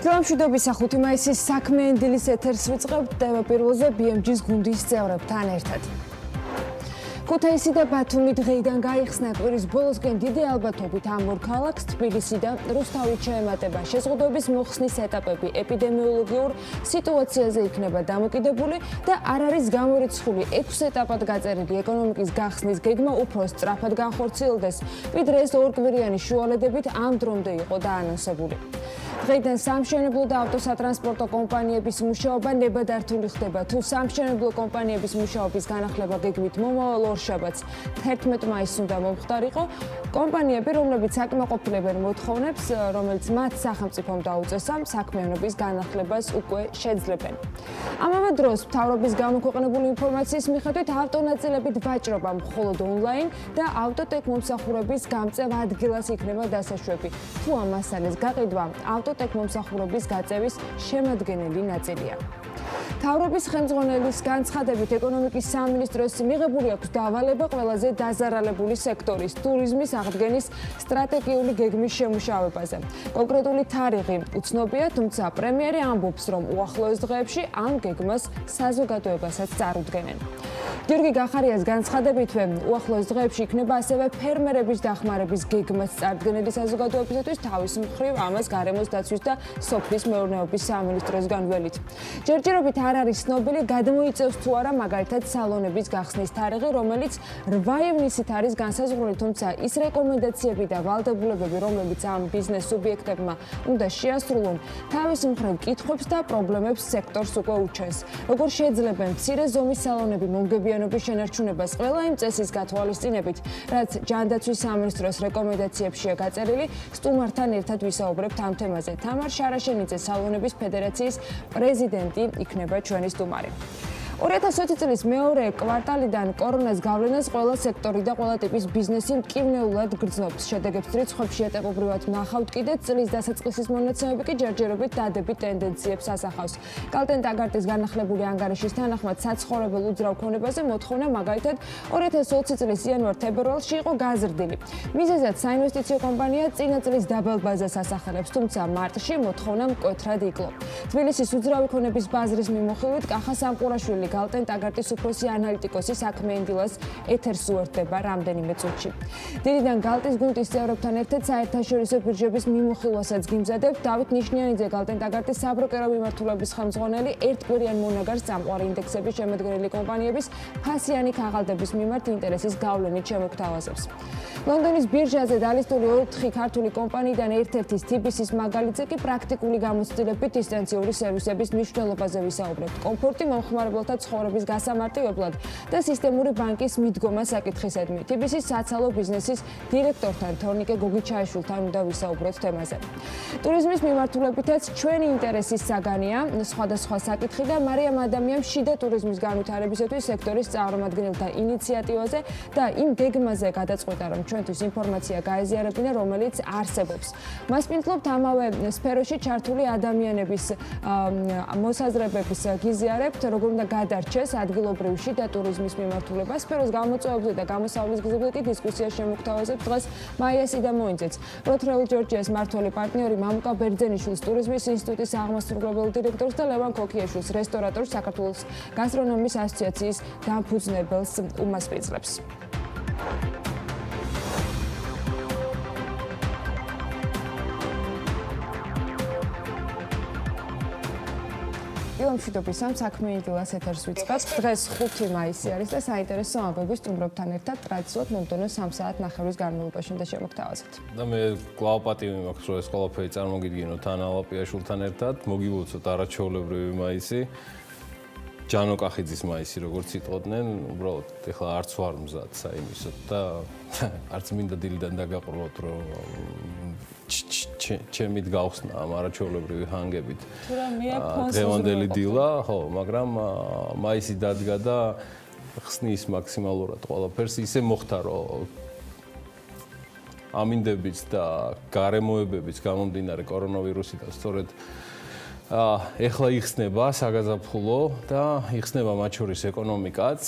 მშვიდობის 5 მაისის საქმე დილის ეთერს ვიწყებთ პირველზე BMG-ს გუნდის წევრებთან ერთად. ქუთაისი და ბათუმი დღეიდან გაიხსნა კვირის ბოლოსკენ დიდი ალბათობით ამ ორ ქალაქს თბილისი და რუსთავით შეემატება. შეზღუდვების მოხსნის ეტაპები ეპიდემიოლოგიურ სიტუაციაზე იქნება დამოკიდებული და არ არის გამორიცხული 6 ეტაპად გაწერილი ეკონომიკის გახსნის გეგმა უფრო სწრაფად განხორციელდეს, ვიდრე ეს ორკვირიანი შუალედებით ამ დრომდე იყო დაანონსებული. დღეიდან სამშენებლო და ავტოსატრანსპორტო კომპანიების მუშაობა ნებადართული ხდება. თუ სამშენებლო კომპანიების მუშაობის განახლება გეგმით მომავალ ორშაბათს 11 მაისს უნდა მომხდარიყო, კომპანიები, რომლებიც აკმაყოფილებენ მოთხოვნებს, რომელიც მათ სახელმწიფომ დაუწესა, საქმიანობის განახლებას უკვე შეძლებენ. ამავე დროს მთავრობის გამოქვეყნებული ინფორმაციის მიხედვით ავტონაწილებით ვაჭრობა მხოლოდ ონლაინ და ავტოტეკ მომსახურების გამწევ ადგილას იქნება დასაშვები. თუ ამ მასალას გაყიდვა ავტოტეკ მომსახურების გაწევის შემადგენელი ნაწილია. მთავრობის ხელმძღვანელის განცხადებით ეკონომიკის სამინისტროს მიღებული აქვს დავალება ყველაზე დაზარალებული სექტორის ტურიზმის აღდგენის სტრატეგიული გეგმის შემუშავებაზე. კონკრეტული თარიღი უცნობია, თუმცა პრემიერი ამბობს, რომ უახლოეს დღეებში ამ გეგმას საზოგადოებასაც წარუდგენენ. გიორგი გახარიას განცხადებითვე უახლოეს დღეებში იქნება ასევე ფერმერების დახმარების გეგმას წარდგენილი საზოგადოებისათვის თავის მხრივ ამას გარემოს დაცვის და სოფლის მეურნეობის სამინისტროსგან ველით. ჯერჯერობით არ არის ცნობილი გადმოიწევს თუ არა მაგალითად სალონების გახსნის თარიღი, რომელიც 8 ივნისით არის განსაზღვრული, თუმცა ის რეკომენდაციები და ვალდებულებები, რომლებიც ამ ბიზნეს სუბიექტებმა უნდა შეასრულონ, თავის მხრივ კითხვებს და პრობლემებს სექტორს უკვე უჩენს. როგორ შეძლებენ მცირე ზომის სალონები მომგებიანობის შენარჩუნებას ყველა იმ წესის გათვალისწინებით, რაც ჯანდაცვის სამინისტროს რეკომენდაციებშია გაწერილი, სტუმართან ერთად ვისაუბრებთ ამ თემაზე. თამარ შარაშენიძე, სალონების ფედერაციის პრეზიდენტი იქნება ჩვენი სტუმარი. 2020 წლის მეორე კვარტალიდან კორონას გავლენას ყველა სექტორი და ყველა ტიპის ბიზნესი მტკივნეულად გრძნობს. შედეგებს რიცხვებში ეტაპობრივად ვნახავთ კიდეც, წლის დასაწყისის მონაცემები კი ჯერჯერობით დადებით ტენდენციებს ასახავს. კალტენ-ტაგარტის განახლებული ანგარიშის თანახმად საცხოვრებელ უძრავ ქონებაზე მოთხოვნა მაგალითად 2020 წლის იანვარ-თებერვალში იყო გაზრდილი. მიზეზად საინვესტიციო კომპანია წინა წლის დაბალ ბაზას ასახელებს, თუმცა მარტში მოთხოვნა მკვეთრად იკლო. თბილისის უძრავი ქონების ბაზრის მიმოხილვით კახა სამყურაშვილი კალტენ-ტაგარტის უფროსი ანალიტიკოსი საქმე დილას ეთერს უერთდება რამდენიმე წუთში. დილიდან გალტის გუნდის წევრებთან ერთად საერთაშორისო ბირჟების მიმოხილვასაც გიმზადებთ. დავით ნიშნიანიძე, კალტენ-ტაგარტის საბროკერო მიმართულების ხელმძღვანელი, ერთკვირიან მონაგარს წამყვარი ინდექსების შემადგენელი კომპანიების ფასიანი ქაღალდების მიმართ ინტერესის გავლენით შემოგთავაზებს. ლონდონის ბირჟაზე დალისტული 4 ქართული კომპანიიდან ერთ-ერთის TBC-ის მაგალითზე კი პრაქტიკული გამოცდილებით დისტანციური სერვისების მნიშვნელობაზე ვისაუბრებთ. კომფორტი მომხმარებელთა ცხოვრების გასამარტივებლად და სისტემური ბანკის მიდგომა საკითხისადმი. TBC-ის საცალო ბიზნესის დირექტორთან თორნიკე გოგიჩაიშვილთან უნდა ვისაუბროთ თემაზე. ტურიზმის მიმართულებითაც ჩვენი ინტერესის საგანია სხვადასხვა საკითხი და მარიამ ადამიანს შიდა ტურიზმის განვითარებისათვის სექტორის წარმომადგენელთა ინიციატივაზე და იმ გეგმაზე გადაწყვეტა, რომ ჩვენთვის ინფორმაცია გაეზიარებინა, რომელიც არსებობს. მას პინძლობთ ამავე სფეროში ჩართული ადამიანების მოსაზრებების გიზიარებთ, როგორ უნდა გადარჩეს ადგილობრივი შიდა ტურიზმის მიმართულება. სფეროს გამოწვევებზე და გამოსავლის გზებზე კი დისკუსია შემოგთავაზებთ დღეს მაია სიდამოინძეც. პროთრეულ ჯორჯიას მმართველი პარტნიორი მამუკა ბერძენიშვილს, ტურიზმის ინსტიტუტის აღმასრულებელ დირექტორს და ლევან ქოქიაშვილს, რესტორატორს, საქართველოს გასტრონომიის ასოციაციის დამფუძნებელს უმასპინძლებს. მშვიდობის საქმე დილას ეთერს ვიწყებთ. დღეს 5 მაისი არის და საინტერესო ამბები სტუმრებთან ერთად ტრადიციულად მომდევნო 3 საათ-ნახევრის განმავლობაში უნდა შემოგთავაზოთ. და მე კვლავ პატივი მაქვს, რომ ეს ყველაფერი წარმოგიდგინოთ ანა ლაპიაშვილთან ერთად, მოგილოცოთ არაჩვეულებრივი მაისი. ჯანო კახიძის მაისი, როგორც იტყოდნენ, უბრალოდ ეხლა არც ვარ მზად საიმისოდ და არც მინდა დილიდან დაგაყროთ, რომ ჩემით გავხსნა ამ არაჩვეულებრივი ჰანგებით. დღევანდელი დილა, ხო, მაგრამ მაისი დადგა და ხსნის მაქსიმალურად ყველაფერს. ისე მოხდა, რომ ამინდებიც და გარემოებებიც გამომდინარე კორონავირუსიდან სწორედ ეხლა იხსნება საგაზაფხულო და იხსნება მათ შორის ეკონომიკაც.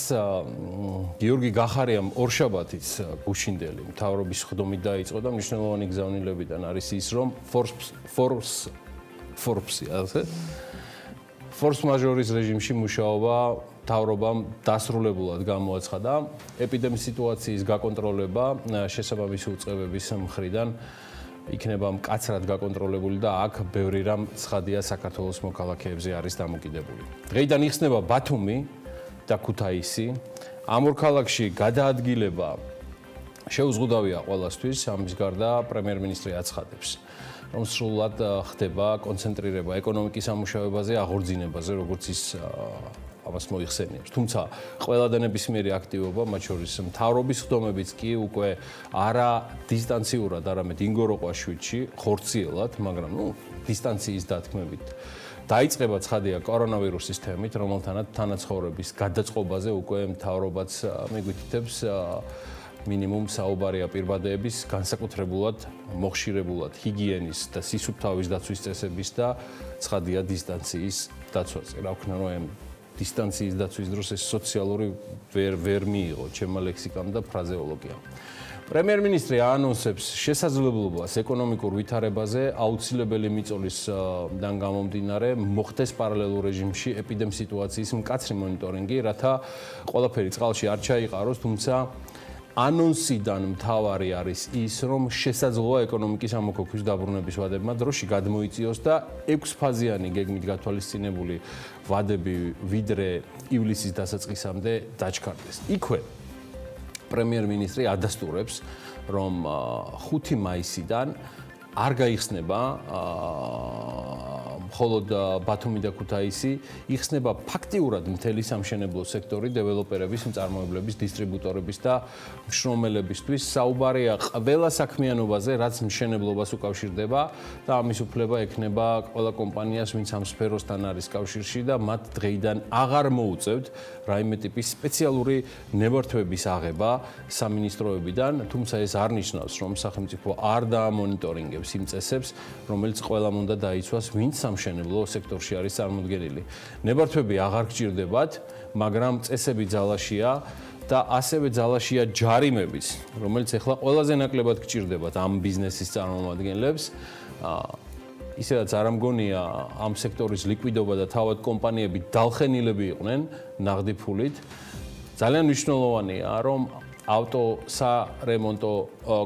გიორგი გახარიამ ორშაბათის გუშინდელი მთავრობის ხდომით დაიწყო და მნიშვნელოვანი გზავნილებიდან არის ის, რომ Forbes Forbes-ი, ასე. Force majeure-ის რეჟიმში მუშაობა მთავრობამ დასრულებულად გამოაცხადა. ეპიდემიის სიტუაციის გაკონტროლება შესაბამისი უწყებების მხრიდან იქნება მკაცრად გაკონტროლებული და აქ ბევრი რამ ცხადია საქართველოს მოქალაქეებზე არის დამოკიდებული. დღეიდან იხსნება ბათუმი და ქუთაისი. ამ ორ ქალაქში გადაადგილება შეუზღუდავია ყველასთვის, ამის გარდა პრემიერ-მინისტრი აცხადებს, რომ სრულად ხდება კონცენტრირება ეკონომიკის ამუშავებაზე, აღორძინებაზე, როგორც ის ამას მოიხსენიებს. თუმცა ყველა და ნებისმიერი აქტივობა, მათ შორის მთავრობის ხდომებიც კი უკვე არა დისტანციურად, არამედ ინგოროყვაშვიდში, ხორციელად, მაგრამ დისტანციის დათქმებით დაიწყება ცხადია კორონავირუსის თემით, რომელთანაც თანაცხოვრების გადაწყობაზე უკვე მთავრობაც მიგვითითებს მინიმუმ საუბარია პირბადეების განსაკუთრებულად მოხშირებულად ჰიგიენის და სისუფთავის დაცვის წესების და ცხადია დისტანციის დაცვაზე. რა ვქნა რომ დისტანციის დაცვის დროს ეს სოციალური ვერ მიიღო ჩემმა ლექსიკამ და ფრაზეოლოგიამ. პრემიერ-მინისტრი აანონსებს შესაძლებლობას ეკონომიკურ ვითარებაზე აუცილებელი მიწოლისგან გამომდინარე მოხდეს პარალელურ რეჟიმში ეპიდემიის სიტუაციის მკაცრი მონიტორინგი, რათა ყველაფერი წყალში არ ჩაიყაროს, თუმცა ანონსიდან მთავარი არის ის, რომ შესაძლოა ეკონომიკის ამოქოქვის დაბრუნების ვადებმა დროში გადმოიწიოს და 6 ფაზიანი გეგმით გათვალისწინებული ვადები ვიდრე ივლისის დასაწყისამდე დაჩქარდეს. იქვე პრემიერ-მინისტრი ადასტურებს, რომ 5 მაისიდან არ გაიხსნება მხოლოდ ბათუმი და ქუთაისი, იხსნება ფაქტიურად მთელი სამშენებლო სექტორი, დეველოპერების, მწარმოებლების, დისტრიბუტორების და მშრომელებისთვის. საუბარია ყველა საქმიანობაზე, რაც მშენებლობას უკავშირდება და ამის უფლება ექნება ყველა კომპანიას, ვინც ამ სფეროსთან არის კავშირში და მათ დღეიდან აღარ მოუწევთ რაიმე ტიპის სპეციალური ნებართვების აღება სამინისტროებიდან, თუმცა ეს არ ნიშნავს, რომ სახელმწიფო არ დაამონიტორინგებს იმ წესებს, რომელიც ყველამ უნდა დაიცვას, ვინც სამშენებლო სექტორში არის წარმოდგენილი. ნებართვები აღარ გჭირდებათ, მაგრამ წესები ძალაშია და ასევე ძალაშია ჯარიმების, რომელიც ახლა ყველაზე ნაკლებად გჭირდებათ ამ ბიზნესის წარმომადგენლებს. ისედაც არ მგონია ამ სექტორის ლიკვიდობა და თავად კომპანიები დალხენილები იყვნენ ნაღდი ფულით. ძალიან მნიშვნელოვანია, რომ ავტოსარემონტო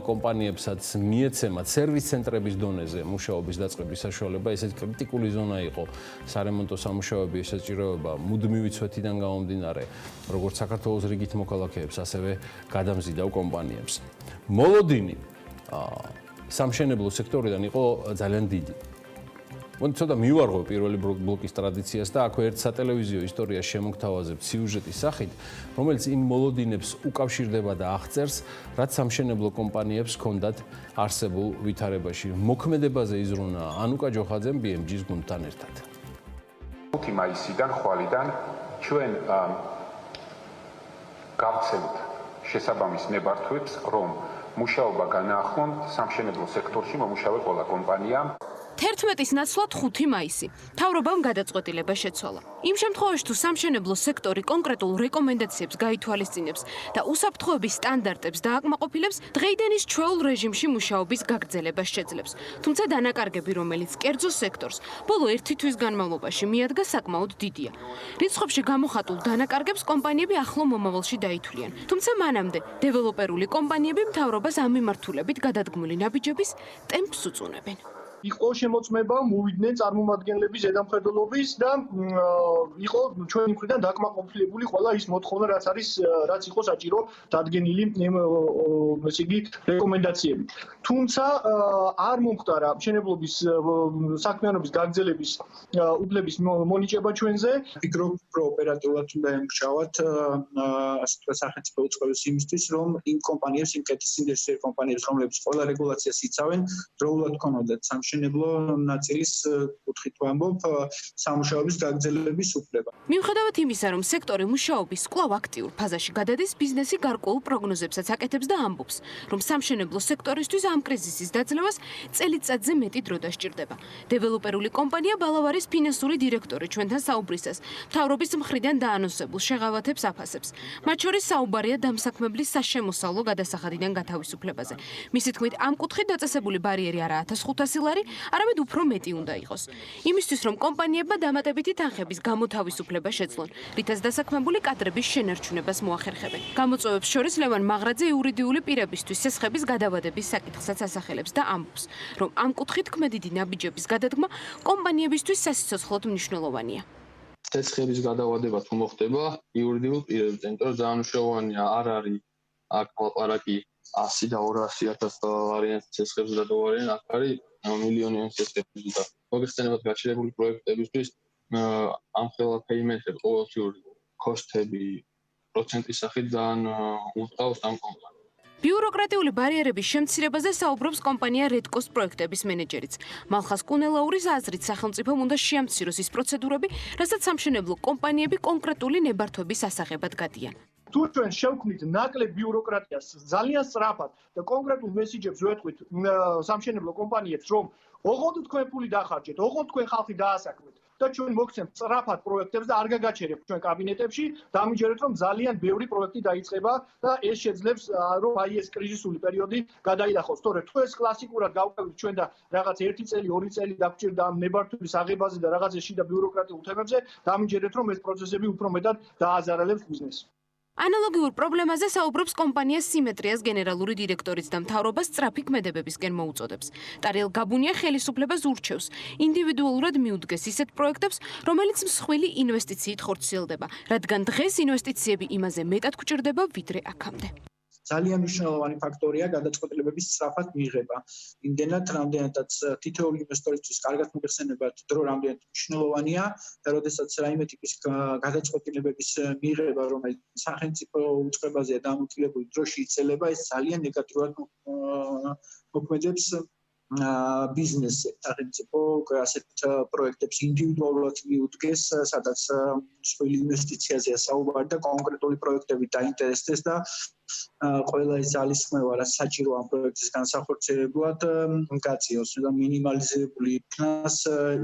კომპანიებსაც მიეცემათ სერვის ცენტრების დონეზე მუშაობის დაწყების საშუალება, ესეც კრიტიკული ზონა იყო სარემონტო სამუშაოების შესაძლებლობა მუდმივი ცვეთიდან გამომდინარე, როგორც საქართველოს რიგით მოქალაქეებს, ასევე გადამზიდავ კომპანიებს. მოლოდინი სამშენებლო სექტორიდან იყო ძალიან დიდი. მოდით ცოტა მივარღო პირველი ბლოკის ტრადიციას და აქვე ერთ სატელევიზიო ისტორიას შემოგთავაზებთ სიუჟეტის სახით, რომელიც იმ მოლოდინებს უკავშირდება და აღწერს, რაც სამშენებლო კომპანიებს ჰქონდათ არსებულ ვითარებაში. მოქმედებაზე იზრუნა ანუკა ჯოხაძემ BMG-ს გუნდთან ერთად. 5 მაისიდან ხვალიდან ჩვენ გავცემთ შესაბამის ნებართვებს, რომ მუშაობა განაახლონ სამშენებლო სექტორში მომუშავე ყველა კომპანიამ. 11-ის ნაცვლად 5 მაისი. მთავრობამ გადაწყვეტილება შეცვალა. იმ შემთხვევაში, თუ სამშენებლო სექტორი კონკრეტულ რეკომენდაციებს გაითვალისწინებს და უსაფრთხოების სტანდარტებს დააკმაყოფილებს, დღეიდან ის ჩვეულ რეჟიმში მუშაობის გაგრძელებას შეძლებს. თუმცა დანაკარგები, რომელიც კერძო სექტორს ბოლო 1 თვის განმავლობაში მიადგა, საკმაოდ დიდია. რიცხვებში გამოხატულ დანაკარგებს კომპანიები ახლო მომავალში დაითვლიან. თუმცა მანამდე დეველოპერული კომპანიები მთავრობას ამ მიმართულებით გადადგმული ნაბიჯების ტემპს უწუნებენ. იყო შემოწმება, მოვიდნენ წარმომადგენლები ზედამხედველობის და იყო ჩვენი მხრიდან დაკმაყოფილებული ყველა ის მოთხოვნა, რაც იყო საჭირო დადგენილი ესე იგი რეკომენდაციები. თუმცა არ მომხდარა მშენებლობის საქმიანობის გაგრძელების უფლების მონიჭება ჩვენზე. ვფიქრობ, რომ ოპერატიულად უნდა ემუშავოთ ასე თქვა სახელმწიფო უწყებებს იმისთვის, რომ იმ კომპანიებს, იმ კეთილსინდისფერ კომპანიებს, რომლებიც ყველა რეგულაციას იცავენ, დროულად ქონოდათ სამშენებლო ნაწილის კუთხით ვამბობ, სამუშაოების გაგრძელების უფლება. მიუხედავად იმისა, რომ სექტორი მუშაობის კვლავ აქტიურ ფაზაში გადადის, ბიზნესი გარკვეულ პროგნოზებსაც აკეთებს და ამბობს, რომ სამშენებლო სექტორისთვის ამ კრიზისის დაძლევას წელიწადზე მეტი დრო დასჭირდება. დეველოპერული კომპანია ბალავარის ფინანსური დირექტორი ჩვენთან საუბრისას მთავრობის მხრიდან დაანონსებულ შეღავათებს აფასებს. მათ შორის საუბარია დამსაქმებლის საშემოსავლო გადასახადიდან გათავისუფლებაზე. მისი თქმით, ამ კუთხით დაწესებული ბარიერი არა 1500 ლარი, ნაკლები, არამედ უფრო მეტი უნდა იყოს. იმისთვის, რომ კომპანიებმა დამატებითი თანხების გამოთავისუფლება შეძლონ, რითაც დასაქმებული კადრების შენარჩუნებას მოახერხებენ. გამოწვევებს შორის ლევან მაღრაძე იურიდიული პირებისთვის სესხების გადავადების საკითხსაც ასახელებს და ამბობს, რომ ამ კუთხით ქმედიდი ნაბიჯების გადადგმა კომპანიებისთვის სასიცოცხლოდ მნიშვნელოვანია. სესხების გადავადება თუ მოხდება იურიდიულ პირებზე, იმიტომ რომ ძალიან მნიშვნელოვანია, არ არის აქ ლაპარაკი 100 და 200.000 დოლარიან სესხებს გადავარენ, აქ არის მილიონიან სესხებს და მოგეხსენებათ გაჩერებული პროექტებისთვის ამ ხელა პეიმენტები ყოველწლიურად კოსტები პროცენტის სახით ძალიან უწყავს ამ კომპანიას. ბიუროკრატიული ბარიერების შემცირებაზე საუბრობს კომპანია Redcost პროექტების მენეჯერიც. მალხას კუნელაურის აზრით სახელმწიფომ უნდა შეამციროს ის პროცედურები, რასაც სამშენებლო კომპანიები კონკრეტული ნებართვების ასაღებად გადიან. თუ ჩვენ შევქმნით ნაკლებ ბიუროკრატიას ძალიან სწრაფად და კონკრეტულ მესიჯებს ვეთქვით სამშენებლო კომპანიებს, რომ ოღონდ თქვენ ფული დახარჯეთ, ოღონდ თქვენ ხალხი დაასაქმეთ და ჩვენ მოგცემთ სწრაფად პროექტებს და არ გაგაჩერებთ ჩვენ კაბინეტებში, დამიჯერეთ რომ ძალიან ბევრი პროექტი დაიწყება და ეს შეძლებს რომ აი ეს კრიზისული პერიოდი გადაილახოს. თორე თუ ეს კლასიკურად გავყევით ჩვენ და რაღაც 1 წელი, 2 წელი დაგჭირდა ამ ნებართვების აღებაზე და რაღაც შიდა ბიუროკრატიულ თემებზე, დამიჯერეთ რომ ეს პროცესები უფრო მეტად დააზარალებს ბიზნესს. ანალოგიურ პრობლემაზე საუბრობს კომპანია სიმეტრიას გენერალური დირექტორიც და მთავრობას სწრაფი ქმედებებისკენ მოუწოდებს. ტარიელ გაბუნია ხელისუფლებას ურჩევს ინდივიდუალურად მიუდგეს ისეთ პროექტებს, რომელიც მსხვილი ინვესტიციით ხორციელდება, რადგან დღეს ინვესტიციები იმაზე მეტად გვჭირდება, ვიდრე აქამდე. ძალიან მნიშვნელოვანი ფაქტორია გადაწყვეტილებების სწრაფად მიღება. იმდენად, რამდენადაც თითოეული ინვესტორისთვის კარგად მოგეხსენებათ, დრო რამდენად მნიშვნელოვანია და როდესაც რაიმე ტიპის გადაწყვეტილებების მიღება, რომელიც სახელმწიფო უწყებაზეა დამოკიდებული დროში იწელება, ეს ძალიან ნეგატიურად მოქმედებს ბიზნესზე. სახელმწიფო ასეთ პროექტებს ინდივიდუალურად მიუდგეს, სადაც მსხვილი ინვესტიციაზეა საუბარი და კონკრეტული პროექტები დაინტერესდეს და ყველა ის ძალისხმევა, რაც საჭირო ამ პროექტის განსახორციელებლად, გაწიოს და მინიმალიზებული იქნას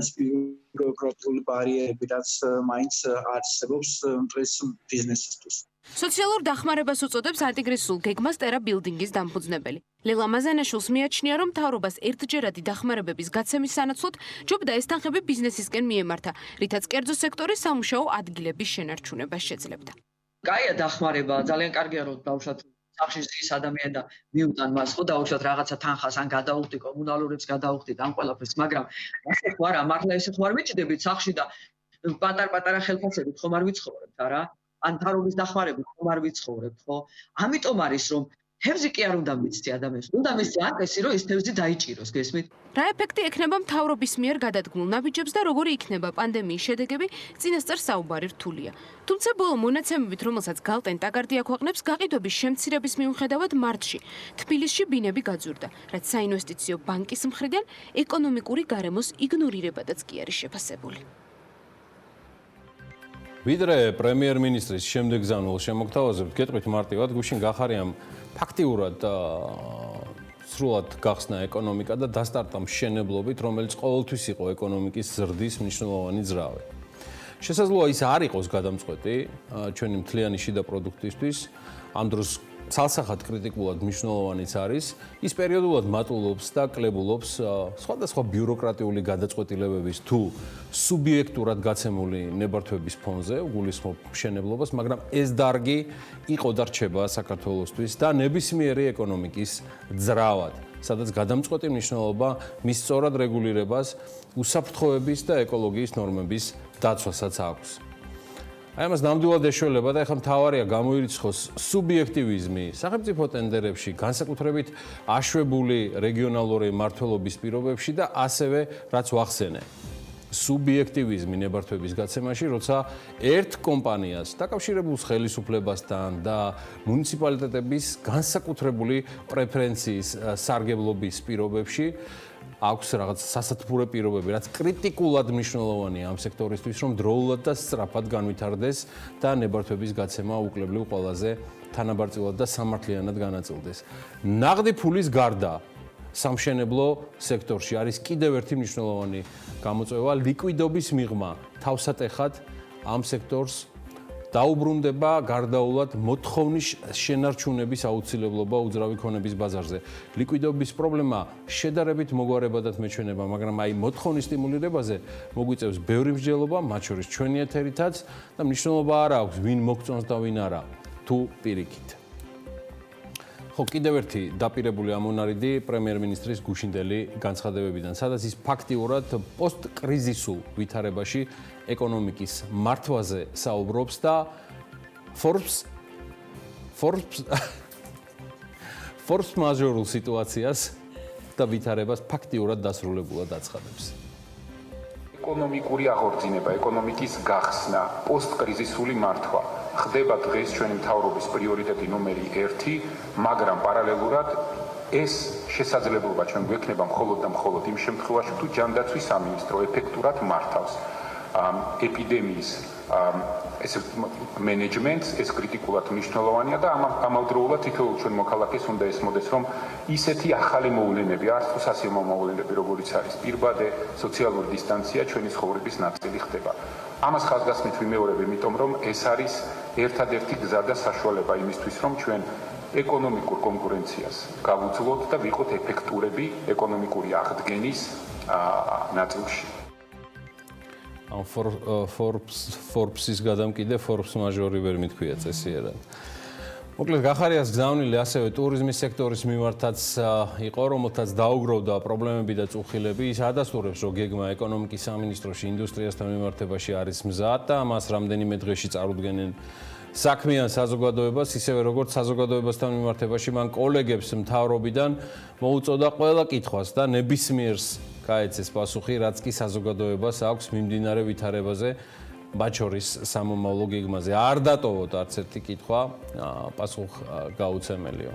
ის ბიუროკრატიული ბარიერები, რაც მაინც არსებობს დღეს ბიზნესისთვის. სოციალურ დახმარებას უწოდებს ანტიკრიზისულ გეგმას ტერა ბილდინგის დამფუძნებელი. ლელა მაზანაშვილს მიაჩნია, რომ მთავრობას ერთჯერადი დახმარებების გაცემის სანაცვლოდ ჯობდა ეს თანხები ბიზნესისკენ მიემართა, რითაც კერძო სექტორის სამუშაო ადგილების შენარჩუნება შეძლებდა. კაია დახმარება, ძალიან კარგია რომ დავუშვათ სახში ზის ადამიანი და მიუტან მას ხო დავუშვათ რაღაცა თანხას ან გადაუხდით კომუნალურებს გადაუხდით ამ ყველაფერს, მაგრამ ასე ხო არა, მართლა ესე ხო არ მიჭდებით სახში და პატარ-პატარა ხელფასებით ხომ არ ვიცხოვრებთ არა? ან მთავრობის დახმარებით ხომ არ ვიცხოვრებთ, ხო? ამიტომ არის რომ თევზი კი არ უნდა მიცდე ადამიანს. უნდა მისცე აკესი რომ ის თევზი დაიჭიროს, გესმით? რა ეფექტი ექნება მთავრობის მიერ გადადგმულ ნაბიჯებს და როგორი იქნება პანდემიის შედეგები, წინასწარ საუბარი რთულია. თუმცა ბოლო მონაცემებით, რომელსაც გალტენ ტაგარდი აქვეყნებს, გაყიდვების შემცირების მიუხედავად მარტში თბილისში ბინები გაძვირდა, რაც საინვესტიციო ბანკის მხრიდან ეკონომიკური გარემოს იგნორირებადაც კი არის შეფასებული. ვიდრე პრემიერ-მინისტრის შემდეგზავნილ შემოგთავაზებთ, გეტყვით მარტივად, გუშინ გახარიამ ფაქტიურად სრულად გახსნა ეკონომიკა და დასტარტა მშენებლობით, რომელიც ყოველთვის იყო ეკონომიკის ზრდის მნიშვნელოვანი ძრავი. შესაძლოა ის არ იყოს გადამწყვეტი ჩვენი მთლიანი შიდა პროდუქტისთვის, ამ დროს ცალსახად კრიტიკულად მნიშვნელოვანიც არის, ის პერიოდულად მატულობს და კლებულობს სხვადასხვა ბიუროკრატიული გადაწყვეტილებების თუ სუბიექტურად გაცემული ნებართვების ფონზე, გულისხმობ მშენებლობას, მაგრამ ეს დარგი იყო და რჩება საქართველოსთვის და ნებისმიერი ეკონომიკის ძრავად, სადაც გადამწყვეტი მნიშვნელობა მის სწორად რეგულირებას, უსაფრთხოების და ეკოლოგიის ნორმების დაცვასაც აქვს. აი ამას ნამდვილად ეშველება და ეხლა მთავარია გამოირიცხოს სუბიექტივიზმი სახელმწიფო ტენდერებში, განსაკუთრებით აშვებული რეგიონალური მმართველობის პირობებში და ასევე რაც ვახსენე. სუბიექტივიზმი ნებართვების გაცემაში, როცა ერთ კომპანიას დაკავშირებულს ხელისუფლებასთან და მუნიციპალიტეტების განსაკუთრებული პრეფერენციის სარგებლობის პირობებში აქვს რაღაც სასათბურე პირობები, რაც კრიტიკულად მნიშვნელოვანია ამ სექტორისთვის, რომ დროულად და სწრაფად განვითარდეს და ნებართვების გაცემა უკლებლივ ყველაზე თანაბარწილად და სამართლიანად განაწილდეს. ნაღდი ფულის გარდა სამშენებლო სექტორში არის კიდევ ერთი მნიშვნელოვანი გამოწვევა, ლიკვიდობის მიღმა თავსატეხად ამ სექტორს დაუბრუნდება გარდაულად მოთხოვნის შენარჩუნების აუცილებლობა უძრავი ქონების ბაზარზე. ლიკვიდობის პრობლემა შედარებით მოგვარებადად მეჩვენება, მაგრამ აი მოთხოვნის სტიმულირებაზე მოგვიწევს ბევრი მსჯელობა, მათ შორის ჩვენი ეთერითაც და მნიშვნელობა არ აქვს, ვინ მოგწონს და ვინ არა, თუ პირიქით. ხო, კიდევ ერთი დაპირებული ამონარიდი პრემიერ-მინისტრის გუშინდელი განცხადებებიდან, სადაც ის ფაქტიურად პოსტკრიზისულ ვითარებაში ეკონომიკის მართვაზე საუბრობს და Forbes მაჟორულ სიტუაციას და ვითარებას ფაქტიურად დასრულებულად აცხადებს. ეკონომიკური აღორძინება, ეკონომიკის გახსნა, პოსტკრიზისული მართვა ხდება დღეს ჩვენი მთავრობის პრიორიტეტი ნომერი 1, მაგრამ პარალელურად ეს შესაძლებლობა ჩვენ გვექნება მხოლოდ და მხოლოდ იმ შემთხვევაში, თუ ჯანდაცვის სამინისტრო ეფექტურად მართავს ეპიდემიის ეს მენეჯმენტს, ეს კრიტიკულად მნიშვნელოვანია და ამავდროულად თითოეულ ჩვენ მოქალაქეს უნდა ესმოდეს, რომ ისეთი ახალი მოვლენები, არც თუ სასიამოვნო მოვლენები, როგორიც არის პირბადე, სოციალური დისტანცია ჩვენი ცხოვრების ნაწილი ხდება. ამას ხაზგასმით ვიმეორებ, იმიტომ რომ ეს არის ერთადერთი გზა და საშუალება იმისთვის, რომ ჩვენ ეკონომიკურ კონკურენციას გავუძლოთ და ვიყოთ ეფექტურები ეკონომიკური აღდგენის ნაწილში. Forbes-ის გადამკიდე Forbes მაჟორი ვერ მithქვია წესიერად. მოკლედ გახარიას გზავნილი ასევე ტურიზმის სექტორის მიმართაც იყო, რომელთაც დაუგროვდა პრობლემები და წუხილები. ის ადასტურებს, რომ გეგმა ეკონომიკის სამინისტროში ინდუსტრიასთან მიმართებაში არის მზად და მას რამდენიმე დღეში წარუდგენენ საქმიან საზოგადოებას, ისევე როგორც საზოგადოებასთან მიმართებაში მან კოლეგებს მთავრობიდან მოუწოდა ყველა კითხვას და ნებისმიერს გაეცეს პასუხი, რაც კი საზოგადოებას აქვს მიმდინარე ვითარებაზე, მათ შორის სამომავლო გეგმაზე. არ დატოვოთ არც ერთი კითხვა, პასუხგაუცემელიო.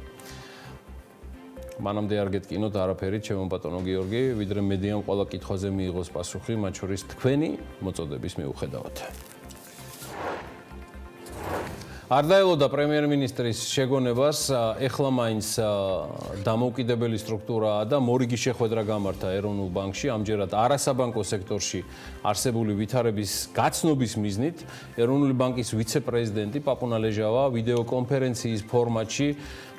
მანამდე არ გეტკინოთ არაფერი, ჩემო ბატონო გიორგი, ვიდრე მედიამ ყველა კითხვაზე მიიღოს პასუხი, მათ შორის თქვენი მოწოდების მიუხედავად. არ დაელოდა პრემიერ-მინისტრის შეგონებას, ეხლა მაინც დამოუკიდებელი სტრუქტურაა და მორიგი შეხვედრა გამართა ეროვნულ ბანკში, ამჯერად არასაბანკო სექტორში არსებული ვითარების გაცნობის მიზნით, ეროვნული ბანკის ვიცე-პრეზიდენტი პაპუნა ლეჟავა ვიდეო კონფერენციის ფორმატში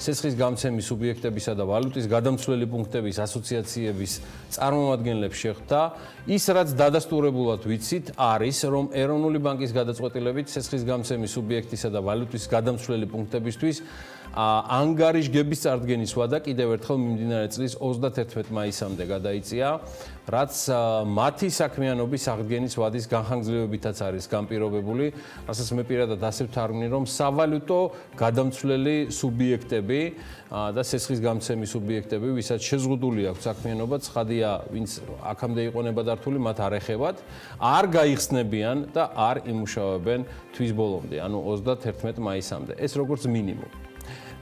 ცეცხლის გამცემის სუბიექტებისა და ვალუტის გადამცვლელი პუნქტების ასოციაციების წარმომადგენლებს შეხვდა. ის, რაც დადასტურებულად ვიცით, არის, რომ ეროვნული ბანკის გადაწყვეტილებით ცეცხლის გამცემის სუბიექტისა და ვალუტის გადამცვლელი პუნქტებისთვის ანგარიშგების წარდგენის ვადა კიდევ ერთხელ მიმდინარე წლის 31 მაისამდე გადაიწია, რაც მათი საქმიანობის აღდგენის ვადის განხანგრძლივებითაც არის განპირობებული. რასაც მე პირადად ასე ვთარგმნი, რომ სავალუტო გადამცვლელი სუბიექტები და ცეცხლის გამცემის სუბიექტები, ვისაც შეზღუდული აქვს საქმიანობა, ცხადია, ვინც აქამდე იყონება დართული, მათ არ ეხებათ, არ გაიხსნებიან და არ იმუშავებენ თვის ბოლომდე, ანუ 31 მაისამდე. ეს როგორც მინიმუმ.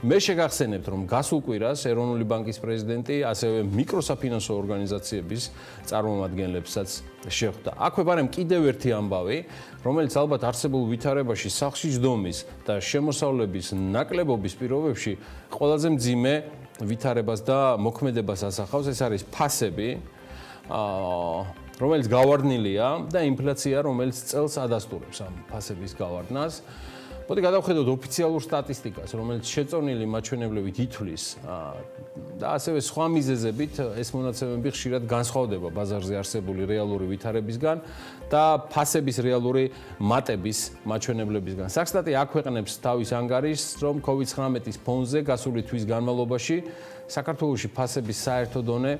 მე შეგახსენებთ, რომ გასულ კვირას ეროვნული ბანკის პრეზიდენტი ასევე მიკროსაფინანსო ორგანიზაციების წარმომადგენლებსაც შეხვდა. აქვე ბარემ კიდევ ერთი ამბავი, რომელიც ალბათ არსებულ ვითარებაში სახში ჯდომის და შემოსავლების ნაკლებობის პირობებში ყველაზე მძიმე ვითარებას და მოქმედებას ასახავს, ეს არის ფასები, რომელიც გავარდნილია და ინფლაცია, რომელიც წელს ადასტურებს ამ ფასების გავარდნას. მოდი გადავხედოთ ოფიციალურ სტატისტიკას, რომელიც შეწონილი მაჩვენებლებით ითვლის და ასევე სხვა მიზეზებით ეს მონაცემები ხშირად განსხვავდება ბაზარზე არსებული რეალური ვითარებისგან და ფასების რეალური მატების მაჩვენებლებისგან. საქსტატი აქვეყნებს თავის ანგარიშს, რომ COVID-19-ის ფონზე გასული თვის განმავლობაში საქართველოში ფასების საერთო დონე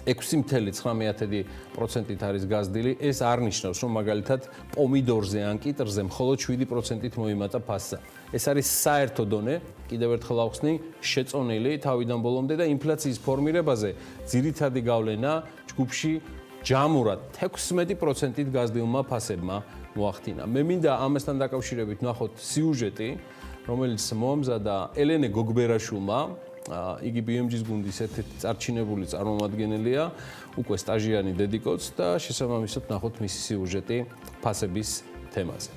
6.9%-ით არის გაზრდილი. ეს არ ნიშნავს, რომ მაგალითად პომიდორზე ან კიტრზე მხოლოდ 7%-ით მოიმატა ფასა. ეს არის საერთო დონე, კიდევ ერთხელ ავხსნი, შეწონილი თავიდან ბოლომდე და ინფლაციის ფორმირებაზე ძირითადი გავლენა ჯგუფში ჯამურად 16%-ით გაზრდილმა ფასებმა მოახდინა. მე მინდა ამასთან დაკავშირებით ვნახოთ სიუჟეტი, რომელიც მოამზადა ელენე გოგბერაშვილმა. იგი BMG-ის გუნდის ერთ-ერთი წარჩინებული წარმომადგენელია, უკვე სტაჟიანი დედიკოც და შესაბამისად ნახოთ მისი სიუჟეტი ფასების თემაზე.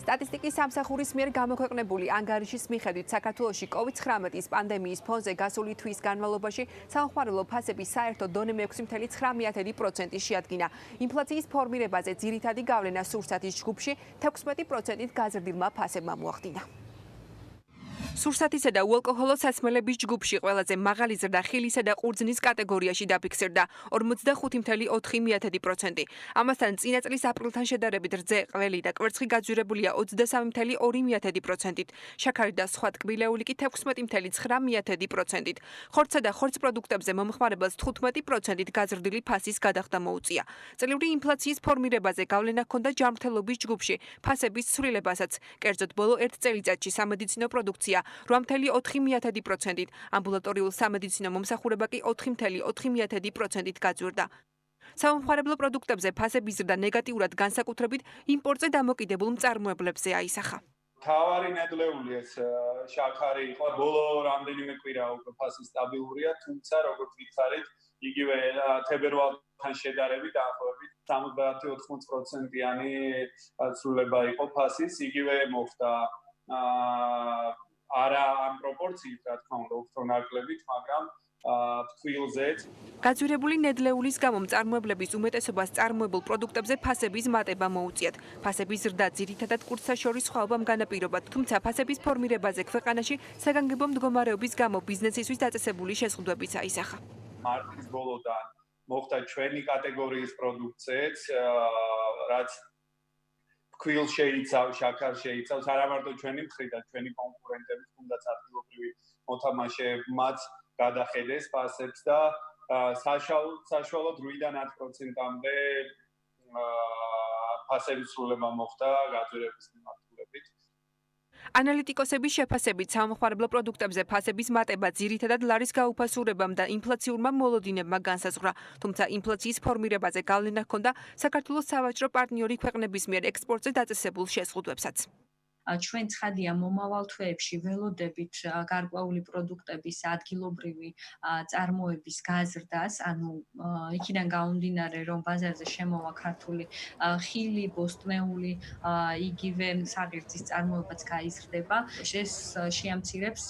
სტატისტიკის სამსახურის მიერ გამოქვეყნებული ანგარიშის მიხედვით საქართველოში COVID-19-ის პანდემიის ფონზე გასული თვის განმავლობაში სამხმარებლო ფასების საერთო დონე 6.9% შეადგინა. ინფლაციის ფორმირებაზე ძირითადი გავლენა სურსათის ჯგუფში 16%-ით გაზრდილმა ფასებმა მოახდინა. სურსათისა და უალკოჰოლო სასმელების ჯგუფში ყველაზე მაღალი ზრდა ხილისა და ყურძნის კატეგორიაში დაფიქსირდა 45.4%. ამასთან წინა წლის აპრილთან შედარებით რძე, ყველი და კვერცხი გაძვირებულია 23.2%-ით, შაქარი და სხვა ტკბილეული კი 16.9%-ით. ხორცსა და ხორცს პროდუქტებზე მომხმარებელს 15%-ით გაზრდილი ფასის გადახდა მოუწია. წლიური ინფლაციის ფორმირებაზე გავლენა ჰქონდა ჯანმრთელობის ჯგუფში, ფასების ცვლილებასაც, კერძოდ ბოლო 1 წელიწადში სამედიცინო პროდუქცია 8.4%-ით, ამბულატორიულ სამედიცინო მომსახურება კი 4.4%-ით გაძვირდა. სამხმარებლო პროდუქტებზე ფასების ზრდა ნეგატიურად განსაკუთრებით იმპორტზე დამოკიდებულ მწარმოებლებზე აისახა. თავარი ნედლეული ეს შაქარი იყო ბოლო რამდენიმე კვირა უკვე ფასი სტაბილურია, თუმცა როგორც ვიცარით, იგივე თებერვალთან შედარებით დაახლოებით 70-80%-იანი ცვლილება იყო ფასის, იგივე მოხდა არა ამ პროპორციით, რა თქმა უნდა, უფრო ნაკლებით, მაგრამ თქვილზეც. გაძვირებული ნედლეულის გამო მწარმოებლების უმეტესობას წარმოებულ პროდუქტებზე ფასების მატება მოუწიათ. ფასების ზრდა ძირითადად კურსსაშორის სხვაობამ განაპირობა, თუმცა ფასების ფორმირებაზე ქვეყანაში საგანგებო მდგომარეობის გამო ბიზნესისთვის დაწესებული შეზღუდვებიც აისახა. მარტის ბოლოდან მოხდა ჩვენი კატეგორიის პროდუქციაც, რაც ქვილ შეიცავს, შაქარ შეიცავს, არა მარტო ჩვენი მხრიდან, ჩვენი კონკურენტების, თუნდაც ადგილობრივი მოთამაშეებმაც გადახედეს ფასებს და საშუალოდ 8-დან 10%-მდე ფასების ცვლილება მოხდა გაძვირების მიმართულებით. ანალიტიკოსების შეფასებით სამხმარებლო პროდუქტებზე ფასების მატება ძირითადად ლარის გაუფასურებამ და ინფლაციურმა მოლოდინებმა განსაზღვრა, თუმცა ინფლაციის ფორმირებაზე გავლენა ჰქონდა საქართველოს სავაჭრო პარტნიორი ქვეყნების მიერ ექსპორტზე დაწესებულ შეზღუდვებსაც. ჩვენ ცხადია მომავალ თვეებში ველოდებით გარკვეული პროდუქტების ადგილობრივი წარმოების გაზრდას, ანუ იქიდან გამომდინარე, რომ ბაზარზე შემოვა ქართული ხილი, ბოსტნეული, იგივე საღირძის წარმოებაც გაიზრდება. ეს შეამცირებს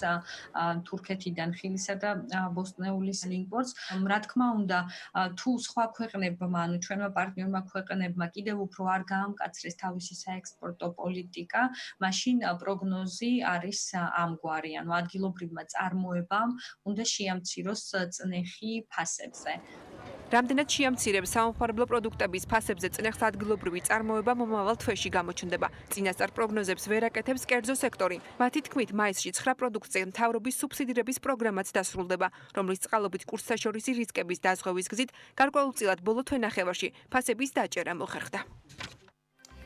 თურქეთიდან ხილისა და ბოსტნეულის იმპორტს. რა თქმა უნდა, თუ სხვა ქვეყნებმა, ანუ ჩვენმა პარტნიორმა ქვეყნებმა კიდევ უფრო არ გაამკაცრეს თავისი საექსპორტო პოლიტიკა, მაშინ პროგნოზი არის ამგვარი, ანუ ადგილობრივმა წარმოებამ უნდა შეამციროს წნეხი ფასებზე. რამდენად შეამცირებს სამხმარებლო პროდუქტების ფასებზე წნეხს ადგილობრივი წარმოება მომავალ თვეში გამოჩნდება. წინასწარ პროგნოზებს ვერ აკეთებს კერძო სექტორი. მათი თქმით, მაისში 9 პროდუქციამ მთავრობის სუბსიდირების პროგრამაც დასრულდება, რომლის წყალობით კურსსაშორისი რისკების დაზღვევის გზით გარკვეულწილად ბოლო თვენახევარში ფასების დაჭერა მოხერხდა.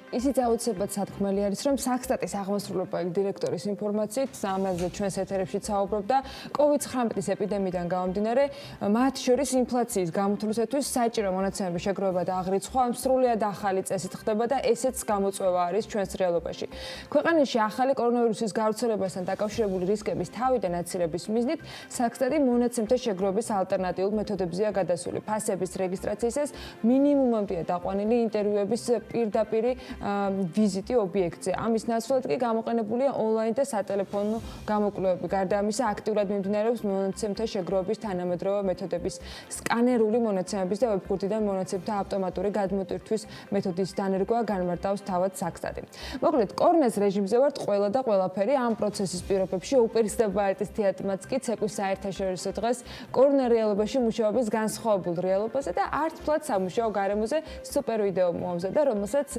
ისიც აუცილებლად სათქმელი არის, რომ საქსტატის აღმასრულებელი დირექტორის ინფორმაციით, ამაზე ჩვენს ეთერებში საუბრობდა, COVID-19-ის ეპიდემიიდან გამომდინარე, მათ შორის ინფლაციის გამოთვლისათვის საჭირო მონაცემების შეგროვება და აღრიცხვა სრულიად ახალი წესით ხდება და ესეც გამოწვევა არის ჩვენს რეალობაში. ქვეყანაში ახალი კორონავირუსის გავრცელებასთან დაკავშირებული რისკების თავიდან აცილების მიზნით, საქსტატი მონაცემთა შეგროვების ალტერნატიულ მეთოდებზეა გადასული. ფასების რეგისტრაციისას მინიმუმამდეა დაყვანილი ინტერვიუების პირდაპირი ვიზიტი ობიექტზე. ამის ნაცვლად კი გამოყენებულია ონლაინ და სატელეფონო გამოკვლევები. გარდა ამისა, აქტიურად მიმდინარეობს მონაცემთა შეგროვების თანამედროვე მეთოდების, სკანერული მონაცემების და ვებგვერდიდან მონაცემთა ავტომატური გადმოტვირთვის მეთოდის დანერგვა განმარტავს თავად საქსტატი. მოკლედ, კორნეს რეჟიმზე ვართ ყველა და ყველაფერი ამ პროცესის პირობებში უპირისდება არტის თეატრმაც კი ცეკვის საერთაშორისო დღეს კორნა რეალობაში მუშაობის განსხვავებულ რეალობაზე და არტ-ფლად სამუშაო გარემოზე სუპერ ვიდეო მოამზადა, რომელსაც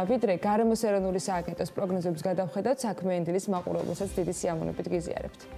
ვიდრე გარემოს ეროვნული სააგენტოს პროგნოზების გადავხედავთ, საქმე ენდილის მაყურებელსაც დიდი სიამოვნებით გიზიარებთ.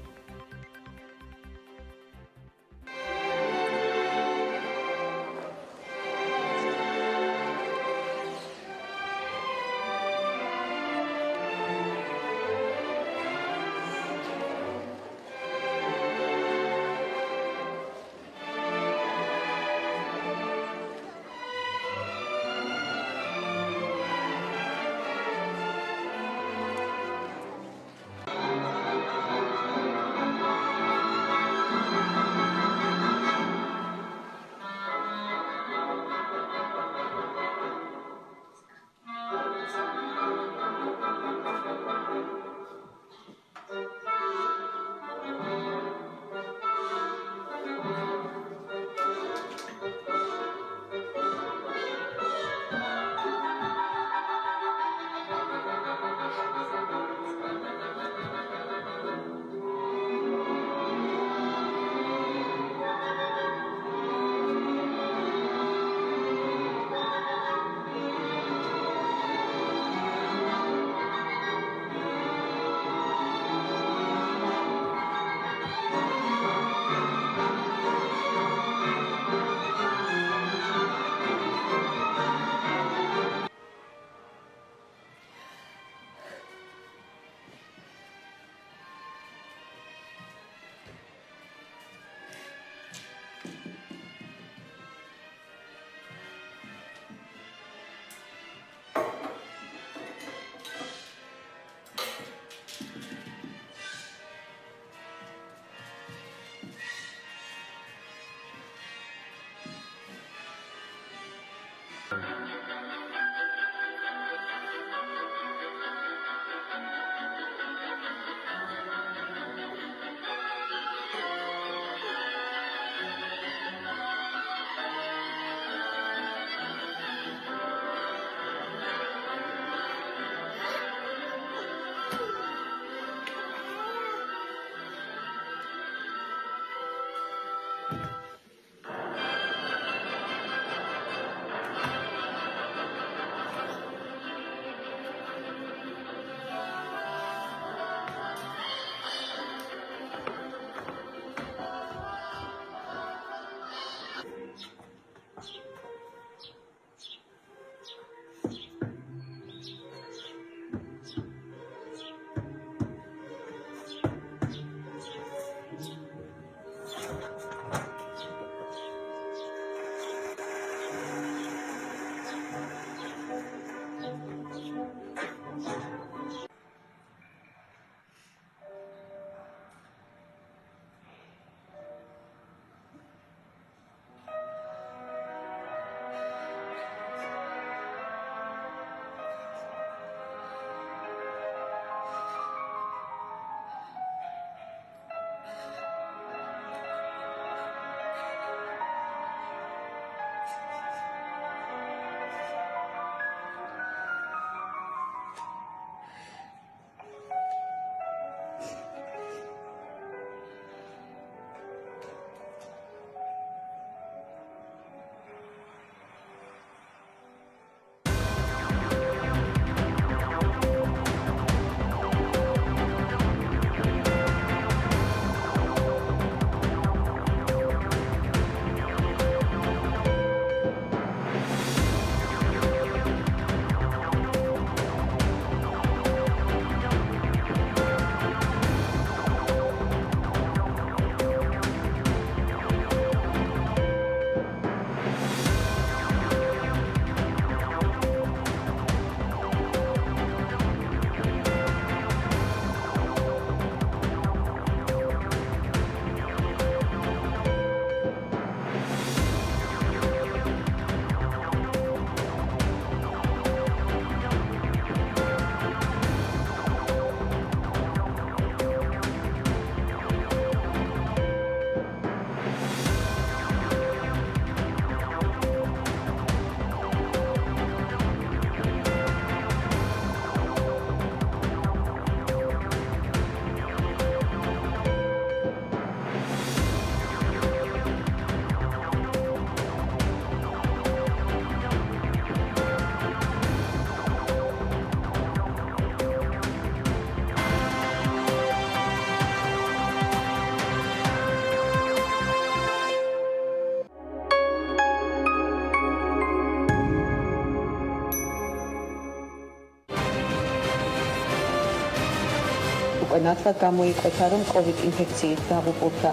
უკვე ნათლად გამოიკვეთა, რომ COVID ინფექციით დაღუპულთა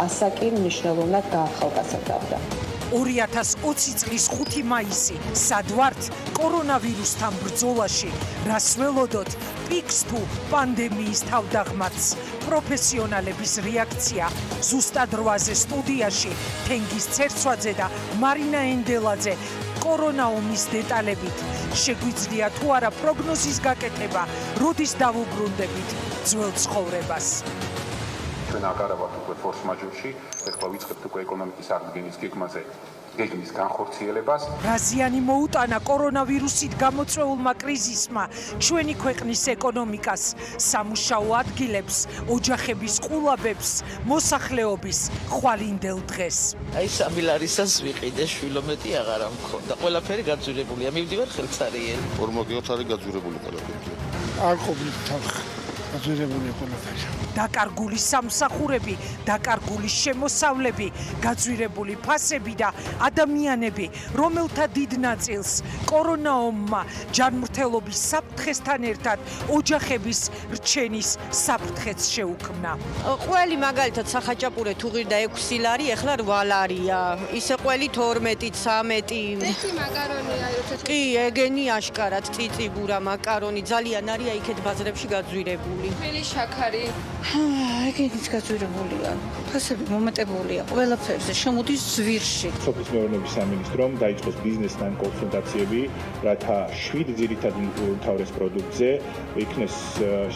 ასაკი მნიშვნელოვნად გაახალგაზრდავდა. 2020 წლის 5 მაისი სად ვართ კორონავირუსთან ბრძოლაში, რას ველოდოთ პიკს თუ პანდემიის თავდაღმართს. პროფესიონალების რეაქცია ზუსტად 8-ზე სტუდიაში თენგიზ ცერცვაძე და მარინა ენდელაძე კორონა ომის დეტალებით. შეგვიძლია თუ არა პროგნოზის გაკეთება, როდის დავუბრუნდებით ძველ ცხოვრებას. ჩვენ აღარ ვართ უკვე ფორს მაჟორში, ეხლა ვიწყებთ უკვე ეკონომიკის აღდგენის გეგმის განხორციელებას. რაზიანი მოუტანა კორონავირუსით გამოწვეულმა კრიზისმა ჩვენი ქვეყნის ეკონომიკას, სამუშაო ადგილებს, ოჯახების ყულაბებს, მოსახლეობის ხვალინდელ დღეს. აი სამილარისას ვიყიდე, შვილომეტი აღარა მქონდა. ყველაფერი გაძვირებულია. მივდივარ ხელცარიელი. 40 არის გაძვირებული ყველაფერი. არ ყოფილი თანხა. გაძვირებული ყველაფერი. დაკარგული სამსახურები, დაკარგული შემოსავლები, გაძვირებული ფასები და ადამიანები, რომელთა დიდ ნაწილს კორონა ომმა ჯანმრთელობის საფრთხესთან ერთად ოჯახების რჩენის საფრთხეც შეუქმნა. ყველი მაგალითად სახაჭაპურე თუ ღირდა 6 ლარი, ეხლა 8 ლარია. ისე ყველი 12, 13. ერთი მაკარონია, როცა კი, ეგენი აშკარად წიწიბურა მაკარონი ძალიან არია იქეთ ბაზრებში გაძვირებული. თბილი შაქარი. ეგენიც გაძვირებულია. ფასები მომეტებულია ყველაფერზე, შემოდის ზვირში. სოფლის მეურნეობის სამინისტრომ დაიწყოს ბიზნესთან კონსულტაციები, რათა 7 ძირითად უმთავრეს პროდუქტზე იქნეს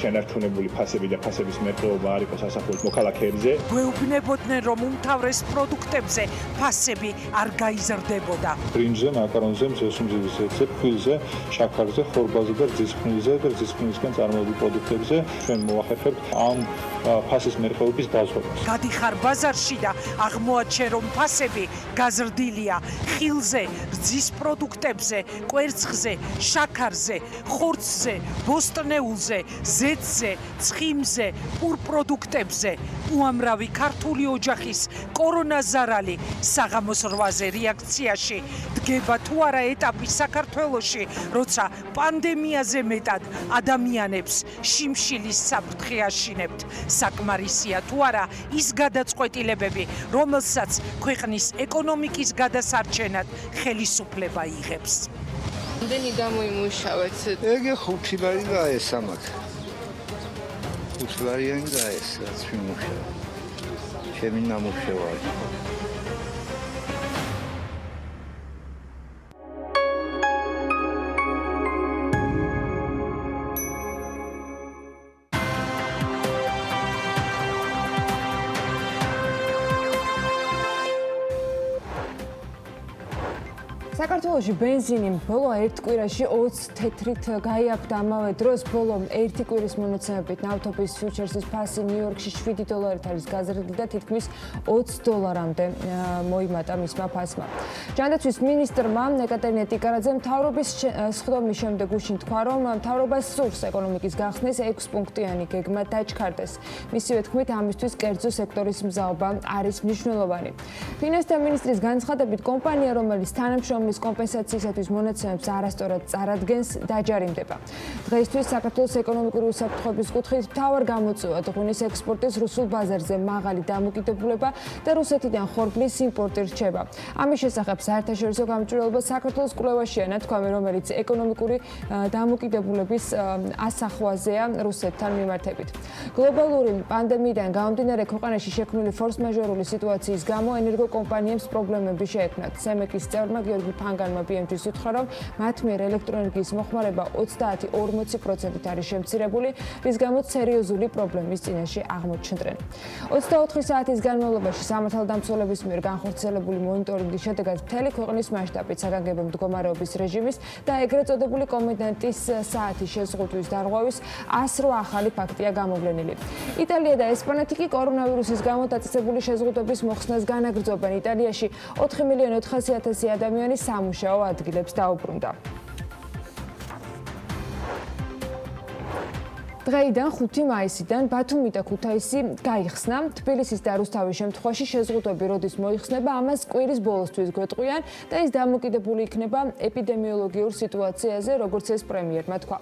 შენარჩუნებული ფასები და ფასების მერყეობა არ იყოს ასახულოს მოქალაქეებზე. გვეუბნებოდნენ, რომ უმთავრეს პროდუქტებზე ფასები არ გაიზრდებოდა. ბრინჯზე, მაკარონზე, მზესუმზირისზე, ფქვილზე, შაქარზე, ხორბალზე და რძისხმილზე და რძისხმილისგან წარმოებულ პროდუქტებზე ჩვენ მოახერხებთ ამ ფასის მერყეობის დაზღვევას. გადიხარ ბაზარში და აღმოაჩენ, რომ ფასები გაზრდილია ხილზე, რძის პროდუქტებზე, კვერცხზე, შაქარზე, ხორცზე, ბოსტნეულზე, ზეთზე, ცხიმზე, პურ პროდუქტებზე. უამრავი ქართული ოჯახის კორონაზარალი საღამოს 8-ზე რეაქციაში დგება თუ არა ეტაპი საქართველოში, როცა პანდემიაზე მეტად ადამიანებს შიმშილის საფრთხე აშინებთ. საკმარისია თუ არა ის გადაწყვეტილებები, რომელსაც ქვეყნის ეკონომიკის გადასარჩენად ხელისუფლება იღებს. რამდენი გამოიმუშავეთ? ეგ 5 ლარი დაესა მათ. 5 ლარიანი დაესა, რაც ვიმუშავე. ჩემი ნამუშევარი. საქართველოში ბენზინი ბოლო ერთ კვირაში 20 თეთრით გაიაფთა. ამავე დროს ბოლო ერთი კვირის მონაცემებით ნავთობის ფიუჩერსის ფასი ნიუ-იორკში 7 დოლარით არის გაზრდილი და თითქმის 20 დოლარამდე მოიმატა მისმა ფასმა. ჯანდაცვის მინისტრმა ეკატერინე ტიკარაძემ მთავრობის სხდომის შემდეგ უშინ თქვა, რომ მთავრობას სურს ეკონომიკის გახსნის 6 პუნქტიანი გეგმა დაჩქარდეს. მისივე თქმით, ამისთვის კერძო სექტორის მზაობა არის მნიშვნელოვანი. ფინანსთა მინისტრის განცხადებით, კომპანია, რომელიც თანამშრომლის კომპენსაციისათვის მონაცემებს არასწორად წარადგენს, დაჯარიმდება. დღეისთვის საქართველოს ეკონომიკური უსაფრთხოების კუთხით მთავარ გამოწვევად ღვინის ექსპორტის რუსულ ბაზარზე მაღალი დამოკიდებულება და რუსეთიდან ხორბლის იმპორტი რჩება. ამის შესახებ საერთაშორისო გამჭვირვალობა საქართველოს კვლევაშია ნათქვამი, რომელიც ეკონომიკური დამოკიდებულების ასახვაზეა რუსეთთან მიმართებით. გლობალური პანდემიიდან გამომდინარე ქვეყანაში შექმნილი ფორს-მაჟორული სიტუაციის გამო ენერგოკომპანიებს პრობლემები შეექმნათ. სემეკის წევრმა გიორგი ფანგანმა BMG-ს უთხრა, რომ მათ მიერ ელექტროენერგიის მოხმარება 30-40%-ით არის შემცირებული, რის გამოც სერიოზული პრობლემის წინაშე აღმოჩნდნენ. 24 საათის განმავლობაში სამართალდამცველების მიერ განხორციელებული მონიტორინგის შედეგად მთელი ქვეყნის მასშტაბით საგანგებო მდგომარეობის რეჟიმის და ეგრეთ წოდებული კომენდანტის საათის შეზღუდვის დარღვევის 108 ახალი ფაქტია გამოვლენილი. იტალია და ესპანეთი კი კორონავირუსის გამო დაწესებული შეზღუდვების მოხსნას განაგრძობენ. იტალიაში 4,400,000 ადამიანი სამუშაო ადგილებს დაუბრუნდა. დღეიდან 5 მაისიდან ბათუმი და ქუთაისი გაიხსნა. თბილისის და რუსთავის შემთხვევაში შეზღუდვები როდის მოიხსნება, ამას კვირის ბოლოსთვის გვეტყვიან და ის დამოკიდებული იქნება ეპიდემიოლოგიურ სიტუაციაზე, როგორც ეს პრემიერმა თქვა.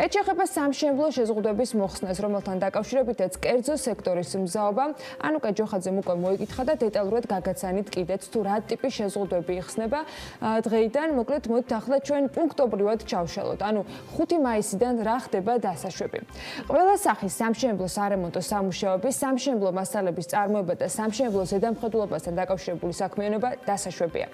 რაც შეეხება სამშენებლო შეზღუდვების მოხსნას, რომელთან დაკავშირებითაც კერძო სექტორის მზაობა, ანუკა ჯოხაძემ უკვე მოიკითხა და დეტალურად გაგაცანით კიდეც თუ რა ტიპის შეზღუდვები იხსნება დღეიდან. მოკლედ მოდით ახლა ჩვენ პუნქტობრივად ჩავშალოთ. ანუ 5 მაისიდან რა ხდება დასაშვები. ყველა სახის სამშენებლო სარემონტო სამუშაოების, სამშენებლო მასალების წარმოება და სამშენებლო ზედამხედველობასთან დაკავშირებული საქმიანობა დასაშვებია.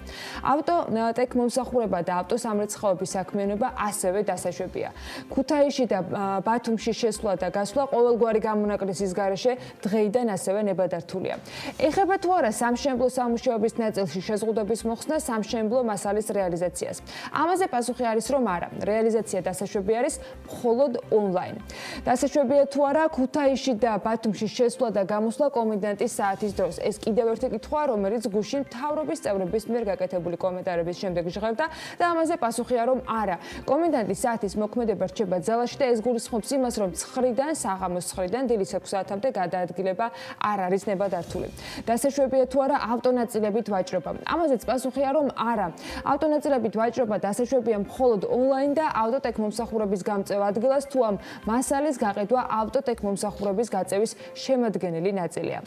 ავტოტექმომსახურება და ავტოსამრეცხაობის საქმიანობა ასევე დასაშვებია. ქუთაისში და ბათუმში შესვლა და გასვლა ყოველგვარი გამონაკლისის გარეშე დღეიდან ასევე ნებადართულია. ეხება თუ არა სამშენებლო სამუშაოების ნაწილში შეზღუდვების მოხსნა სამშენებლო მასალის რეალიზაციას. ამაზე პასუხი არის, რომ არა. რეალიზაცია დასაშვები არის მხოლოდ ონლაინ. დასაშვებია თუ არა ქუთაისში და ბათუმში შესვლა და გამოსვლა კომენდანტის საათის დროს. ეს კიდევ ერთი კითხვა, რომელიც გუშინ მთავრობის წევრების მიერ გაკეთებული კომენტარების შემდეგ ჟღერდა და ამაზე პასუხია, რომ არა. კომენდანტის საათის მოქმედება რჩება ძალაში და ეს გულისხმობს იმას, რომ 9-დან საღამოს 9-დან დილის 6 საათამდე გადაადგილება არ არის ნებადართული. დასაშვებია თუ არა ავტონაწილებით ვაჭრობა. ამაზეც პასუხია, რომ არა. ავტონაწილებით ვაჭრობა დასაშვებია მხოლოდ ონლაინ და ავტოტექმომსახურების გამწევა ადგილას თუ ამ მასალის გაყიდვა ავტოტექმომსახურების გაწევის შემადგენელი ნაწილია.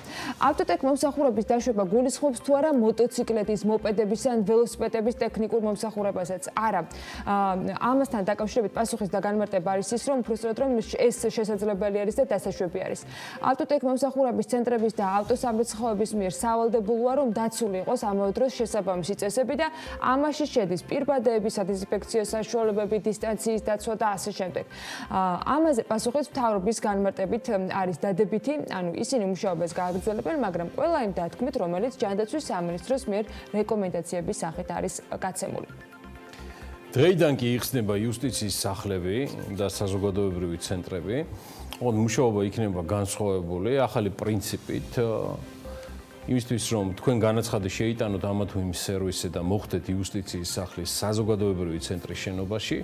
ავტოტექმომსახურების დაშვება გულისხმობს თუ არა მოტოციკლეთის, მოპედების ან ველოსიპედების ტექნიკურ მომსახურებასაც. არა. ამასთან დაკავშირებით პასუხის და განმარტება არის ის, რომ უბრალოდ რომ ეს შესაძლებელი არის და დასაშვები არის. ავტოტექმომსახურების ცენტრების და ავტოსამრეცხაოების მიერ სავალდებულოა, რომ დაცული იყოს ამავე დროს შესაბამისი წესები და ამაში შედის პირბადეების სადეზინფექციო საშუალებები, დისტანციის დაცვა და ასე შემდეგ. ამაზე პასუხის მთავრობის განმარტებით არის დადებითი, ანუ ისინი მუშაობას გააგრძელებენ, მაგრამ ყველა იმ დათქმით, რომელიც ჯანდაცვის სამინისტროს მიერ რეკომენდაციების სახით არის გაცემული. დღეიდან კი იხსნება იუსტიციის სახლები და საზოგადოებრივი ცენტრები. მუშაობა იქნება განსხვავებული, ახალი პრინციპით. იმისთვის, რომ თქვენ განაცხადი შეიტანოთ ამა თუ იმ სერვისზე და მოხდეთ იუსტიციის სახლის საზოგადოებრივი ცენტრის შენობაში,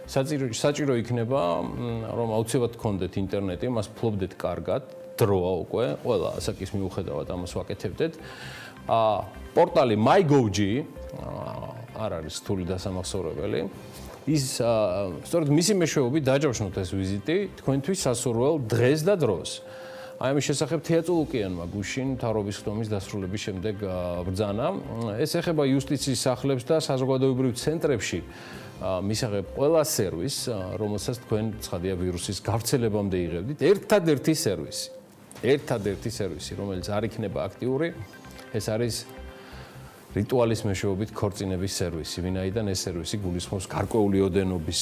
საჭირო იქნება, რომ აუცილებლად გქონდეთ ინტერნეტი, მას ფლობდეთ კარგად, დროა უკვე, ყველა ასაკის მიუხედავად ამას ვაკეთებდეთ. პორტალი MyGov.g არ არის რთული დასამახსოვრებელი. ის სწორედ მისი მეშვეობით დაჯავშნოთ ეს ვიზიტი თქვენთვის სასურველ დღეს და დროს. აი ამის შესახებ თეატრულუკიანმა გუშინ მთავრობის ხდომის დასრულების შემდეგ ბრძანა. ეს ეხება იუსტიციის სახლებს და საზოგადოებრივ ცენტრებში მისაღებ ყველა სერვისს, რომელსაც თქვენ ცხადია ვირუსის გავრცელებამდე იღებდით. ერთადერთი სერვისი, რომელიც არ იქნება აქტიური, ეს არის რიტუალის მეშვეობით ქორწინების სერვისი, ვინაიდან ეს სერვისი გულისხმობს გარკვეული ოდენობის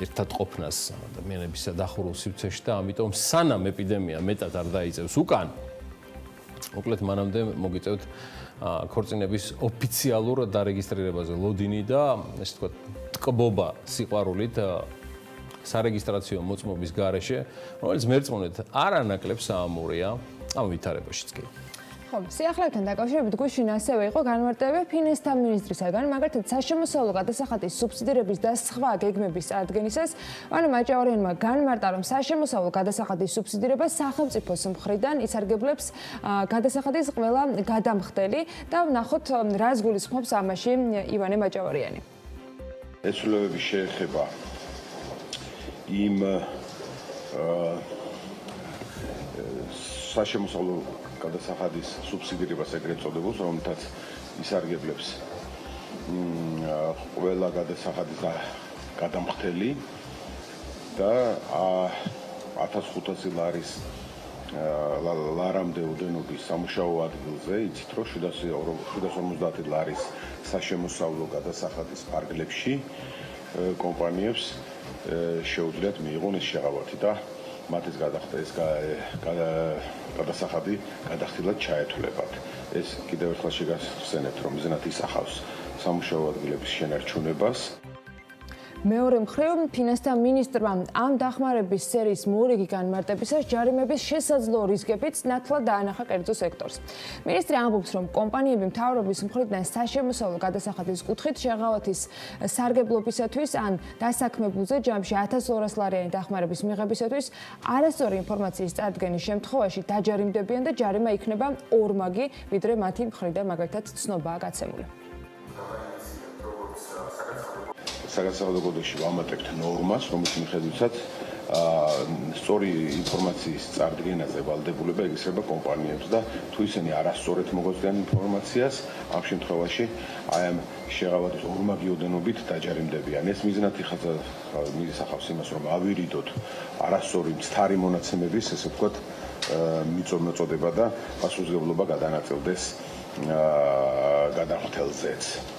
ერთად ყოფნას ადამიანებისა დახურულ სივრცეში და ამიტომ სანამ ეპიდემია მეტად არ დაიწევს უკან, მოკლედ მანამდე მოგიწევთ ქორწინების ოფიციალურ დარეგისტრირებაზე ლოდინი და ესე ვთქვათ ტკბობა სიყვარულით სარეგისტრაციო მოწმობის გარეშე, რომელიც მერწმუნეთ არანაკლებ საამურია ამ ვითარებაშიც კი. ხო, სიახლეებთან დაკავშირებით გუშინ ასევე იყო განმარტება ფინანსთა მინისტრისაგან, მაგალითად საშემოსავლო გადასახადის სუბსიდირების და სხვა გეგმების ადგენისას, ვანო მაჭავარიანმა განმარტა, რომ საშემოსავლო გადასახადის სუბსიდირება სახელმწიფოს მხრიდან ისარგებლებს გადასახადის ყველა გადამხდელი და ვნახოთ რას გულისხმობს ამაში ივანე მაჭავარიანი. ეცვლებები შეეხება იმ საშემოსავლო გადასახადის სუბსიდირებას ეგრეთ წოდებულს, რომელთაც ისარგებლებს ყველა გადასახადის გადამხდელი და 1500 ლარის ლარამდე ოდენობის სამუშაო ადგილზე, იცით რომ 750 ლარის საშემოსავლო გადასახადის ფარგლებში კომპანიებს შეუძლიათ მიიღონ ეს შეღავათი და მათის გადასახადი გადახდილად ჩაეთვლებათ. ეს კიდევ ერთხელ შეგახსენებთ, რომ მიზნად ისახავს სამუშაო ადგილების შენარჩუნებას. მეორე მხრივ, ფინანსთა მინისტრმა ამ დახმარების სერიის მორიგი განმარტებისას ჯარიმების შესაძლო რისკებიც ნათლად დაანახა კერძო სექტორს. მინისტრი ამბობს, რომ კომპანიები მთავრობის მხრიდან საშემოსავლო გადასახადის კუთხით შეღავათის სარგებლობისათვის ან დასაქმებულზე ჯამში 1200 ლარიანი დახმარების მიღებისათვის არასწორი ინფორმაციის წარდგენის შემთხვევაში დაჯარიმდებიან და ჯარიმა იქნება ორმაგი, ვიდრე მათი მხრიდან მაგალითად ცნობაა გაცემული. საგადასახადო კოდექსში ვამატებთ ნორმას, რომლის მიხედვითაც სწორი ინფორმაციის წარდგენაზე ვალდებულება ეკისრება კომპანიებს და თუ ისინი არასწორად მოგვაწვდიან ინფორმაციას, ამ შემთხვევაში აი ამ შეღავათის ორმაგი ოდენობით დაჯარიმდებიან. ეს მიზნად მისახავს იმას, რომ ავირიდოთ არასწორი მცდარი მონაცემების, ესე ვთქვათ, მიწოდება და პასუხისმგებლობა გადანაწილდეს გადამხდელზეც.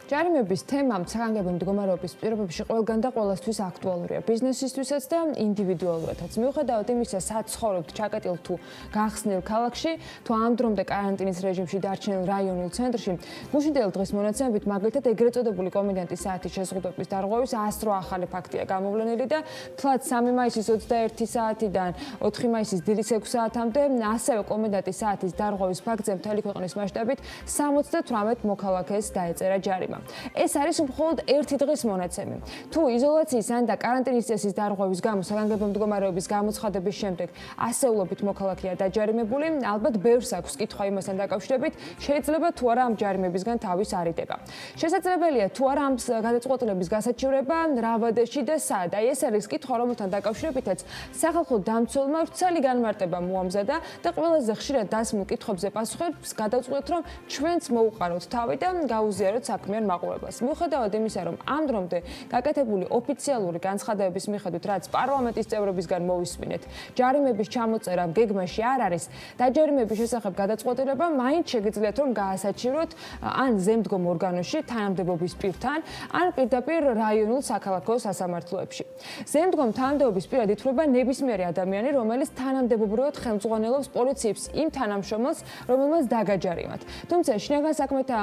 ჯარიმების თემა საგანგებო მდგომარეობის პირობებში ყველგან და ყველასთვის აქტუალურია, ბიზნესისთვისაც და ინდივიდუალურადაც. მიუხედავად იმისა, სად ცხოვრობთ ჩაკეტილ თუ გახსნილ ქალაქში, თუ ამ დრომდე კარანტინის რეჟიმში დარჩენილ რაიონულ ცენტრში, გუშინდელი დღის მონაცემებით, მაგალითად, ეგრეთ წოდებული კომენდანტის საათის შეზღუდვების დარღვევის 108 ახალი ფაქტია გამოვლენილი და თლად 3 მაისის 21 საათიდან 4 მაისის დილის 6 საათამდე, ასევე კომენდანტის საათის დარღვევის ფაქტზე მთელი ქვეყნის მასშტაბით 78 მოქალაქეს დაეწერა ჯარიმა. ეს არის მხოლოდ ერთი დღის მონაცემი. თუ იზოლაციის ან და კარანტინის წესის დარღვევის გამო საგანგებო მდგომარეობის გამოცხადების შემდეგ ასეულობით მოქალაქეა დაჯარიმებული, ალბათ ბევრს აქვს კითხვა იმასთან დაკავშირებით, შეიძლება თუ არა ამ ჯარიმებისგან თავის არიდება. შესაძლებელია თუ არა ამ გადაწყვეტილების გასაჩივრება, რა ვადაში და სად. აი ეს არის კითხვა, რომელთან დაკავშირებითაც სახალხო დამცველმა ვრცელი განმარტება მოამზადა და ყველაზე ხშირად დასმულ კითხვებზე პასუხებს გადავწყვეტ, რომ ჩვენც მოუყაროთ თავი და გაუზიაროთ საქმიან მაყურებელს. მიუხედავად იმისა, რომ ამ დრომდე გაკეთებული ოფიციალური განცხადებების მიხედვით, რაც პარლამენტის წევრებისგან მოვისმინეთ, ჯარიმების ჩამოწერა გეგმაში არ არის, დაჯარიმების შესახებ გადაწყვეტილება მაინც შეგიძლიათ რომ გაასაჩივროთ ან ზემდგომ ორგანოში თანამდებობის პირთან, ან პირდაპირ რაიონულ საქალაქო სასამართლოებში. ზემდგომ თანამდებობის პირად ითვლება ნებისმიერი ადამიანი, რომელიც თანამდებობრივად ხელმძღვანელობს პოლიციის იმ თანამშრომელს, რომელმაც დაგაჯარიმათ. თუმცა შინაგან საქმეთა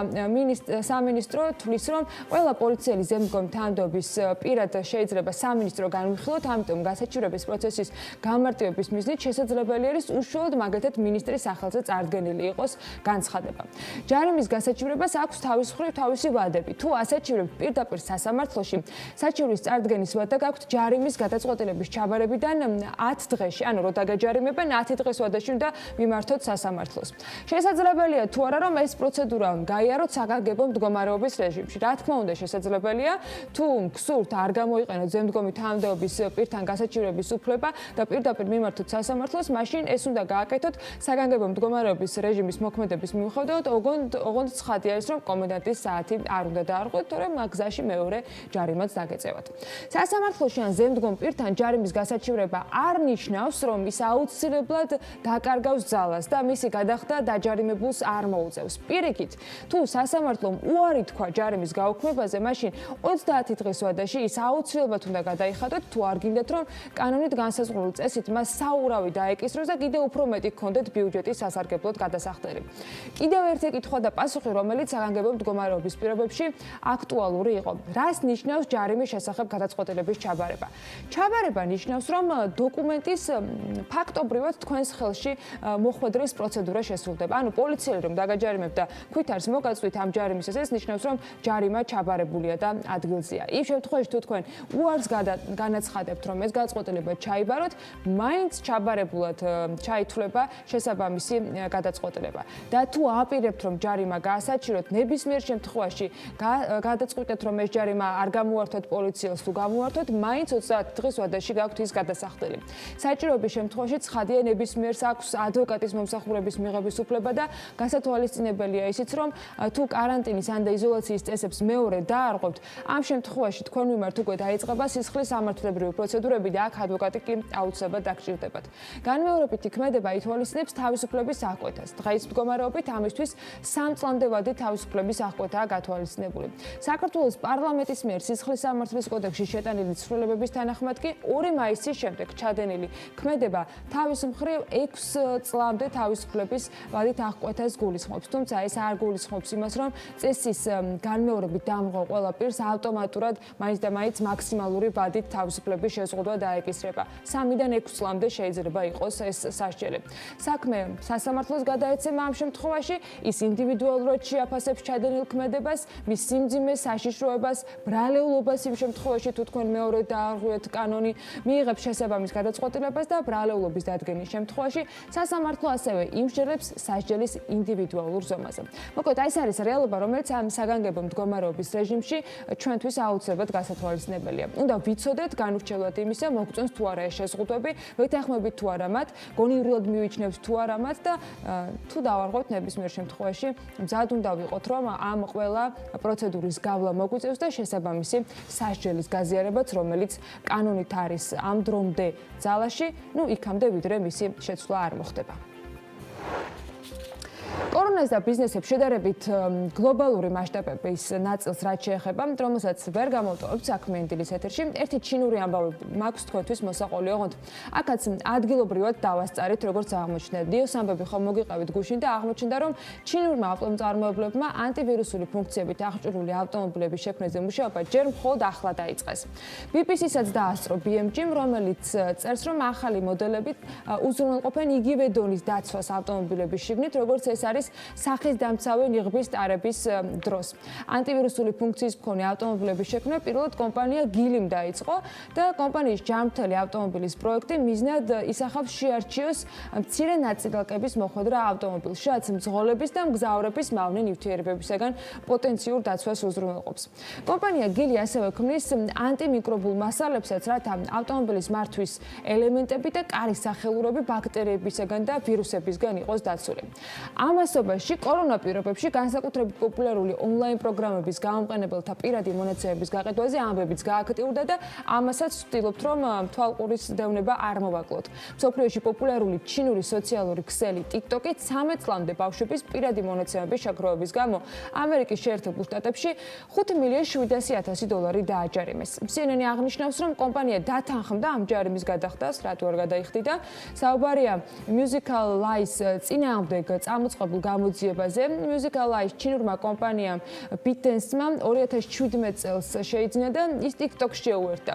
სამინისტრო თulis რომ ყველა პოლიციელი ზემდგომ თანამდებობის პირად შეიძლება სამინისტრო განვიხილოთ, ამიტომ გასაჩივრების პროცესის გამარტივების მიზნით შესაძლებელი არის უშუალოდ მაგალითად მინისტრის სახელზე წარდგენილი იყოს განცხადება. ჯარიმის გასაჩივრებას აქვს თავის მხრივ თავისი ვადები. თუ ასაჩივრებთ პირდაპირ სასამართლოში, საჩივრის წარდგენის ვადა გაქვთ ჯარიმის გადაწყვეტილების ჩაბარებიდან 10 დღეში, ანუ რო დაგაჯარიმებენ 10 დღეს ვადაში უნდა მიმართოთ სასამართლოს. შესაძლებელია თუ არა რომ ეს პროცედურა გაიაროთ საგანგებო მდგომარეობის რეჟიმში. რა თქმა უნდა, შესაძლებელია თუ გსურთ არ გამოიყენოთ ზემდგომი თანამდებობის პირთან გასაჩივრების უფლება და პირდაპირ მიმართოთ სასამართლოს, მაშინ ეს უნდა გააკეთოთ საგანგებო მდგომარეობის რეჟიმის მოქმედების მიუხედავად, ოღონდ ცხადი არის, რომ კომენდანტის საათი არ უნდა დაარღვევთ, თორემ გზაში მეორე ჯარიმაც დაგეწევათ. სასამართლოში ან ზემდგომ პირთან ჯარიმის გასაჩივრება არ ნიშნავს, რომ ის აუცილებლად დაკარგავს ძალას და მისი გადახდა დაჯარიმებულს არ მოუწევს. პირიქით, თუ სასამართლომ უარი თქვა ჯარიმის გაუქმებაზე, მაშინ 30 დღის ვადაში ის აუცილებლად უნდა გადაიხადოთ, თუ არ გინდათ, რომ კანონით განსაზღვრული წესით მას საურავი დაეკისროს და კიდევ უფრო მეტი გქონდეთ ბიუჯეტის სასარგებლოდ გადასახდელი. კიდევ ერთი კითხვა და პასუხი, რომელიც საგანგებო მდგომარეობის პირობებში აქტუალური იყო. რას ნიშნავს ჯარიმის შესახებ გადაწყვეტილების ჩაბარება? ჩაბარება ნიშნავს, რომ დოკუმენტის ფაქტობრივად თქვენს ხელში მოხვედრის პროცედურა შესრულდება. ანუ პოლიციელი რომ დაგაჯარიმებთ და ქვითარს მოგაწვით ამ ჯარიმისას, ეს ნიშნავს, რომ ჯარიმა ჩაბარებულია და ადგილზეა. იმ შემთხვევაში თუ თქვენ უარს განაცხადებთ, რომ ეს გადაწყვეტილება ჩაიბაროთ, მაინც ჩაბარებულად ჩაითვლება შესაბამისი გადაწყვეტილება. და თუ აპირებთ, რომ ჯარიმა გაასაჩივროთ, ნებისმიერ შემთხვევაში გადაწყვეტეთ, რომ ეს ჯარიმა არ გამოუართოთ პოლიციელს, თუ გამოუართოთ, მაინც 30 დღის ვადაში გაქვთ ის გადასახდელი. საჭიროების შემთხვევაში ცხადია ნებისმიერს აქვს ადვოკატის მომსახურების მიღების უფლება და გასათვალისწინებელია ისიც, რომ თუ კარანტინის ან და იზოლაციის წესებს მეორე დაარღვევთ, ამ შემთხვევაში თქვენ მიმართ უკვე დაიწყება სისხლის სამართლებრივი პროცედურები და აქ ადვოკატი კი აუცილებლად დაგჭირდებათ. განმეორებითი ქმედება ითვალისწინებს თავისუფლების აღკვეთას. დღის მდგომარეობით ამისთვის 3 წლამდე ვადი თავისუფლების აღკვეთაა გათვალისწინებული. საქართველოს პარლამენტის მიერ სისხლის სამართლის კოდექსში შეტანილი ცვლილებების თანახმად კი 2 მაისის შემდეგ ჩადენილი ქმედება თავის მხრივ 6 წლამდე თავისუფლების ვადით აღკვეთას გულისხმობს. თუმცა ეს არ გულისხმობს იმას, რომ წესის განმეორებით დამღო ყველა პირს ავტომატურად მაინც და მაინც მაქსიმალური ბადით თავისუფლების შეზღუდვა დაეკისრება. 3-დან 6 წლამდე შეიძლება იყოს ეს სასჯელი. საქმე სასამართლოს გადაეცემა ამ შემთხვევაში, ის ინდივიდუალურად შეაფასებს ჩადენილ ქმედებას, მის სიმძიმეს, საშიშროებას, ბრალეულობას იმ შემთხვევაში, თუ თქვენ მეორე დაარღვიეთ კანონი, მიიღებს შესაბამის გადაწყვეტილებას და ბრალეულობის დადგენის შემთხვევაში სასამართლო ასევე იმსჯელებს სასჯელის ინდივიდუალურ ზომაზე. მოკლედ, ეს არის რეალობა, რომელიც ამ საგანგებო მდგომარეობის რეჟიმში ჩვენთვის აუცილებლად გასათვალისწინებელია. უნდა ვიცოდეთ განურჩევლად იმისა, მოგწონს თუ არა ეს შეზღუდვები, ვეთანხმებით თუ არა მათ, გონივრულად მივიჩნევთ თუ არა მათ და თუ დავარღვევთ ნებისმიერ შემთხვევაში, მზად უნდა ვიყოთ, რომ ამ ყველა პროცედურის გავლა მოგვიწევს და შესაბამისი სასჯელის გაზიარებაც, რომელიც კანონით არის ამ დრომდე ძალაში, იქამდე ვიდრე მისი შეცვლა არ მოხდება. კორონას და ბიზნესებს შედარებით გლობალური მასშტაბების ნაწილს რაც შეეხება, რომელსაც ვერ გამოვტოვებთ საქმიანი დილის ეთერში, ერთი ჩინური ამბავი მაქვს თქვენთვის მოსაყოლი, ოღონდ აქაც ადგილობრივად დავასწარით, როგორც აღმოჩნდა. დიოს ამბები ხომ მოგიყავით გუშინ და აღმოჩნდა, რომ ჩინურმა ავტომწარმოებლებმა ანტივირუსული ფუნქციებით აღჭურვილი ავტომობილების შექმნაზე მუშაობა ჯერ მხოლოდ ახლა დაიწყეს. BBC-საც დაასწრო BMG-მ, რომელიც წერს, რომ ახალი მოდელებით უზრუნველყოფენ იგივე დონის დაცვას ავტომობილების შიგნით, როგორც ეს არის სახის დამცავი ნიღბის ტარების დროს. ანტივირუსული ფუნქციის მქონე ავტომობილების შექმნა პირველად კომპანია გილიმ დაიწყო და კომპანიის ჯანმრთელი ავტომობილის პროექტი მიზნად ისახავს შეარჩიოს მცირე ნაწილაკების მოხვედრა ავტომობილს, რაც მძღოლების და მგზავრების მავნე ნივთიერებებისაგან პოტენციურ დაცვას უზრუნველყოფს. კომპანია გილი ასევე ქმნის ანტიმიკრობულ მასალებსაც, რათა ავტომობილის მართვის ელემენტები და კარის სახელურები ბაქტერიებისაგან და ვირუსებისგან იყოს დაცული. ამასობაში კორონა პირობებში განსაკუთრებით პოპულარული ონლაინ პროგრამების გამომყენებელთა პირადი მონაცემების გაყიდვაზე ამბებიც გააქტიურდა და ამასაც ვცდილობთ, რომ თვალყურის დევნება არ მოვაკლოთ. მსოფლიოში პოპულარული ჩინური სოციალური ქსელი TikTok-ი 13 წლამდე ბავშვების პირადი მონაცემების შეგროვების გამო ამერიკის შეერთებულ შტატებში $5,700,000 დააჯარიმეს. CNN აღნიშნავს, რომ კომპანია დათანხმდა ამ ჯარიმის გადახდას, რატო არ გადაიხდიდა. საუბარია Musical Lies წინააღმდეგ წამოწყებულ გამოძიებაზე. Musical Lies ჩინურმა კომპანიამ ByteDance-მა 2017 წელს შეიძინა და ის TikTok-ს შეუერთდა.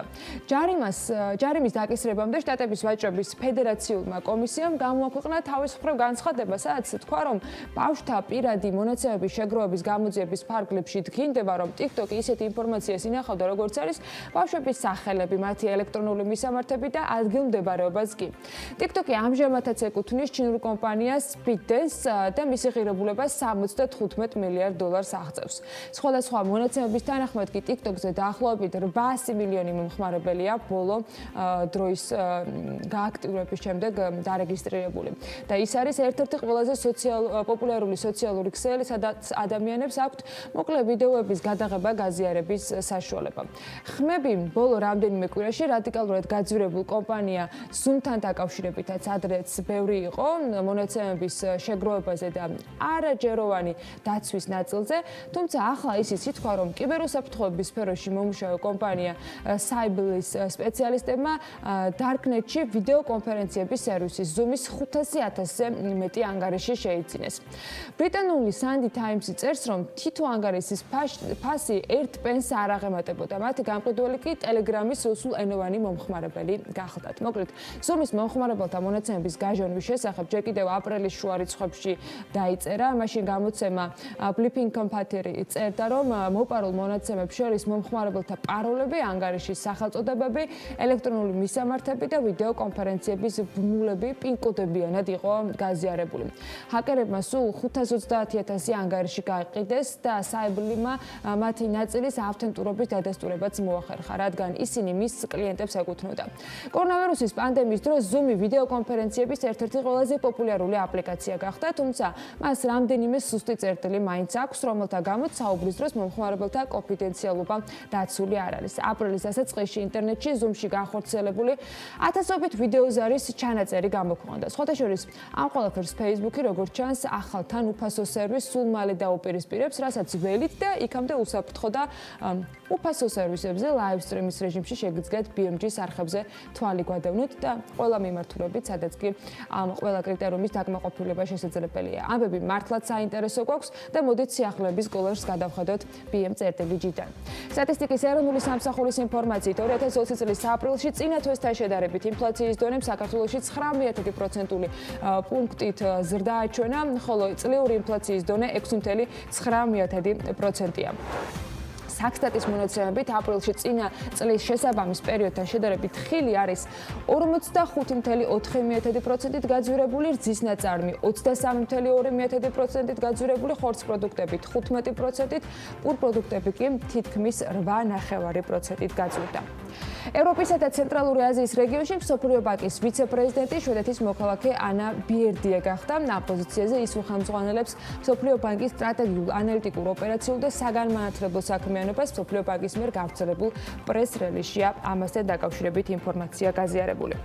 ჯარიმის დაკისრებამდე შტატების ვაჭრობის ფედერაციულმა კომისიამ გამოაქვეყნა თავის მხრივ განცხადება, სადაც თქვა, რომ ბავშვთა პირადი მონაცემების შეგროვების გამოძიების ფარგლებში დგინდება, რომ TikTok-ი ისეთი ინფორმაციას ინახავდა, როგორც არის ბავშვების სახელები, მათი ელექტრონული მისამართები და ადგილმდებარეობაც კი. TikTok-ი ამჟამადაც ეკუთვნის ჩინურ კომპანიას ByteDance და მისი ღირებულებას $75 მილიარდ აღწევს. სხვადასხვა მონაცემების თანახმად კი TikTok-ზე დაახლოებით 800 მილიონი მომხმარებელია ბოლო დროის გააქტიურების შემდეგ დარეგისტრირებული. და ის არის ერთ-ერთი ყველაზე პოპულარული სოციალური ქსელი, სადაც ადამიანებს აქვთ მოკლე ვიდეოების გადაღება, გაზიარების საშუალება. ხმები ბოლო რამდენიმე კვირაში რადიკალურად გაძვირებულ კომპანია Zoom-თან დაკავშირებითაც ადრეც ბევრი იყო მონაცემების შეგროვებაზე და არაჯეროვანი დაცვის ნაწილზე, თუმცა ახლა ისიც ითქვა, რომ კიბერუსაფრთხოების სფეროში მომუშავე კომპანია Cyblis სპეციალისტებმა Darknet-ში ვიდეო კონფერენციების სერვისის Zoom-ის 500,000-ზე მეტი ანგარიში შეიძინეს. ბრიტანული Sunday Times-ი წერს, რომ თითო ანგარიშის ფასი 1 პენს არ აღემატებოდა, მათი გამყიდველი კი Telegram-ის რუსულენოვანი მომხმარებელი გახლდათ. მოკლედ, Zoom-ის მომხმარებელთა მონაცემების გაჟონვის შესახებ ჯერ კიდევ აპრილის შუა რიცხვებში დაიწერა. მაშინ გამოცემა Blipping Company წერდა, რომ მოპარულ მონაცემებს შორის მომხმარებელთა პაროლები, ანგარიშის სახელწოდებები, ელექტრონული მისამართები და ვიდეო კონფერენციების ბმულები პინ-კოდებიანად იყო გაზიარებული. ჰაკერებმა სულ 530,000 ანგარიში გაიყიდეს და Cyblis-მა მათი ნაწილის ავთენტურობის დადასტურებაც მოახერხა, რადგან ისინი მის კლიენტებს ეკუთვნოდა. კორონავირუსის პანდემიის დროს Zoom-ი ვიდეო კონფერენციების ერთ-ერთი ყველაზე პოპულარული აპლიკაცია გახდა, თუმცა მას რამდენიმე სუსტი წერტილი მაინც აქვს, რომელთა გამოც საუბრის დროს მომხმარებელთა კონფიდენციალობა დაცული არ არის. აპრილის დასაწყისში ინტერნეტში Zoom-ში განხორციელებული ათასობით ვიდეოზარის ჩანაწერი გამოქვეყნდა. სხვათა შორის, ამ ყველაფერს Facebook-ი როგორც ჩანს, ახალთან უფასო სერვისს სულ მალე დაუპირისპირებს, რასაც ველით და იქამდე უსაფრთხო და უფასო სერვისებზე live stream-ის რეჟიმში შეგიძლიათ BMG-ის არხებზე თვალი გვადევნოთ და ყველა მიმართულებით, სადაც კი ამ ყველა კრიტერიუმის დაკმაყოფილება შესაძლებელია. ამბები მართლაც საინტერესო გვაქვს და მოდით სიახლეების კოლერს გადავხედოთ BM.GT-დან. სტატისტიკის ეროვნული სამსახურის ინფორმაციით 2020 წლის aprilში წინა თვესთან შედარებით ინფლაციის დონემ საქართველოში 9% პუნქტით ზრდა აჩვენა, ხოლო წლიური ინფლაციის დონე 6.9%-ია. Საქსტატის მონაცემებით აპრილში წინა წლის შესაბამის პერიოდთან შედარებით ხილი არის 45.4%-ით გაძვირებული, რძის ნაწარმი 23.2%-ით გაძვირებული, ხორცს პროდუქტებით 15%-ით, პურ პროდუქტები კი თითქმის 8.9%-ით გაძვირდა. ევროპისა და ცენტრალური აზიის რეგიონში მსოფლიო ბანკის ვიცე-პრეზიდენტი შვედეთის მოქალაქე ანა ბიერდია გახდა. ამ პოზიციაზე ის უხელმძღვანელებს მსოფლიო ბანკის სტრატეგიულ, ანალიტიკურ, ოპერაციულ და საგანმანათლებლო საქმიანობას. მსოფლიო ბანკის მიერ გავრცელებულ პრეს-რელიზშია ამასთან დაკავშირებით ინფორმაცია გაზიარებული.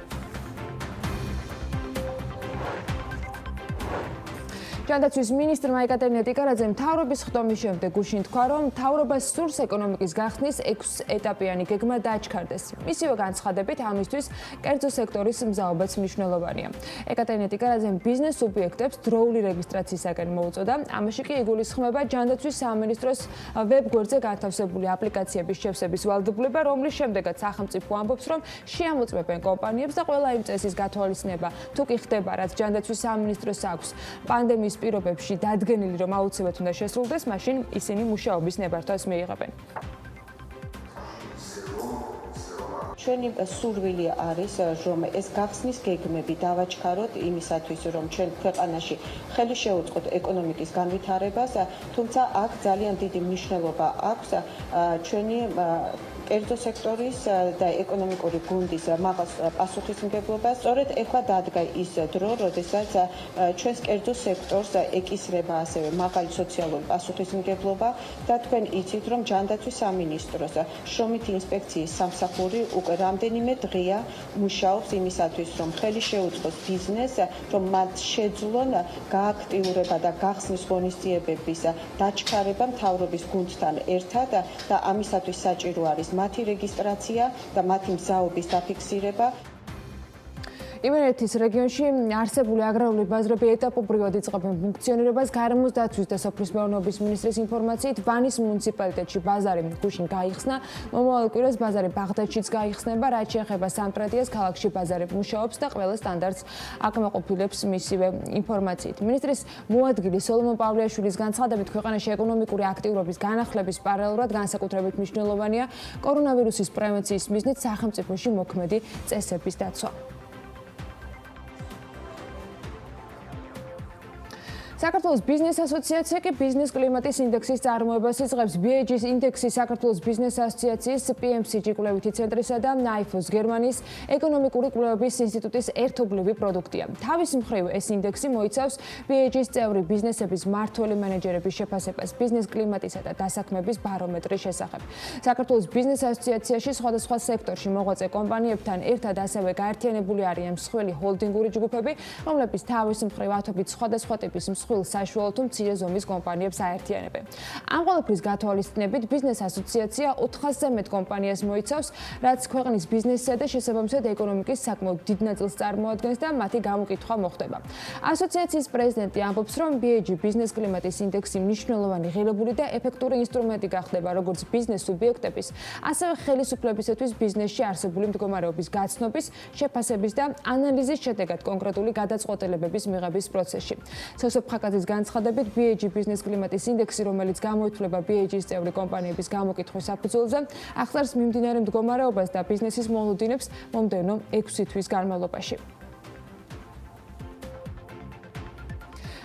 ჯანდაცვის მინისტრმა ეკატერინე ტიკარაძემ მთავრობის ხდომის შემდეგ გუშინ თქვა, რომ მთავრობას სურს ეკონომიკის გახსნის 6 ეტაპიანი გეგმა დაჩქარდეს. მისივე განცხადებით ამისთვის კერძო სექტორის მზაობაც მნიშვნელოვანია. ეკატერინე ტიკარაძემ ბიზნეს სუბიექტებს დროული რეგისტრაციისაგან მოუწოდა. ამაში კი იგულისხმება ჯანდაცვის სამინისტროს ვებგვერდზე განთავსებული აპლიკაციების შევსების ვალდებულება, რომლის შემდეგაც სახელმწიფო ამბობს, რომ შეამოწმებენ კომპანიებს და ყველა იმ წესის გათვალისწინება თუ კი ხდება, რაც ჯანდაცვის სამინისტროს აქვს პანდემიის პირობებში დადგენილი, რომ აუცილებლად უნდა შესრულდეს, მაშინ ისინი მუშაობის ნებართვას მიიღებენ. ჩვენი სურვილი არის, რომ ეს გახსნის გეგმები დავაჩქაროთ იმისათვის, რომ ჩვენ ქვეყანაში ხელი შეუწყოთ ეკონომიკის განვითარებას, თუმცა აქ ძალიან დიდი მნიშვნელობა აქვს ჩვენი კერძო სექტორის და ეკონომიკური გუნდის მაღალ პასუხისმგებლობას. სწორედ ეხლა დადგა ის დრო, როდესაც ჩვენს კერძო სექტორს ეკისრება ასევე მაღალი სოციალური პასუხისმგებლობა და თქვენ იცით, რომ ჯანდაცვის სამინისტროს შრომითი ინსპექციის სამსახური უკვე რამდენიმე დღეა მუშაობს იმისათვის, რომ ხელი შეუწყოს ბიზნესს, რომ მათ შეძლონ გააქტიურება და გახსნის ღონისძიებების დაჩქარება მთავრობის გუნდთან ერთად და ამისათვის საჭირო არის მათი რეგისტრაცია და მათი მზაობის დაფიქსირება. იმერეთის რეგიონში არსებული აგრარული ბაზრები ეტაპობრივად იწყებენ ფუნქციონირებას. გარემოს დაცვის და სოფლის მეურნეობის მინისტრის ინფორმაციით, ვანის მუნიციპალიტეტში ბაზარი გუშინ გაიხსნა. მომავალ კვირას ბაზარი ბაღდადშიც გაიხსნება, რაც შეეხება სამტრედიას, ქალაქში ბაზარი მუშაობს და ყველა სტანდარტს აკმაყოფილებს მისივე ინფორმაციით. მინისტრის მოადგილე სოლომონ პავლეაშვილის განცხადებით, ქვეყანაში ეკონომიკური აქტიურობის განახლების პარალელურად განსაკუთრებით მნიშვნელოვანია კორონავირუსის პრევენციის მიზნით სახელმწიფოში მოქმედი წესების დაცვა. საქართველოს ბიზნეს ასოციაცია კი ბიზნეს კლიმატის ინდექსის წარმოებას იწყებს. BEG-ის ინდექსი საქართველოს ბიზნეს ასოციაციის PMCG კვლევითი ცენტრისა და NIFO-ს გერმანიის ეკონომიკური კვლევების ინსტიტუტის ერთობლივი პროდუქტია. თავის მხრივ ეს ინდექსი მოიცავს BEG-ის წევრი ბიზნესების მმართველი მენეჯერების შეფასებას ბიზნეს კლიმატისა და დასაქმების ბარომეტრის შესახებ. საქართველოს ბიზნეს ასოციაციაში სხვადასხვა სექტორში მოღვაწე კომპანიებთან ერთად ასევე გაერთიანებული არიან მსხვილი ჰოლდინგური ჯგუფები, რომლებიც თავის მხრივ ათობით სხვადასხვა ტიპის მსხვილ საშუალო თუ მცირე ზომის კომპანიებს აერთიანებენ. ამ ყველაფრის გათვალისწინებით ბიზნეს ასოციაცია 400-ზე მეტ კომპანიას მოიცავს, რაც ქვეყნის ბიზნესსა და შესაბამისად ეკონომიკის საკმაოდ დიდ ნაწილს წარმოადგენს და მათი გამოკითხვა მოხდება. ასოციაციის პრეზიდენტი ამბობს, რომ BEG ბიზნეს კლიმატის ინდექსი მნიშვნელოვანი ღირებული და ეფექტური ინსტრუმენტი გახდება როგორც ბიზნეს სუბიექტების, ასევე ხელისუფლებისათვის ბიზნესში არსებული მდგომარეობის გაცნობის, შეფასების და ანალიზის შედეგად კონკრეტული გადაწყვეტილებების მიღების პროცესში. ხაკაძის განცხადებით BEG ბიზნეს კლიმატის ინდექსი, რომელიც გამოითვლება BEG-ის წევრი კომპანიების გამოკითხვის საფუძველზე, ახსნას მიმდინარე მდგომარეობას და ბიზნესის მოლოდინებს მომდევნო 6 თვის განმავლობაში.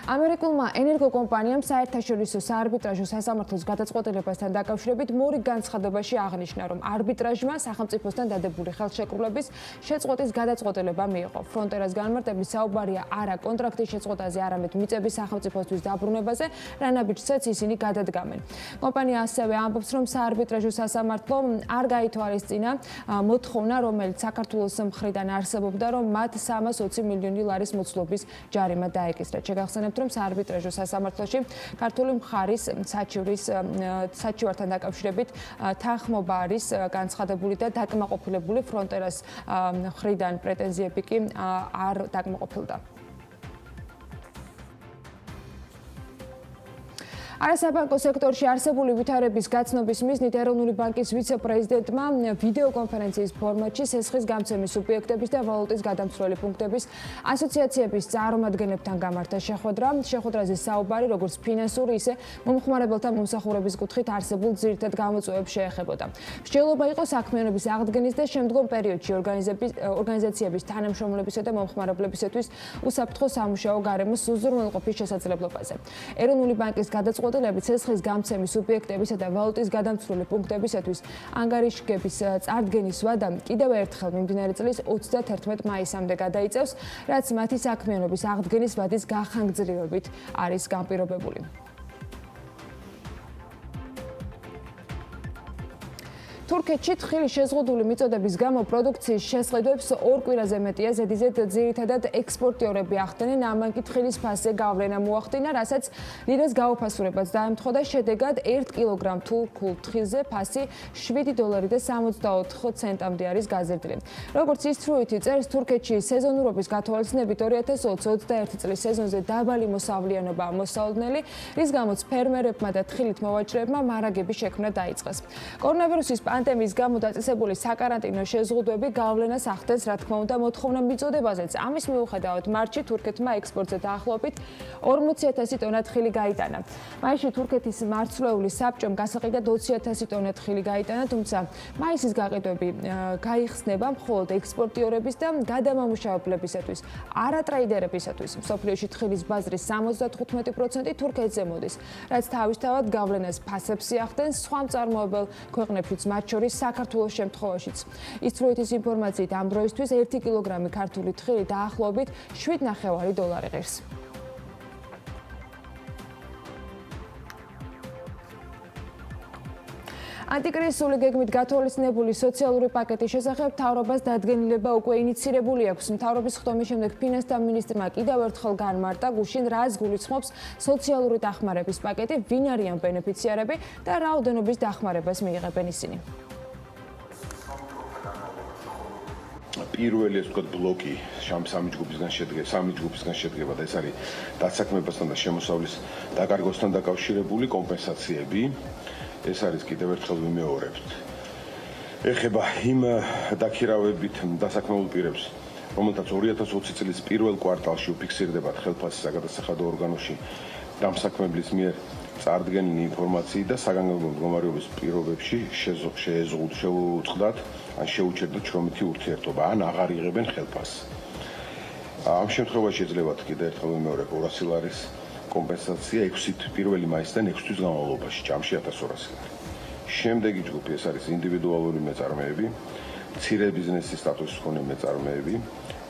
ამერიკულმა ენერგოკომპანიამ საერთაშორისო საარბიტრაჟო სასამართლოს გადაწყვეტილებასთან დაკავშირებით მორიგ განცხადებაში აღნიშნა, რომ არბიტრაჟმა სახელმწიფოსთან დადებული ხელშეკრულების შეწყვეტის გადაწყვეტილება მიიღო. ფრონტერას განმარტებით საუბარია არა კონტრაქტის შეწყვეტაზე, არამედ მიწების სახელმწიფოსთვის დაბრუნებაზე, რანაბიჯსაც ისინი გადადგამენ. კომპანია ასევე ამბობს, რომ საარბიტრაჟო სასამართლო არ გაითვალისწინა მოთხოვნა, რომელიც საქართველოს მხრიდან არსებობდა, რომ მათ 320 მილიონი ლარის მოცულობის ჯარიმა დაეკისრათ. შეგახსენებთ, რომ საარბიტრაჟო სასამართლოში ქართული მხარის საჩივართან დაკავშირებით თანხმობა არის განცხადებული და დაკმაყოფილებული. ფრონტერას მხრიდან პრეტენზიები კი არ დაკმაყოფილდა. არასაბანკო სექტორში არსებული ვითარების გაცნობის მიზნით ეროვნული ბანკის ვიცე-პრეზიდენტმა ვიდეო კონფერენციის ფორმატში სესხის გამცემის სუბიექტების და ვალუტის გადამცვლელი პუნქტების ასოციაციების წარმომადგენლებთან გამართა შეხვედრა. შეხვედრაზე საუბარი როგორც ფინანსური, ისე მომხმარებელთა მომსახურების კუთხით არსებულ ძირითად გამოწვევებს შეეხებოდა. მსჯელობა იყო საქმიანობის აღდგენის და შემდგომ პერიოდში ორგანიზაციების თანამშრომლებისა და მომხმარებლებისათვის უსაფრთხო სამუშაო გარემოს უზრუნველყოფის შესაძლებლობაზე. ეროვნული ბანკის გადაწყვეტილებით სესხის გამცემის სუბიექტებისა და ვალუტის გადამცვლელი პუნქტებისათვის ანგარიშგების წარდგენის ვადა კიდევ ერთხელ მიმდინარე წლის 31 მაისამდე გადაიწევს, რაც მათი საქმიანობის აღდგენის ვადის გახანგრძლივებით არის განპირობებული. თურქეთში თხილის შეზღუდული მიწოდების გამო პროდუქციის შესყიდვებს ორ კვირაზე მეტია ზედიზედ ძირითადად ექსპორტიორები ახდენენ. ამან კი თხილის ფასზე გავლენა მოახდინა, რასაც ლირას გაუფასურებაც დაემთხვა და შედეგად 1 კილოგრამ თურქულ თხილზე ფასი $7.64 არის გაზრდილი. როგორც ისტრუიტი წერს, თურქეთში სეზონურობის გათვალისწინებით 2020-21 წლის სეზონზე დაბალი მოსავლიანობა მოსალოდნელი, რის გამოც ფერმერებმა და თხილით მოვაჭრეებმა მარაგების შექმნა დაიწყეს. კორონავირუსის პანდემიის გამო დაწესებული საკარანტინო შეზღუდვები გავლენას ახდენს, რა თქმა უნდა, მოთხოვნა მიწოდებაზეც. ამის მიუხედავად, მარტში თურქეთმა ექსპორტზე დაახლოებით 40,000 ტონა თხილი გაიტანა. მაისში თურქეთის მარცვლეული საბჭომ გასაყიდად 20,000 ტონა თხილი გაიტანა, თუმცა მაისის გაყიდვები გაიხსნება მხოლოდ ექსპორტიორების და გადამამუშავებლებისათვის, არატრეიდერებისათვის. მსოფლიოში თხილის ბაზრის 75% თურქეთზე მოდის, რაც თავისთავად გავლენას ფასებში ახდენს სხვა მწარმოებელ ქვეყნებშიც, მათ შორის საქართველოს შემთხვევაშიც. ისტრუიტის ინფორმაციით, ამ დროისთვის 1 კილოგრამი ქართული თხილი დაახლოებით $7.5 ღირს. ანტიკრიზისული გეგმით გათვალისწინებული სოციალური პაკეტის შესახებ მთავრობას დადგენილება უკვე ინიცირებული აქვს. მთავრობის ხდომის შემდეგ ფინანსთა მინისტრმა კიდევ ერთხელ განმარტა, გუშინ რას გულისხმობს სოციალური დახმარების პაკეტი, ვინ არიან ბენეფიციარები და რაოდენობის დახმარებას მიიღებენ ისინი. პირველი ეს ვთქვათ ბლოკი სამი ჯგუფისგან შედგება და ეს არის დაცაქმებასთან და შემოსავლის დაკარგვასთან დაკავშირებული კომპენსაციები. ეს არის კიდევ ერთხელ ვიმეორებთ. ეხება იმ დაქირავებით დასაქმებულ პირებს, რომელთაც 2020 წლის პირველ კვარტალში უფიქსირდებათ ხელფასის საგადასახადო ორგანოში დამსაქმებლის მიერ წარდგენილი ინფორმაციით და საგანგებო მდგომარეობის პირობებში შეუწყდათ ან შეუჩერდათ შრომითი ურთიერთობა ან აღარ იღებენ ხელფასს. ამ შემთხვევაში ეძლებათ კიდევ ერთხელ ვიმეორებ 200 ლარის კომპენსაცია 1 მაისიდან 6 თვის განმავლობაში, ჯამში 1200 ლარი. შემდეგი ჯგუფი ეს არის ინდივიდუალური მეწარმეები, მცირე ბიზნესის სტატუსის მქონე მეწარმეები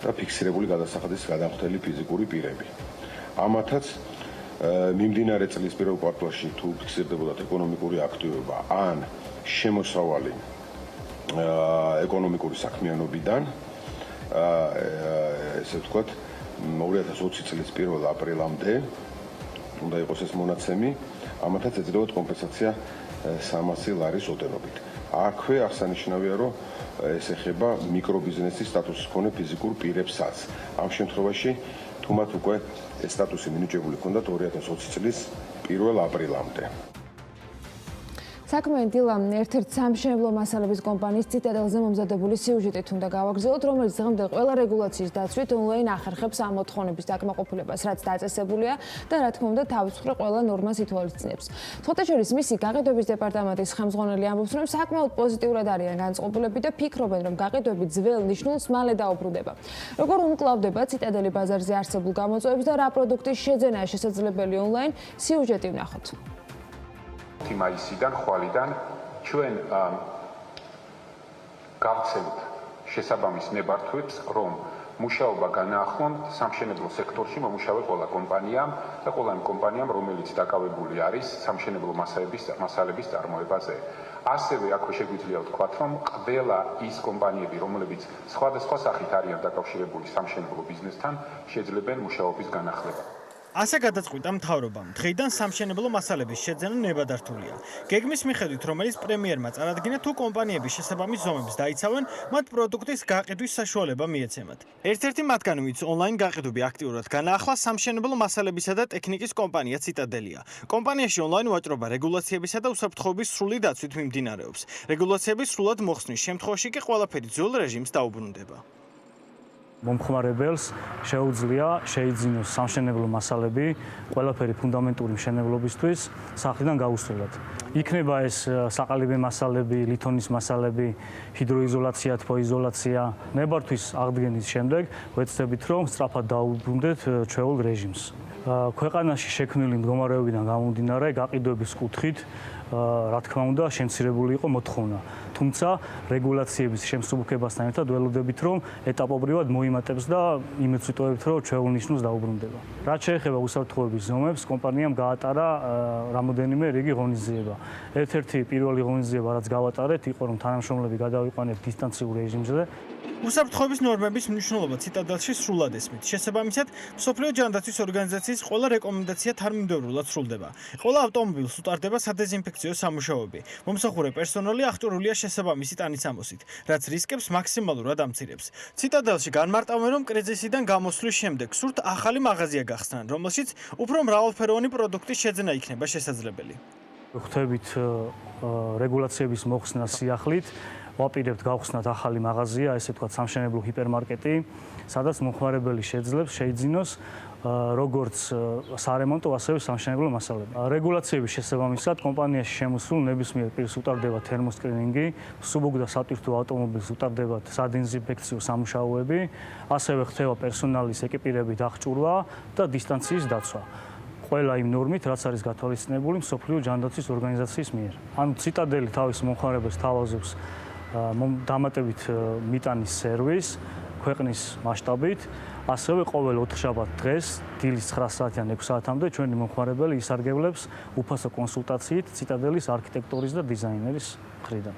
და ფიქსირებული გადასახადის გადამხდელი ფიზიკური პირები. ამათაც მიმდინარე წლის პირველ კვარტალში თუ ფიქსირდებოდათ ეკონომიკური აქტივობა ან შემოსავალი ეკონომიკური საქმიანობიდან, ესე ვთქვათ, 2020 წლის 1 აპრილამდე უნდა იყოს ეს მონაცემი, ამათაც ეძლებათ კომპენსაცია 300 ლარის ოდენობით. აქვე აღსანიშნავია, რომ ეს ეხება მიკრობიზნესის სტატუსის მქონე ფიზიკურ პირებსაც. ამ შემთხვევაში თუ მათ უკვე ეს სტატუსი მინიჭებული ჰქონდათ 2020 წლის 1 აპრილამდე. საქმე დილა ერთ-ერთ სამშენებლო მასალების კომპანიის ციტადელზე მომზადებული სიუჟეტით უნდა გავაგრძელოთ, რომელიც დღემდე ყველა რეგულაციის დაცვით ონლაინ ახერხებს ამ მოთხოვნების დაკმაყოფილებას, რაც დაწესებულია და რა თქმა უნდა თავისუფლად ყველა ნორმას ითვალისწინებს. ცოტა შორის მისი გაყიდვების დეპარტამენტის ხელმძღვანელი ამბობს, რომ საკმაოდ პოზიტიურად არიან განწყობილები და ფიქრობენ, რომ გაყიდვები ძველ ნიშნულს მალე დაუბრუნდება. როგორ უმკლავდება ციტადელი ბაზარზე არსებულ გამოწვევებს და რა პროდუქტის შეძენაა შესაძლებელი ონლაინ, სიუჟეტი ვნახოთ. მაისიდან ხვალიდან ჩვენ გავცემთ შესაბამის ნებართვებს, რომ მუშაობა განაახლონ სამშენებლო სექტორში მომუშავე ყველა კომპანიამ და ყველა იმ კომპანიამ, რომელიც დაკავებული არის სამშენებლო მასალების წარმოებაზე. ასევე აქვე შეგვიძლია ვთქვათ, რომ ყველა ის კომპანიები, რომლებიც სხვადასხვა სახით არიან დაკავშირებული სამშენებლო ბიზნესთან, შეძლებენ მუშაობის განახლება. ასე გადაწყვიტა მთავრობამ. დღეიდან სამშენებლო მასალების შეძენა ნებადართულია. გეგმის მიხედვით, რომელიც პრემიერმა წარადგინა, თუ კომპანიები შესაბამის ზომებს დაიცავენ, მათ პროდუქტის გაყიდვის საშუალება მიეცემათ. ერთ-ერთი მათგანი, ვინც ონლაინ გაყიდვები აქტიურად განაახლა, სამშენებლო მასალებისა და ტექნიკის კომპანია ციტადელია. კომპანიაში ონლაინ ვაჭრობა რეგულაციებისა და უსაფრთხოების სრული დაცვით მიმდინარეობს. რეგულაციების სრულად მოხსნის შემთხვევაში კი ყველაფერი ძველ რეჟიმს დაუბრუნდება. მომხმარებელს შეუძლია შეიძინოს სამშენებლო მასალები ყველაფერი ფუნდამენტური მშენებლობისთვის სახლიდან გაუსწრებად. იქნება ეს საყალიბე მასალები, ლითონის მასალები, ჰიდროიზოლაცია, თბოიზოლაცია. ნებართვის აღდგენის შემდეგ ვეცდებით, რომ სწრაფად დაუბრუნდეთ ჩვეულ რეჟიმს. ქვეყანაში შექმნილი მდგომარეობიდან გამომდინარე, გაყიდვების კუთხით რა თქმა უნდა, შემცირებული იყო მოთხოვნა. თუმცა რეგულაციების შემსუბუქებასთან ერთად ველოდებით, რომ ეტაპობრივად მოიმატებს და იმედს ვიტოვებთ, რომ ჩვეულ ნიშნულს დაუბრუნდება. რაც შეეხება უსაფრთხოების ზომებს, კომპანიამ გაატარა რამოდენიმე რიგი ღონისძიება. ერთ-ერთი პირველი ღონისძიება, რაც გავატარეთ, იყო, რომ თანამშრომლები გადავიყვანეთ დისტანციურ რეჟიმზე. უსაფრთხოების ნორმების მნიშვნელობა ციტადელში სრულად ესმით. შესაბამისად, მსოფლიო ჯანდაცვის ორგანიზაციის ყველა რეკომენდაცია თანმიმდევრულად სრულდება. ყველა ავტომობილს უტარდება სადეზინფექციო სამუშაოები. მომსახურე პერსონალი აღჭურვილია შესაბამისი ტანისამოსით, რაც რისკებს მაქსიმალურად ამცირებს. ციტადელში განმარტავენ, რომ კრიზისიდან გამოსვლის შემდეგ სურთ ახალი მაღაზია გახსნან, რომელშიც უფრო მრავალფეროვანი პროდუქტის შეძენა იქნება შესაძლებელი. ხვდებით რეგულაციების მოხსნა სიახლით ვაპირებთ გავხსნათ ახალი მაღაზია, ესე ვთქვათ, სამშენებლო ჰიპერმარკეტი, სადაც მომხმარებელი შეძლებს შეიძინოს როგორც სარემონტო, ასევე სამშენებლო მასალები. რეგულაციების შესაბამისად კომპანიაში შემოსულ ნებისმიერ პირს უტარდება თერმოსკრინინგი, მსუბუქ და სატვირთო ავტომობილს უტარდებათ სადეზინფექციო სამუშაოები, ასევე ხდება პერსონალის ეკიპირებით აღჭურვა და დისტანციის დაცვა. ყველა იმ ნორმით, რაც არის გათვალისწინებული მსოფლიო ჯანდაცვის ორგანიზაციის მიერ. ანუ ციტადელი თავის მომხმარებელს თავაზობს დამატებით მიტანის სერვის ქვეყნის მასშტაბით, ასევე ყოველ 4 შაბათ დღეს დილის 9 საათიდან 6 საათამდე ჩვენი მომხმარებელი ისარგებლებს უფასო კონსულტაციით ციტადელის არქიტექტორის და დიზაინერის მხრიდან.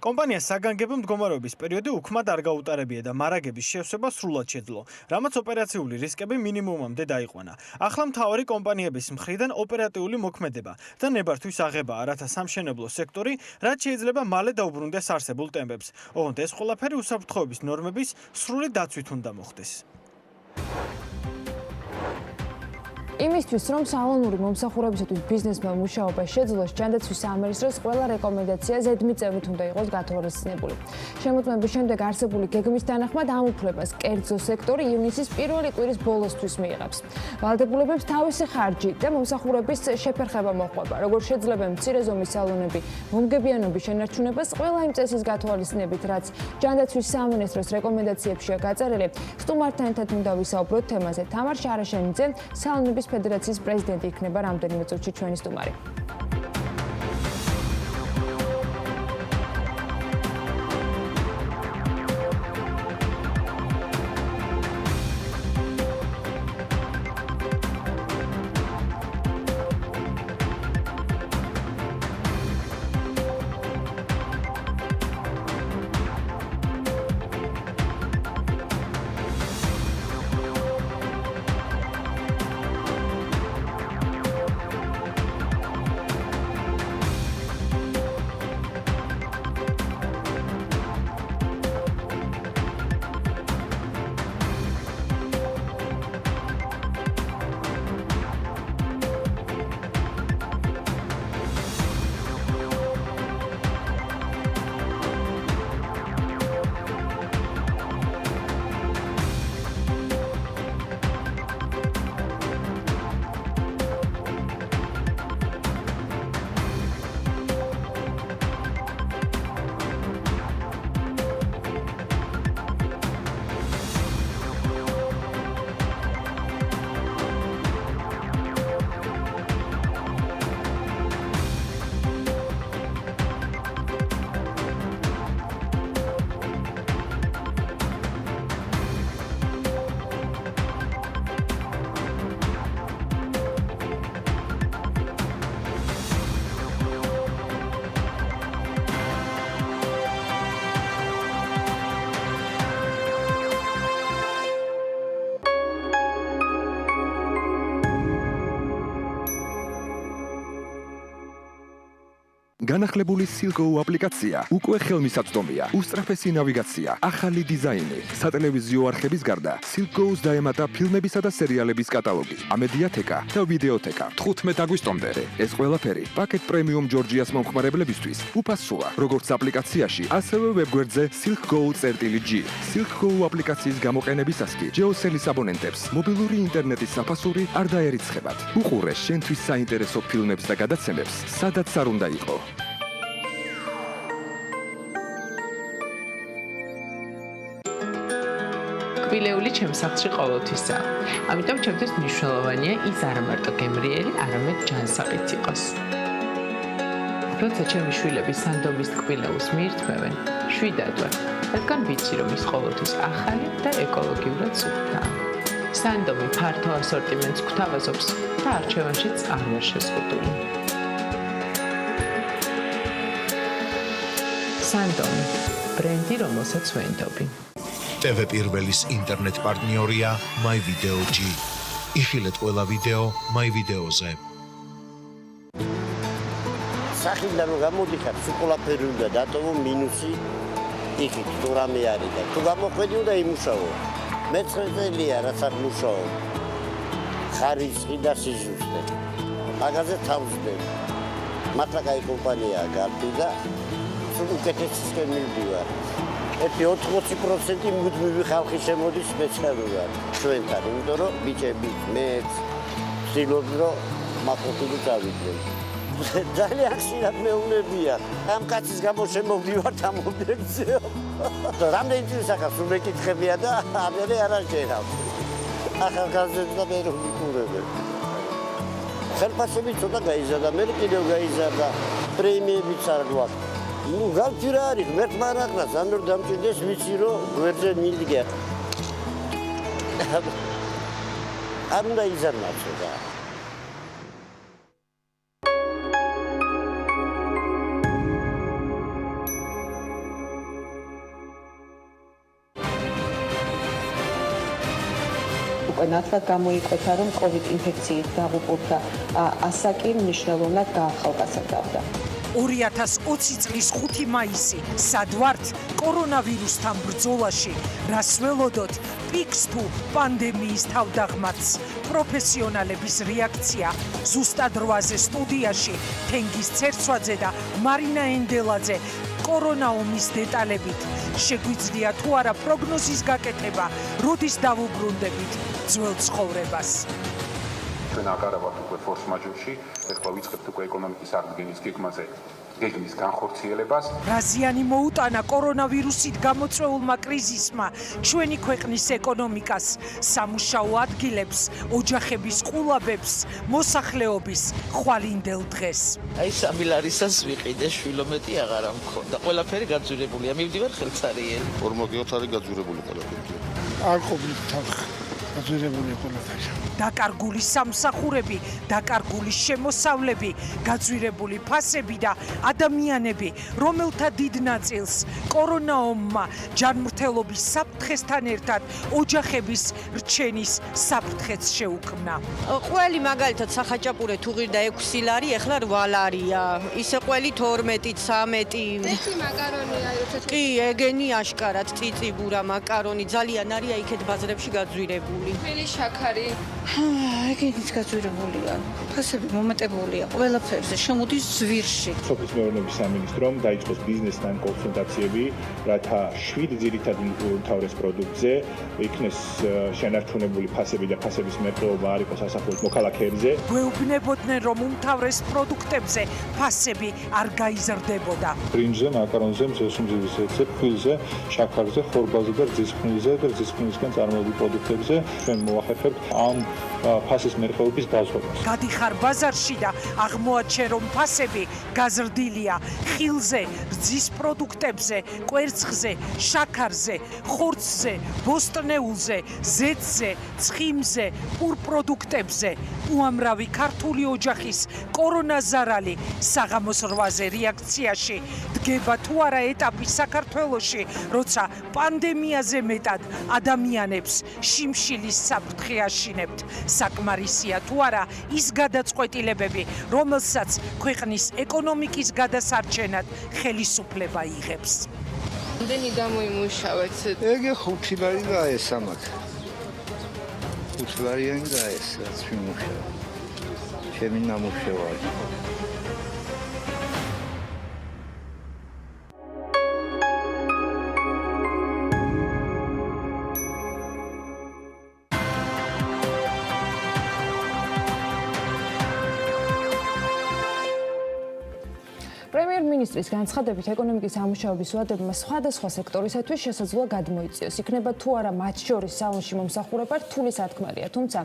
კომპანიას საგანგებო მდგომარეობის პერიოდი უქმად არ გაუტარებია და მარაგების შევსება სრულად შეძლო, რამაც ოპერაციული რისკები მინიმუმამდე დაიყვანა. ახლა მთავარი კომპანიების მხრიდან ოპერატიული მოქმედება და ნებართვის აღებაა, რათა სამშენებლო სექტორი რაც შეიძლება მალე დაუბრუნდეს არსებულ ტემპებს. ოღონდ ეს ყველაფერი უსაფრთხოების ნორმების სრული დაცვით უნდა მოხდეს. იმისთვის, რომ სალონური მომსახურებისათვის ბიზნესმა მუშაობა შეძლოს, ჯანდაცვის სამინისტროს ყველა რეკომენდაცია ზედმიწევნით უნდა იყოს გათვალისწინებული. შემოწმების შემდეგ არსებული გეგმის თანახმად ამ უფლებას კერძო სექტორი ივნისის პირველი კვირის ბოლოსთვის მიიღებს. ვალდებულებებს თავისი ხარჯი და მომსახურების შეფერხება მოჰყვება. როგორც შეიძლება მცირე ზომის სალონები მომგებიანობის შენარჩუნებას ყველა იმ წესის გათვალისწინებით, რაც ჯანდაცვის სამინისტროს რეკომენდაციებშია გაწერილი, სტუმართან ერთად უნდა ვისაუბროთ თემაზე. თამარ შარაშენიძე, სალონების ფედერაციის პრეზიდენტი იქნება რამდენიმე წუთში ჩვენი სტუმარი. განახლებული Silk-Go აპლიკაცია უკვე ხელმისაწვდომია. უსწრაფესი ნავიგაცია, ახალი დიზაინი, სატელევიზიო არხების გარდა Silk-Go-ს დაემატა ფილმებისა და სერიალების კატალოგი, ამედიათეკა და ვიდეოთეკა. 15 აგვისტომდე ეს ყველაფერი პაკეტ პრემიუმ ჯორჯიას მომხმარებლებისთვის უფასოა, როგორც აპლიკაციაში, ასევე ვებგვერდზე silkgo.g. Silk-Go აპლიკაციის გამოყენებისას კი ჯეოსელის აბონენტებს მობილური ინტერნეტის საფასური არ დაერიცხებათ. უყურე შენთვის საინტერესო ფილმებს და გადაცემებს, სადაც არ უნდა იყო. კბილეული ჩემს სახლში ყოველთვისაა. ამიტომ ჩემთვის მნიშვნელოვანია ის არა მარტო გემრიელი, არამედ ჯანსაღიც იყოს. როცა ჩემი შვილები სანდომის კბილეულს მიირთმევენ, შვიდად ვარ, რადგან ვიცი, რომ ის ყოველთვის ახალი და ეკოლოგიურად სუფთაა. სანდომი ფართო ასორტიმენტს გვთავაზობს და არჩევანშიც არ ვარ შეზღუდული. სანდომი, ბრენდი, რომელსაც ვენდობი. TV პირველის ინტერნეტ პარტნიორია MyVideo.g. იხილეთ ყველა ვიდეო MyVideo-ზე. სახიდან რომ გამოდიხარ, სულაფერი უნდა დატოვო მინუსი იქით თუ რამე არის და თუ გამოყვედი უნდა იმუშაო. მე-19 წელია რაც არ მუშაობ. ხარისხი და სიზუსტე. მაგაზე თავს ვდებ. მართლა კაი კომპანიაა გარდი და უკეთესისკენ მივდივარ. 80% მუდმივი ხალხი შემოდის სპეციალურად ჩვენთან, იმიტომ რომ ბიჭები მეც ვცდილობ რომ მაყოფილი გავიდნენ. ძალიან ხშირად მეუბნებიან, ამ კაცის გამო შემოვდივართ ამ ობიექტზე. რამდენი წელი საკაც უმეკითხებია და ამერე არ აღჭერავ. ახალგაზრდებს და მე რომ ვიყურებენ. ხელფასები ცოტა გაიზარდა, მე კიდევ გაიზარდა, პრემიებიც არ გვაქვს. ну გავჭირა არის მერტმა რაღრას ამ რომ დამჭირდეს ვიცი რომ გვერდზე მიდგა არ უნდა იზარდნაო და უკვე ნათლად გამოიკვეთა რომ COVID ინფექციით დაღუპულთა ასაკი მნიშვნელოვნად გაახალგაზრდა. 2020 წლის 5 მაისი სად ვართ კორონავირუსთან ბრძოლაში, რას ველოდოთ პიკს თუ პანდემიის თავდაღმართს. პროფესიონალების რეაქცია ზუსტად 8-ზე სტუდიაში თენგიზ ცერცვაძე და მარინა ენდელაძე კორონა ომის დეტალებით. შეგვიძლია თუ არა პროგნოზის გაკეთება, როდის დავუბრუნდებით ძველ ცხოვრებას. ჩვენ აღარ ვართ უკვე ფორს მაჟორში, ეხლა ვიწყებთ უკვე ეკონომიკის აღდგენის გეგმის განხორციელებას. რაზიანი მოუტანა კორონავირუსით გამოწვეულმა კრიზისმა ჩვენი ქვეყნის ეკონომიკას, სამუშაო ადგილებს, ოჯახების ყულაბებს, მოსახლეობის ხვალინდელ დღეს. აი სამილარისას ვიყიდე, შვილომეტი აღარა მქონდა. ყველაფერი გაძვირებულია, მივდივარ ხელცარიელი. 40 არის გაძვირებული ყველაფერი. არ ყოფილი თანხა. გაძვირებული ყველაფერი. დაკარგული სამსახურები, დაკარგული შემოსავლები, გაძვირებული ფასები და ადამიანები, რომელთა დიდ ნაწილს კორონა ომმა ჯანმრთელობის საფრთხესთან ერთად ოჯახების რჩენის საფრთხეც შეუქმნა. ყველი მაგალითად სახაჭაპურე თუ ღირდა 6 ლარი, ეხლა 8 ლარია. ისე ყველი 12, 13. ერთი მაკარონია, როცა კი, ეგენი აშკარად წიწიბურა მაკარონი ძალიან არია იქეთ ბაზრებში გაძვირებული. თბილი შაქარი. ეგენიც გაძვირებულია. ფასები მომეტებულია ყველაფერზე, შემოდის ზვირში. სოფლის მეურნეობის სამინისტრომ დაიწყოს ბიზნესთან კონსულტაციები, რათა 7 ძირითადი უმთავრეს პროდუქტზე იქნეს შენარჩუნებული ფასები და ფასების მერყეობა არ იყოს ასახულოს მოქალაქეებზე. გვეუბნებოდნენ, რომ უმთავრეს პროდუქტებზე ფასები არ გაიზრდებოდა. ბრინჯზე, მაკარონზე, მზესუმზირისეზე, ფხილზე, შაქარზე, ხორბალზე და რძისხმილზე და რძისხმილისგან წარმოებულ პროდუქტებზე ჩვენ მოახერხებთ ამ ფასის მერყეობის დაზღვევას. გადიხარ ბაზარში და აღმოაჩენ, რომ ფასები გაზრდილია ხილზე, რძის პროდუქტებზე, კვერცხზე, შაქარზე, ხორცზე, ბოსტნეულზე, ზეთზე, ცხიმზე, პურპროდუქტებზე. უამრავი ქართული ოჯახის კორონაზარალი საღამოს 8-ზე რეაქციაში დგება თუ არა ეტაპი საქართველოში, როცა პანდემიაზე მეტად ადამიანებს შიმშილი ხელის საფრთხე აშინებთ. საკმარისია თუ არა ის გადაწყვეტილებები, რომელსაც ქვეყნის ეკონომიკის გადასარჩენად ხელისუფლება იღებს. რამდენი გამოიმუშავეთ? ეგ 5 ლარი დაესა მათ. 5 ლარიანი დაესა, რაც ვიმუშავა. ჩემი ნამუშევარი. პრემიერ-მინისტრის განცხადებით ეკონომიკის სამუშაოების ვადებმა სხვადასხვა სექტორისათვის შესაძლოა გადმოიწიოს. იქნება თუ არა მათ შორის სალონში მომსახურება რთული სათქმელია, თუმცა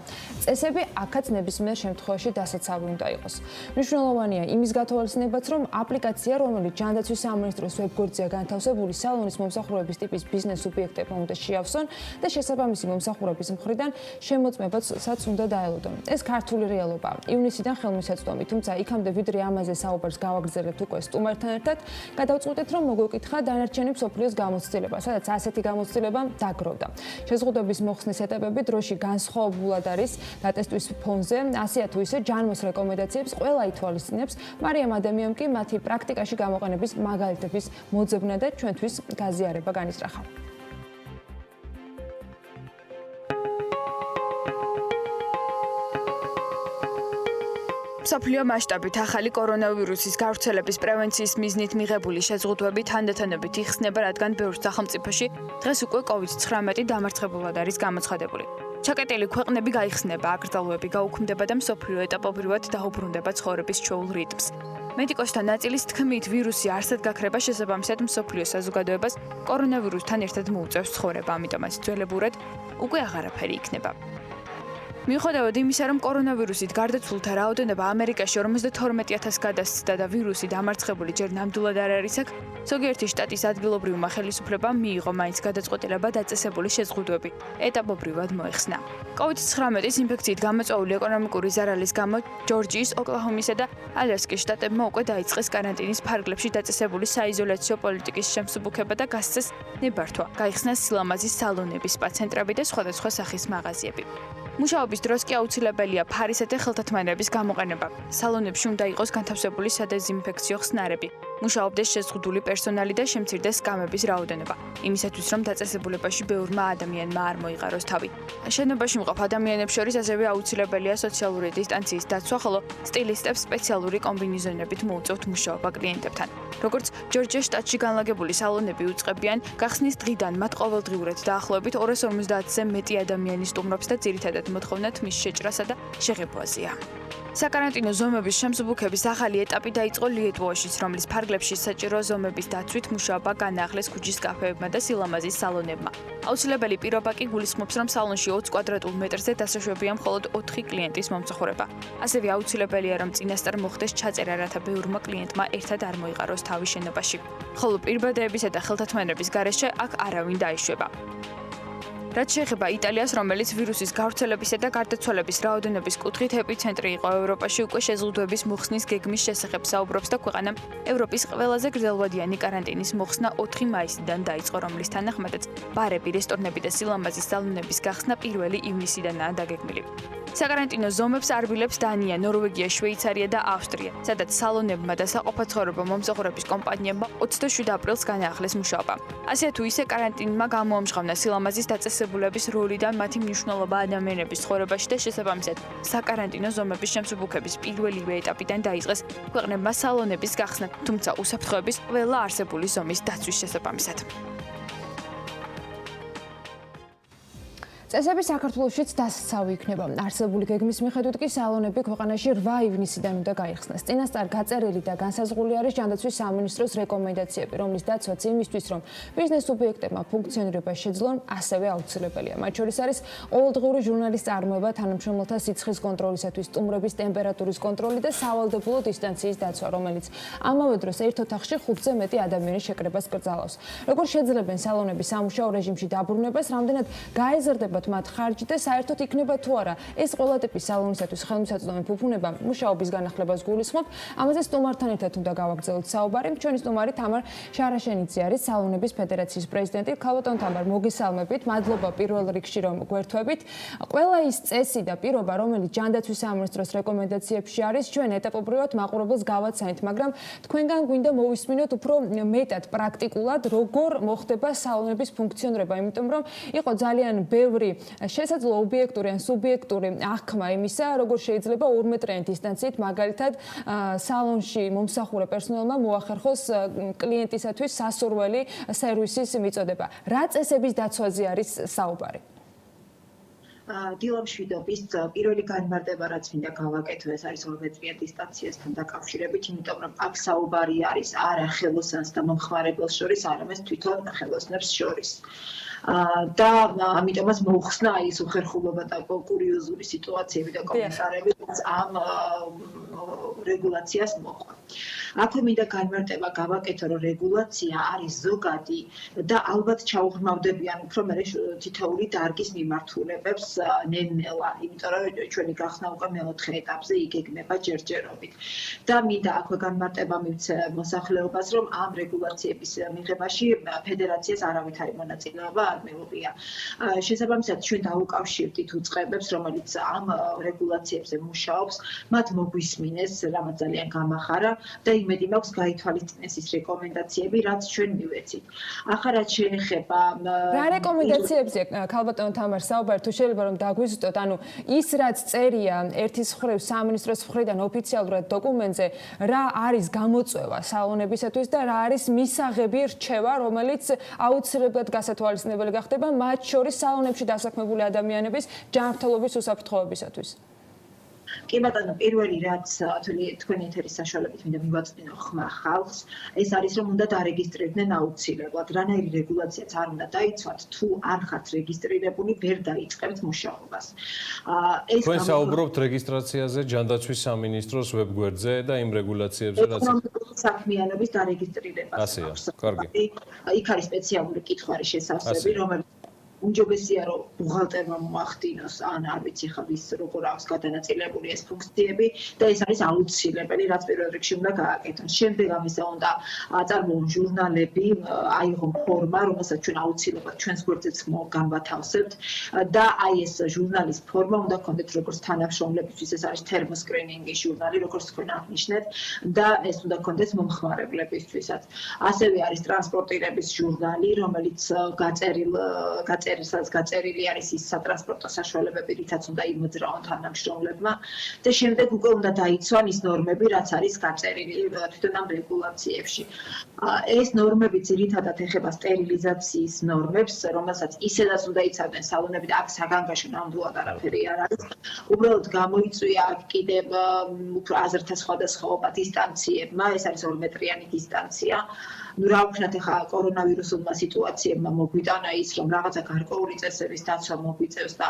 წესები აქაც ნებისმიერ შემთხვევაში დასაცავი უნდა იყოს. მნიშვნელოვანია იმის გათვალისწინებაც, რომ აპლიკაცია, რომელიც ჯანდაცვის სამინისტროს ვებგვერდზეა განთავსებული, სალონის მომსახურების ტიპის ბიზნეს სუბიექტებმა უნდა შეავსონ და შესაბამისი მომსახურების მხრიდან შემოწმებაც უნდა დაელოდონ. ეს ქართული რეალობაა. ივნისიდან ხელმისაწვდომი, თუმცა იქამდე ვიდრე ამაზე საუბარს გავაგრძელებთ უკვე სტუმართან ერთად, გადავწყვიტეთ, რომ მოგვეკითხა დანარჩენი მსოფლიოს გამოცდილება, სადაც ასეთი გამოცდილება დაგროვდა. შეზღუდვების მოხსნის ეტაპები დროში განსხვავებულად არის დატესტვის ფონზე, ასეა თუ ისე ჯანმოს რეკომენდაციებს ყველა ითვალისწინებს. მარიამ ადამიამ კი მათი პრაქტიკაში გამოყენების მაგალითების მოძებნა და ჩვენთვის გაზიარება განისწრახა. მსოფლიო მასშტაბით ახალი კორონავირუსის გავრცელების პრევენციის მიზნით მიღებული შეზღუდვები თანდათანობით იხსნება, რადგან ბევრ სახელმწიფოში დღეს უკვე COVID-19 დამარცხებულად არის გამოცხადებული. ჩაკეტილი ქვეყნები გაიხსნება, აკრძალვები გაუქმდება და მსოფლიო ეტაპობრივად დაუბრუნდება ცხოვრების ჩვეულ რიტმს. მედიკოსთა ნაწილის თქმით, ვირუსი არსად გაქრება შესაბამისად მსოფლიო საზოგადოებას კორონავირუსთან ერთად მოუწევს ცხოვრება, ამიტომაც ძველებურად უკვე აღარაფერი იქნება. მიუხედავად იმისა, რომ კორონავირუსით გარდაცვლილთა რაოდენობა ამერიკაში 52,000 გადასცდა და ვირუსი დამარცხებული ჯერ ნამდვილად არ არის აქ, ზოგიერთი შტატის ადგილობრივმა ხელისუფლებამ მიიღო მაინც გადაწყვეტილება დაწესებული შეზღუდვები ეტაპობრივად მოეხსნა. COVID-19 ინფექციით გამოწვეული ეკონომიკური ზარალის გამო ჯორჯიის, ოკლაჰომისა და ალასკის შტატებმა უკვე დაიწყეს კარანტინის ფარგლებში დაწესებული საიზოლაციო პოლიტიკის შემსუბუქება და გასცეს ნებართვა. გაიხსნეს სილამაზის სალონები, სპა ცენტრები და სხვადასხვა სახის მაღაზიები. მუშაობის დროს კი აუცილებელია ფარისეთა ხელთათმანების გამოყენება. სალონებში უნდა იყოს განთავსებული სადეზინფექციო ხსნარები. მუშაობდეს შეზღუდული პერსონალი და შემცირდეს სკამების რაოდენობა. იმისათვის, რომ დაწესებულებაში ბევრმა ადამიანმა არ მოიყაროს თავი. შენობაში მყოფ ადამიანებს შორის ასევე აუცილებელია სოციალური დისტანციის დაცვა, ხოლო სტილისტებს სპეციალური კომბინეზონებით მოუწევთ მუშაობა კლიენტებთან. როგორც ჯორჯიის შტატში განლაგებული სალონები უწყებიან, გახსნის დღიდან მათ ყოველდღიურად დაახლოებით 250-ზე მეტი ადამიანი სტუმრობს და ძირითადად მოთხოვნა თმის შეჭრასა და შეღებვაზეა. საკარანტინო ზომების შემსუბუქების ახალი ეტაპი დაიწყო ლიეტვოშიც, რომლის ფარგლებში საჭირო ზომების დაცვით მუშაობა განაახლეს ქუჩის კაფეებმა და სილამაზის სალონებმა. აუცილებელი პირობა კი გულისხმობს, რომ სალონში 20 კვადრატულ მეტრზე დასაშვებია მხოლოდ 4 კლიენტის მომსახურება. ასევე აუცილებელია, რომ წინასწარ მოხდეს ჩაწერა, რათა ბევრმა კლიენტმა ერთად არ მოიყაროს თავი შენობაში. ხოლო პირბადეებისა და ხელთათმანების გარეშე აქ არავინ დაიშვება. რაც შეეხება იტალიას, რომელიც ვირუსის გავრცელებისა და გარდაცვალების რაოდენობის კუთხით ეპიცენტრი იყო ევროპაში, უკვე შეზღუდვების მოხსნის გეგმის შესახებ საუბრობს და ქვეყანამ ევროპის ყველაზე გრძელვადიანი კარანტინის მოხსნა 4 მაისიდან დაიწყო, რომლის თანახმადაც ბარები, რესტორნები და სილამაზის სალონების გახსნა 1 ივნისიდანაა დაგეგმილი. საკარანტინო ზომებს არბილებს დანია, ნორვეგია, შვეიცარია და ავსტრია, სადაც სალონებმა და საყოფაცხოვრებო მომსახურების კომპანიებმა 27 აპრილს განაახლეს მუშაობა. ასე თუ ისე კარანტინმა გამოამჟღავნა სილამაზის დაწესებულების როლი და მათი მნიშვნელობა ადამიანების ცხოვრებაში და შესაბამისად საკარანტინო ზომების შემსუბუქების პირველივე ეტაპიდან დაიწყეს ქვეყნებმა სალონების გახსნა, თუმცა უსაფრთხოების ყველა არსებული ზომის დაცვის შესაბამისად. წესები საქართველოშიც დასაცავი იქნება. არსებული გეგმის მიხედვით კი სალონები ქვეყანაში 8 ივნისიდან უნდა გაიხსნას. წინასწარ გაწერილი და განსაზღვრული არის ჯანდაცვის სამინისტროს რეკომენდაციები, რომლის დაცვაც იმისთვის, რომ ბიზნეს სუბიექტებმა ფუნქციონირება შეძლონ, ასევე აუცილებელია. მათ შორის არის ყოველდღიური ჟურნალის წარმოება, თანამშრომელთა სიცხის კონტროლისათვის, სტუმრების ტემპერატურის კონტროლი და სავალდებულო დისტანციის დაცვა, რომელიც ამავე დროს ერთ ოთახში 5-ზე მეტი ადამიანის შეკრებას კრძალავს. როგორ შეძლებენ სალონები სამუშაო რეჟიმში დაბრუნებას, რამდენად გაეზრდება იცოლებათ მათ ხარჯი და საერთოდ იქნება თუ არა ეს ყველა ტიპის სალონისათვის ხელმისაწვდომი ფუფუნება მუშაობის განახლებას გულისხმობ. ამაზე სტუმართან ერთად უნდა გავაგრძელოთ საუბარი. ჩვენი სტუმარი თამარ შარაშენიძე არის სალონების ფედერაციის პრეზიდენტი. ქალბატონ თამარ, მოგესალმებით. მადლობა პირველ რიგში რომ გვერთვებით. ყველა ის წესი და პირობა, რომელიც ჯანდაცვის სამინისტროს რეკომენდაციებში არის, ჩვენ ეტაპობრივად მაყურებელს გავაცანით, მაგრამ თქვენგან გვინდა მოვისმინოთ უფრო მეტად პრაქტიკულად, როგორ მოხდება სალონების ფუნქციონირება, იმიტომ რომ იყო ძალიან ბევრი შესაძლო ობიექტური ან სუბიექტური აღქმა იმისა, როგორ შეიძლება 2 მეტრიანი დისტანციით მაგალითად სალონში მომსახურე პერსონალმა მოახერხოს კლიენტისათვის სასურველი სერვისის მიწოდება. რა წესების დაცვაზე არის საუბარი? დილამშვიდობის პირველი განმარტება რაც მინდა გავაკეთო ეს არის 2 მეტრიან დისტანციასთან დაკავშირებით, იმიტომ რომ აქ საუბარი არის არა ხელოსანს და მომხმარებელს შორის, არამედ თვითონ ხელოსნებს შორის. და ამიტომაც მოხსნა ის უხერხულობა და კურიოზული სიტუაციები და კომენტარები ამ რეგულაციას მოყვა. აქვე მინდა განმარტება გავაკეთო, რომ რეგულაცია არის ზოგადი და ალბათ ჩაუღრმავდებიან უფრო მე თითოეული დარგის მიმართულებებს ნელ-ნელა, იმიტომ რომ ჩვენი გახსნა უკვე მეოთხე ეტაპზე იგეგმება ჯერჯერობით. და მინდა აქვე განმარტება მივცე მოსახლეობას, რომ ამ რეგულაციების მიღებაში ფედერაციას არავითარი მონაწილეობა არ მიუღია. შესაბამისად, ჩვენ დაუკავშირდით უწყებებს, რომელიც ამ რეგულაციებზე მუშაობს, მათ მოგვისმინეს, რამაც ძალიან გამახარა და იმედი მაქვს გაითვალისწინეს ის რეკომენდაციები, რაც ჩვენ მივეცით. ახლა რაც შეეხება რა რეკომენდაციებზე ქალბატონ თამარ საუბარი თუ შეიძლება რომ დაგვიზუსტოთ, ანუ ის რაც წერია ერთის მხრივ სამინისტროს მხრიდან ოფიციალურად დოკუმენტზე, რა არის გამოწვევა სალონებისათვის და რა არის მისაღები რჩევა, რომელიც აუცილებლად გასათვალისწინებელი გახდება მათ შორის სალონებში დასაქმებული ადამიანების ჯანმრთელობის უსაფრთხოებისათვის. კი ბატონო, პირველი რაც თქვენი ეთერის საშუალებით მინდა მივაწვდინო ხმა ხალხს, ეს არის რომ უნდა დარეგისტრირდნენ აუცილებლად. რანაირი რეგულაციაც არ უნდა დაიცვათ, თუ არ ხართ რეგისტრირებული, ვერ დაიწყებთ მუშაობას. თქვენ საუბრობთ რეგისტრაციაზე ჯანდაცვის სამინისტროს ვებგვერდზე და იმ რეგულაციებზე, რაც საქმიანობის დარეგისტრირებას. ასეა, კარგი. იქ არის სპეციალური კითხვარი შესავსები, რომელიც უმჯობესია რომ ბუღალტერმა მოახდინოს ან არ ვიცი ხა ვის როგორ აქვს გადანაწილებული ეს ფუნქციები და ეს არის აუცილებელი რაც პირველ რიგში უნდა გააკეთოს. შემდეგ ამისა უნდა აწარმოონ ჟურნალები, აიღონ ფორმა, რომელსაც ჩვენ აუცილებლად ჩვენს გვერდზეც განვათავსებთ და აი ეს ჟურნალის ფორმა უნდა გქონდეთ როგორც თანამშრომლებისთვის, ეს არის თერმოსკრინინგის ჟურნალი, როგორც თქვენ აღნიშნეთ და ეს უნდა გქონდეთ მომხმარებლებისთვისაც. ასევე არის ტრანსპორტირების ჟურნალი, რომელიც გაწერილი არის ის სატრანსპორტო საშუალებები, რითაც უნდა იმოძრაონ თანამშრომლებმა და შემდეგ უკვე უნდა დაიცვან ის ნორმები, რაც არის გაწერილი თვითონ ამ რეგულაციებში. ეს ნორმები ძირითადად ეხება სტერილიზაციის ნორმებს, რომელსაც ისედაც უნდა იცავდნენ სალონები და აქ საგანგაშო ნამდვილად არაფერი არ არის. უბრალოდ გამოიწვია კიდევ უფრო აზრთა სხვადასხვაობა დისტანციებმა, ეს არის 2 მეტრიანი დისტანცია. ნუ რა ვქნათ ახლა კორონავირუსულმა სიტუაციებმა მოგვიტანა ის რომ რაღაცა გარკვეული წესების დაცვა მოგვიწევს და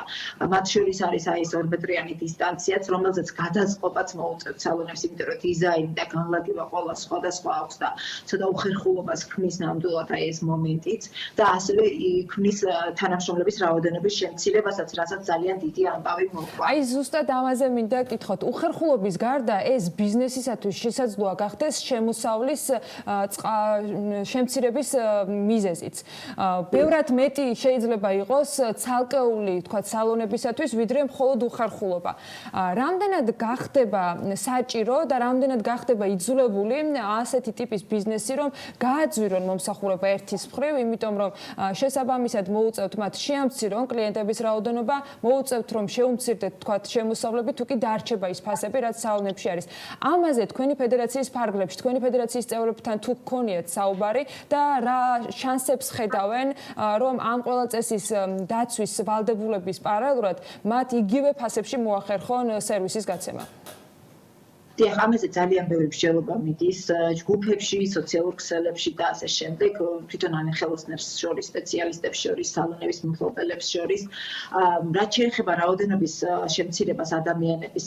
მათ შორის არის აი ეს 2 მეტრიანი დისტანციაც, რომელზეც გადაწყობაც მოუწევთ სალონებს, იმიტომ რომ დიზაინი და განლაგება ყველა სხვადასხვა აქვს და ცოტა უხერხულობას ქმნის ნამდვილად აი ეს მომენტიც და ასევე ქმნის თანამშრომლების რაოდენობის შემცირებასაც, რასაც ძალიან დიდი ამბავი მოყვა. აი ზუსტად ამაზე მინდა გითხოთ, უხერხულობის გარდა ეს ბიზნესისათვის შესაძლოა გახდეს შემოსავლის შემცირების მიზეზიც. ბევრად მეტი შეიძლება იყოს ცალკეული, თქვა, სალონებისათვის, ვიდრე მხოლოდ უხერხულობა. რამდენად გახდება საჭირო და რამდენად გახდება იძულებული ასეთი ტიპის ბიზნესი, რომ გააძვირონ მომსახურება ერთის მხრივ, იმიტომ რომ შესაბამისად მოუწევთ მათ შეამცირონ კლიენტების რაოდენობა, მოუწევთ რომ შეუმცირდეთ, თქვა, შემოსავლები, თუ კი დარჩება ის ფასები, რაც სალონებში არის. ამაზე თქვენი ფედერაციის ფარგლებში, თქვენი ფედერაციის წევრებთან თუ გქონიათ საუბარი და რა შანსებს ხედავენ, რომ ამ ყველა წესის დაცვის ვალდებულების პარალელურად მათ იგივე ფასებში მოახერხონ სერვისის გაცემა? დიახ, ამაზე ძალიან ბევრი მსჯელობა მიდის ჯგუფებში, სოციალურ ქსელებში და ასე შემდეგ, თვითონ ამხელოსნებს შორის, სპეციალისტებს შორის, სალონების მფლობელებს შორის. რაც შეეხება რაოდენობის შემცირებას ადამიანების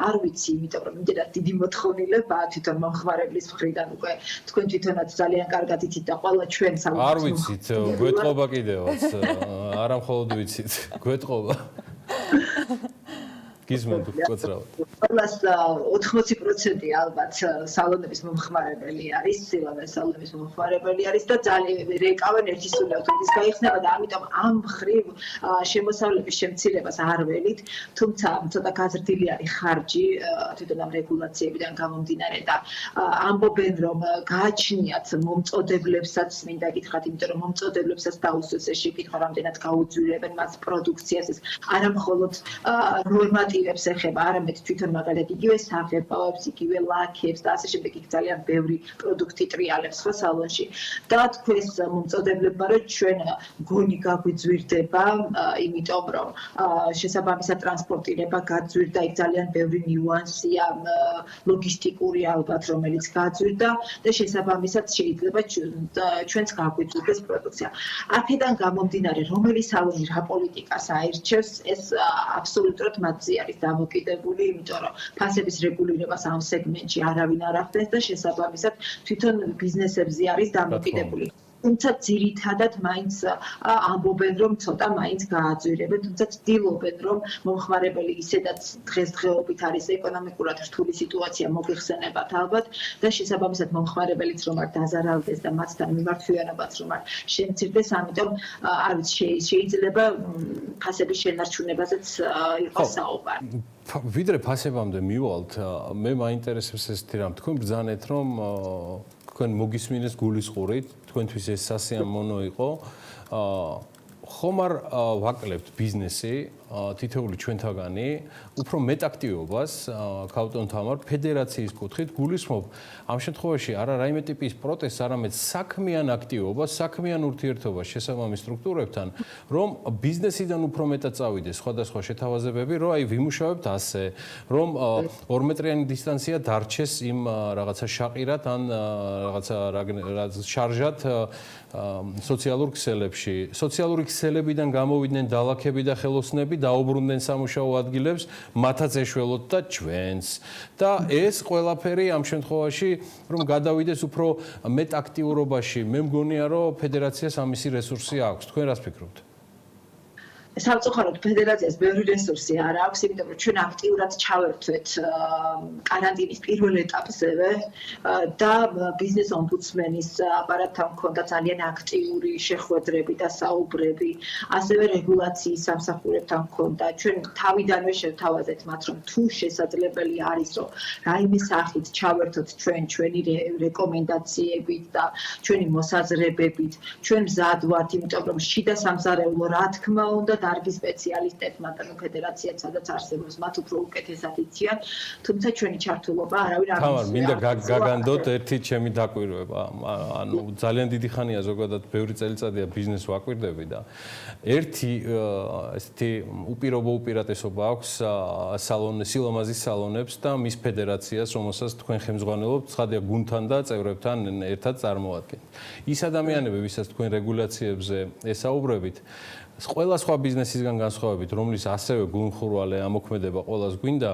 არ ვიცი, იმიტომ რომ იმდენად დიდი მოთხოვნილებაა თვითონ მომხმარებლის მხრიდან უკვე თქვენ თვითონაც ძალიან კარგად იცით და ყველა ჩვენ არ ვიცით, გვეტყობა კიდევაც, არა მხოლოდ ვიცით, გვეტყობა. გიზმენთ უცრავად. ყველას 80% ალბათ სალონების მომხმარებელი არის, სილამეს სალონების მომხმარებელი არის და ძალიან რეკავენ ერთი სულევთ ის გაიხსნება და ამიტომ ამ ხრივ შემოსავლების შემცირებას არ ველით, თუმცა ცოტა გაზრდილი არის ხარჯი თვითონ ამ რეგულაციებიდან გამომდინარე და ამბობენ რომ გააჩნიათ მომწოდებლებსაც მინდა გითხრათ, იმიტომ რომ მომწოდებლებსაც დაუსვეს ეს შეკითხვა, რამდენად გაუძვირებენ მას პროდუქციას, ეს არა მხოლოდ ნორმატივებს ეხება, არამედ თვითონ მაგალითად იგივე საღებავებს, იგივე ლაქებს და ასე შემდეგ იქ ძალიან ბევრი პროდუქტი ტრიალებს ხო სალონში და თქვენს მომწოდებლებმა რომ ჩვენ გონი გაგვიძვირდება, იმიტომ რომ შესაბამისად ტრანსპორტირება გაძვირდა, იქ ძალიან ბევრი ნიუანსია ლოგისტიკური ალბათ, რომელიც გაძვირდა და შესაბამისად შეიძლება ჩვენც გაგვიძვირდეს პროდუქცია. აქედან გამომდინარე, რომელი სალონი რა პოლიტიკას აირჩევს, ეს აბსოლუტურად მათზე არის დამოკიდებული, იმიტომ რომ ფასების რეგულირებას ამ სეგმენტში არავინ არ ახდენს და შესაბამისად თვითონ ბიზნესებზე არის დამოკიდებული. თუმცა ძირითადად მაინც ამბობენ რომ ცოტა მაინც გააძვირებენ, თუმცა ცდილობენ რომ მომხმარებელი ისედაც დღესდღეობით არის ეკონომიკურად რთული სიტუაცია მოგეხსენებათ ალბათ და შესაბამისად მომხმარებელიც რომ არ დაზარალდეს და მათთან მიმართვიანობაც რომ არ შემცირდეს, ამიტომ არ ვიცი შეიძლება ფასების შენარჩუნებაზეც იყოს საუბარი. ვიდრე ფასებამდე მივალთ, მე მაინტერესებს ესეთი რამ, თქვენ ბრძანეთ რომ თქვენ მოგისმინეს გულისყურით, თქვენთვის ეს სასიამოვნო იყო. ხომ არ ვაკლებთ ბიზნესი თითოეული ჩვენთაგანი უფრო მეტ აქტივობას ქავტონ თამარ ფედერაციის კუთხით გულისხმობ ამ შემთხვევაში არა რაიმე ტიპის პროტესტს, არამედ საქმიან აქტივობას, საქმიან ურთიერთობას შესაბამის სტრუქტურებთან, რომ ბიზნესიდან უფრო მეტად წავიდეს სხვადასხვა შეთავაზებები, რომ აი ვიმუშავებთ ასე, რომ 2 მეტრიანი დისტანცია დარჩეს იმ რაღაცა შაყირად ან რაღაცა შარჟად სოციალურ ქსელებში. სოციალური ქსელებიდან გამოვიდნენ დალაქები და ხელოსნები დაუბრუნდნენ სამუშაო ადგილებს, მათაც ეშველოთ და ჩვენს. და ეს ყველაფერი ამ შემთხვევაში რომ გადავიდეს უფრო მეტ აქტიურობაში, მე მგონია რომ ფედერაციას ამისი რესურსი აქვს. თქვენ რას ფიქრობთ? სამწუხაროდ ფედერაციას ბევრი რესურსი არ აქვს, იმიტომ რომ ჩვენ აქტიურად ჩავერთვეთ კარანტინის პირველ ეტაპზევე და ბიზნეს ომბუდსმენის აპარატთან მქონდა ძალიან აქტიური შეხვედრები და საუბრები, ასევე რეგულაციის სამსახურებთან მქონდა. ჩვენ თავიდანვე შევთავაზეთ მათ, რომ თუ შესაძლებელი არის, რომ რაიმე სახით ჩავერთოთ ჩვენი რეკომენდაციებით და ჩვენი მოსაზრებებით, ჩვენ მზად ვართ, იმიტომ რომ შიდა სამზარეულო რა თქმა უნდა დარგის სპეციალისტებმა და ფედერაციაც სადაც არსებობს მათ უფრო უკეთესად იციან, თუმცა ჩვენი ჩართულობა არავინ არ თამარ, მინდა გაგანდოთ ერთი ჩემი დაკვირვება. ანუ ძალიან დიდი ხანია ზოგადად ბევრი წელიწადია ბიზნეს ვაკვირდები და ერთი ესეთი უპირატესობა აქვს სილამაზის სალონებს და მის ფედერაციას, რომელსაც თქვენ ხელმძღვანელობთ, ცხადია გუნდთან და წევრებთან ერთად წარმოადგენთ. ის ადამიანები, ვისაც თქვენ რეგულაციებზე ესაუბრებით, ყველა სხვა ბიზნესისგან განსხვავებით, რომლის ასევე გულმხურვალე ამოქმედება ყველას გვინდა,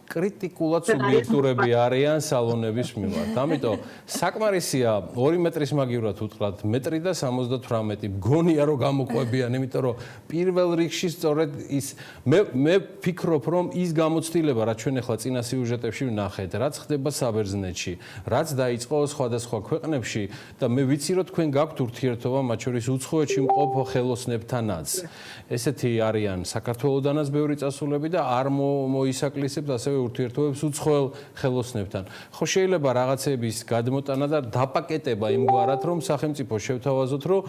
კრიტიკულად სუბიექტურები არიან სალონების მიმართ. ამიტომ საკმარისია 2 მეტრის მაგივრად უთხრათ 1 და 78. მგონია რომ გამოყვებიან, იმიტომ რომ პირველ რიგში სწორედ ის მე ფიქრობ, რომ ის გამოცდილება, რაც ჩვენ ახლა წინა სიუჟეტებში ვნახეთ, რაც ხდება საბერძნეთში, რაც დაიწყო სხვადასხვა ქვეყნებში და მე ვიცი რომ თქვენ გაქვთ ურთიერთობა მათ შორის უცხოეთში მყოფ ხელოსნებთანაც. ესეთი არიან საქართველოსდანაც ბევრი წასულები და არ მოისაკლისებთ ასევე ურთიერთობებს უცხოელ ხელოსნებთან. ხო შეიძლება რაღაცების გადმოტანა და დაპაკეტება იმგვარად, რომ სახელმწიფო შევთავაზოთ, რომ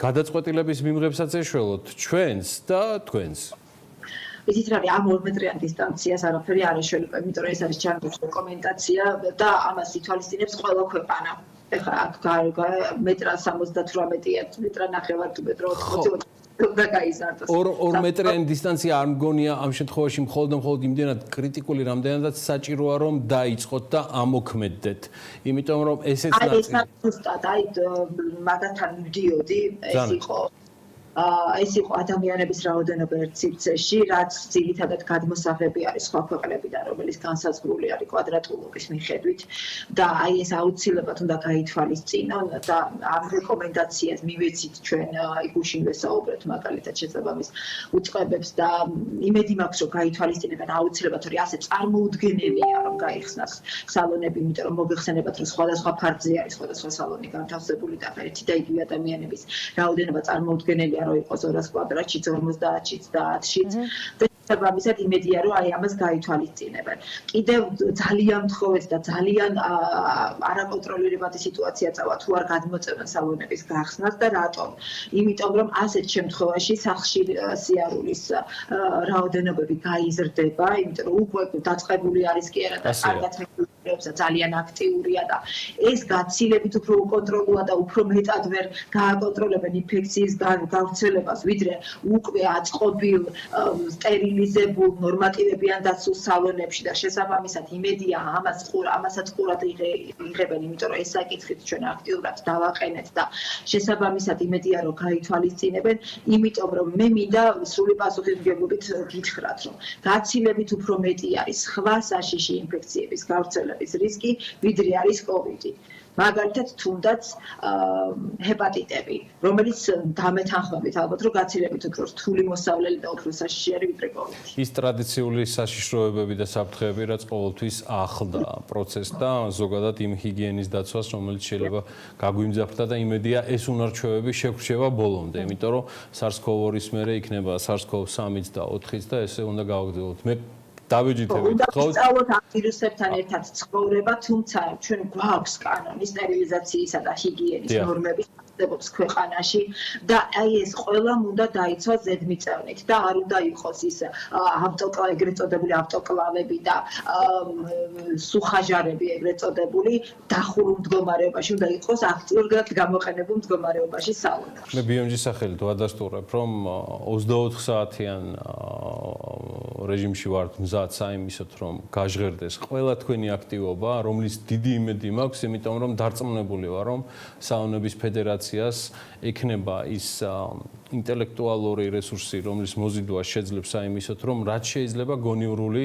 გადაწყვეტილების მიღებსაც ეშველოთ ჩვენს და თქვენს. ისიც რა ამ 2 მეტრიან დისტანციას არაფერი არ ეშველება, იმიტომ რომ ეს არის ჯანმრთელობის რეკომენდაცია და ამას ითვალისწინებს ყველა ქვეყანა. ეხლა აქ მეტრა 78-ია, მეტრა ნახევარ თუ მეტრო 80. უნდა გაიზარდოს. 2 მეტრიანი დისტანცია არ მგონია ამ შემთხვევაში მხოლოდ იმდენად კრიტიკული, რამდენადაც საჭიროა რომ დაიწყოთ და ამოქმედდეთ. იმიტომ რომ ესეც აი ეს ზუსტად, აი მაგათთან მივდიოდი, ეს იყო ადამიანების რაოდენობა ერთ სივრცეში, რაც ძირითადად გადმოსაღები არის სხვა ქვეყნებიდან, რომელიც განსაზღვრული არის კვადრატულობის მიხედვით და აი ეს აუცილებლად უნდა გაითვალისწინონ და ამ რეკომენდაციას მივეცით ჩვენ გუშინ ვესაუბრეთ მაგალითად შესაბამის უწყებებს და იმედი მაქვს რომ გაითვალისწინებენ აუცილებლად, რომ ასე წარმოუდგენელია რომ გაიხსნას სალონები, იმიტომ რომ მოგეხსენებათ რომ სხვადასხვა ფარგლზე არის სხვადასხვა სალონი განთავსებული და ერთი და იგივე ადამიანების რაოდენობა წარმოუდგენელია რომ იყოს 200 კვადრატშიც, 50-შიც და 10-შიც. შესაბამისად იმედია რომ აი ამას გაითვალისწინებენ. კიდევ ძალიან მთხოვეთ და ძალიან არაკონტროლირებადი სიტუაცია წავა თუ არ გადმოწევენ სალონების გახსნას და რატომ? იმიტომ რომ ასეთ შემთხვევაში სახლში სიარულის რაოდენობები გაიზრდება, იმიტომ რომ უკვე დაწყებული არის კი არა და კარგად ძალიან აქტიურია და ეს გაცილებით უფრო უკონტროლოა და უფრო მეტად ვერ გააკონტროლებენ ინფექციის გავრცელებას, ვიდრე უკვე აწყობილ სტერილიზებულ ნორმატივებიან დაცულ სალონებში და შესაბამისად იმედია ამასაც ყურად იღებენ, იმიტომ რომ ეს საკითხიც ჩვენ აქტიურად დავაყენეთ და შესაბამისად იმედია რომ გაითვალისწინებენ, იმიტომ რომ მე მინდა სრული პასუხისმგებლობით გითხრათ, რომ გაცილებით უფრო მეტი არის სხვა საშიში ინფექციების გავრცელება რისკი, ვიდრე არის COVID-ი. მაგალითად, თუნდაც ჰეპატიტები, რომელიც დამეთანხმებით ალბათ, რომ გაცილებით უფრო რთული მოსავლელი და უფრო საშიში არის, ვიდრე COVID-ი. ის ტრადიციული საშიშროებები და საფრთხეები, რაც ყოველთვის ახლდა პროცესს და ზოგადად იმ ჰიგიენის დაცვას, რომელიც შეიძლება გაგვიმძაფრდა და იმედია ეს უნარჩვევები შეგვრჩება ბოლომდე, იმიტომ რომ SARS-CoV-2-ის მერე იქნება SARS-CoV-3-იც და 4-იც და ესე უნდა გავაგრძელოთ. მე დავიჯითებით ხოთ სწავლოთ ამ ვირუსებთან ერთად ცხოვრება, თუმცა ჩვენ გვაქვს კანონი სტერილიზაციისა და ჰიგიენის ნორმები არსებობს ქვეყანაში და აი ეს ყველამ უნდა დაიცვას ზედმიწევნით და არ უნდა იყოს ის ეგრეთ წოდებული ავტოკლავები და სუხაჟარები ეგრეთ წოდებული დახურულ მდგომარეობაში, უნდა იყოს აქტიურად გამოყენებულ მდგომარეობაში სალონი. მე BMG-ის სახელით ვადასტურებ, რომ 24 საათიან რეჟიმში ვართ მზად საიმისოთ, რომ გაჟღერდეს ყველა თქვენი აქტივობა, რომლის დიდი იმედი მაქვს, იმიტომ რომ დარწმუნებული ვარ, რომ სალონების ფედერაციას ექნება ის ინტელექტუალური რესურსი, რომლის მოზიდვა შეძლებს საიმისოთ, რომ რაც შეიძლება გონივრული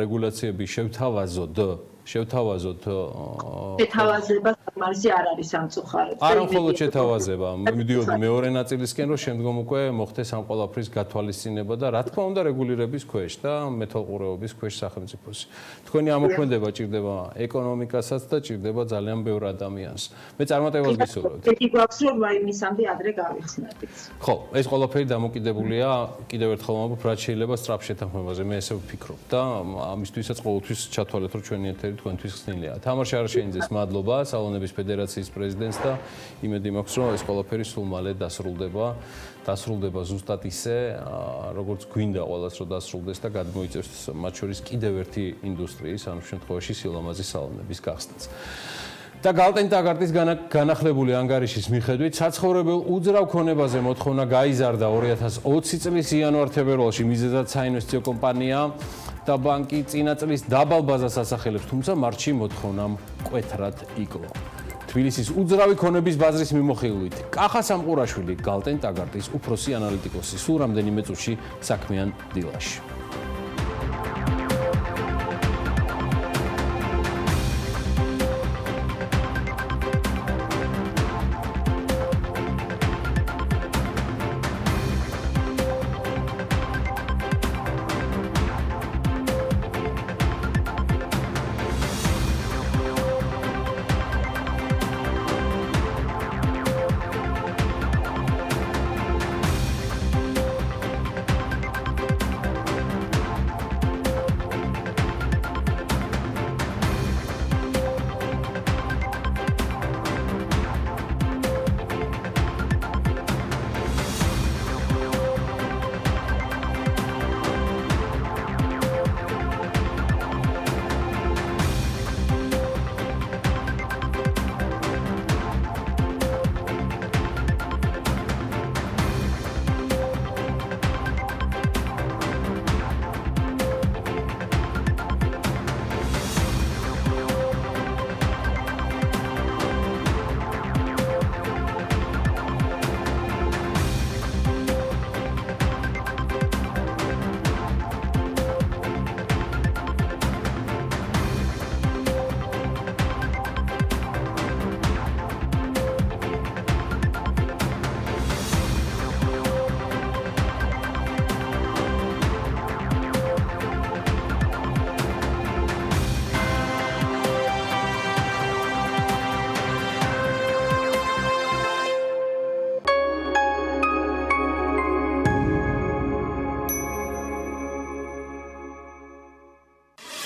რეგულაციები შევთავაზოთ. შეთავაზება საკმარისი არ არის სამწუხაროდ. არა მხოლოდ შეთავაზება, მივდიოდი მეორე ნაწილისკენ, რომ შემდგომ უკვე მოხდეს ამ ყველაფრის გათვალისწინება და რა თქმა უნდა რეგულირების ქვეშ და მეთვალყურეობის ქვეშ სახელმწიფოსი. თქვენი ამოქმედება ჭირდება ეკონომიკასაც და ჭირდება ძალიან ბევრ ადამიანს. მე წარმატებას გისურვებთ. ერთი გვაქვს რომ მაიმისამდე ადრე გავიხსნათ. ხო, ეს ყველაფერი დამოკიდებულია კიდევ ერთხელ ვამბობ, რაც შეიძლება სწრაფ შეთანხმებაზე. მე ესე ვფიქრობ და ამისთვისაც ყოველთვის ჩათვალეთ, რომ ჩვენი ეთერი თქვენთვის ხსნილია. თამარ შარაშენიძეს მადლობა, სალონების ფედერაციის პრეზიდენტს და იმედი მაქვს, რომ ეს ყველაფერი სულ მალე დასრულდება ზუსტად ისე, როგორც გვინდა ყველას რომ დასრულდეს და გადმოიწევს მათ შორის კიდევ ერთი ინდუსტრიის, ამ შემთხვევაში სილამაზის სალონების გახსნაც. და გალტენ-ტაგარტის განახლებული ანგარიშის მიხედვით საცხოვრებელ უძრავ ქონებაზე მოთხოვნა გაიზარდა 2020 წლის იანვარ-თებერვალში მიზეზად საინვესტიციო კომპანია და ბანკი წინა წლის დაბალ ბაზას ასახელებს, თუმცა მარტში მოთხოვნამ მკვეთრად იკლო. თბილისის უძრავი ქონების ბაზრის მიმოხილვით კახა სამყურაშვილი, გალტენ-ტაგარტის უფროსი ანალიტიკოსი, სულ რამდენიმე წუთში საქმიან დილაში.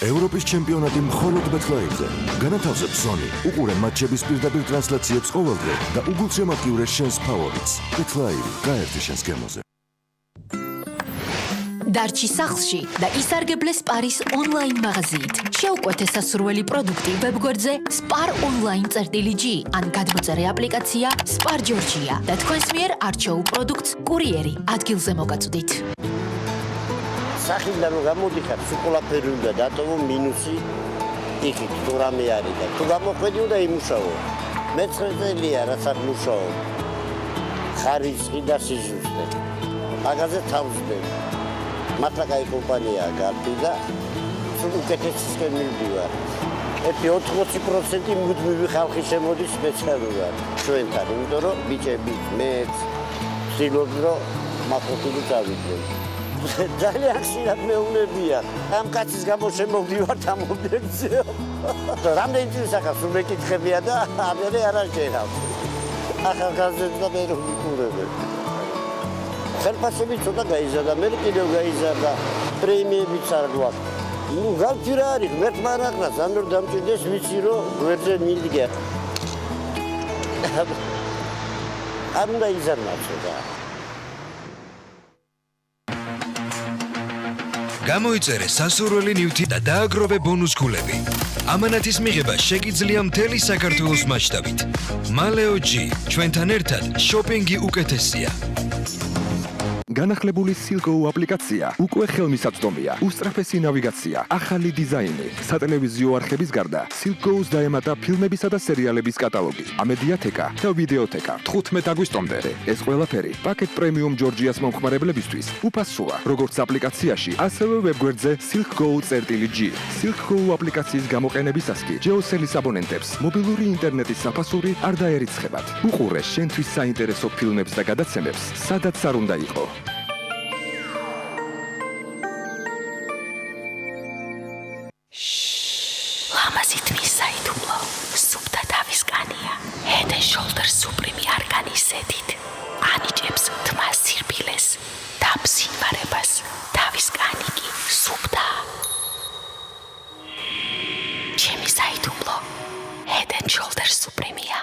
ევროპის ჩემპიონატი მხოლოდ BetLive-ზე. განათავსებ Sony, უყურე მატჩების პირდაპირ ტრანსლაციებს ყოველდღე და უგულშემატკივრე შენს ფავორიტს. BetLive, გაერთი შენს გემოზე. დარჩი სახლში და ისარგებლე Spar-ის ონლაინ მაღაზიით. შეუკვეთე სასურველი პროდუქტი ვებგვერდზე spar.online.g ან გადმოწერე აპლიკაცია Spar Georgia და თქვენს მიერ არჩეულ პროდუქტს კურიერი ადგილზე მოგაწვდით. სახიდან რომ გამოდიხარ, სულ უნდა დატოვო მინუსი იქით თუ რამე არის და თუ გამოყვედი უნდა იმუშაო. მე-19 წელია რაც არ მუშაო. ხარისხი და სიზუსტე. მაგაზე თავსდები. მართლა კაი კომპანიაა გარდი და სულ უკეთესისკენ მივდივარ. 80% მუდმივი ხალხი შემოდის სპეციალურად ჩვენთან, იმიტომ რომ ბიჭები მეც ვცდილობ რომ მახოთილი წავიდნენ. ძალიან ხშირად მეუბნებიან, ამ კაცის გამო შემოვდივართ ამ ობიექტზე. რამდენი წლის ახალს უმეკითხებია და ამერე არ აღჭერავ. ახალგაზრდებს და მე რომ ვიყურებენ. ხელფასები ცოტა გაიზარდა, მე კიდევ გაიზარდა, პრემიებიც არ გვაქვს. ნუ გავთი რა არის, ღმერთმა რაკრას, ამ რომ დამჭირდეს ვიცი რომ გვერდზე მიდგა. არ უნდა იზარდა ცოტა. გამოიწერე სასურველი ნივთი და დააგროვე ბონუს გულები. ამანათის მიღება შეგიძლია მთელი საქართველოს მასშტაბით. Maleo G, ჩვენთან ერთად შოპინგი უკეთესია. განახლებული Silko აპლიკაცია უკვე ხელმისაწვდომია. უსწრაფესი ნავიგაცია, ახალი დიზაინი, სატელევიზიო არხების გარდა Silko-ს დაემატა ფილმებისა და სერიალების კატალოგი, ამედიათეკა და ვიდეოთეკა. 15 აგვისტომდე ეს ყველაფერი პაკეტ პრემიუმ ჯორჯიას მომხმარებლებისთვის უფასოა, როგორც აპლიკაციაში, ასევე ვებგვერდზე silkgo.g. Silko აპლიკაციის გამოყენებისას კი ჯეოსელის აბონენტებს მობილური ინტერნეტის საფასური არ დაერიცხებათ. უყურე შენთვის საინტერესო ფილმებს და გადაცემებს, სადაც არ უნდა იყო. ლამაზი თმის საიდუმლო, სუფთა თავისკანია, Head and Shoulders Supreme არგანის ზედით, ანიჭებს თმას სირბილეს, დაბსინვარებას, თავისკანი კი სუფთა. ჩემი საიდუმლო, Head and Shoulders Supreme-ია.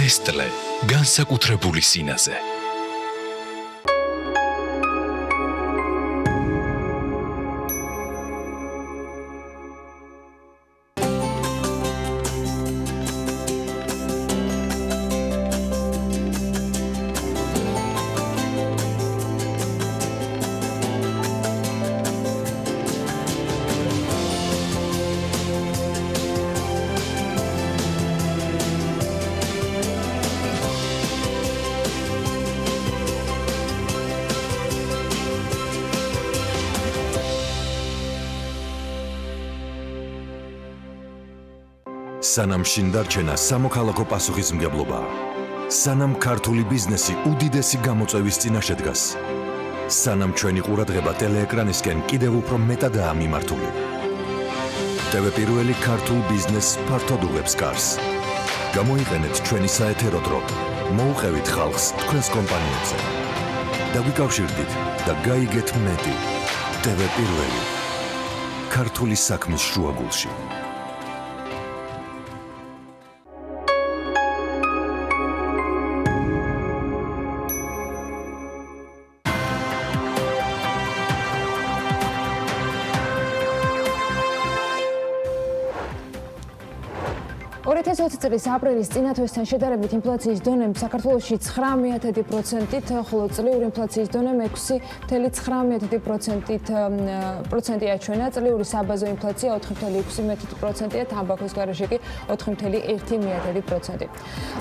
Nestle, განსაკუთრებული სინაზე. სანამ შინ დარჩენა სამოქალაქო პასუხისმგებლობა. სანამ ქართული ბიზნესი უდიდესი გამოწვევის წინაშე დგას. სანამ ჩვენი ყურადღება ტელეეკრანისკენ კიდევ უფრო მეტადაა მიმართული. TV პირველი ქართულ ბიზნესს ფართოდ უღებს კარს. გამოიყენეთ ჩვენი საეთერო დრო. მოუყევით ხალხს თქვენს კომპანიებზე. დაგვიკავშირდით და გაიგეთ მეტი. TV პირველი. ქართული საქმის შუაგულში. 2020 წლის აპრილის წინა თვესთან შედარებით ინფლაციის დონე საქართველოში 9%-ით, ხოლო წლიური ინფლაციის დონე 6.9%-ია ჩვენა, წლიური საბაზო ინფლაცია 4.6%-ია, თამბაქოს გარეშე კი 4.1%.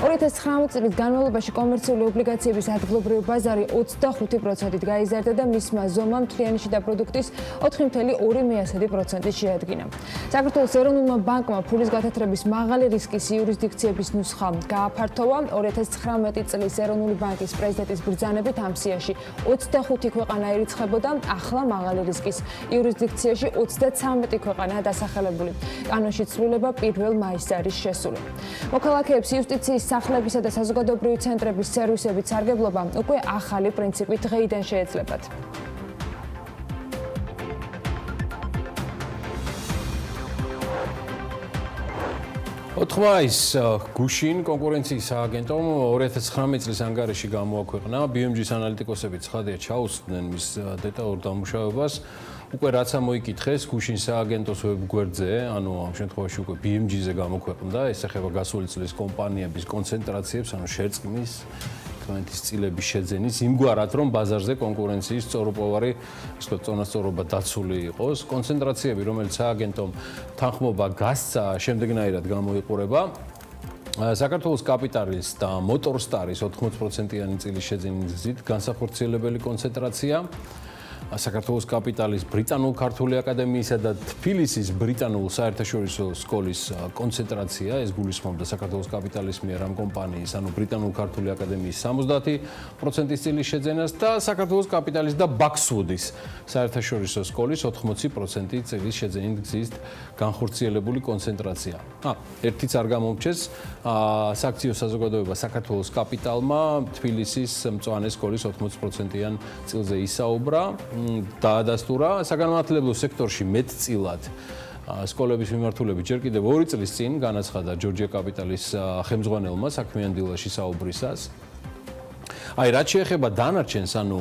2019 წლის განმავლობაში კომერციული ობლიგაციების ადგილობრივი ბაზარი 25%-ით გაიზარდა და მისმა ზომამ მთლიანი შიდა პროდუქტის 4.2%-ით შეადგინა. საქართველოს ეროვნულმა ბანკმა ფულის გათათრების მაღალი რისკის იურისდიქციების ნუსხა გააფართოვა. 2019 წლის ეროვნული ბანკის პრეზიდენტის ბრძანებით ამ სიაში 25 ქვეყანა ირიცხებოდა, ახლა მაღალი რისკის იურისდიქციაში 33 ქვეყანაა დასახელებული. კანონში ცვლილება 1 მაისს არის შესული. მოქალაქეებს იუსტიციის სახლებისა და საზოგადოებრივი ცენტრების სერვისებით სარგებლობა უკვე ახალი პრინციპით დღეიდან შეეძლებათ. 4 მაისს გუშინ კონკურენციის სააგენტომ 2019 წლის ანგარიში გამოაქვეყნა. BMG-ის ანალიტიკოსები ცხადია ჩაუსწრდნენ მის დეტალურ დამუშავებას. უკვე რაც ამოიკითხეს გუშინ სააგენტოს ვებგვერდზე, ანუ ამ შემთხვევაში უკვე BMG-ზე გამოქვეყნდა, ეს ეხება გასული წლის კომპანიების კონცენტრაციებს, ანუ შერწყმის klientis წილების შეძენის იმგვარად, რომ ბაზარზე კონკურენციის სწოროპოვარი, ისე წონასწორობა დაცული იყოს. კონცენტრაციები, რომელიც სააგენტომ თანხმობა გასცა, შემდეგნაირად გამოიყურება. საქართველოს კაპიტალის და მოტორსტარის 80%-იანი წილის შეძენის გზით განსახორციელებელი კონცენტრაცია. საქართველოს კაპიტალის ბრიტანულ-ქართული აკადემიისა და თბილისის ბრიტანულ საერთაშორისო სკოლის კონცენტრაცია, ეს გულისხმობდა საქართველოს კაპიტალის მიერ ამ კომპანიის, ანუ ბრიტანულ-ქართული აკადემიის 70%-ის წილის შეძენას და საქართველოს კაპიტალის და ბაქსვუდის საერთაშორისო სკოლის 80% წილის შეძენის გზით განხორციელებული კონცენტრაცია. ერთიც არ გამომრჩეს, სააქციო საზოგადოება საქართველოს კაპიტალმა თბილისის მწვანე სკოლის 80%-იან წილზე ისაუბრა. დაადასტურა საგანმანათლებლო სექტორში მეტწილად სკოლების მიმართულებით ჯერ კიდევ 2 წლის წინ განაცხადა ჯორჯია კაპიტალის ხელმძღვანელმა საქმიანდილაში საუბრისას. აი, რაც შეეხება დანარჩენს, ანუ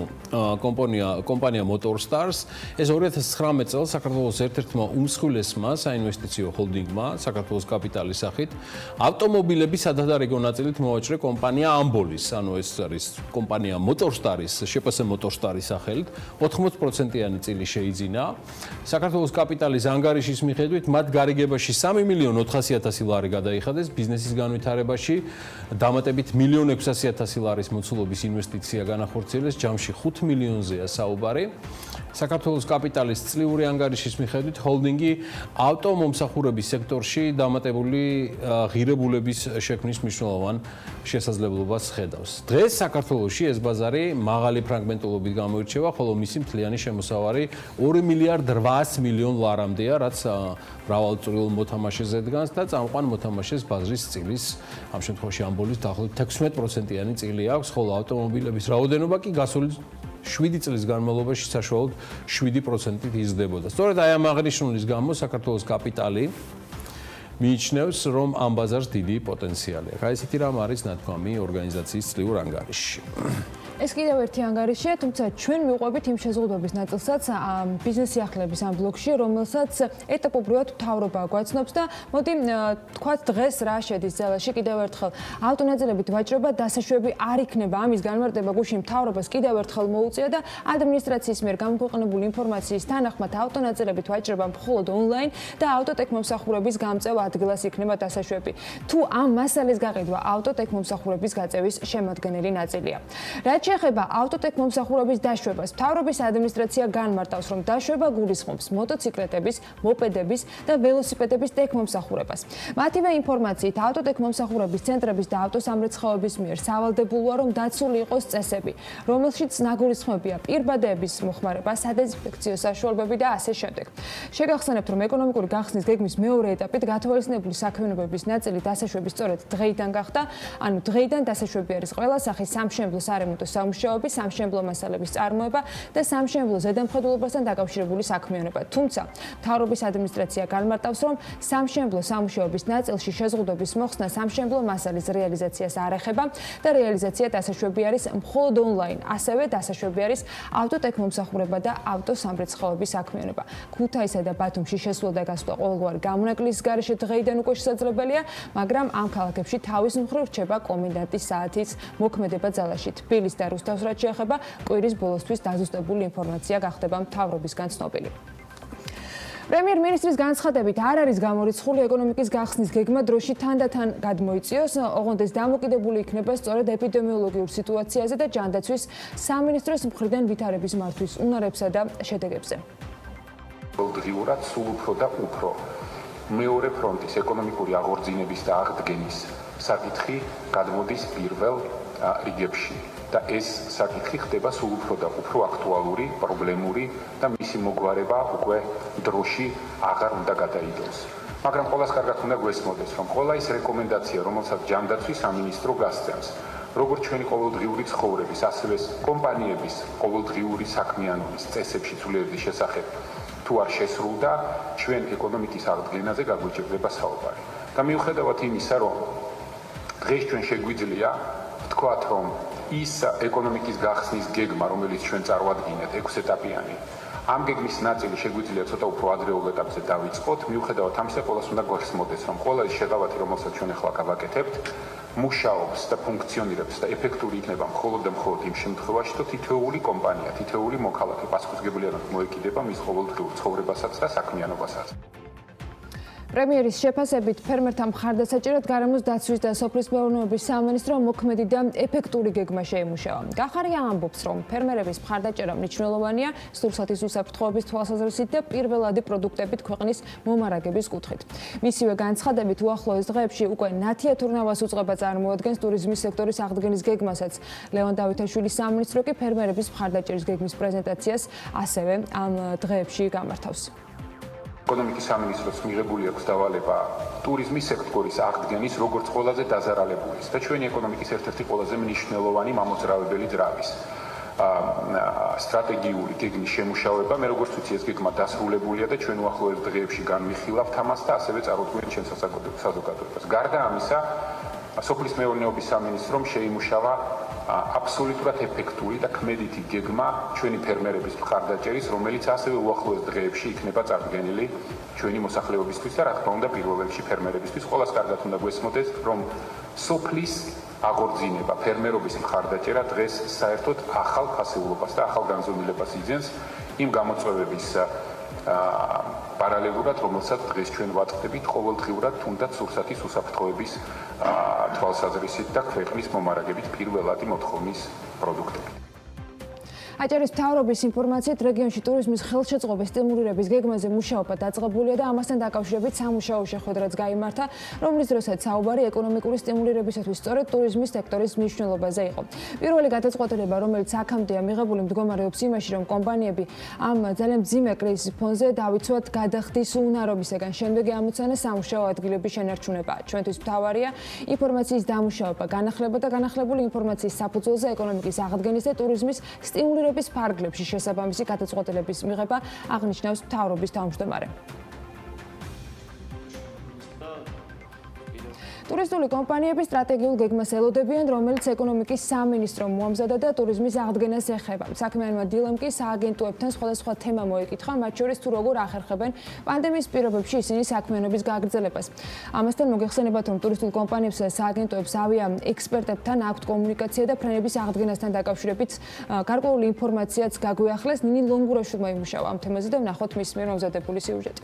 კომპანია MotorStars, ეს 2019 წელს საქართველოს ერთ-ერთმა უმსხვილესმა საინვესტიციო ჰოლდინგმა, საქართველოს კაპიტალის სახით, ავტომობილების სადადარიგო ნაწილით მოვაჭრე კომპანია Ambolis, ანუ ეს არის კომპანია MotorStars, შეპასე MotorStars სახელით, 80%-იანი წილი შეიძინა. საქართველოს კაპიტალის ანგარიშის მიხედვით, მათ გარიგებაში 3.400.000 ლარი გადაიხადეს, ბიზნესის განვითარებაში დამატებით 1.600.000 ლარის მოცულობის ინვესტიცია განახორციელეს, ჯამში 5 მილიონზეა საუბარი. საქართველოს კაპიტალის წლიური ანგარიშის მიხედვით ჰოლდინგი ავტომომსახურების სექტორში დამატებული ღირებულების შექმნის მნიშვნელოვან შესაძლებლობას ხედავს. დღეს საქართველოში ეს ბაზარი მაღალი ფრაგმენტულობით გამოირჩევა, ხოლო მისი მთლიანი შემოსავალი 2.8 ლარამდეა, რაც მრავალწვრილ მოთამაშეზე დგას და წამყვან მოთამაშეს ბაზრის წილის, ამ შემთხვევაში Ambolis დაახლოებით 16%-იანი წილი აქვს, ხოლო ავტომობილების რაოდენობა კი გასული 7 წლის განმავლობაში საშუალოდ 7%-ით იზრდებოდა. სწორედ აი ამ აღნიშნულის გამო საქართველოს კაპიტალი მიიჩნევს, რომ ამ ბაზარს დიდი პოტენციალი აქვს. აი ესეთი რამ არის ნათქვამი ორგანიზაციის წლიურ ანგარიშში. ეს კიდევ ერთი ანგარიშია, თუმცა ჩვენ მივყვებით იმ შეზღუდვების ნაწილსაც ბიზნეს სიახლეების ამ ბლოკში, რომელსაც ეტაპობრივად მთავრობა გვაცნობს და მოდი თქვათ დღეს რა შედის ძალაში კიდევ ერთხელ ავტონაწილებით ვაჭრობა დასაშვები არ იქნება. ამის განმარტება გუშინ მთავრობას კიდევ ერთხელ მოუწია და ადმინისტრაციის მიერ გამოქვეყნებული ინფორმაციის თანახმად ავტონაწილებით ვაჭრობა მხოლოდ ონლაინ და ავტოტექმომსახურების გამწევ ადგილას იქნება დასაშვები. თუ ამ მასალის გაყიდვა ავტოტექმომსახურების გაწევის შემადგენელი ნაწილია. რაც შეეხება ავტოტექმომსახურების დაშვებას, მთავრობის ადმინისტრაცია განმარტავს, რომ დაშვება გულისხმობს მოტოციკლეტების, მოპედების და ველოსიპედების ტექმომსახურებას. მათივე ინფორმაციით, ავტოტექმომსახურების ცენტრების და ავტოსამრეცხაოების მიერ სავალდებულოა, რომ დაცული იყოს წესები, რომელშიც ნაგულისხმებია პირბადეების მოხმარება, სადეზინფექციო საშუალებები და ასე შემდეგ. შეგახსენებთ, რომ ეკონომიკური გახსნის გეგმის მეორე ეტაპით გათვალისწინებული საქმიანობების ნაწილი დასაშვების სწორედ დღეიდან გახდა, ანუ დღეიდან დასაშვები არის ყველა სახის სამშენებლო სარემონტო სამუშაოები, სამშენებლო მასალების წარმოება და სამშენებლო ზედამხედველობასთან დაკავშირებული საქმიანობა. თუმცა, მთავრობის ადმინისტრაცია განმარტავს, რომ სამშენებლო სამუშაოების ნაწილში შეზღუდვების მოხსნა სამშენებლო მასალის რეალიზაციას არ ეხება და რეალიზაცია დასაშვები არის მხოლოდ ონლაინ, ასევე დასაშვები არის ავტოტექნომსახურება და ავტოსამრეცხაოების საქმიანობა. ქუთაისსა და ბათუმში შესვლა და გასვლა ყოველგვარი გამონაკლისის გარეშე დღეიდან უკვე შესაძლებელია, მაგრამ ამ ქალაქებში თავის მხრივ რჩება კომენდანტის საათის მოქმედება ძალაში. თბილისს და რუსთავს რაც შეეხება, კვირის ბოლოსთვის დაზუსტებული ინფორმაცია გახდება მთავრობისგან ცნობილი. პრემიერ-მინისტრის განცხადებით არ არის გამორიცხული ეკონომიკის გახსნის გეგმა დროში თანდათან გადმოიწიოს, ოღონდ ეს დამოკიდებული იქნება სწორედ ეპიდემიოლოგიურ სიტუაციაზე და ჯანდაცვის სამინისტროს მხრიდან ვითარების მართვის უნარებსა და შედეგებზე. ყოველდღიურად სულ უფრო და უფრო მეორე ფრონტის ეკონომიკური აღორძინების და აღდგენის საკითხი გადმოდის პირველ რიგებში და ეს საკითხი ხდება სულ უფრო და უფრო აქტუალური, პრობლემური და მისი მოგვარება უკვე დროში აღარ უნდა გადაიდოს. მაგრამ ყველას კარგად უნდა გვესმოდეს, რომ ყველა ის რეკომენდაცია, რომელსაც ჯანდაცვის სამინისტრო გასცემს, როგორც ჩვენი ყოველდღიური ცხოვრების, ასევე კომპანიების ყოველდღიური საქმიანობის წესებში ცვლილებების შესახებ თუ არ შესრულდა, ჩვენ ეკონომიკის აღდგენაზე გაგვიჭირდება საუბარი. და მიუხედავად იმისა, რომ დღეს ჩვენ შეგვიძლია ვთქვათ, რომ ის ეკონომიკის გახსნის გეგმა, რომელიც ჩვენ წარვადგინეთ 6 ეტაპიანი, ამ გეგმის ნაწილი შეგვიძლია ცოტა უფრო ადრეულ ეტაპზე დავიწყოთ, მიუხედავად ამისა, ყველას უნდა გვესმოდეს, რომ ყველა ის შეღავათი, რომელსაც ჩვენ ახლა გავაკეთებთ, მუშაობს და ფუნქციონირებს და ეფექტური იქნება მხოლოდ და მხოლოდ იმ შემთხვევაში, თუ თითოეული კომპანია, თითოეული მოქალაქე პასუხისმგებლიანად მოეკიდება მის ყოველდღიურ ცხოვრებასაც და საქმიანობასაც. პრემიერის შეფასებით ფერმერთა მხარდასაჭერად გარემოს დაცვის და სოფლის მეურნეობის სამინისტრო მოქმედი და ეფექტური გეგმა შეიმუშავა. გახარია ამბობს, რომ ფერმერების მხარდაჭერა მნიშვნელოვანია სურსათის უსაფრთხოების თვალსაზრისით და პირველადი პროდუქტებით ქვეყნის მომარაგების კუთხით. მისივე განცხადებით უახლოეს დღეებში უკვე ნათიათურნავას უწყება წარმოადგენს ტურიზმის სექტორის აღდგენის გეგმასაც. ლევან დავითაშვილის სამინისტრო კი ფერმერების მხარდაჭერის გეგმის პრეზენტაციას ასევე ამ დღეებში გამართავს. ეკონომიკის სამინისტროს მიღებული აქვს დავალება ტურიზმის სექტორის აღდგენის როგორც ყველაზე დაზარალებულის და ჩვენი ეკონომიკის ერთ-ერთი ყველაზე მნიშვნელოვანი მამოძრავებელი ძრავის სტრატეგიული გეგმის შემუშავება. მე როგორც ვიცი, ეს გეგმა დასრულებულია და ჩვენ უახლოეს დღეებში განვიხილავთ ამას და ასევე წარუდგენთ ჩვენ საზოგადოებას. გარდა ამისა, სოფლის მეურნეობის სამინისტრომ შეიმუშავა აბსოლუტურად ეფექტური და ქმედითი გეგმა ჩვენი ფერმერების მხარდაჭერის, რომელიც ასევე უახლოეს დღეებში იქნება წარდგენილი ჩვენი მოსახლეობისთვის და რა თქმა უნდა პირველ რიგში ფერმერებისთვის. ყველას კარგად უნდა გვესმოდეს, რომ სოფლის აღორძინება, ფერმერობის მხარდაჭერა დღეს საერთოდ ახალ ფასეულობას და ახალ განზომილებას იძენს იმ გამოწვევების პარალელურად, რომელსაც დღეს ჩვენ ვაწყდებით ყოველდღიურად თუნდაც სურსათის უსაფრთხოების თვალსაზრისით და ქვეყნის მომარაგებით პირველადი მოთხოვნის პროდუქტები. აჭარის მთავრობის ინფორმაციით რეგიონში ტურიზმის ხელშეწყობის სტიმულირების გეგმაზე მუშაობა დაწყებულია და ამასთან დაკავშირებით სამუშაო შეხვედრაც გაიმართა, რომლის დროსაც საუბარი ეკონომიკური სტიმულირებისათვის სწორედ ტურიზმის სექტორის მნიშვნელობაზე იყო. პირველი გადაწყვეტილება, რომელიც აქამდეა მიღებული, მდგომარეობს იმაში, რომ კომპანიები ამ ძალიან მძიმე კრიზისის ფონზე დავიცვათ გადახდის უნარობისაგან. შემდეგი ამოცანა სამუშაო ადგილების შენარჩუნება. ჩვენთვის მთავარია ინფორმაციის დამუშავება, განახლება და განახლებული ინფორმაციის საფუძველზე ეკონომიკის აღდგენის და ტურიზმის სტიმულირების ფარგლებში შესაბამისი გადაწყვეტილების მიღება, აღნიშნავს მთავრობის თავმჯდომარე. ტურისტული კომპანიები სტრატეგიულ გეგმას ელოდებიან, რომელიც ეკონომიკის სამინისტრომ მოამზადა და ტურიზმის აღდგენას ეხება. საქმიანმა დილამ კი სააგენტოებთან სხვადასხვა თემა მოიკითხა, მათ შორის თუ როგორ ახერხებენ პანდემიის პირობებში ისინი საქმიანობის გაგრძელებას. ამასთან მოგეხსენებათ, რომ ტურისტულ კომპანიებსა და სააგენტოებს ავია ექსპერტებთან აქვთ კომუნიკაცია და ფრენების აღდგენასთან დაკავშირებით გარკვეული ინფორმაციაც გაგვიახლეს. ნინი ლონგურაშვილმა იმუშავა ამ თემაზე და ვნახოთ მის მიერ მომზადებული სიუჟეტი.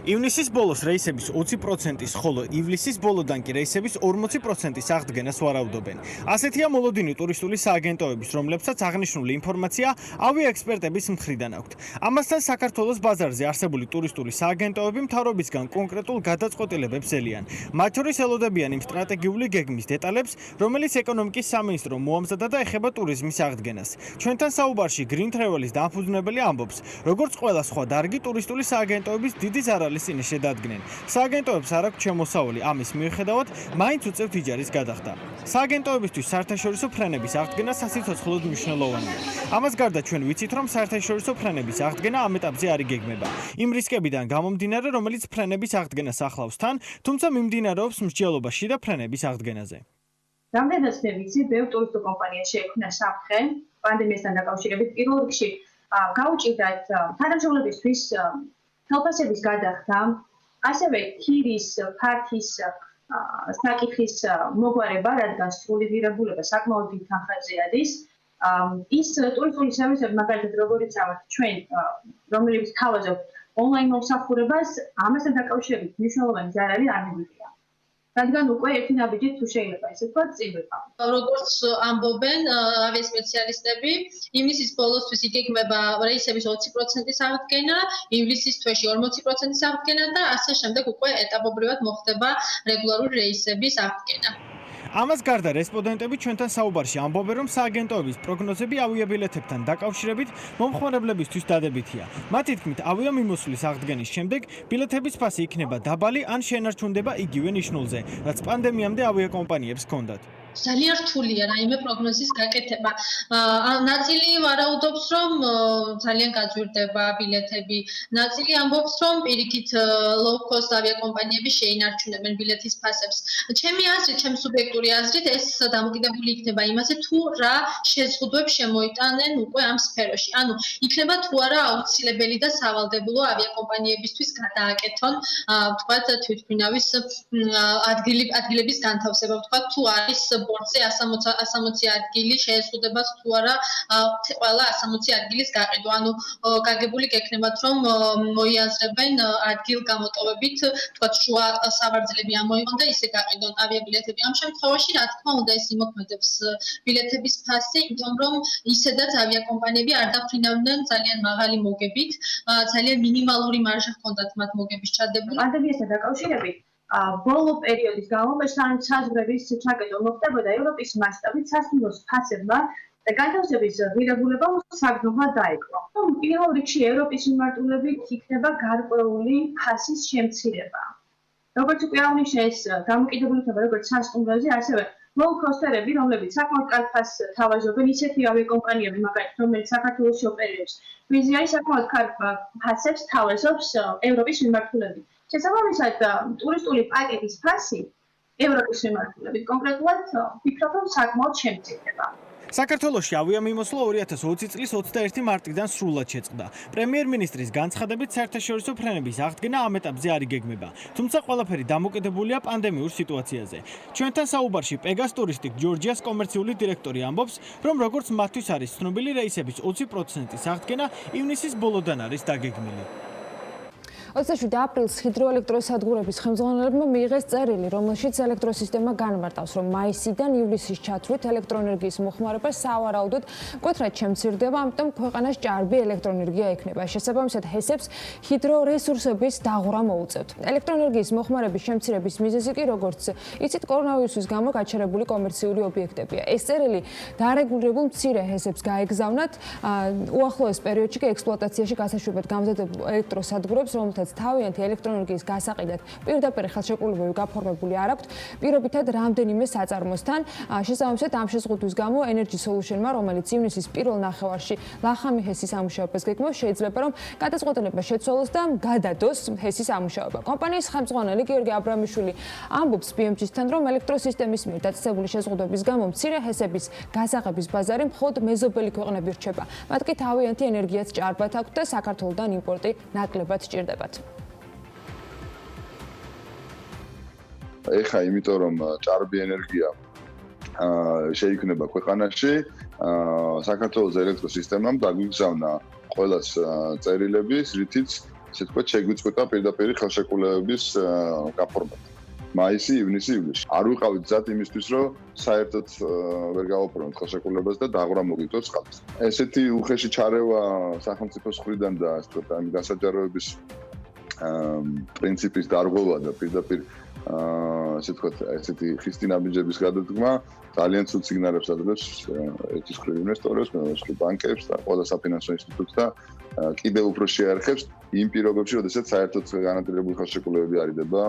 ივნისის ბოლოს რეისების 20%-ის, ხოლო ივლისის ბოლოდან კი რეისების 40%-ის აღდგენას ვარაუდობენ. ასეთია მოლოდინი ტურისტული სააგენტოების, რომლებსაც აღნიშნული ინფორმაცია ავიაექსპერტების მხრიდან აქვთ. ამასთან საქართველოს ბაზარზე არსებული ტურისტული სააგენტოები მთავრობისგან კონკრეტულ გადაწყვეტილებებს ელიან. მათ შორის ელოდებიან იმ სტრატეგიული გეგმის დეტალებს, რომელიც ეკონომიკის სამინისტრომ მოამზადა და ეხება ტურიზმის აღდგენას. ჩვენთან საუბარში Green Travel-ის დამფუძნებელი ამბობს, როგორც ყველა სხვა დარგი ტურისტული სააგენტოების დიდი ზარალი წინი შედადგენენ. სააგენტოებს არ აქვს შემოსავალი, ამის მიუხედავად, მაინც უწევთ იჯარის გადახდა. სააგენტოებისთვის საერთაშორისო ფრენების აღდგენა სასიცოცხლოდ მნიშვნელოვანია. ამას გარდა ჩვენ ვიცით, რომ საერთაშორისო ფრენების აღდგენა ამ ეტაპზე არ იგეგმება. იმ რისკებიდან გამომდინარე, რომელიც ფრენების აღდგენას ახლავს თან, თუმცა მიმდინარეობს მსჯელობა შიდა ფრენების აღდგენაზე. რამდენად მე ვიცი, ბევრ ტურისტულ კომპანიაში შექმნა საფრთხე პანდემიასთან დაკავშირებით. პირველ რიგში გაუჭირდათ თანამშრომლებისთვის ხელფასების გადახდა, ასევე ქირის, ფართის საკითხის მოგვარება, რადგან სრული ღირებულება საკმაოდ დიდ თანხებზე არის. ის ტურისტული სერვისები, მაგალითად, როგორიც ავართ ჩვენ, რომლებიც თავაზობთ ონლაინ მომსახურებას, ამასთან დაკავშირებით მნიშვნელოვანი ზარალი არ მიგვიღია. რადგან უკვე ერთი ნაბიჯით თუ შეიძლება ესე ვთქვათ, წინვება. როგორც ამბობენ ავიასპეციალისტები, ივნისის ბოლოსთვის იგეგმება რეისების 20%-ის აღდგენა, ივლისის თვეში 40%-ის აღდგენა და ასე შემდეგ უკვე ეტაპობრივად მოხდება რეგულარული რეისების აღდგენა. ამას გარდა რესპონდენტები ჩვენთან საუბარში ამბობენ, რომ სააგენტოების პროგნოზები ავიაბილეთებთან დაკავშირებით მომხმარებლებისთვის დადებითია. მათი თქმით, ავიამიმოსვლის აღდგენის შემდეგ ბილეთების ფასი იქნება დაბალი ან შენარჩუნდება იგივე ნიშნულზე, რაც პანდემიამდე ავიაკომპანიებს ჰქონდათ. ძალიან რთულია რაიმე პროგნოზის გაკეთება. ნაწილი ვარაუდობს, რომ ძალიან გაძვირდება ბილეთები, ნაწილი ამბობს, რომ პირიქით low-cost ავიაკომპანიები შეინარჩუნებენ ბილეთის ფასებს. ჩემი აზრით, ჩემი სუბიექტური აზრით, ეს დამოკიდებული იქნება იმაზე, თუ რა შეზღუდვებს შემოიტანენ უკვე ამ სფეროში. ანუ იქნება თუ არა აუცილებელი და სავალდებულო ავიაკომპანიებისთვის გადააკეთონ, ვთქვათ, თვითმფრინავის ადგილების განთავსება, ვთქვათ, თუ არის ბორცე 160 ადგილი შეეზღუდება თუ არა ყველა 160 ადგილის გაყიდვა. ანუ გაგებული გექნებათ, რომ მოიაზრებენ ადგილგამოტოვებით, თქვათ, შუა სავარძლები ამოიღონ და ისე გაყიდონ ავიაბილეთები. ამ შემთხვევაში, რა თქმა უნდა, ეს იმოქმედებს ბილეთების ფასი, იმიტომ რომ ისედაც ავიაკომპანიები არ დაფრინავდნენ ძალიან მაღალი მოგებით, ძალიან მინიმალური მარჟა ჰქონდათ მათ მოგების ჩადებული. პანდემიასთან დაკავშირებით ბოლო პერიოდის განმავლობაში საზღვრების ჩაკეტვა მოხდებოდა ევროპის მასშტაბით სასტუმროს ფასებმა და განთავსების ღირებულებამ საგრძნობლად დაიკრა. პირველ რიგში ევროპის მიმართულებით იქნება გარკვეული ფასის შემცირება. როგორც უკვე აღნიშნე, ეს დამოკიდებული იქნება როგორც სასტუმროზე, ასევე low-cost-ერები, რომლებიც საკმაოდ კარგ ფასს თავაზობენ, ისეთი ავიაკომპანიები, მაგალითად, რომელიც საქართველოში ოპერირებს, ვიზიარის საკმაოდ კარგ ფასებს თავაზობს ევროპის მიმართულებით. შესაბამისად, ტურისტული პაკეტის ფასი ევროპის მიმართულებით კონკრეტულად ვფიქრობ, რომ საკმაოდ შემცირდება. საქართველოში ავიამიმოსვლა 2020 წლის 21 მარტიდან სრულად შეწყდა. პრემიერ-მინისტრის განცხადებით საერთაშორისო ფრენების აღდგენა ამ ეტაპზე არ იგეგმება, თუმცა ყველაფერი დამოკიდებულია პანდემიურ სიტუაციაზე. ჩვენთან საუბარში Pegas Touristic Georgia's კომერციული დირექტორი ამბობს, რომ როგორც მათთვის არის ცნობილი, რეისების 20%-ის აღდგენა ივნისის ბოლოდან არის დაგეგმილი. 27 აპრილს ჰიდროელექტროსადგურების ხელმძღვანელებმა მიიღეს წერილი, რომელშიც ელექტროსისტემა განმარტავს, რომ მაისიდან ივლისის ჩათვლით ელექტროენერგიის მოხმარება სავარაუდოდ მკვეთრად შემცირდება, ამიტომ ქვეყანას ჭარბი ელექტროენერგია ექნება. შესაბამისად, ჰესებს ჰიდრორესურსების დაღვრა მოუწევთ. ელექტროენერგიის მოხმარების შემცირების მიზეზი კი, როგორც იცით, კორონავირუსის გამო გაჩერებული კომერციული ობიექტებია. ეს წერილი დარეგულირებულ მცირე ჰესებს გაეგზავნათ უახლოეს პერიოდში კი ექსპლუატაციაში გასაშვებად გამზადებულ ელექტროსადგურებს, რომელთაც თავიანთი ელექტროენერგიის გასაყიდად პირდაპირ ხელშეკრულებები გაფორმებული არ აქვთ, პირობითად რამდენიმე საწარმოსთან. შესაბამისად, ამ შეზღუდვის გამო Energy Solution-მა, რომელიც ივნისის პირველ ნახევარში ლახამი ჰესის ამუშავებას გეგმავს, შეიძლება რომ გადაწყვეტილება შეცვალოს და გადადოს ჰესის ამუშავება. კომპანიის ხელმძღვანელი გიორგი აბრამიშვილი ამბობს BMG-თან, რომ ელექტროსისტემის მიერ დაწესებული შეზღუდვების გამო მცირე ჰესების გასაღების ბაზარი მხოლოდ მეზობელი ქვეყნები რჩება. მათ კი თავიანთი ენერგიაც ჭარბად აქვთ და საქართველოდან იმპორტი ნაკლებად სჭირდებათ. ეხა იმიტომ რომ ჭარბი ენერგია შეიქმნება ქვეყანაში, საქართველოს ელექტროსისტემამ დაგვიგზავნა ყველას წერილები, რითიც ესე ვთქვათ შეგვიწყვეტა პირდაპირ ხელშეკრულებების გაფორმება. მაისი, ივნისი, ივლისი. არ ვიყავით გზად იმისთვის, რომ საერთოდ ვერ გავაფორმოთ ხელშეკრულებას და დაღვრა მოგიწვევთ წყალს. ესეთი უხეში ჩარევა სახელმწიფოს მხრიდან და ასე ვთქვათ, ამ გასაჯაროების პრინციპის დარღვევა და პირდაპირ ასე ვთქვათ, ესეთი ხისტი ნაბიჯების გადადგმა ძალიან ცუდ სიგნალებს აძლევს ერთის მხრივ ინვესტორებს, მეორე მხრივ ბანკებს და ყველა საფინანსო ინსტიტუტს და კიდევ უფრო შეარხებს იმ პირობებში, როდესაც საერთოდ განაწილებული ხელშეკრულებები არიდება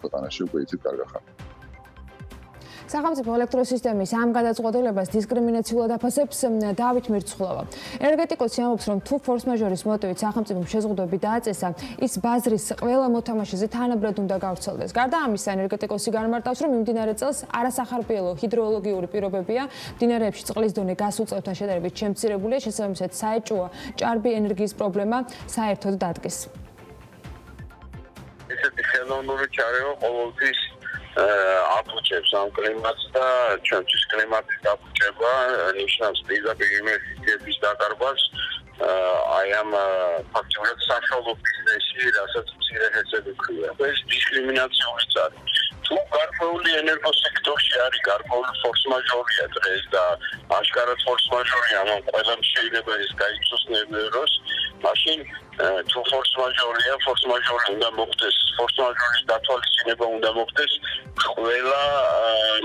ქვეყანაში უკვე იცით კარგად ხარ. სახელმწიფო ელექტროსისტემის ამ გადაწყვეტილებას დისკრიმინაციულად აფასებს დავით მირცხულავა. ენერგეტიკოსი ამბობს, რომ თუ ფორს-მაჟორის მოტივით სახელმწიფომ შეზღუდვები დააწესა, ის ბაზრის ყველა მოთამაშეზე თანაბრად უნდა გავრცელდეს. გარდა ამისა, ენერგეტიკოსი განმარტავს, რომ მიმდინარე წელს არასახარბიელო ჰიდროოლოგიური პირობებია, მდინარეებში წყლის დონე გასუწევთან შედარებით შემცირებულია, შესაბამისად საეჭვოა ჭარბი ენერგიის პრობლემა საერთოდ დადგეს. ესეთი ხელოვნური ჩარევა ყოველთვის აფუჭებს ამ კლიმატს და ჩვენთვის კლიმატის დაფუჭება ნიშნავს პირდაპირ ინვესტიციების დაკარგვას აი ამ ფაქტობრივად საშუალო ბიზნესი, რასაც მცირე ხესები ქვია. ეს დისკრიმინაციულიც არის. თუ გარკვეული ენერგოსექტორში არის გარკვეული ფორს-მაჟორია დღეს და აშკარად ფორს-მაჟორია, ამ ყველამ შეიძლება ეს გაიცნოს ნებეროს, მაშინ თუ ფორს-მაჟორია, ფორს-მაჟორი უნდა მოხდეს, ფორს-მაჟორის დათვალისწინება უნდა მოხდეს ყველა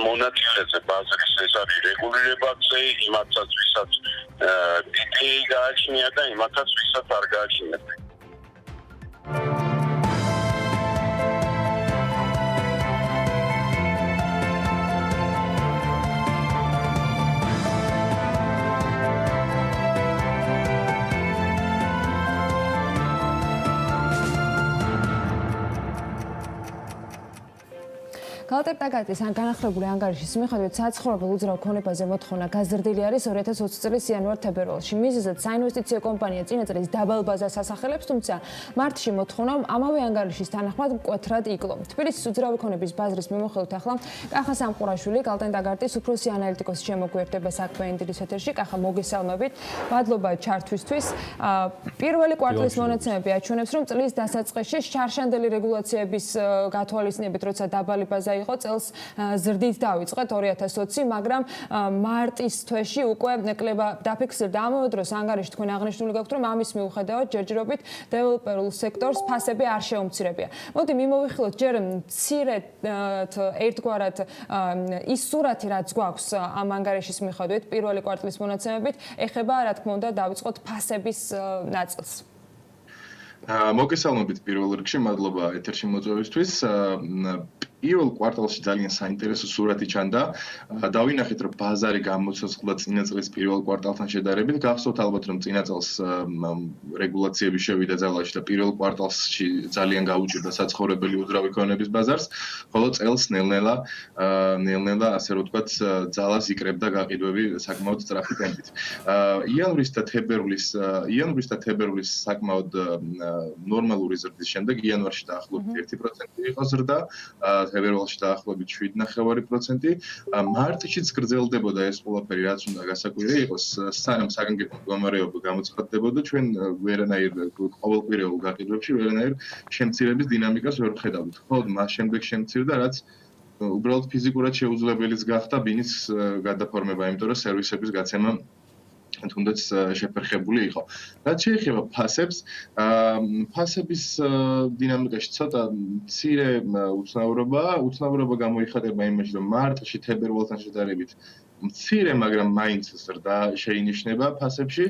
მონაწილეზე ბაზრის, ეს არის რეგულირებაზე, იმათაც ვისაც დიდი გააჩნია და იმათაც ვისაც არ გააჩნია. გალტერტაგატის ან განახლებული ანგარიშის მიხედვით საცხოვრებელ უძრავ ქონებაზე მოთხოვნა გაზრდილი არის 2020 წლის იანვარ-თებერვალში. მიზეზად საინვესტიციო კომპანია წინა წლის დაბალ ბაზარს ასახელებს, თუმცა მარტში მოთხოვნა ამავე ანგარიშის თანახმად მკვეთრად იკლო. თბილისის უძრავი ქონების ბაზრის მიმოხილვით ახლა კახა სამყურაშვილი გალტერტაგატის უფროსი ანალიტიკოსი შემოგვიერთდება საქმე ინდირის ეთერში. კახა, მოგესალმებით. მადლობა ჩართვისთვის. პირველი კვარტალის მონაცემები აჩვენებს, რომ წლის დასაწყისში შარშანდელი რეგულაციების გათვალისწინებით, როცა დაბალი ბაზა იყო წელს ზრდით დაიწყეთ 2020, მაგრამ მარტის თვეში უკვე კლება დაფიქსირდა. ამავე დროს ანგარიში თქვენ აღნიშნული გაქვთ, რომ ამის მიუხედავად ჯერჯერობით დეველოპერულ სექტორს ფასები არ შეუმცირებია. მოდი მიმოვიხილოთ ჯერ მცირედ ერთგვარად ის სურათი, რაც გვაქვს ამ ანგარიშის მიხედვით პირველი კვარტლის მონაცემებით, ეხება რა თქმა უნდა დავიწყოთ ფასების ნაწილს. მოგესალმებით პირველ რიგში, მადლობა ეთერში მოწვევისთვის. პირველ კვარტალში ძალიან საინტერესო სურათი ჩანდა. დავინახეთ, რომ ბაზარი გამოცოცხლდა წინა წლის პირველ კვარტალთან შედარებით. გახსოვთ ალბათ, რომ წინა წელს რეგულაციები შევიდა ძალაში და პირველ კვარტალში ძალიან გაუჭირდა საცხოვრებელი უძრავი ქონების ბაზარს, ხოლო წელს ნელ-ნელა ასე რომ ვთქვათ, ძალას იკრებდა გაყიდვები საკმაოდ სწრაფი ტემპით. იანვრის და თებერვლის საკმაოდ ნორმალური ზრდის შემდეგ იანვარში დაახლოებით 1% იყო ზრდა, თებერვალში დაახლოებით 7.5%. მარტშიც გრძელდებოდა ეს ყველაფერი, რაც უნდა გასაკვირი იყოს, სანამ საგანგებო მდგომარეობა გამოცხადდებოდა, ჩვენ ვერანაირ ყოველკვირეულ გაყიდვებში ვერანაირ შემცირების დინამიკას ვერ ვხედავთ. ხოლო მას შემდეგ შემცირდა, რაც უბრალოდ ფიზიკურად შეუძლებელიც გახდა ბინის გადაფორმება, იმიტომ რომ სერვისების გაცემა თუნდაც შეფერხებული იყო. რაც შეეხება ფასებს, ფასების დინამიკაში ცოტა მცირე უცნაურობა გამოიხატება იმაში, რომ მარტში თებერვალთან შედარებით მცირე, მაგრამ მაინც ზრდა შეინიშნება ფასებში,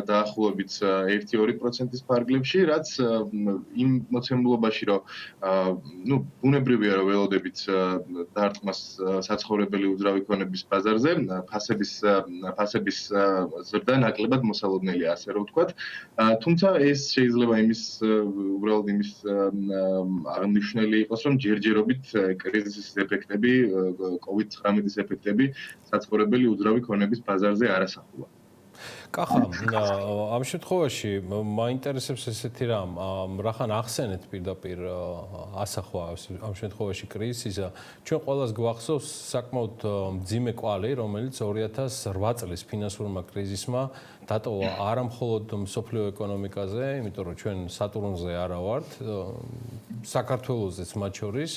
დაახლოებით 1-2%-ის ფარგლებში, რაც იმ მოცემულობაში, რომ ბუნებრივია, რომ ველოდებით დარტყმას საცხოვრებელი უძრავი ქონების ბაზარზე, ფასების ზრდა ნაკლებად მოსალოდნელია, ასე რომ ვთქვათ. თუმცა ეს შეიძლება უბრალოდ იმის აღნიშნული იყოს, რომ ჯერჯერობით კრიზისის ეფექტები, COVID-19-ის ეფექტები საცხოვრებელი უძრავი ქონების ბაზარზე არასახულა. კახა, ამ შემთხვევაში მაინტერესებს ესეთი რახან ახსენეთ პირდაპირ ასახვა ამ შემთხვევაში კრიზისა. ჩვენ ყველას გვახსოვს საკმაოდ მძიმე კვალი, რომელიც 2008 წლის ფინანსურმა კრიზისმა დატოვა არა მხოლოდ მსოფლიო ეკონომიკაზე, იმიტომ რომ ჩვენ სატურნზე არა ვართ, საქართველოსაც მათ შორის.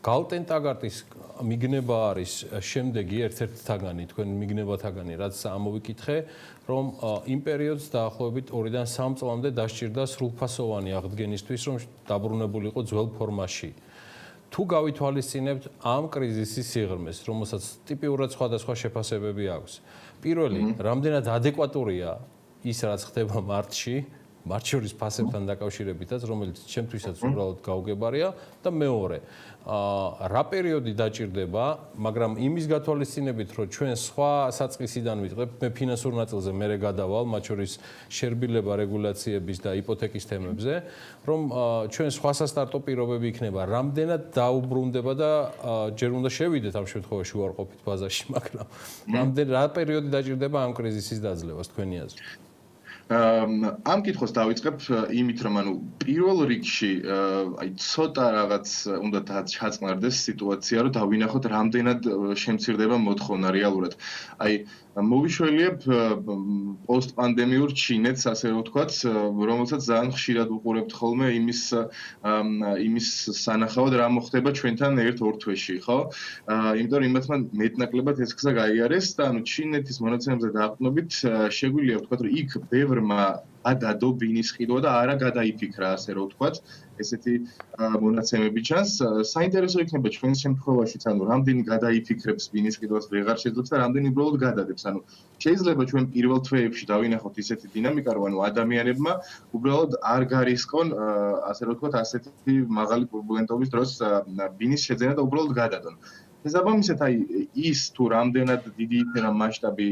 გალტერტაგატის მიგნება არის შემდეგი ერთ-ერთთაგანი, თქვენ მიგნებათაგანი, რაც ამოვიკითხე, რომ იმ პერიოდს დაახლოებით 2-დან 3 წლამდე დასჭირდა სრულფასოვანი აღდგენისთვის, რომ დაბრუნებულიყო ძველ ფორმაში. თუ გავითვალისწინებთ ამ კრიზისის სიღრმეს, რომელსაც ტიპიურად სხვადასხვა შეფასებები აქვს. პირველი, რამდენად ადეკვატურია ის, რაც ხდება მარტში, მათ შორის ფასებთან დაკავშირებითაც, რომელიც ჩემთვისაც უბრალოდ გაუგებარია და მეორე, რა პერიოდი დაჭირდება, მაგრამ იმის გათვალისწინებით, რომ ჩვენ სხვა საწყისიდან ვიწყებთ, მე ფინანსურ ნაწილზე მერე გადავალ, მათ შორის შერბილება რეგულაციების და იპოთეკის თემებზე, რომ ჩვენ სხვა სასტარტო პირობები იქნება, რამდენად დაუბრუნდება და ჯერ უნდა შევიდეთ ამ შემთხვევაში უარყოფით ბაზაში, მაგრამ რა პერიოდი დაჭირდება ამ კრიზისის დაძლევას თქვენი აზრით? ამ კითხვას დავიწყებ იმით, რომ ანუ პირველ რიგში აი ცოტა რაღაც უნდა ჩაწყნარდეს სიტუაცია, რომ დავინახოთ რამდენად შემცირდება მოთხოვნა რეალურად. აი მოვიშველიებ პოსტპანდემიურ ჩინეთს, ასე რომ ვთქვათ, რომელსაც ძალიან ხშირად ვუყურებთ ხოლმე იმის სანახავად რა მოხდება ჩვენთან ერთ-ორ თვეში, ხო? იმიტომ რომ იმათმა მეტნაკლებად ეს გზა გაიარეს და ანუ ჩინეთის მონაცემებზე დაყრდნობით შეგვიძლია ვთქვათ, რომ იქ ბევრმა გადადო ბინის ყიდვა და არა გადაიფიქრა, ასე რომ ვთქვათ, ესეთი მონაცემები ჩანს. საინტერესო იქნება ჩვენს შემთხვევაშიც, ანუ რამდენი გადაიფიქრებს ბინის ყიდვას ვეღარ შეძლებს და რამდენი უბრალოდ გადადებს. ანუ შეიძლება ჩვენ პირველ თვეებში დავინახოთ ისეთი დინამიკა, რომ ანუ ადამიანებმა უბრალოდ არ გარისკონ, ასე რომ ვთქვათ, ასეთი მაღალი ტურბულენტობის დროს ბინის შეძენა და უბრალოდ გადადონ. შესაბამისად, აი ის თუ რამდენად დიდი იქნება მასშტაბი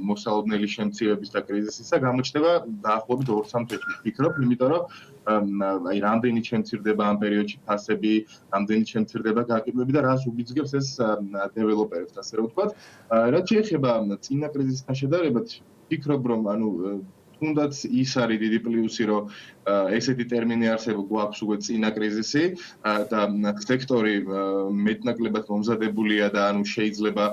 მოსალოდნელი შემცირების და კრიზისისა, გამოჩნდება დაახლოებით 2-3 თვეში. ვფიქრობ, იმიტომ რომ აი რამდენი შემცირდება ამ პერიოდში ფასები, რამდენი შემცირდება გაყიდვები და რას უბიძგებს ეს დეველოპერებს, ასე რომ ვთქვათ. რაც შეეხება წინა კრიზისთან შედარებით, ვფიქრობ, რომ ანუ თუნდაც ის არის დიდი პლუსი, რომ ესეთი ტერმინი არსებობს გვაქვს უკვე წინა კრიზისი და სექტორი მეტნაკლებად მომზადებულია და ანუ შეიძლება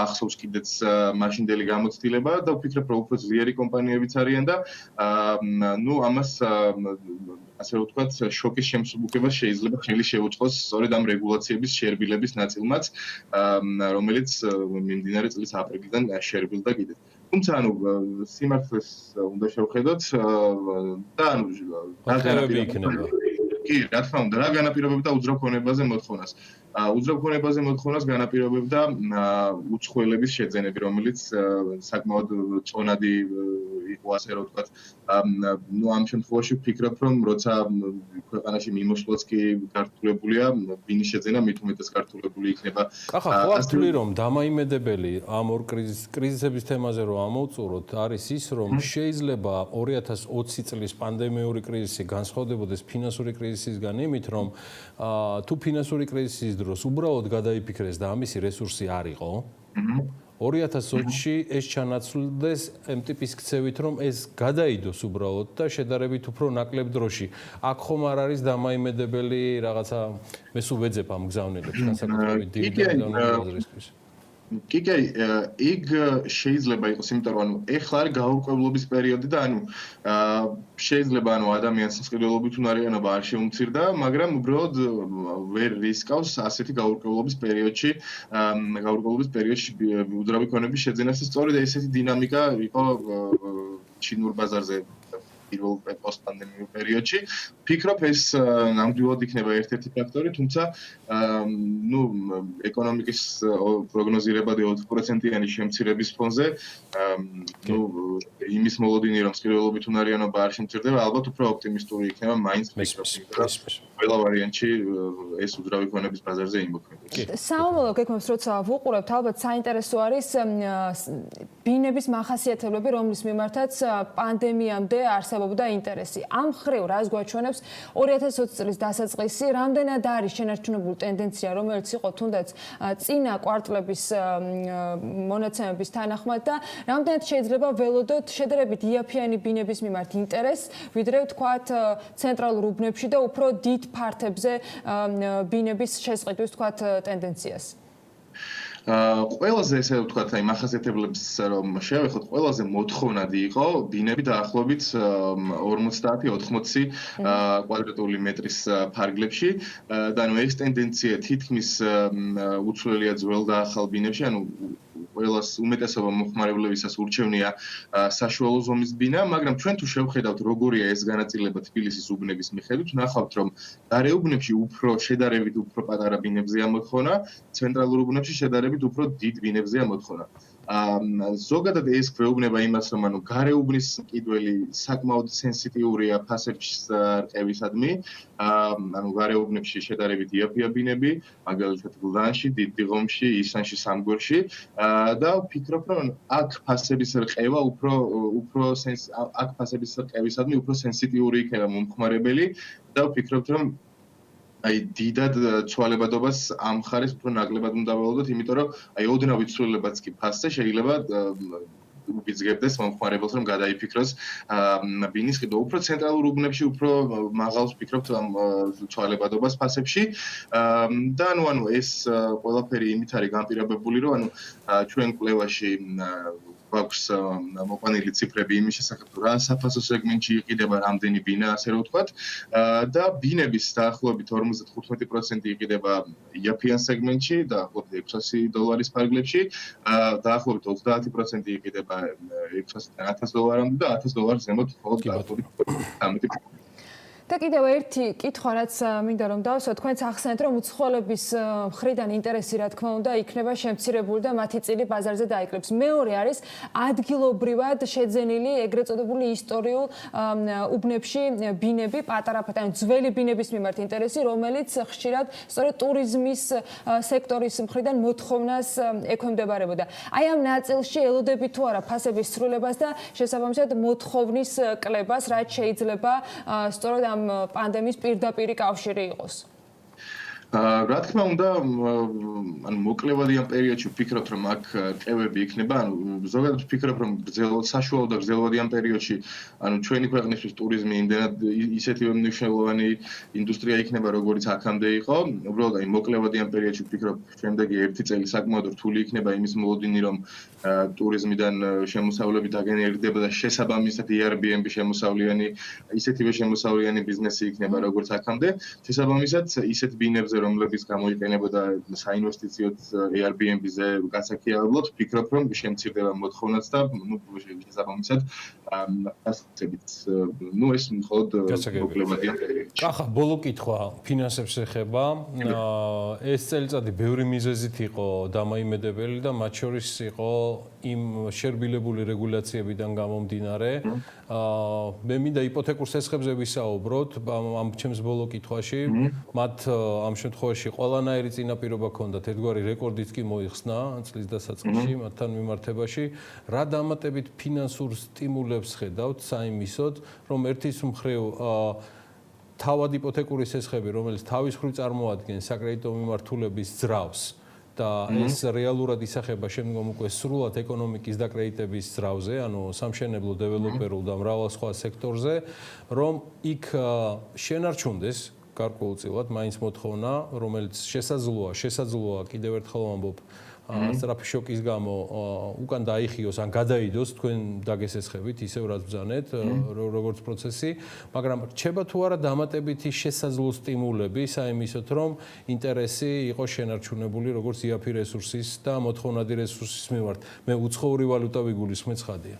ახსოვს კიდეც მაშინდელი გამოცდილება და ვფიქრობ, რომ უფრო ძლიერი კომპანიებიც არიან და ნუ ამას ასე რომ ვთქვათ, შოკის შემსუბუქებას შეიძლება ხელი შეუწყოს სწორედ ამ რეგულაციების შერბილების ნაწილმაც, რომელიც მიმდინარე წლის აპრილიდან შერბილდა კიდეც. თუმცა ანუ სიმართლეს უნდა შევხედოთ და ანუ რა განაპირობებდა კი, რა თქმა უნდა, რა განაპირობებდა უძრავ ქონებაზე მოთხოვნას. უძრავ ქონებაზე მოთხოვნას განაპირობებდა უცხოელების შეძენები, რომელიც საკმაოდ წონადი იყო, ასე რომ ვთქვათ. ნუ ამ შემთხვევაში ვფიქრობ, რომ როცა ქვეყანაში მიმოშლაც კი გართულებულია, ბინის შეძენა მით უმეტეს გართულებული იქნება. ახლა ხო ვთვლი, რომ დამაიმედებელი ამ ორ კრიზისების თემაზე რომ ამოვწუროთ, არის ის, რომ შეიძლება 2020 წლის პანდემიური კრიზისი განსხვავდებოდეს ფინანსური კრიზისისგან იმით, რომ თუ ფინანსური კრიზისის დროს უბრალოდ გადაიფიქრეს და ამისი რესურსი არ იყო, 2020-ში ეს ჩანაცვლდეს ამ ტიპის ქცევით, რომ ეს გადაიდოს უბრალოდ და შედარებით უფრო ნაკლებ დროში. აქ ხომ არ არის დამაიმედებელი რაღაცა, მე სულ ვეძებ ამ გზავნილებს, განსაკუთრებით დივიდენდების. კი, იქ შეიძლება იყოს, იმიტომ რომ ანუ ეხლა არის გაურკვევლობის პერიოდი და ანუ შეიძლება ანუ ადამიანის მსყიდველობით უნარიანობა არ შეუმცირდა, მაგრამ უბრალოდ ვერ რისკავს ასეთი გაურკვევლობის პერიოდში უძრავი ქონების შეძენას და სწორედ ესეთი დინამიკა იყო ჩინურ ბაზარზე პირველ პოსტპანდემიურ პერიოდში. ვფიქრობ, ეს ნამდვილად იქნება ერთ-ერთი ფაქტორი, თუმცა ნუ ეკონომიკის პროგნოზირებადი 20%-იანი შემცირების ფონზე ნუ იმის მოლოდინი, რომ მსყიდველობით უნარიანობა არ შემცირდება, ალბათ უფრო ოპტიმისტური იქნება მაინც ყველა ვარიანტში ეს უძრავი ქონების ბაზარზე იმოქმედებს. საომოლო გეკმებს, როცა ვუყურებთ, ალბათ საინტერესო არის ბინების მახასიათებლები, რომლის მიმართაც პანდემიამდე არსებობდა ინტერესი. ამ ხრივ რას გვაჩვენებს 2020 წლის დასაწყისი, რამდენად არის შენარჩუნებული ტენდენცია, რომელიც იყო თუნდაც წინა კვარტლების მონაცემების თანახმად და რამდენად შეიძლება ველოდოთ შედარებით იაფიანი ბინების მიმართ ინტერესს, ვიდრე ვთქვათ ცენტრალურ უბნებში და უფრო დიდ ფართებზე ბინების შესყიდვის ვთქვათ ტენდენციას. ყველაზე ესე ვთქვათ, აი მახასიათებლებს რომ შევეხოთ, ყველაზე მოთხოვნადი იყო ბინები დაახლოებით 50-80 კვადრატული მეტრის ფარგლებში და ანუ ეს ტენდენცია თითქმის უცვლელია ძველ და ახალ ბინებში, ანუ ყველას უმეტესობა მომხმარებლებისას ურჩევნია საშუალო ზომის ბინა, მაგრამ ჩვენ თუ შევხედავთ როგორია ეს განაწილება თბილისის უბნების მიხედვით, ნახავთ რომ გარეუბნებში შედარებით უფრო პატარა ბინებზეა მოთხოვნა, ცენტრალურ უბნებში შედარებით უფრო დიდ ბინებზეა მოთხოვნა. ზოგადად ეს გვეუბნება იმას, რომ გარეუბნის კიდველი საკმაოდ სენსიტიურია ფასების რყევისადმი, გარეუბნებში შედარებით იაფია ბინები, მაგალითად გლდანში, დიდიღომში, ისანში, სამგორში და ვფიქრობ, რომ აქ ფასების რყევა აქ ფასების რყევისადმი უფრო სენსიტიური იქნება მომხმარებელი და ვფიქრობ, რომ დიდად ცვალებადობას ამ ხარეს უფრო ნაკლებად უნდა ველოდოთ, იმიტომ რომ ოდნავ იცვლილებაც კი ფასზე შეიძლება უბიძგებდეს მომხმარებელს რომ გადაიფიქროს ბინის ყიდვა. უფრო ცენტრალურ უბნებში უფრო მაღალს ვფიქრობთ ამ ცვალებადობას ფასებში და ეს ყველაფერი იმით არის განპირობებული, რომ ჩვენ კვლევაში გვაქვს მოყვანილი ციფრები იმის შესახებ, რა საფასო სეგმენტში იყიდება რამდენი ბინა, ასე რომ ვთქვათ, და ბინების დაახლოებით 55% იყიდება იაფიან სეგმენტში, დაახლოებით $600 ფარგლებში, დაახლოებით 30% იყიდება $600-დან $1000-მდე და $1000 ზემოთ მხოლოდ დაახლოებით 13%. და კიდევ ერთი კითხვა, რაც მინდა რომ დავსვა, თქვენც ახსენეთ, რომ უცხოელების მხრიდან ინტერესი, რა თქმა უნდა, იქნება შემცირებული და მათი წილი ბაზარზე დაიკლებს. მეორე არის ადგილობრივად შეძენილი, ეგრეთ წოდებული ისტორიულ უბნებში ბინები, პატარა-პატარა, ძველი ბინების მიმართ ინტერესი, რომელიც ხშირად სწორედ ტურიზმის სექტორის მხრიდან მოთხოვნას ექვემდებარებოდა. აი ამ ნაწილში ელოდებით თუ არა ფასების ცვლილებას და შესაბამისად მოთხოვნის კლებას, რაც შეიძლება სწორედ პანდემიის პირდაპირი კავშირი იყოს. რა თქმა უნდა, მოკლევადიან პერიოდში ვფიქრობთ, რომ აქ კევები იქნება, ზოგადად ვფიქრობ, რომ საშუალო და გრძელვადიან პერიოდში, ჩვენი ქვეყნისთვის ტურიზმი იმდენად ისეთივე მნიშვნელოვანი ინდუსტრია იქნება, როგორც აქამდე იყო. უბრალოდ მოკლევადიან პერიოდში ვფიქრობ, შემდეგი 1 წელი საკმაოდ რთული იქნება იმის მოლოდინი, რომ ტურიზმიდან შემოსავლები დაგენერირდება და შესაბამისად Airbnb შემოსავლიანი, ისეთივე შემოსავლიანი ბიზნესი იქნება, როგორც აქამდე. შესაბამისად, ისეთ ბინებზე რომლებიც გამოიყენებოდა საინვესტიციოდ Airbnb-ზე გასაქირავებლად, ვფიქრობ, რომ შემცირდება მოთხოვნაც და შესაბამისად დასწრებით. ეს მხოლოდ მოკლევადიან პერიოდში. ახლა ბოლო კითხვა ფინანსებს ეხება. ეს წელიწადი ბევრი მიზეზით იყო დამაიმედებელი და მათ შორის იყო იმ შერბილებული რეგულაციებიდან გამომდინარე. მე მინდა იპოთეკურ სესხებზე ვისაუბროთ ამ ჩემს ბოლო კითხვაში. მათ ამ შემთხვევაში ყველანაირი წინაპირობა ჰქონდათ, ერთგვარი რეკორდიც კი მოიხსნა წლის დასაწყისში მათთან მიმართებაში. რა დამატებით ფინანსურ სტიმულებს ხედავთ საიმისოდ, რომ ერთის მხრივ თავად იპოთეკური სესხები, რომელიც თავის მხრივ წარმოადგენს საკრედიტო მიმართულების ძრავს და ეს რეალურად ისახება შემდგომ უკვე სრულად ეკონომიკის და კრედიტების ძრავზე, ანუ სამშენებლო, დეველოპერულ და მრავალ სხვა სექტორზე, რომ იქ შენარჩუნდეს გარკვეულწილად მაინც მოთხოვნა, რომელიც შესაძლოა კიდევ ერთხელ ვამბობ, სწრაფი შოკის გამო უკან დაიხიოს ან გადაიდოს თქვენ დაგესესხებით, ისევ რაც ბრძანეთ, როგორც პროცესი, მაგრამ რჩება თუ არა დამატებითი შესაძლო სტიმულები საიმისოდ, რომ ინტერესი იყოს შენარჩუნებული როგორც იაფი რესურსის და მოთხოვნადი რესურსის მიმართ. მე უცხოური ვალუტა ვიგულისხმეთ ცხადია.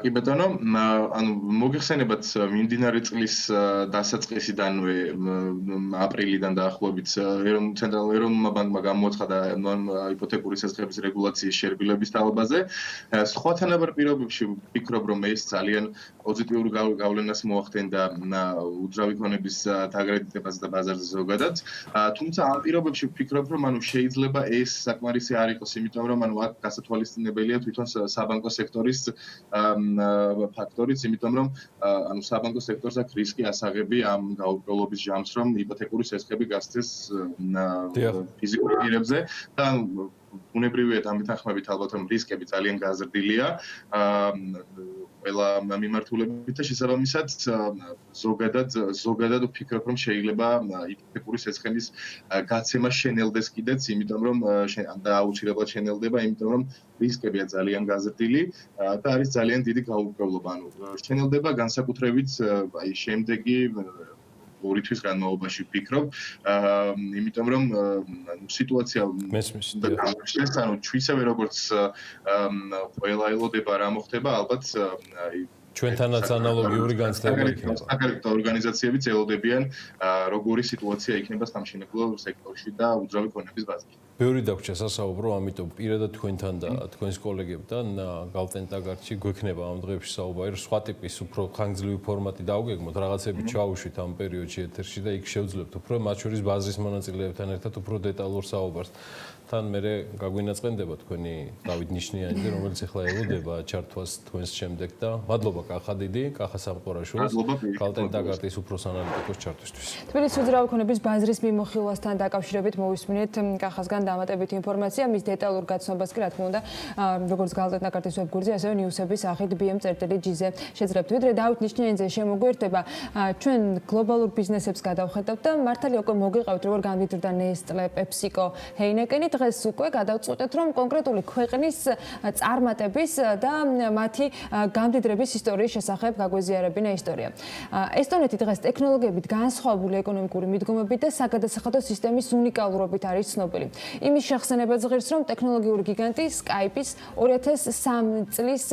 კი ბატონო, მოგეხსენებათ მიმდინარე წლის დასაწყისიდანვე აპრილიდან დაახლოებით ცენტრალურ ეროვნულმა ბანკმა გამოაცხადა იპოთეკური სესხების რეგულაციის შერბილების თაობაზე. სხვა თანაბარ პირობებში ვფიქრობ, რომ ეს ძალიან პოზიტიურ გავლენას მოახდენდა უძრავი ქონების დაკრედიტებაზე და ბაზარზე ზოგადად. თუმცა ამ პირობებში ვფიქრობ, რომ შეიძლება ეს საკმარისი არ იყოს, იმიტომ რომ აქ გასათვალისწინებელია თვითონ საბანკო სექტორის ფაქტორიც, იმიტომ რომ საბანკო სექტორს აქვს რისკი ასაღები ამ გაურკვევლობის ჟამს, რომ იპოთეკური სესხები გასცეს ფიზიკურ პირებზე და უნებრივია დამეთანხმებით ალბათ რომ რისკები ძალიან გაზრდილია ყველა მიმართულებით და შესაბამისად ზოგადად ვფიქრობ რომ შეიძლება იპოთეკური სესხების გაცემა შენელდეს კიდეც, იმიტომ რომ და აუცილებლად შენელდება, იმიტომ რომ რისკებია ძალიან გაზრდილი და არის ძალიან დიდი გაურკვევლობა. შენელდება განსაკუთრებით შემდეგი 2 თვის განმავლობაში ვფიქრობ. იმიტომ რომ სიტუაცია გამოვხდეს, ანუ ჩვისავე როგორც ყველა ელოდება რა მოხდება, ალბათ ჩვენთანაც ანალოგიური განცდები იქნება. საკრებულო ორგანიზაციებიც ელოდებიან როგორი სიტუაცია იქნება სამშენებლო სექტორში და უძრავი ქონების ბაზაში. ბევრი დაგვრჩა სასაუბრო, ამიტომ პირადად თქვენთან და თქვენს კოლეგებთან გალტენტაგარდში გვექნება ამ დღეებში საუბარი, სხვა ტიპის უფრო ხანგრძლივი ფორმატი დავგეგმოთ, რაღაცები ჩაუშვით ამ პერიოდში ეთერში და იქ შევძლებთ უფრო მათ შორის ბაზრის მონაწილეებთან ერთად უფრო დეტალურ საუბარს. თან მე გაგვინაწყენდება თქვენი დავით ნიშნიანიძე, რომელიც ახლა ელოდება ჩართვას თქვენს შემდეგ და მადლობა კახა დიდი, კახა სამყურაშვილს, გალტენტაგარდის უფროს ანალიტიკოს ჩართვისთვის. თბილისის უძრავი ქონების ბაზრის მიმოხილვასთან დაკავშირებით მოვისმინეთ კახასგან დამატებითი ინფორმაცია, მის დეტალურ გაცნობას კი რა თქმა უნდა, როგორც გალტენტაგარდის ვებგვერდზე, ასევე ნიუსების სახით bm.gz-ზე შეძლებთ. ვიდრე დავით ნიშნიანიძე შემოგვიერთდება, ჩვენ გლობალურ ბიზნესებს გადავხედავთ და მართალია უკვე მოგიყავით, როგორ განვითარდა Nestle, PepsiCo, Heineken დღეს უკვე გადავწყვეტეთ, რომ კონკრეტული ქვეყნის წარმატების და მათი გამდიდრების ისტორიის შესახებ გაგვეზიარებინა ისტორია. ესტონეთი დღეს ტექნოლოგიებით განსხვავებული ეკონომიკური მიდგომებით და საგადასახადო სისტემის უნიკალურობით არის ცნობილი. იმის შეხსენებაც ღირს, რომ ტექნოლოგიური გიგანტი Skype-ის 2003 წლის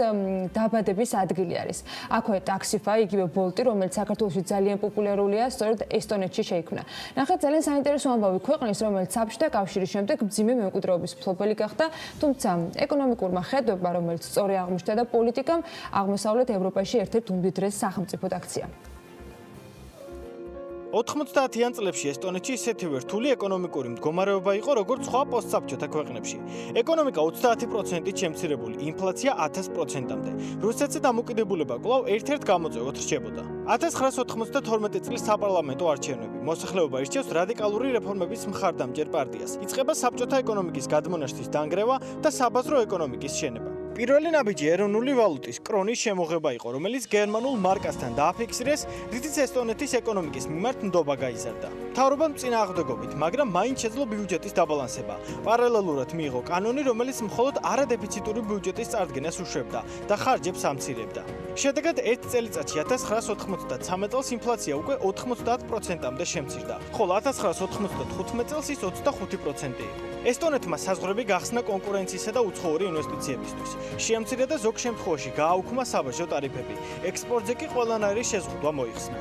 დაბადების ადგილი არის. აქვე Taxify, იგივე Bolt, რომელიც საქართველოში ძალიან პოპულარულია, სწორედ ესტონეთში შეიქმნა. ნახეთ, ძალიან საინტერესო ამბავი ქვეყნის, რომელიც საბჭოთა კავშირის შემდეგ მძიმე მემკვიდრეობის მფლობელი გახდა, თუმცა ეკონომიკურმა ხედვებმა, რომელიც სწორი აღმოჩნდა და პოლიტიკამ აღმოსავლეთ ევროპაში ერთ-ერთ უმდიდრეს სახელმწიფოდ აქცია. 90-იან წლებში ესტონეთში ისეთივე რთული ეკონომიკური მდგომარეობა იყო, როგორც სხვა პოსტსაბჭოთა ქვეყნებში. ეკონომიკა 30%-ით შემცირებული, ინფლაცია 1000%-მდე. რუსეთზე დამოკიდებულება კვლავ ერთ-ერთ გამოწვევად რჩებოდა. 1992 წლის საპარლამენტო არჩევნები. მოსახლეობა ირჩევს რადიკალური რეფორმების მხარდამჭერ პარტიას. იწყება საბჭოთა ეკონომიკის გადმონაშთის დანგრევა და საბაზრო ეკონომიკის შენება. პირველი ნაბიჯი ეროვნული ვალუტის კრონის შემოღება იყო, რომელიც გერმანულ მარკასთან დააფიქსირეს, რითიც ესტონეთის ეკონომიკის მიმართ ნდობა გაიზარდა. მთავრობამ წინააღმდეგობით, მაგრამ მაინც შეძლო ბიუჯეტის დაბალანსება. პარალელურად მიიღო კანონი, რომელიც მხოლოდ არადეფიციტური ბიუჯეტის წარდგენას უშვებდა და ხარჯებს ამცირებდა. შედეგად ერთ წელიწადში 1993 წელს ინფლაცია უკვე 90%-მდე შემცირდა, ხოლო 1995 წელს ის 25% იყო. ესტონეთმა საზღვრები გახსნა კონკურენციისა და უცხოური ინვესტიციებისთვის. შეამცირა და ზოგ შემთხვევაში გააუქმა საბაჟო ტარიფები. ექსპორტზე კი ყველანაირი შეზღუდვა მოიხსნა.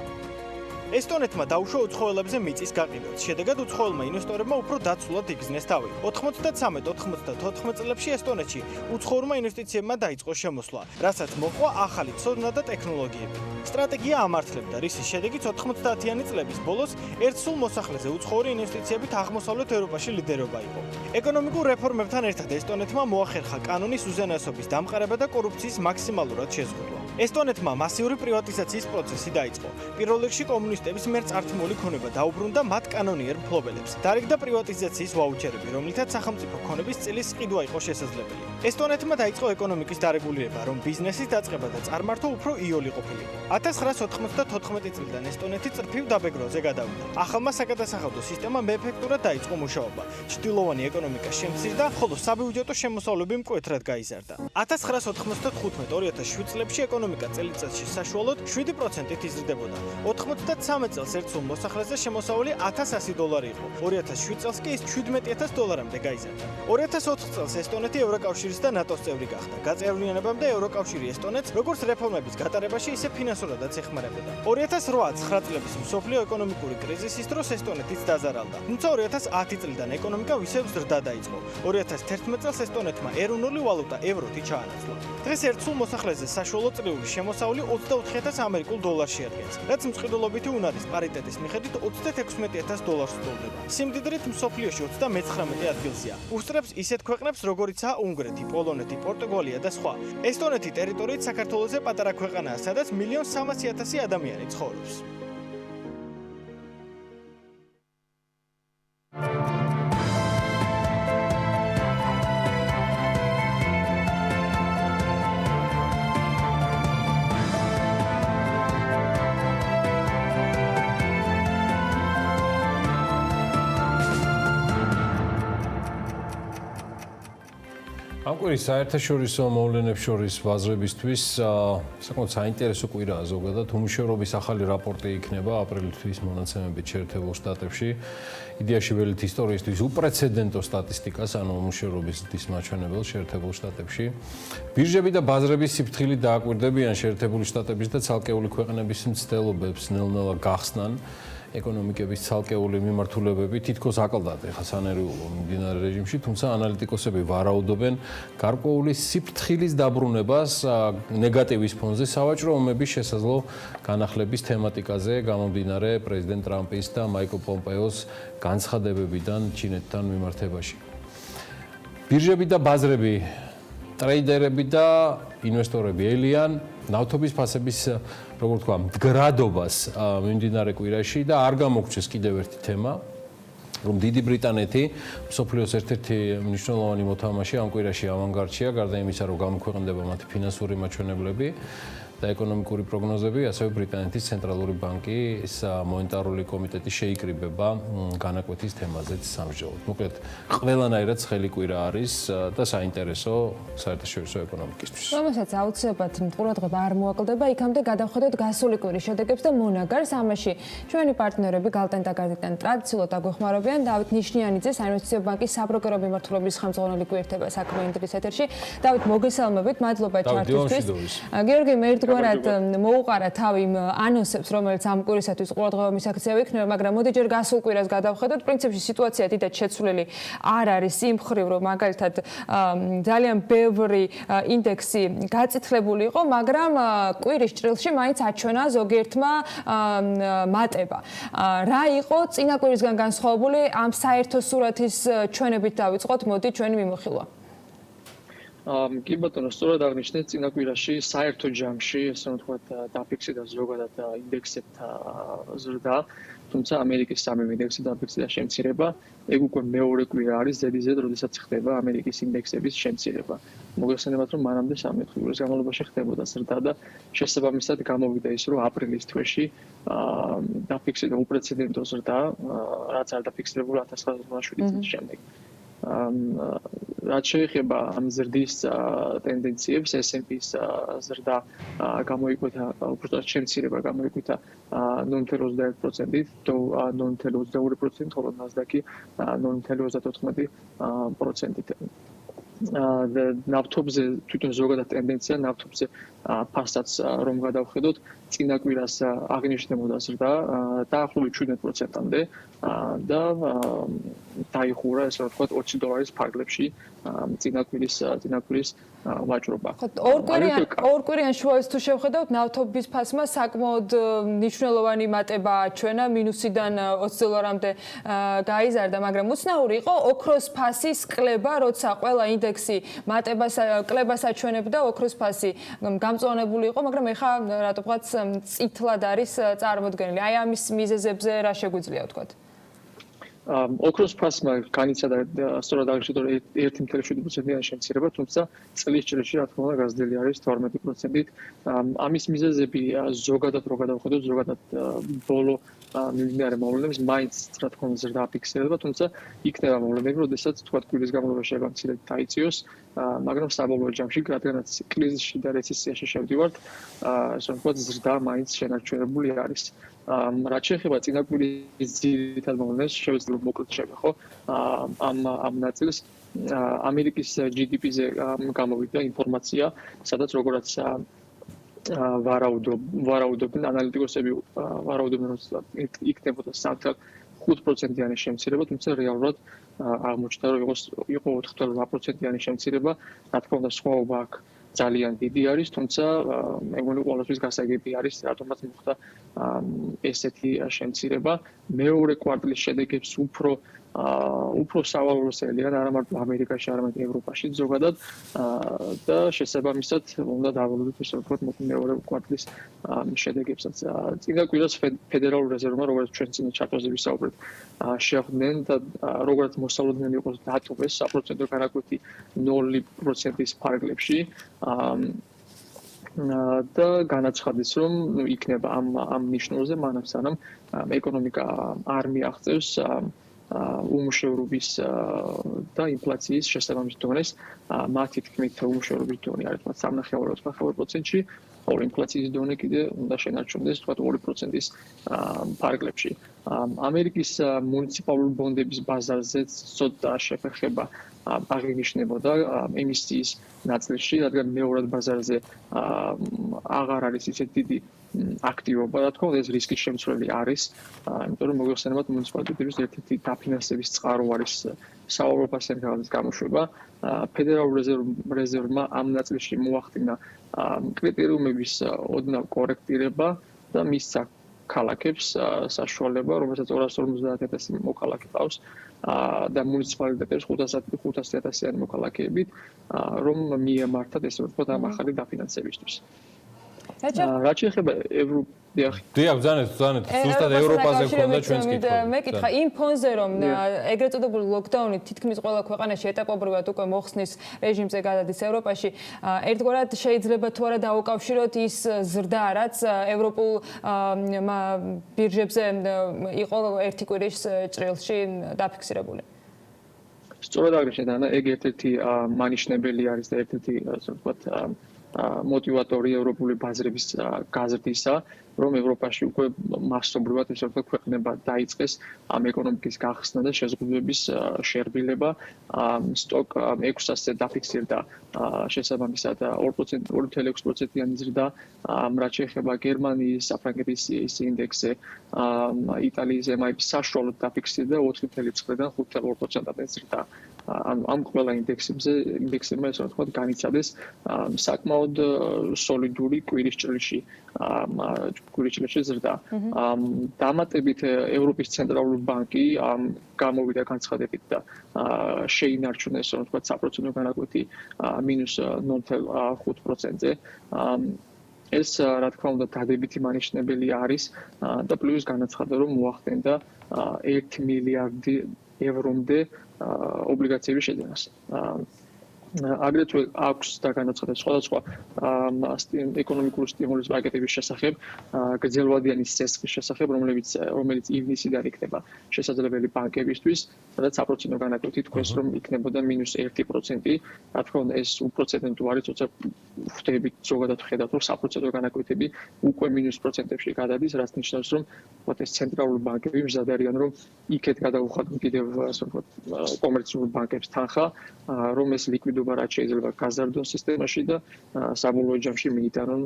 ესტონეთმა დაუშვა უცხოელებზე მიწის გაყიდვაც. შედეგად უცხოელმა ინვესტორებმა უფრო დაცულად იგრძნეს თავი. 93-94 წლებში ესტონეთში უცხოურმა ინვესტიციებმა დაიწყო შემოსვლა, რასაც მოყვა ახალი ცოდნა და ტექნოლოგიები. სტრატეგია ამართლებდა, რისის შედეგიც 90-იანი წლების ბოლოს ერთ სულ მოსახლეზე უცხოური ინვესტიციებით აღმოსავლეთ ევროპაში ლიდერობა იყო. ეკონომიკურ რეფორმებთან ერთად ესტონეთმა მოახერხა კანონის უზენაესობის დამყარება და კორუფციის მაქსიმალურად შეზღუდვა. ესტონეთმა მასიური პრივატიზაციის პროცესი დაიწყო. პირველ რიგში კომუნისტების მიერ წართმული ქონება დაუბრუნდა მათ კანონიერ მფლობელებს. დარიგდა პრივატიზაციის ვაუჩერები, რომლითაც სახელმწიფო ქონების წილის ყიდვა იყო შესაძლებელი. ესტონეთმა დაიწყო ეკონომიკის დარეგულირება, რომ ბიზნესის დაწყება და წარმართვა უფრო იოლი ყოფილიყო. 1994 წლიდან ესტონეთი წრფივ დაბეგრვაზე გადავიდა. ახალმა საგადასახადო სისტემამ ეფექტურად დაიწყო მუშაობა. ჩრდილოვანი ეკონომიკა შემცირდა, ხოლო საბიუჯეტო შემოსავლები მკვეთრად გაიზარდა. 1995-2007 წლებში ეკონომიკა წელიწადში საშუალოდ 7%-ით იზრდებოდა. 93 წელს ერთ სულ მოსახლეზე შემოსავალი $1100 იყო. 2007 წელს კი ის $17000-მდე გაიზარდა. 2004 წელს ესტონეთი ევროკავშირის და ნატოს წევრი გახდა. გაწევრიანებამდე ევროკავშირი ესტონეთს როგორც რეფორმების გატარებაში, ისე ფინანსურადაც ეხმარებოდა. 2008-9 წლების მსოფლიო ეკონომიკური კრიზისის დროს ესტონეთიც დაზარალდა. თუმცა 2010 წლიდან ეკონომიკა ვისევ ზრდა დაიწყო. 2011 წელს ესტონეთმა ეროვნული ვალუტა ევროთი ჩაანაცვლა. დღეს ერთ სულ მოსახლეზე საშუალო წლიური შემოსავალი $24000 ამერიკულ დოლარში აღდგენს, რაც მწყიდულობითი უნარის პარიტეტის მიხედვით $34000 სტოლდება. სიმდიდრით მსოფლიოში 39 ადგილზეა. უსწრებს ისეთ ქვეყნებს, როგორიცაა უნგრეთი, პოლონეთი, პორტუგალია და სხვა. ესტონეთი ტერიტორიით საქართველოზე პატარა ქვეყანაა, სადაც 1.3 million ადამიანი ცხოვრობს. ამ კვირის საერთაშორისო მოვლენებს შორის ბაზრებისთვის საკმაოდ საინტერესო კვირაა ზოგადად. უმუშევრობის ახალი რაპორტი იქნება აპრილის მონაცემებით შეერთებულ შტატებში. იდეაში ველით ისტორიისთვის უპრეცედენტო სტატისტიკას, ანუ უმუშევრობის ზრდის მაჩვენებელს შეერთებულ შტატებში. ბირჟები და ბაზრები სიფრთხილით დააკვირდებიან შეერთებული შტატების და ცალკეული ქვეყნების მცდელობებს, ნელ-ნელა გახსნან ეკონომიკების ცალკეული მიმართულებები თითქოს აკლდათ ახლა სანერვიულო მიმდინარე რეჟიმში, თუმცა ანალიტიკოსები ვარაუდობენ გარკვეული სიფრთხილის დაბრუნებას ნეგატივის ფონზე სავაჭრო ომების შესაძლო განახლების თემატიკაზე გამომდინარე პრეზიდენტ ტრამპის და მაიკლ პომპეოს განცხადებებიდან ჩინეთთან მიმართებაში. ბირჟები და ბაზრები, ტრეიდერები და ინვესტორები ელიან ნავთობის ფასების როგორ თქვა, მდგრადობას მიმდინარე კვირაში და არ გამოგჩეს კიდევ ერთი თემა, რომ დიდი ბრიტანეთი მსოფლიოს ერთ-ერთი მნიშვნელოვანი მოთამაშე ამ კვირაში ავანგარდშია, გარდა იმისა, რომ გამოქვეყნდება მათი ფინანსური მაჩვენებლები და ეკონომიკური პროგნოზები, ასევე ბრიტანეთის ცენტრალური ბანკის მონეტარული კომიტეტი შეიკრიბება განაკვეთის თემაზეც სამსჯავროდ. მოკლედ, ყველანაირად ცხელი კვირა არის და საინტერესო საერთაშორისო ეკონომიკისთვის. რომელსაც აუცილებლად ყურადღება არ მოაკლდება, იქამდე გადავხედოთ გასული კვირის შედეგებს და მონაგარს. ამაში ჩვენი პარტნიორები Galten და Garden ტრადიციულად აგვეხმარებიან. დავით ნიშნიანიძე, საინვესტიციო ბანკის საბროკერო მიმართულების ხელმძღვანელი გვერდება საქმიანი დღის ეთერში. დავით, მოგესალმებით, მადლობა ჩართვისთვის. გიორგი ერთგვარად მოუყარა თავი იმ ანონსებს, რომელიც ამ კვირისათვის ყურადღება მისაქცევი იქნება, მაგრამ მოდი ჯერ გასულ კვირას გადავხედოთ. პრინციპში სიტუაცია დიდად შეცვლილი არ არის იმ მხრივ, რომ მაგალითად ძალიან ბევრი ინდექსი გაწითლებული იყო, მაგრამ კვირის ჭრილში მაინც აჩვენა ზოგიერთმა მატება. რა იყო წინა კვირისგან განსხვავებული ამ საერთო სურათის ჩვენებით დავიწყოთ, მოდი ჩვენი მიმოხილვა. კი ბატონო, სწორად აღნიშნეთ, წინა კვირაში საერთო ჯამში, ასე ვთქვათ, დაფიქსირდა ზოგადად ინდექსებთა ზრდა, თუმცა ამერიკის სამი ინდექსი დაფიქსირდა შემცირება, ეგ უკვე მეორე კვირა არის ზედიზედ, როდესაც ხდება ამერიკის ინდექსების შემცირება. მოგეხსენებათ, რომ მანამდე 13 კვირის განმავლობაში ხდებოდა ზრდა და შესაბამისად გამოვიდა ის, რომ აპრილის თვეში დაფიქსირდა უპრეცედენტო ზრდა, რაც არ დაფიქსირებულა 1987 წლის შემდეგ. რაც შეეხება ამ ზრდის ტენდენციებს, S&P-ს ზრდა გამოიკვეთა, უბრალოდ შემცირება გამოიკვეთა 0.21%-ით, Dow 0.22%, ხოლო Nasdaq-ი 0.34%-ით. ნავთობზე თვითონ ზოგადად ტენდენცია ნავთობზე ფასადაც რომ გადავხედოთ, წინა კვირას აღნიშნებოდა ზრდა დაახლოებით 7%-მდე და დაიხურა, ესე ვთქვათ, $20 ფარგლებში წინა კვირის ვაჭრობა. ორკვირიან შუას თუ შევხედავთ, ნავთობის ფასმა საკმაოდ მნიშვნელოვანი მატება აჩვენა, მინუსიდან $20-მდე გაიზარდა, მაგრამ უცნაური იყო ოქროს ფასის კლება, როცა ყველა ინდექსი მატებას კლებას აჩვენებდა, ოქროს ფასი გამწვანებული იყო, მაგრამ ეხლა რატომღაც წითლად არის წარმოდგენილი. აი ამის მიზეზებზე რა შეგვიძლია ვთქვათ? ოქროს ფასმა განიცადა სწორად აღნიშნეთ, რომ 1.7%-იანი შემცირება, თუმცა წლის ჭრილში რა თქმა უნდა გაზრდილი არის 12%-ით. ამის მიზეზები ზოგადად რო გადავხედოთ, ზოგადად ბოლო მიმდინარე მოვლენებს მაინც რა თქმა უნდა ზრდა აფიქსირება, თუმცა იქნება მოვლენები, როდესაც თქვა კვირის განმავლობაში მცირედ დაიწიოს, მაგრამ საბოლოო ჯამში, რადგანაც კრიზისში და რეცესიაში შევდივართ, ასე ვთქვათ, ზრდა მაინც შენარჩუნებული არის. რაც შეეხება წინა კვირის ძირითად მოვლენებს, შევეძლებ მოკლედ შევეხო ამ ნაწილს. ამერიკის GDP-ზე გამოვიდა ინფორმაცია, სადაც როგორც ვარაუდობენ ანალიტიკოსები, ვარაუდობენ, რომ იქნებოდა 3.5%-იანი შემცირება, თუმცა რეალურად აღმოჩნდა, რომ იყო 4.8%-იანი შემცირება, რა თქმა უნდა სხვაობა აქ ძალიან დიდი არის, თუმცა მეგონი ყველასთვის გასაგები არის, რატომაც მოხდა ესეთი შემცირება. მეორე კვარტლის შედეგებს უფრო სავალალოსელიან არა მარტო ამერიკაში, არამედ ევროპაში ზოგადად და შესაბამისად უნდა დავალოდოთ ისე ვთქვათ მეორე კვარტლის შედეგებსაც. წინა კვირას ფედერალურ რეზერვმა, როგორც ჩვენ წინა ჩარტოზე ვისაუბრეთ, შეხვდნენ და როგორც მოსალოდნელი იყოს დატოვეს საპროცენტო განაკვეთი 0%-ის ფარგლებში. და განაცხადეს, რომ იქნება ამ ნიშნულზე მანამ სანამ ეკონომიკა არ მიაღწევს უმუშევრობის და ინფლაციის შესაბამის დონეს. მათი თქმით, უმუშევრობის დონე არის 3.9%-ში, ხოლო ინფლაციის დონე კიდე უნდა შენარჩუნდეს 2%-ის ფარგლებში. ამერიკის მუნიციპალური ბონდების ბაზარზეც ცოტა შეფერხება აღინიშნებოდა ემისიის ნაწილში, რადგან მეორად ბაზარზე აღარ არის ისეთ დიდი აქტივობა, რა თქმა უნდა, ეს რისკის შემცვლელი არის, იმიტომ რომ მოგეხსენებათ მუნიციპალიტეტების ერთ-ერთი დაფინანსების წყარო არის საავადმყოფოს სექტორის გამოშვება. ფედერალურ რეზერვმა ამ ნაწილში მოახდინა კრიტერიუმების ოდნავ კორექტირება და მისცა ქალაქებს საშუალება, რომელსაც 250,000 მოქალაქე ყავს და მუნიციპალიტეტებს 500,000-იანი მოქალაქეებით, რომ მიემართათ ესე ვთქვათ ამ ახალი დაფინანსებისთვის. რაც შეეხება დიახ, ზანეთ, ზუსტად ევროპაზე ქონდა ჩვენს კითხვა. მეკითხა იმ ფონზე, რომ ეგრეთ წოდებული ლოკდაუნი თითქმის ყველა ქვეყანაში ეტაპობრივად უკვე მოხსნის რეჟიმზე გადადის ევროპაში, ერთგვარად შეიძლება თუ არა დაუკავშიროთ ის ზრდა, რაც ევროპულ ბირჟებზე იყო ერთი კვირის ჭრილში დაფიქსირებული. სწორად აღნიშნეთ, ანა, ეგ ერთ-ერთი მანიშნებელი არის და ერთ-ერთი, ასე ვთქვათ, მოტივატორი ევროპული ბაზრების გაზრდისა, რომ ევროპაში უკვე მასობრივად ესე ვთქვათ ქვეყნება დაიწყეს ამ ეკონომიკის გახსნა და შეზღუდვების შერბილება. სტოკ 600-ზე დაფიქსირდა შესაბამისად 2.6%-იანი ზრდა, რაც შეეხება გერმანიის, საფრანგეთის ინდექსზე, იტალიის MIP საშუალოდ დაფიქსირდა 4.9-დან 5.2%-იანი ზრდა. ამ ყველა ინდექსებმა ესე ვთქვათ განიცადეს საკმაოდ სოლიდური კვირის ჭრილში ზრდა. დამატებით ევროპის ცენტრალური ბანკი გამოვიდა განცხადებით და შეინარჩუნა ესე ვთქვათ საპროცენტო განაკვეთი -0.5%-ზე. ეს რა თქმა უნდა დადებითი მანიშნებელი არის და პლუს განაცხადა რომ მოახდენდა 1 მილიარდი ევრომდე ობლიგაციების შეძენას. აგრეთვე აქვს და განაცხადა სხვადასხვა ეკონომიკური სტიმულის პაკეტების შესახებ, გრძელვადიანი სესხის შესახებ, რომელიც ივნისიდან იქნება შესაძლებელი ბანკებისთვის, სადაც საპროცენტო განაკვეთი თქვენს რომ იქნებოდა -1%. რა თქმა უნდა, ეს უპროცენტო არის, თორსა ხვდებით ზოგადად ხედავთ, რომ საპროცენტო განაკვეთები უკვე -%-ებში გადადის, რაც ნიშნავს, რომ ეს ცენტრალური ბანკები მზად არიან, რომ იქეთ გადაუხადონ კიდევ ასე ვთქვათ კომერციულ ბანკებს თანხა, რომ ეს ლიკვიდობა რაც შეიძლება გაზარდონ სისტემაში და საბოლოო ჯამში მიიტანონ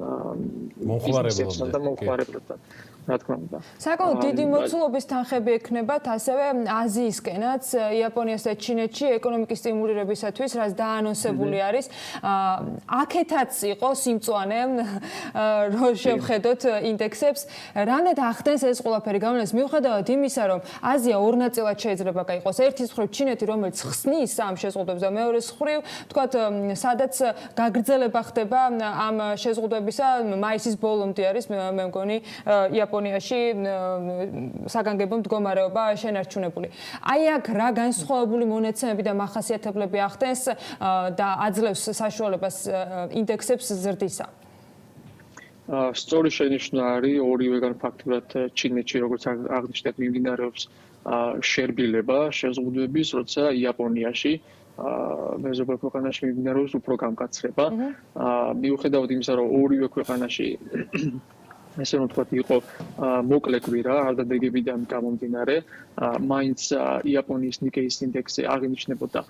მომხმარებლებთან. რა თქმა უნდა. საკმაოდ დიდი მოცულობის თანხები ექნებათ ასევე აზიისკენაც, იაპონიას და ჩინეთში ეკონომიკის სტიმულირებისათვის, რაც დაანონსებული არის. აქეთაც იყო სიმწვანე, რომ შევხედოთ ინდექსებს. რანეთ ახდენს ეს ყველაფერი გამოვლენას, მიუხედავად იმისა, რომ აზია ორ ნაწილად შეიძლება გაიყოს. ერთის მხრივ ჩინეთი, რომელიც ხსნის ამ შეზღუდვებს და მეორეს მხრივ, თქვათ, სადაც გაგრძელება ხდება ამ შეზღუდვებისა, მაისის ბოლომდე არის, მე მგონი, იაპონიაში საგანგებო მდგომარეობა შენარჩუნებული. აი აქ რა განსხვავებული მონაცემები და მახასიათებლები ახდენს და აძლევს საშუალებას ინდექსებს ზრდისა? სწორი შენიშვნა არის ორივეგან ფაქტურად ჩინეთში, როგორც აღნიშნეთ, მიმდინარეობს შერბილება შეზღუდვების, როცა იაპონიაში მეზობელ ქვეყანაში მიმდინარეობს უფრო გამკაცრება. მიუხედავად იმისა, რომ ორივე ქვეყანაში ესე რომ ვთქვათ, იყო მოკლე კვირა, არ დადებიდან გამომდინარე, მაინც იაპონიის ნიკეის ინდექსზე აღინიშნებოდა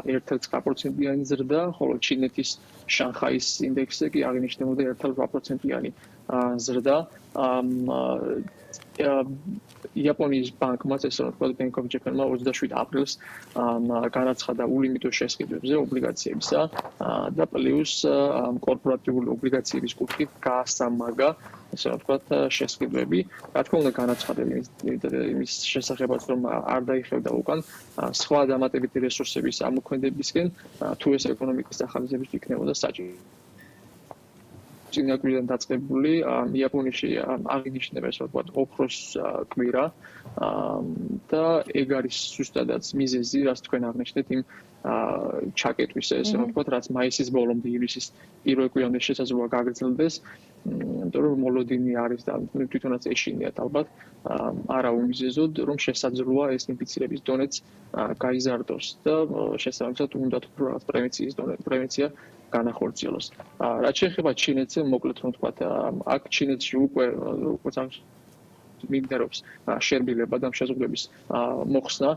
1.9%-იანი ზრდა, ხოლო ჩინეთის შანხაის ინდექსზე კი აღინიშნებოდა 1.8%-იანი ზრდა. იაპონიის ბანკმა, ესე რომ ვთქვათ, Bank of Japan-მა 27 აპრილს განაცხადა ულიმიტო შესყიდვებზე ობლიგაციებისა და პლუს კორპორატიული ობლიგაციების კუთხით გაასამაგა ესე რომ ვთქვათ შესყიდვები. რა თქმა უნდა განაცხადა იმის შესახებაც, რომ არ დაიხევდა უკან სხვა დამატებითი რესურსების ამოქმედებისკენ, თუ ეს ეკონომიკის ახალიზების იქნებოდა საჭირო. წინა კვირიდან დაწყებული იაპონიაში აღინიშნება ესე ვთქვათ ოქროს კვირა და ეგ არის ზუსტადაც მიზეზი, რაც თქვენ აღნიშნეთ იმ ჩაკეტვის ესე ვთქვათ, რაც მაისის ბოლომდე ივნისის პირველ კვირამდე შესაძლოა გაგრძელდეს, იმიტომ რომ მოლოდინი არის და თვითონაც ეშინიათ ალბათ არა უმიზეზოდ, რომ შესაძლოა ეს ინფიცირების დონეც გაიზარდოს და შესაბამისად უნდათ უფრო რაღაც პრევენცია განახორციელოს. რაც შეეხება ჩინეთზე, მოკლედ რომ ვთქვათ, აქ ჩინეთში უკვე მიმდინარეობს შერბილება და შეზღუდვების მოხსნა.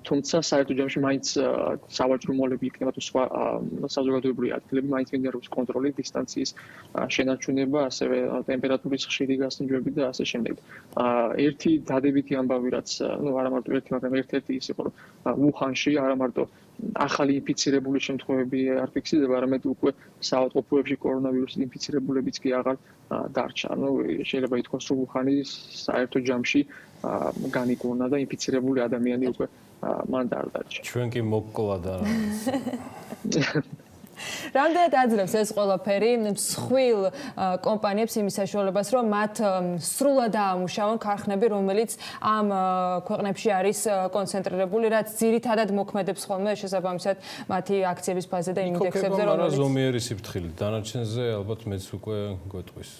თუმცა საერთო ჯამში მაინც სავაჭრო მოლები იქნება თუ სხვა საზოგადოებრივი ადგილები მაინც მიმდინარეობს კონტროლი, დისტანციის შენარჩუნება, ასევე ტემპერატურის ხშირი გასინჯვები და ასე შემდეგ. ერთი დადებითი ამბავი, რაც არა მარტო ერთი, მაგრამ ერთ-ერთი ის იყო, რომ უხანში არა მარტო ახალი ინფიცირებული შემთხვევები არ ფიქსირდება, არამედ უკვე საავადმყოფოებში კორონავირუსით ინფიცირებულებიც კი აღარ დარჩა. შეიძლება ითქვას, რომ უხანი საერთო ჯამში განიკურნა და ინფიცირებული ადამიანი უკვე მან დარჩა. ჩვენ კი მოკლა და რამდენად აძლევს ეს ყველაფერი მსხვილ კომპანიებს იმის საშუალებას, რომ მათ სრულად აამუშავონ ქარხნები, რომელიც ამ ქვეყნებში არის კონცენტრირებული, რაც ძირითადად მოქმედებს ხოლმე შესაბამისად მათი აქციების ბაზაზე და ინდექსებზე, რომელიც ზომიერი სიფრთხილით, დანარჩენზე ალბათ მეც უკვე გვეტყვის.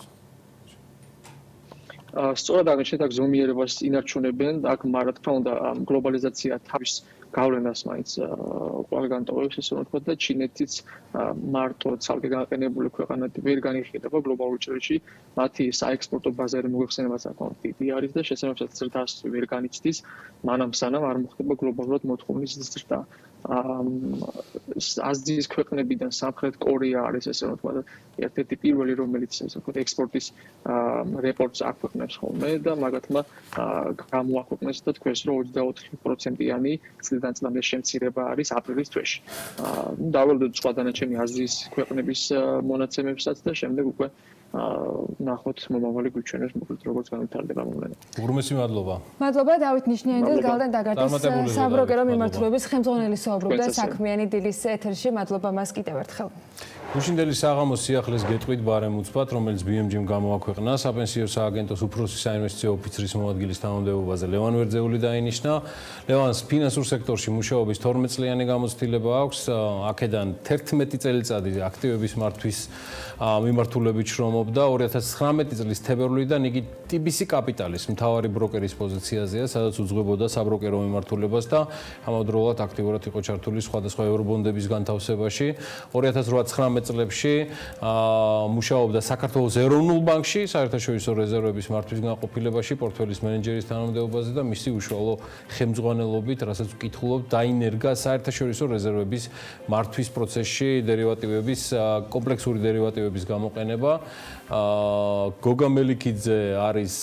სწორად აღნიშნეთ, აქ ზომიერებას ინარჩუნებენ, აქ რა თქმა უნდა გლობალიზაცია თავის გავლენას მაინც ყველგან ტოვებს, ესე რომ ვთქვათ და ჩინეთიც მარტო ცალკე გაყენებული ქვეყანად ვერ განიხილება გლობალურ ჭრილში, მათი საექსპორტო ბაზარი მოიხსენება საკმაოდ დიდი არის და შესაბამისად ზრდას ვერ განიცდის, მანამ სანამ არ მოხდება გლობალურად მოთხოვნის ზრდა. აზიის ქვეყნებიდან სამხრეთ კორეა არის ესე რომ ვთქვათ ერთ-ერთი პირველი რომელიც ესე ვთქვათ ექსპორტის რეპორტს აქვეყნებს ხოლმე და მაგათმა გამოაქვეყნეს და თქვენს რომ 24%-იანი წლიდან წლამდე შემცირება არის აპრილის თვეში. დავალდოთ სხვა დანარჩენი აზიის ქვეყნების მონაცემებსაც და შემდეგ უკვე ნახოთ მომავალი გვიჩვენებს მოკლედ როგორც განვითარდება მოვლენა. უღრმესი მადლობა. მადლობა დავით ნიშნიანიძეს გალდენ დაგარდნის საბროკერო მიმართულების ხელმძღვანელი საუბრობდა საქმიანი დილის ეთერში. მადლობა მას კიდევ ერთხელ. გუშინდელი საღამოს სიახლეს გეტყვით ბარემ უცბად, რომელიც BMG-მ გამოაქვეყნა საპენსიო სააგენტოს უფროსი საინვესტიციო ოფიცრის მოადგილის თანამდებობაზე ლევან ვერძეული დაინიშნა. ლევანს ფინანსურ სექტორში მუშაობის 12 წლიანი გამოცდილება აქვს. აქედან 11 წელიწადი აქტივების მართვის მიმართულებით შრომობდა. 2019 წლის თებერვლიდან იგი TBC კაპიტალის მთავარი ბროკერის პოზიციაზეა, სადაც უძღვებოდა საბროკერო მიმართულებას და ამავდროულად აქტიურად იყო ჩართული სხვადასხვა ევრობონდების განთავსებაში. 2019 წლებში მუშაობდა საქართველოს ეროვნულ ბანკში, საერთაშორისო რეზერვების მართვის განყოფილებაში, პორტფელის მენეჯერის თანამდებობაზე და მისი უშუალო ხელმძღვანელობით, რასაც ვკითხულობ, დაინერგა საერთაშორისო რეზერვების მართვის პროცესში დერივატივების, კომპლექსური დერივატივების გამოყენება. გოგა მელიქიძე არის,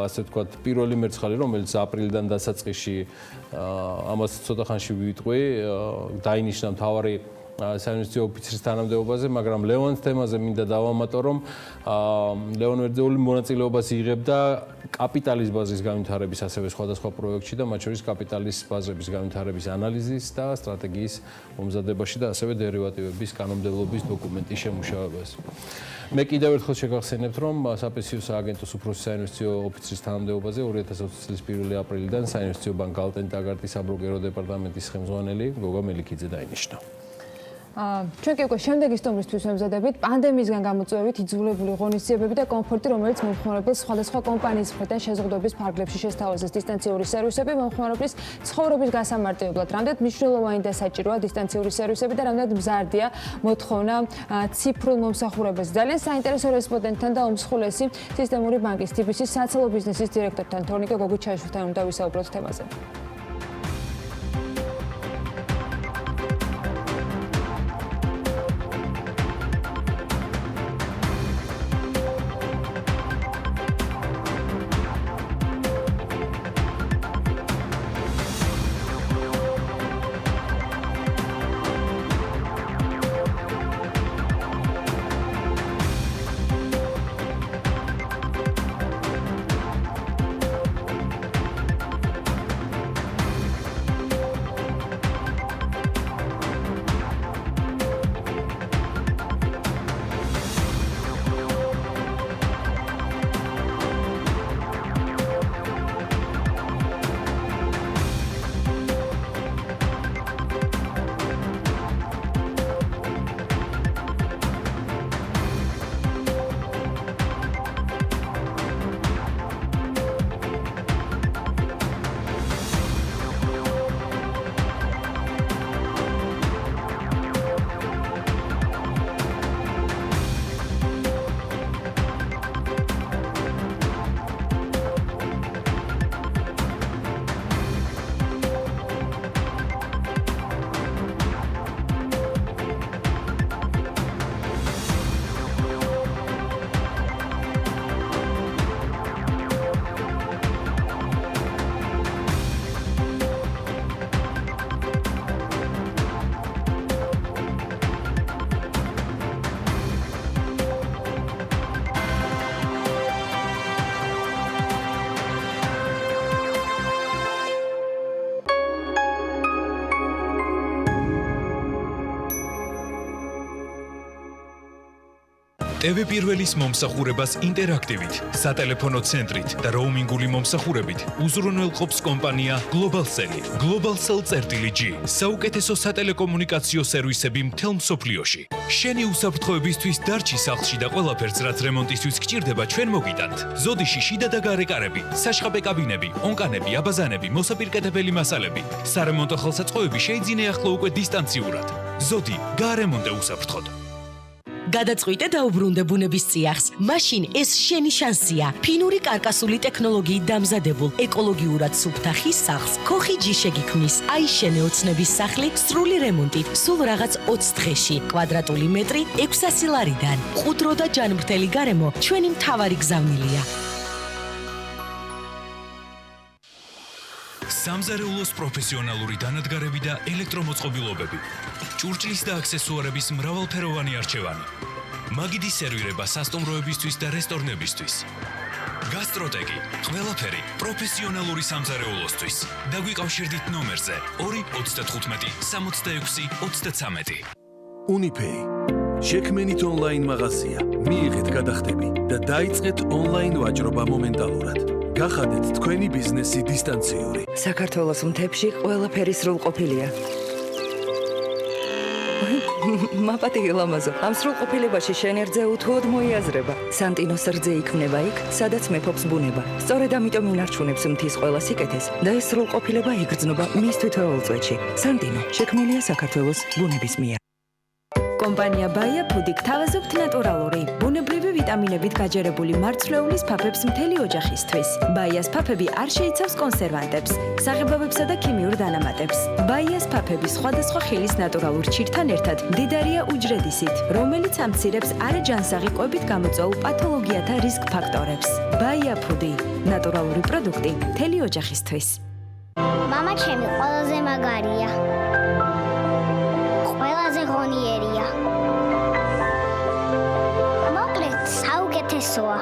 ასე ვთქვათ, პირველი მერცხალი, რომელიც აპრილიდან დასაწყისში ამას ცოტა ხანში ვიტყვი, დაინიშნა მთავარი საინვესტიციო ოფიცრის თანამდებობაზე, მაგრამ ლევანს თემაზე მინდა დავამატო, რომ ლევან ვერძეული მონაწილეობას იღებდა კაპიტალის ბაზის განვითარების ასევე სხვადასხვა პროექტში და მათ შორის კაპიტალის ბაზების განვითარების ანალიზის და სტრატეგიის მომზადებაში და ასევე დერივატივების კანონმდებლობის დოკუმენტის შემუშავებაზე. მე კიდევ ერთხელ შეგახსენებთ, რომ საპენსიო სააგენტოს უფროსი საინვესტიციო ოფიცრის თანამდებობაზე 2020 წლის 1 აპრილიდან საინვესტიციო ბანკ გალტენ ტაგარტის საბროკერო დეპარტამენტის ხელმძღვანელი გოგა მელიქიძე დაინიშნა. ჩვენ კი უკვე შემდეგი სტუმრისთვის ვემზადებით პანდემიისგან გამოწვევით იძულებული ღონისძიებები და კომფორტი, რომელიც მომხმარებელს სხვადასხვა კომპანიის მხრიდან შეზღუდვების ფარგლებში შესთავაზეს. დისტანციური სერვისები მომხმარებლის ცხოვრების გასამარტივებლად. რამდენად მნიშვნელოვანი და საჭიროა დისტანციური სერვისები და რამდენად მზარდია მოთხოვნა ციფრულ მომსახურებაზე. ძალიან საინტერესო რესპონდენტთან და უმსხვილესი სისტემური ბანკის TBC-ის საცალო ბიზნესის დირექტორთან თორნიკე გოგუჩაშვთან უნდა ვისაუბროთ თემაზე. TV პირველის მომსახურებას ინტერაქტივით, სატელეფონო ცენტრით და როუმინგული მომსახურებით უზრუნველყოფს კომპანია Globalcell. Globalcell.G. საუკეთესო სატელეკომუნიკაციო სერვისები მთელ მსოფლიოში. შენი უსაფრთხოებისთვის დარჩი სახლში და ყველაფერს, რაც რემონტისთვის გჭირდება, ჩვენ მოგიტანთ. ზოდიში შიდა და გარე კარები, საშხაპე კაბინები, ონკანები, აბაზანები, მოსაპირკეთებელი მასალები. სარემონტო ხელსაწყოები შეიძინე ახლა უკვე დისტანციურად. ზოდი, გაარემონტე უსაფრთხოდ. გადაწყვიტე და უბრუნდე ბუნების წიაღს. მაშინ ეს შენი შანსია. ფინური კარკასული ტექნოლოგიით დამზადებულ ეკოლოგიურად სუფთა ხის სახლს ქოხიჯი შეგიქმნის. აიშენე ოცნების სახლი სრული რემონტით, სულ რაღაც 20 დღეში. კვადრატული მეტრი 600 ლარიდან. ყუდრო და ჯანმრთელი გარემო ჩვენი მთავარი გზავნილია. სამზარეულოს პროფესიონალური დანადგარები და ელექტრომოწყობილობები. ჭურჭლის და აქსესუარების მრავალფეროვანი არჩევანი. მაგიდის სერვირება სასტუმროებისთვის და რესტორნებისთვის. გასტროტეკი, ყველაფერი პროფესიონალური სამზარეულოსთვის. დაგვიკავშირდით ნომერზე 295 66 33. Unipay. შექმენით ონლაინ მაღაზია. მიიღეთ გადახდები და დაიწყეთ ონლაინ ვაჭრობა მომენტალურად. გახადეთ თქვენი ბიზნესი დისტანციური. საქართველოს მთებში ყველაფერი სრულყოფილია. მაპატი ლამაზო. ამ სრულყოფილებაში შენი რძე უთუოდ მოიაზრება. სანტინოს რძე იქმნება იქ, სადაც მეფობს ბუნება. სწორედ ამიტომ ინარჩუნებს მთის ყველა სიკეთეს და ეს სრულყოფილება იგრძნობა მის თითოეულ წვეთში. სანტინო შექმნილია საქართველოს ბუნების მიერ. კომპანია Baia Food გთავაზობთ ნატურალური, ბუნებრივი ვიტამინებით გაჯერებული მარცვლეულის ფაფებს მთელი ოჯახისთვის. Baia-ს ფაფები არ შეიცავს კონსერვანტებს, საღებავებსა და ქიმიურ დანამატებს. Baia-ს ფაფები სხვადასხვა ხილის ნატურალურ ჩირთან ერთად მდიდარია უჯრედისით, რომელიც ამცირებს არაჯანსაღი კვებით გამოწვეულ პათოლოგიათა რისკ ფაქტორებს. Baia Food ნატურალური პროდუქტი მთელი ოჯახისთვის. მამა ჩემი ყველაზე მაგარია. ყველაზე ღონიერია. მოკლედ, საუკეთესოა.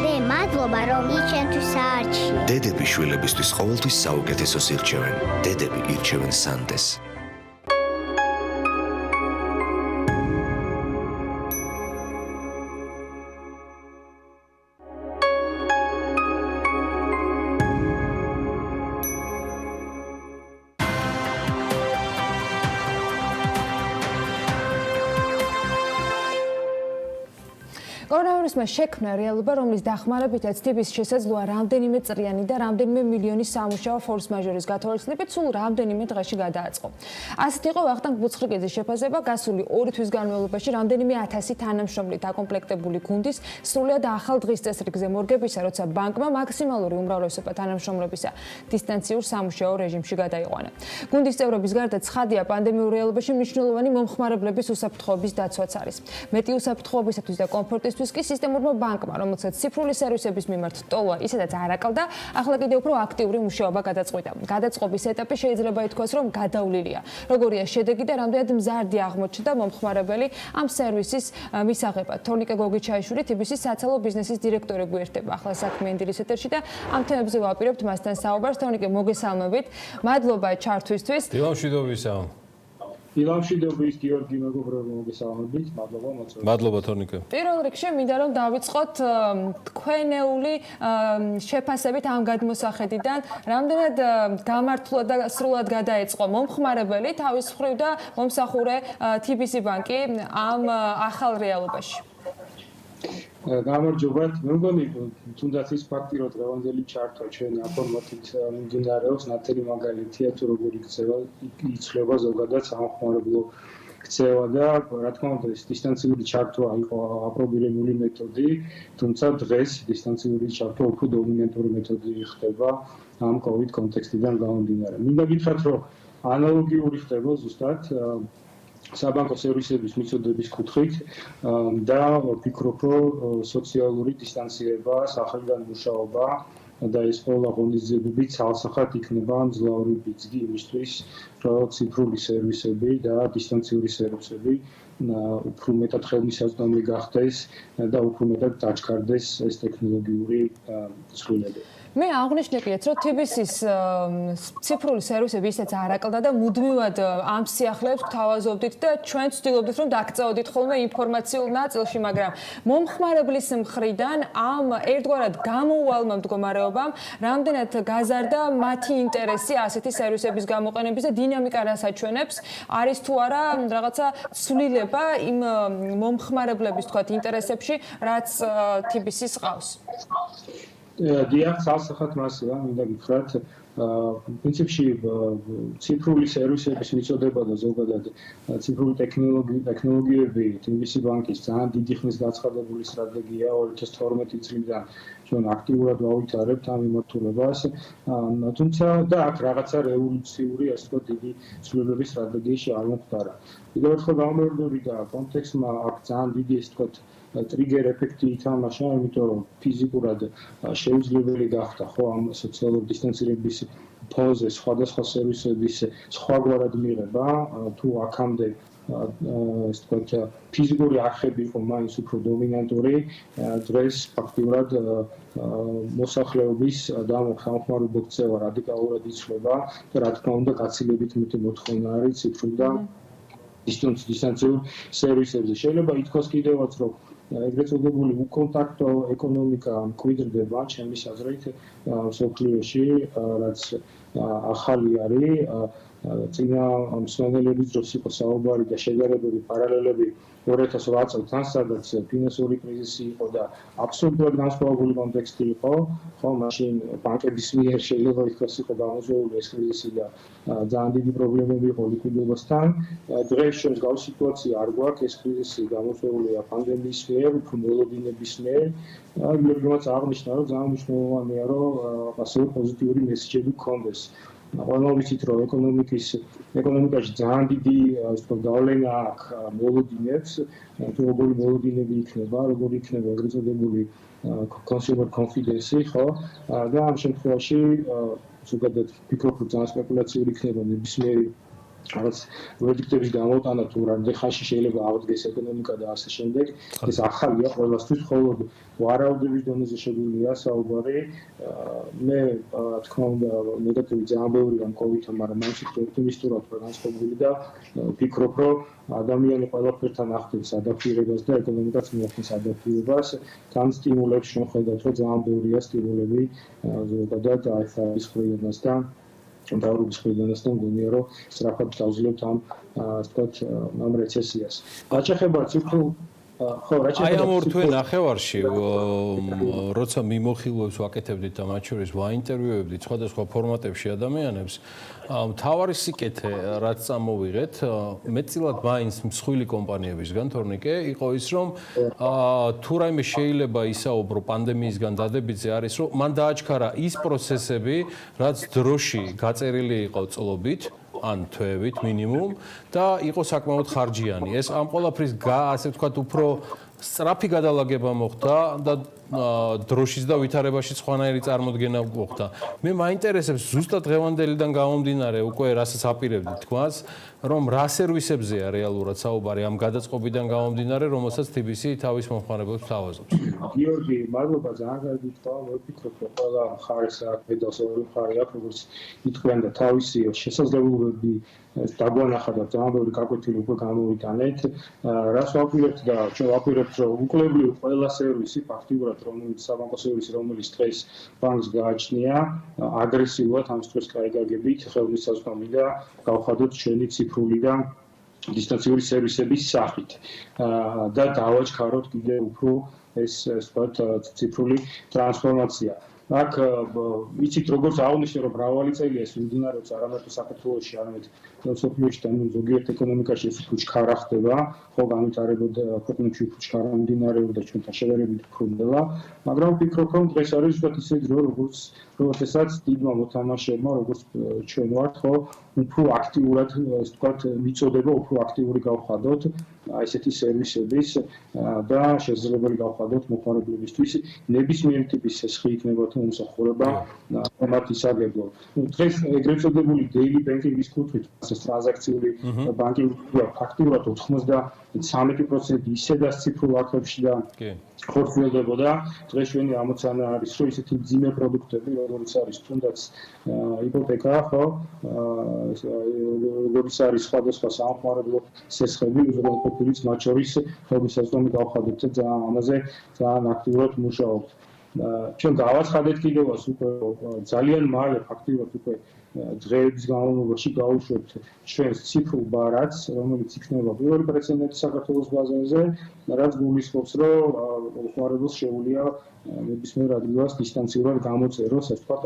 და მადლობა, რომ ჩემთვის აარჩიე. დედები შვილებისთვის ყოველთვის საუკეთესოს ირჩევენ. დედები ირჩევენ სანტეს. კორონავირუსმა შექმნა რეალობა, რომლის დახმარებითაც ტიპის შესაძლოა რამდენიმე წრიანი და რამდენიმე მილიონი სამუშაო ფორს მაჟორის გათვალისწინებით სულ რამდენიმე დღეში გადააწყო. ასეთ იყო ვახტანგ ბუცხრიკიძის შეფასება გასული 2 თვის განმავლობაში რამდენიმე 1000 თანამშრომლით აკომპლექტებული გუნდის სრულიად ახალ დღის წესრიგზე მორგებისა, როცა ბანკმა მაქსიმალური უმრავლესობა თანამშრომლებისა დისტანციურ სამუშაო რეჟიმში გადაიყვანა. გუნდის წევრების გარდა ცხადია პანდემიურ რეალობაში მნიშვნელოვანი მომხმარებლების უსაფრთხოების დაცვაც არის. მეტი უსაფრთხოებისათვის და კომფორტის კი სისტემურმა ბანკმა, რომელსაც ციფრული სერვისების მიმართ ტოლვა ისედაც არ აკლდა, ახლა კიდევ უფრო აქტიური მუშაობა გადაწყვიტა. გადაწყობის ეტაპი შეიძლება ითქვას, რომ გადავლილია. როგორია შედეგი და რამდენად მზარდი აღმოჩნდა მომხმარებელი ამ სერვისის მისაღებად. თორნიკე გოგიჩაიშვილი TBC-ის საცალო ბიზნესის დირექტორი გვერდება ახლა საქმე ენდილის ეთერში და ამ თემებზე ვაპირებთ მასთან საუბარს. თორნიკე, მოგესალმებით. მადლობა ჩართვისთვის. დილამშვიდობისა. დილამშვიდობის გიორგი მეგობრებო, მოგესალმებით. მადლობა მოწვევით. მადლობა თორნიკე. პირველ რიგში მინდა რომ დავიწყოთ თქვენეული შეფასებით ამ გადმოსახედიდან, რამდენად გამართულად და სრულად გადაეწყო მომხმარებელი თავის მხრივ და მომსახურე TBC ბანკი ამ ახალ რეალობაში. გამარჯობათ. მე მგონი თუნდაც ის ფაქტი, რომ დღევანდელი ჩართვა ჩვენ ამ ფორმატით მიმდინარეობს, ნათელი მაგალითია თუ როგორი ქცევა იცვლება ზოგადად სამხმარებლო ქცევა და რა თქმა უნდა ეს დისტანციური ჩართვა იყო აპრობირებული მეთოდი, თუმცა დღეს დისტანციური ჩართვა უფრო დომინანტური მეთოდი ხდება ამ COVID კონტექსტიდან გამომდინარე. მინდა გითხრათ, რომ ანალოგიური ხდება ზუსტად საბანკო სერვისების მიწოდების კუთხით და ვფიქრობ, რომ სოციალური დისტანცირება, სახელიდან მუშაობა და ეს ყველა ღონისძიებები ცალსახად იქნება მძლავრი ბიძგი იმისთვის, რომ ციფრული სერვისები და დისტანციური სერვისები უფრო მეტად ხელმისაწვდომი გახდეს და უფრო მეტად დაჩქარდეს ეს ტექნოლოგიური ცვლილებები. მე აღნიშნეთ, რომ TBC-ის ციფრული სერვისები ისეც არ აკლდა და მუდმივად ამ სიახლეებს გთავაზობდით და ჩვენ ვცდილობდით, რომ დაგწეოდით ხოლმე ინფორმაციულ ნაწილში, მაგრამ მომხმარებლის მხრიდან ამ ერთგვარად გამოუვალმა მდგომარეობამ რამდენად გაზარდა მათი ინტერესი ასეთი სერვისების გამოყენების და დინამიკა რას აჩვენებს, არის თუ არა რაღაცა ცვლილება იმ მომხმარებლების თქვათ ინტერესებში, რაც TBC-ს ყავს. დიახ, სასახად მასია, მინდა გითხრათ, პრინციპში ციფრული სერვისების მიწოდება და ზოგადად ციფრული ტექნოლოგიები TBC ბანკის ძალიან დიდი ხნის გაცხადებული სტრატეგია 2012 წლიდან ჩვენ აქტიურად ვავითარებთ ამ მიმართულებას, თუმცა და აქ რაღაცა რევოლუციური, ასე ვთქვათ, დიდი ცვლილებების სტრატეგიაში არ მომხდარა. კიდევ ერთხელ გამორბები და კონტექსტმა აქ ძალიან დიდი, ასე ვთქვათ, ტრიგერ ეფექტი ითამაშა, იმიტომ რომ ფიზიკურად შეუძლებელი გახდა ხო ამ სოციალურ დისტანცირების ფონზე სხვადასხვა სერვისების სხვაგვარად მიღება, თუ აქამდე ასე ვთქვათ, ფიზიკური არხები იყო მაინც უფრო დომინანტური, დღეს ფაქტიურად მოსახლეობის და ხალხმარობო ქცევა რადიკალურად იცვლება და რა თქმა უნდა გაცილებით მეტი მოთხოვნა არის ციფრულ და დისტანციურ სერვისებზე. შეიძლება ითქვას კიდევაც, რომ ეგრეთ წოდებული უკონტაქტო ეკონომიკა მკვიდრდება, ჩემის აზრით, მსოფლიოში, რაც ახალი არის, წინა მსმენელების დროს იყო საუბარი და შედარებები პარალელები 2008 წელთან, სადაც ფინანსური კრიზისი იყო და აბსოლუტურად განსხვავებული კონტექსტი იყო, ხო, მაშინ ბანკების მიერ შეიძლება ითქვას იყო გამოზრდილი ეს კრიზისი და ძალიან დიდი პრობლემები იყო ლიკვიდობასთან. დღეს ჩვენ მსგავსი სიტუაცია არ გვაქვს, ეს კრიზისი გამოსწორებულია პანდემიის მიერ, უფრო მოლოდინების მიერ. იმერგემაც აღნიშნა, რომ ძალიან მნიშვნელოვანია, რომ ასევე პოზიტიური მესეჯები გქონდეს. ყველამ ვიცით, რომ ეკონომიკაში ძალიან დიდი გავლენა აქვს მოლოდინებს, თუ როგორი მოლოდინები იქნება, როგორი იქნება ეგრეთ წოდებული consumer confidence, ხო? და ამ შემთხვევაში ზოგადად ფიქრობ, რომ ძალიან სპეკულაციური იქნება ნებისმიერი რაღაც პროდუქტების გამოტანა თუ რამდენ ხანში შეიძლება აღდგეს ეკონომიკა და ასე შემდეგ. ეს ახალია ყველასთვის, ხოლო ვარაუდების დონეზე შეგვიძლია საუბარი. მე რა თქმა უნდა ნეგატივი ძალიან ბევრია COVID-თან, მაგრამ მაინც ოპტიმისტურად ვარ განწყობილი და ვფიქრობ, რომ ადამიანი ყველაფერთან ახდენს ადაპტირებას და ეკონომიკაც მიახდენს ადაპტირებას. თან სტიმულებს ჩვენ ხედავთ, რომ ძალიან ბევრია სტიმულები ზოგადად აი ხრიდანასთან დავრობის ხრიდანასთან გონია, რომ სწრაფად დავზლებთ ამ ასე ვთქვათ ამ რეცესიას. აჩეხება ციფრულ აი ამ ორ თვე ნახევარში, როცა მიმოხილვებს ვაკეთებდით და მათ შორის ვაინტერვიუებდით სხვადასხვა ფორმატებში ადამიანებს, მთავარი სიკეთე, რაც წამოვიღეთ, მეტწილად მაინც მსხვილი კომპანიებისგან, თორნიკე, იყო ის, რომ თუ რაიმე შეიძლება ისაუბრო პანდემიისგან დადებითზე არის, რომ მან დააჩქარა ის პროცესები, რაც დროში გაწერილი იყო წლობით, ან თვეებით მინიმუმ და იყო საკმაოდ ხარჯიანი. ეს ამ ყველაფრის ასე ვთქვათ, უფრო სწრაფი გადალაგება მოხდა და დროშის და ვითარებაში სხვანაირი წარმოდგენა მოხდა. მე მაინტერესებს ზუსტად დღევანდელიდან გამომდინარე, უკვე რასაც აპირებდით თქვას, რომ რა სერვისებზეა რეალურად საუბარი ამ გადაწყობიდან გამომდინარე, რომელსაც TBC თავის მომხმარებლებს თავაზობს. გიორგი, მადლობა ძალიან კარგი თქვა, ვფიქრობ, რომ ყველა მხარეს აქვს მედალს ორი მხარე აქვს, როგორც ითქვიან და თავისი შესაძლებლობები დაგვანახა და ძალიან ბევრი გაკვეთილი უკვე გამოვიტანეთ. რას ვაპირებთ და ჩვენ ვაპირებთ, რომ უკლებრივ ყველა სერვისი ფაქტიურად რომელიც საბანკო სერვისი, რომელიც დღეს ბანკს გააჩნია, აგრესიულად ამ დროს გაიგაგებით ხელმისაწვდომი და გავხადოთ ჩვენი ციფრული და დისტანციური სერვისების სახით. და დავაჩქაროთ კიდევ უფრო ეს ვთქვათ ციფრული ტრანსფორმაცია. აქ იცით როგორც აღნიშნე, რომ მრავალი წელია ეს მიმდინარეობს არამარტო საქართველოში, არამედ მსოფლიოში და ზოგიერთ ეკონომიკაში ეს ფუჩქარა ხდება, ხო განვითარებოდა ქვეყნებში ფუჩქარა მიმდინარეობდა ჩვენთან შედარებით უფრო ნელა, მაგრამ ვფიქრობ, რომ დღეს არის ვთქვათ ისე დრო, როდესაც დიდმა მოთამაშეებმა, როგორც ჩვენ ვართ, ხო, უფრო აქტიურად, ასე ვთქვათ, მიწოდება უფრო აქტიური გავხადოთ ესეთი სერვისების და შესაძლებელი გავხადოთ მოხმარებლებისთვის ნებისმიერ ტიპის სხი იქნება თუ მომსახურება მათ ისაგებო. დღეს ეგრეთ წოდებული daily banking-ის კუთხით ტრანზაქციული ბანკინგი ფაქტურად 93% ისედაც ციფრულ არხებში და ხორციელდებოდა. დღეს ჩვენი ამოცანა არის, რომ ისეთი მძიმე პროდუქტები, როგორც არის თუნდაც იპოთეკა, ხო, როგორც არის სხვადასხვა საომხმარებლო სესხები, უზრუნველყოფილიც მათ შორის ხელმისაწვდომი გავხადოთ და ამაზე ძალიან აქტიურად მუშაობთ. ჩვენ გავაცხადეთ კიდევაც უკვე ძალიან მალე ფაქტიურად უკვე დღეების განმავლობაში გავუშვებთ ჩვენს ციფრულ ბარათს, რომელიც იქნება პირველი პრეცედენტი საქართველოს ბაზარზე, რაც გულისხმობს, რომ მოხმარებელს შეუძლია ნებისმიერ ადგილას დისტანციურად გამოწეროს, ასე ვთქვათ,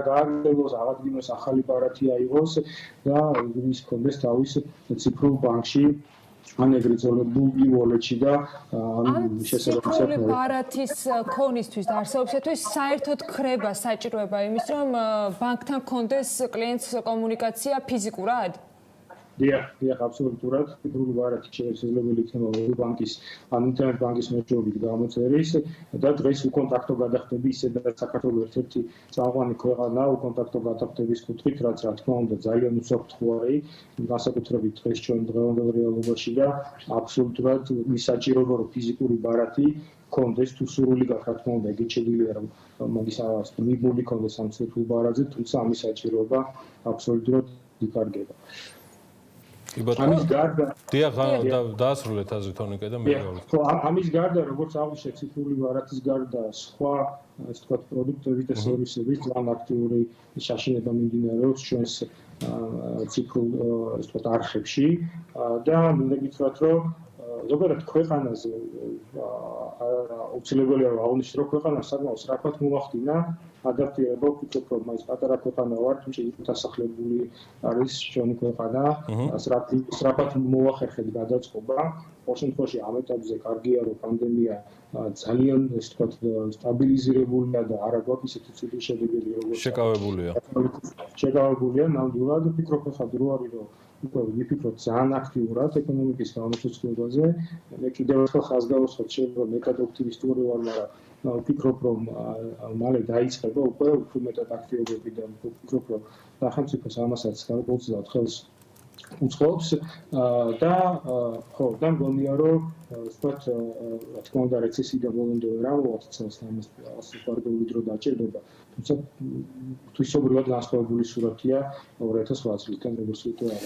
გააგრძელოს, აღადგინოს ახალი ბარათი აიღოს და ის კონდეს თავის ციფრულ ბანკში ან ეგრეთ წოდებულ e-wallet-ში და შესაძლებელი ბარათის ქონისთვის და არსებობისთვის საერთოდ ხრება საჭიროება იმის, რომ ბანკთან კონდეს კლიენტს კომუნიკაცია ფიზიკურად? დიახ, აბსოლუტურად. ფიზიკური ბარათი შესაძლებელი იქნება ბანკის ან ინტერნეტ ბანკის მეშვეობით გამოწერის და დღეს უკონტაქტო გადახდები ისედაც საქართველოს ერთ-ერთი წამყვანი ქვეყანა უკონტაქტო გადახდების კუთხით, რაც რა თქმა უნდა ძალიან უსაფრთხოა, განსაკუთრებით დღეს ჩვენ დღევანდელ რეალობაში და აბსოლუტურად მისაჭიროა რომ ფიზიკური ბარათი კონდეს თუ სრული რა თქმა უნდა ეგეც შეგიძლია რომ მაგის მიბული კონდეს ამ ციფრულ ბარათზე, თუმცა ამის საჭიროება აბსოლუტურად იკარგება. ამის გარდა დაასრულეთ აზრი თონიკე და მე ხო ამის გარდა როგორც აღვნიშნე ციფრული ბარათის გარდა სხვა ასე ვთქვათ პროდუქტები და სერვისები ძალიან აქტიური შაშინება მიმდინარეობს ჩვენს ციფრულ ასე ვთქვათ არხებში და მინდა გითხრათ რომ ზოგადად ქვეყანაზე აუცილებელია რომ აღვნიშნო რომ ქვეყანას საკმაოდ სწრაფად მოახდინა ადაპტირება ვფიქრობ რომ ეს პატარა ქვეყანა ვარ თუმცა დასახლებული არის ჩვენი ქვეყანა სწრაფად მოახერხეთ გადაწყობა ყოველ შემთხვევაში ამ ეტაპზე კარგია რომ პანდემია ძალიან ასე ვთქვათ სტაბილიზირებულია და არა გვაქვს ისეთი ცუდი შედეგები როგორც შეკავებულია ნამდვილად ვფიქრობ ხა დრო არის რომ უკვე ვიფიქროთ ძალიან აქტიურად ეკონომიკის გამოცდილებაზე მე კიდევ ერთხელ ხაზგავსოთ შეიძლება მეტად ოპტიმისტური ვარ მაგრამ ვფიქრობ რომ მალე დაიწყება უკვე უფრო მეტად აქტიობები და ვფიქრობ რომ სახელმწიფოს ამასაც გარკვეულწილად ხელს უწყობს და ხო და მგონია რომ ვთქვათ რა თქმა უნდა რეცესია ბოლომდე რა მოაწყოს ამას სუპერგული დრო დაჭერდება თუმცა თვისობრივად განსხვავებული სურათია 2009 წლიდან როგორც ვიტყვი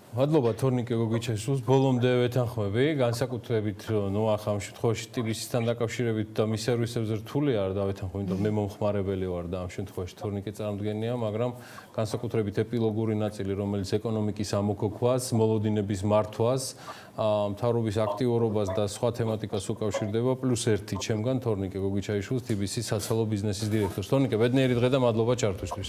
მადლობა თორნიკე გოგიჩაშვილს ბოლომდე ვეთანხმები განსაკუთრებით ნუ ახლა ამ შემთხვევაში ტილისთან დაკავშირებით და მის სერვისებზე რთული არ დავეთანხმები იმიტომ მე მომხმარებელი ვარ და ამ შემთხვევაში თორნიკე წარმოდგენია მაგრამ განსაკუთრებით ეპილოგური ნაწილი რომელიც ეკონომიკის ამოქოქვას მოლოდინების მართვას მთავრობის აქტიურობას და სხვა თემატიკას უკავშირდება +1 ჩემგან თორნიკე გოგიჩაშვილს TBC-ის საცალო ბიზნესის დირექტორს თორნიკე ბედნიერი დღე და მადლობა ჩართვისთვის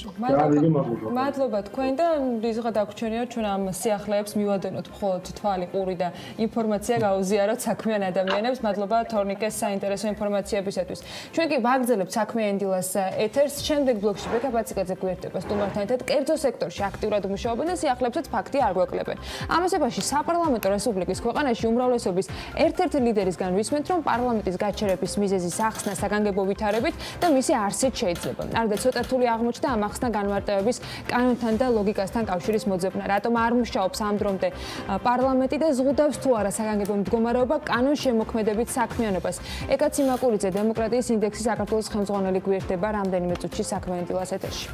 მადლობა თქვენ და რისღა დაგვრჩენია ჩვენ ამ სიახლეებს მივადენოთ მხოლოდ თვალი ყური და ინფორმაცია გაუზიაროთ საქმიან ადამიანებს მადლობა თორნიკეს საინტერესო ინფორმაციებისათვის ჩვენ კი ვაგრძელებთ საქმიან დილას ეთერს შემდეგ ბლოგში ბექა ბაციკაძე გვერდება სტუმართან ერთად კერძო სექტორში აქტიურად მუშაობენ და სიახლეებსაც ფაქტი არ გვეკლებენ ამასობაში საპარლამენტო რესპუბლიკის ქვეყანაში უმრავლესობის ერთ-ერთი ლიდერისგან ვისმენთ რომ პარლამენტის გაჩერების მიზეზის ახსნა საგანგებო ვითარებით და მისი არსით შეიძლება არდა ცოტა რთული აღმოჩნდა ამ ახსნა განმარტებების კანონთან და ლოგიკასთან კავშირის მოძებნა რატომ არ მუშაობს ამ დრომდე პარლამენტი და ზღუდავს თუ არა საგანგებო მდგომარეობა კანონ შემოქმედებით საქმიანობას ეკა ციმაკურიძე დემოკრატიის ინდექსის საქართველოს ხელმძღვანელი გვერდება რამდენიმე წუთში საქმიან დილას ეთერში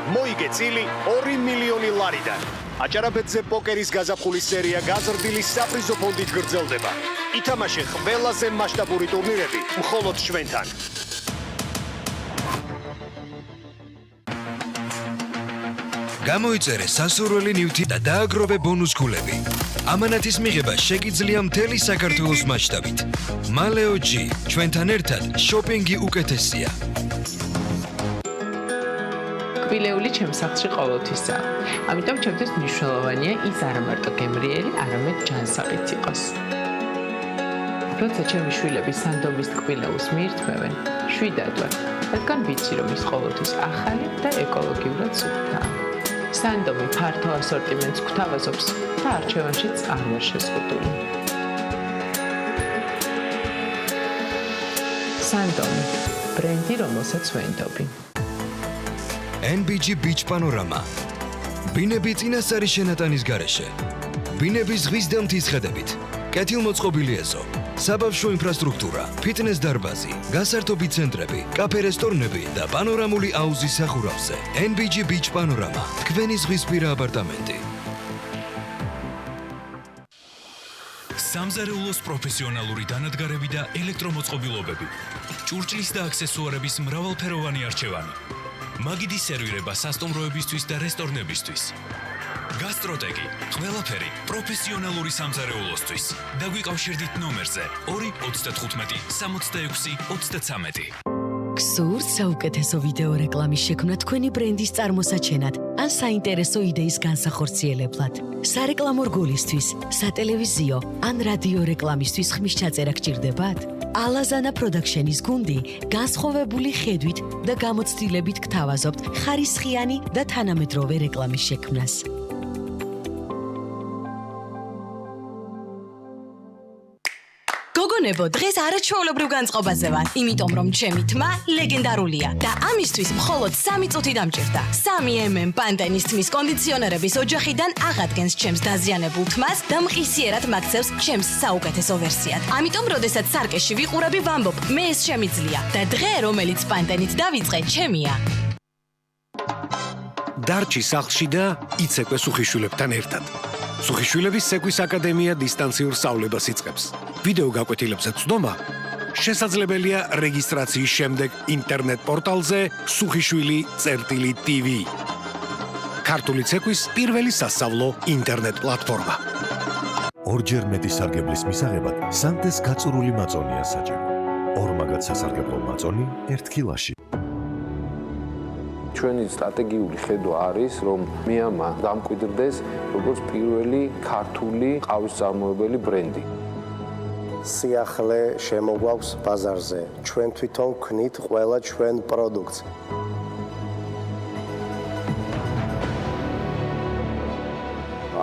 მოიგე წილი 2 მილიონი ლარიდან. აჭარაბეთზე პოკერის გაზაფხულის სერია გაზრდილი საპრიზო ფონდით გრძელდება. ითამაშე ყველაზე მასშტაბური ტურნირები მხოლოდ ჩვენთან. გამოიწერე სასურველი ნივთი და დააგროვე ბონუს ქულები. ამანათის მიღება შეგიძლია მთელი საქართველოს მასშტაბით. Maleo G, ჩვენთან ერთად შოპინგი უკეთესია. კბილეული ჩემს სახლში ყოველთვისაა. ამიტომ ჩემთვის მნიშვნელოვანია ის არა მარტო გემრიელი, არამედ ჯანსაღიც იყოს. როცა ჩემი შვილები სანდომის კბილეულს მიირთმევენ, შვიდად ვარ, რადგან ვიცი, რომ ის ყოველთვის ახალი და ეკოლოგიურად სუფთაა. სანდომი ფართო ასორტიმენტს გვთავაზობს და არჩევანშიც არ ვარ შეზღუდული. სანდომი, ბრენდი, რომელსაც ვენდობი. NBG Beach Panorama. ბინები წინასწარი შენატანის გარეშე. ბინების ზღვის და მთის ხედებით. კეთილმოწყობილი ეზო. საბავშვო ინფრასტრუქტურა, ფიტნეს დარბაზი, გასართობი ცენტრები, კაფე-რესტორნები და პანორამული აუზი სახურავზე. NBG Beach Panorama. თქვენი ზღვისპირა აპარტამენტი. სამზარეულოს პროფესიონალური დანადგარები და ელექტრომოწყობილობები. ჭურჭლის და აქსესუარების მრავალფეროვანი არჩევანი. მაგიდი სერვირება სასტუმროებისთვის და რესტორნებისთვის. გასტროტეკი, ყველაფერი პროფესიონალური სამზარეულოსთვის. დაგვიკავშირდით ნომერზე 295 66 33. გსურთ საუკეთესო ვიდეო რეკლამის შექმნა თქვენი ბრენდის წარმოსაჩენად ან საინტერესო იდეის განსახორციელებლად. სარეკლამო რგოლისთვის, სატელევიზიო ან რადიო რეკლამისთვის ხმის ჩაწერა გჭირდებათ? ალაზანა პროდაქშენის გუნდი განსხვავებული ხედვით და გამოცდილებით გთავაზობთ ხარისხიანი და თანამედროვე რეკლამის შექმნას. გოგონებო, დღეს არაჩვეულებრივ განწყობაზე ვარ, იმიტომ რომ ჩემი თმა ლეგენდარულია და ამისთვის მხოლოდ 3 წუთი დამჭირდა. 3mm პანტენის თმის კონდიციონერების ოჯახიდან აღადგენს ჩემს დაზიანებულ თმას და მყისიერად მაქცევს ჩემს საუკეთესო ვერსიად. ამიტომ, როდესაც სარკეში ვიყურები, ვამბობ, მე ეს შემიძლია და დღე, რომელიც პანტენით დავიწყე, ჩემია. დარჩი სახლში და იცეკვე სუხიშვილებთან ერთად. სუხიშვილების ცეკვის აკადემია დისტანციურ სწავლებას იწყებს. ვიდეო გაკვეთილებზე ცნობა შესაძლებელია რეგისტრაციის შემდეგ ინტერნეტ პორტალზე sukhishvili.tv. ქართული ცეკვის პირველი სასწავლო ინტერნეტ პლატფორმა. ორჯერ მეტი სარგებლის მისაღებად სანტეს გაწურული მაწონია საჭირო. ორმაგად სასარგებლო მაწონი ერთ კილოში. ჩვენი სტრატეგიული ხედვა არის, რომ მიამა დამკვიდრდეს როგორც პირველი ქართული ყავის წარმოებელი ბრენდი. სიახლე შემოგვაქვს ბაზარზე. ჩვენ თვითონ ვქნით ყველა ჩვენ პროდუქტს.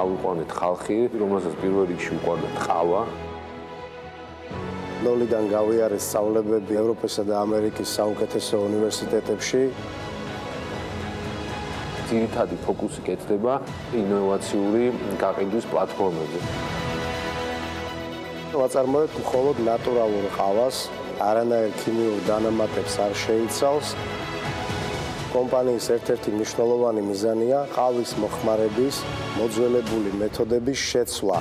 ავიყვანეთ ხალხი, რომელსაც პირველ რიგში უყვარდათ ყავა. ნოლიდან გავიარეთ სწავლებები ევროპისა და ამერიკის საუკეთესო უნივერსიტეტებში. ძირითადი ფოკუსი კეთდება ინოვაციური გაყიდვის პლატფორმებზე. ვაწარმოებთ მხოლოდ ნატურალურ ყავას, არანაირ ქიმიურ დანამატებს არ შეიცავს. კომპანიის ერთ-ერთი მნიშვნელოვანი მიზანია ყავის მოხმარების მოძველებული მეთოდების შეცვლა.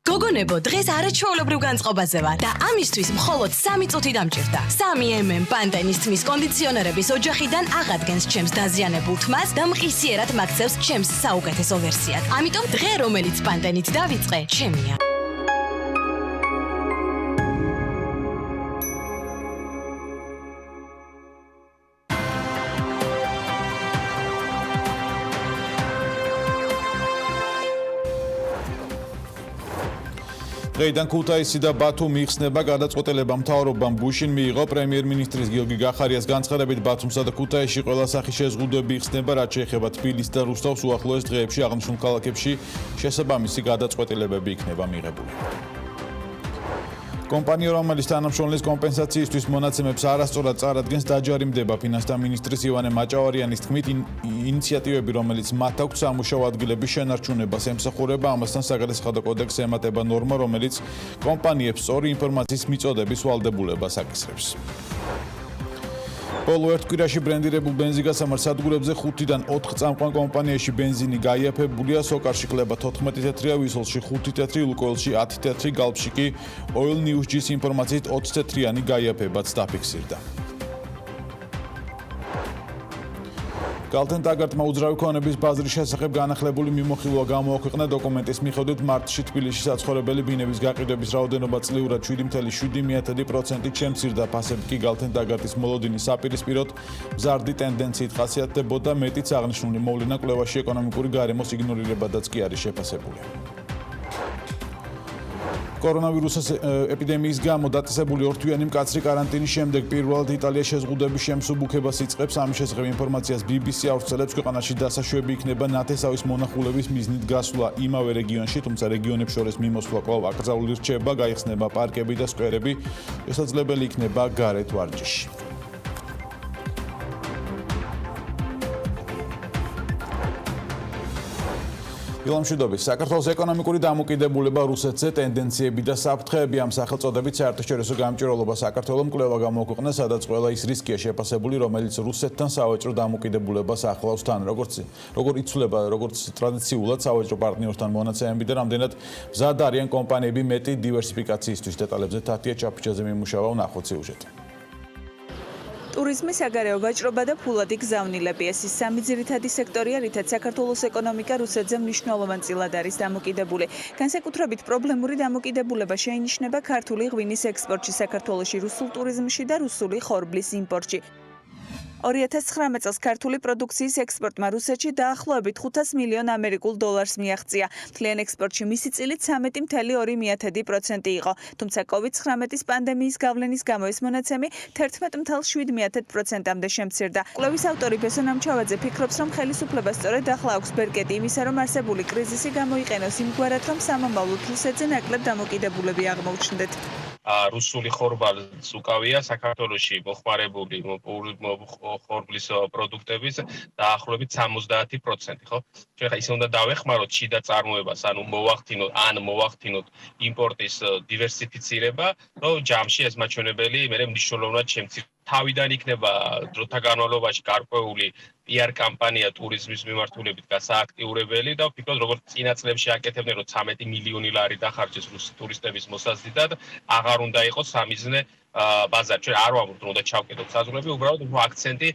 გოგონებო, დღეს არაჩვეულებრივ განწყობაზე ვარ და ამისთვის მხოლოდ 3 წუთი დამჭირდა. 3mm პანტენის თმის კონდიციონერების ოჯახიდან აღადგენს ჩემს დაზიანებულ თმას და მყისიერად მაქცევს ჩემს საუკეთესო ვერსიად. ამიტომ დღე, რომელიც პანტენით დავიწყე, ჩემია. დღეიდან ქუთაისი და ბათუმი იხსნება გადაწყვეტილება. მთავრობამ გუშინ მიიღო პრემიერ-მინისტრის გიორგი გახარიას განცხადებით, ბათუმსა და ქუთაისში ყველა სახის შეზღუდვები იხსნება, რაც შეეხება თბილისს და რუსთავს. უახლოეს დღეებში აღნიშნულ ქალაქებში შესაბამისი გადაწყვეტილებები იქნება მიღებული. კომპანია, რომელიც თანამშრომლის კომპენსაციისთვის მონაცემებს არასწორად წარადგენს, დაჯარიმდება. ფინანსთა მინისტრის ივანე მაჭავარიანის თქმით, ინიციატივები, რომელიც მათ აქვს სამუშაო ადგილების შენარჩუნებას ემსახურება, ამასთან საგადასახადო კოდექსი ემატება ნორმა, რომელიც კომპანიებს სწორი ინფორმაციის მიწოდების ვალდებულებას აკისრებს. ბოლო ერთ კვირაში ბრენდირებულ ბენზინგასამართ სადგურებზე 5-დან 4 წამყვან კომპანიაში ბენზინი გაიაფებულია, სოკარში კლება 14 თეთრია, ვისოლში 5 თეთრი, ლუკოილში 10 თეთრი, გალფში კი Oil News-ის ინფორმაციით 20 თეთრიანი გაიაფებაც დაფიქსირდა. გალთენ-ტაგარტმა უძრავი ქონების ბაზრის შესახებ განახლებული მიმოხილვა გამოაქვეყნა. დოკუმენტის მიხედვით მარტში თბილისში საცხოვრებელი ბინების გაყიდვების რაოდენობა წლიურად 7.7%-ით შემცირდა. ფასები კი გალთენ-ტაგარტის მოლოდინის საპირისპიროდ მზარდი ტენდენციით ხასიათდებოდა. მეტიც აღნიშნული მოვლენა კვლევაში ეკონომიკური გარემოს იგნორირებადაც კი არის შეფასებული. კორონავირუსის ეპიდემიის გამო დაწესებული 2 თვიანი მკაცრი კარანტინის შემდეგ პირველად იტალია შეზღუდების შემსუბუქებას იწყებს. ამის შესახებ ინფორმაციას BBC ავრცელებს. ქვეყანაში დასაშვები იქნება ნათესავის მონახულების მიზნით გასვლა იმავე რეგიონში, თუმცა რეგიონებს შორის მიმოსვლა კვლავ აკრძალული რჩება, გაიხსნება პარკები და სკვერები, შესაძლებელი იქნება გარეთ ვარჯიში. ილამშვიდობის. საქართველოს ეკონომიკური დამოკიდებულება რუსეთზე, ტენდენციები და საფრთხეები ამ სახელწოდებით საერთაშორისო გამჭირვალობა საქართველოს კვლევა გამოაქვეყნა, სადაც ყველა ის რისკია შეფასებული, რომელიც რუსეთთან სავაჭრო დამოკიდებულებას ახლავს თან, როგორ იცვლება, როგორც ტრადიციულად სავაჭრო პარტნიორთან მონაცემები და რამდენად მზად არიან კომპანიები მეტი დივერსიფიკაციისთვის. დეტალებზე თათია ჩაფიჩაძე მიმუშავა, ვნახოთ სიუჟეტი. ტურიზმი, საგარეო ვაჭრობა და ფულადი გზავნილები ეს ის სამი ძირითადი სექტორია, რითაც საქართველოს ეკონომიკა რუსეთზე მნიშვნელოვანწილად არის დამოკიდებული. განსაკუთრებით პრობლემური დამოკიდებულება შეინიშნება ქართული ღვინის ექსპორტში საქართველოში, რუსულ ტურიზმში და რუსული ხორბლის იმპორტში. 2019 წელს ქართული პროდუქციის ექსპორტმა რუსეთში დაახლოებით 500 მილიონ ამერიკულ დოლარს მიაღწია. მთლიან ექსპორტში მისი წილით 13.2% იყო. თუმცა COVID-19 პანდემიის გავლენის გამო ეს მონაცემი 11.7%-მდე შემცირდა. კვლევის ავტორი ბესო ნამჩავაძე ფიქრობს, რომ ხელისუფლებას სწორედ ახლა აქვს ბერკეტი იმისა, რომ არსებული კრიზისი გამოიყენოს იმგვარად, რომ სამომავლოდ რუსეთზე ნაკლებ დამოკიდებულები აღმოუჩნდეთ. რუსული ხორბალს უკავია საქართველოში მოხმარებული ხორბლის პროდუქტების დაახლოებით 70%, ხო? ჩვენ ხა ისე უნდა დავეხმაროთ შიდა წარმოებას, ანუ მოვახდინოთ იმპორტის დივერსიფიცირება, რომ ჯამში ეს მაჩვენებელი მე მნიშვნელოვნად შემცირდება. თავიდან იქნება დროთა განმავლობაში გარკვეული PR კამპანია ტურიზმის მიმართულებით გასააქტიურებელი და ვფიქრობ, როგორც წინა წლებში აკეთებდნენ, რომ 13 მილიონი ლარი დახარჯეს რუსი ტურისტების მოსაზიდად, აღარ უნდა იყოს სამიზნე ბაზარი. ჩვენ არ ვამბობთ, რომ უნდა ჩავკეტოთ საზღვრები, უბრალოდ აქცენტი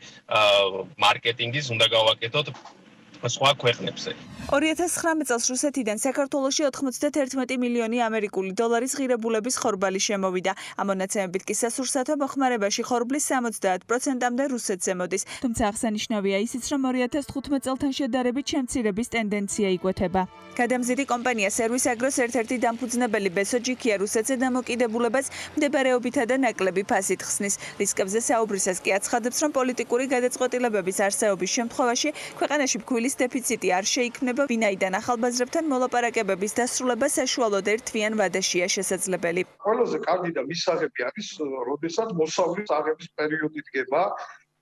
მარკეტინგის უნდა გავაკეთოთ სხვა ქვეყნებზე. 2019 წელს რუსეთიდან საქართველოში 91 მილიონი ამერიკული დოლარის ღირებულების ხორბალი შემოვიდა. ამ მონაცემებით კი სასურსათო მოხმარებაში ხორბლის 70%-მდე რუსეთზე მოდის. თუმცა აღსანიშნავია ისიც, რომ 2015 წელთან შედარებით შემცირების ტენდენცია იკვეთება. გადამზიდი კომპანია სერვის აგროს ერთ-ერთი დამფუძნებელი ბესო ჯიქია რუსეთზე დამოკიდებულებას მდებარეობითა და ნაკლები ფასით ხსნის. რისკებზე საუბრისას კი აცხადებს, რომ პოლიტიკური გადაწყვეტილებების არსებობის შემთხვევაში ქვეყანაში ფქვილის დეფიციტი არ შეიქმნება, ვინაიდან ახალბაზრებთან მოლაპარაკებების დასრულება საშუალოდ ერთვიან ვადაშია შესაძლებელი. ყველაზე კარგი და მისაღები არის, როდესაც მოსავლის აღების პერიოდი დგება.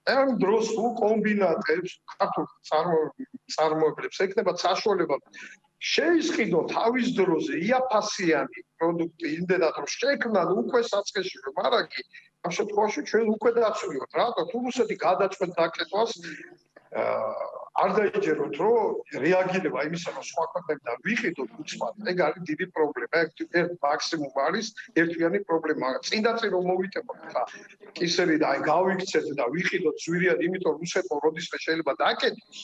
ამ დროს კომბინატებს, ქართულ წარმოებლებს ექნება საშუალება შეისყიდონ თავის დროზე იაფასიანი პროდუქტი, იმდენად რომ შექმნან უკვე საწყისში, მაგრამ კი ამ შემთხვევაში ჩვენ უკვე დაცვლიოთ, რატო თუ რუსეთი გადაწყვეტ დაკეთებას არ დაიჯეროთ, რომ რეაგირება იმისა, რომ სხვა ქვეყნებიდან ვიყიდოთ უცბად, ეგ არის დიდი პრობლემა. ეგ მაქსიმუმ არის ერთვიანი პრობლემა. წინდაც რომ მოვიტებოთ ხა კისერი და აი გავიქცეთ და ვიყიდოთ ზვირად, იმიტომ რუსეთმა როდისმე შეიძლება დაკეთოს,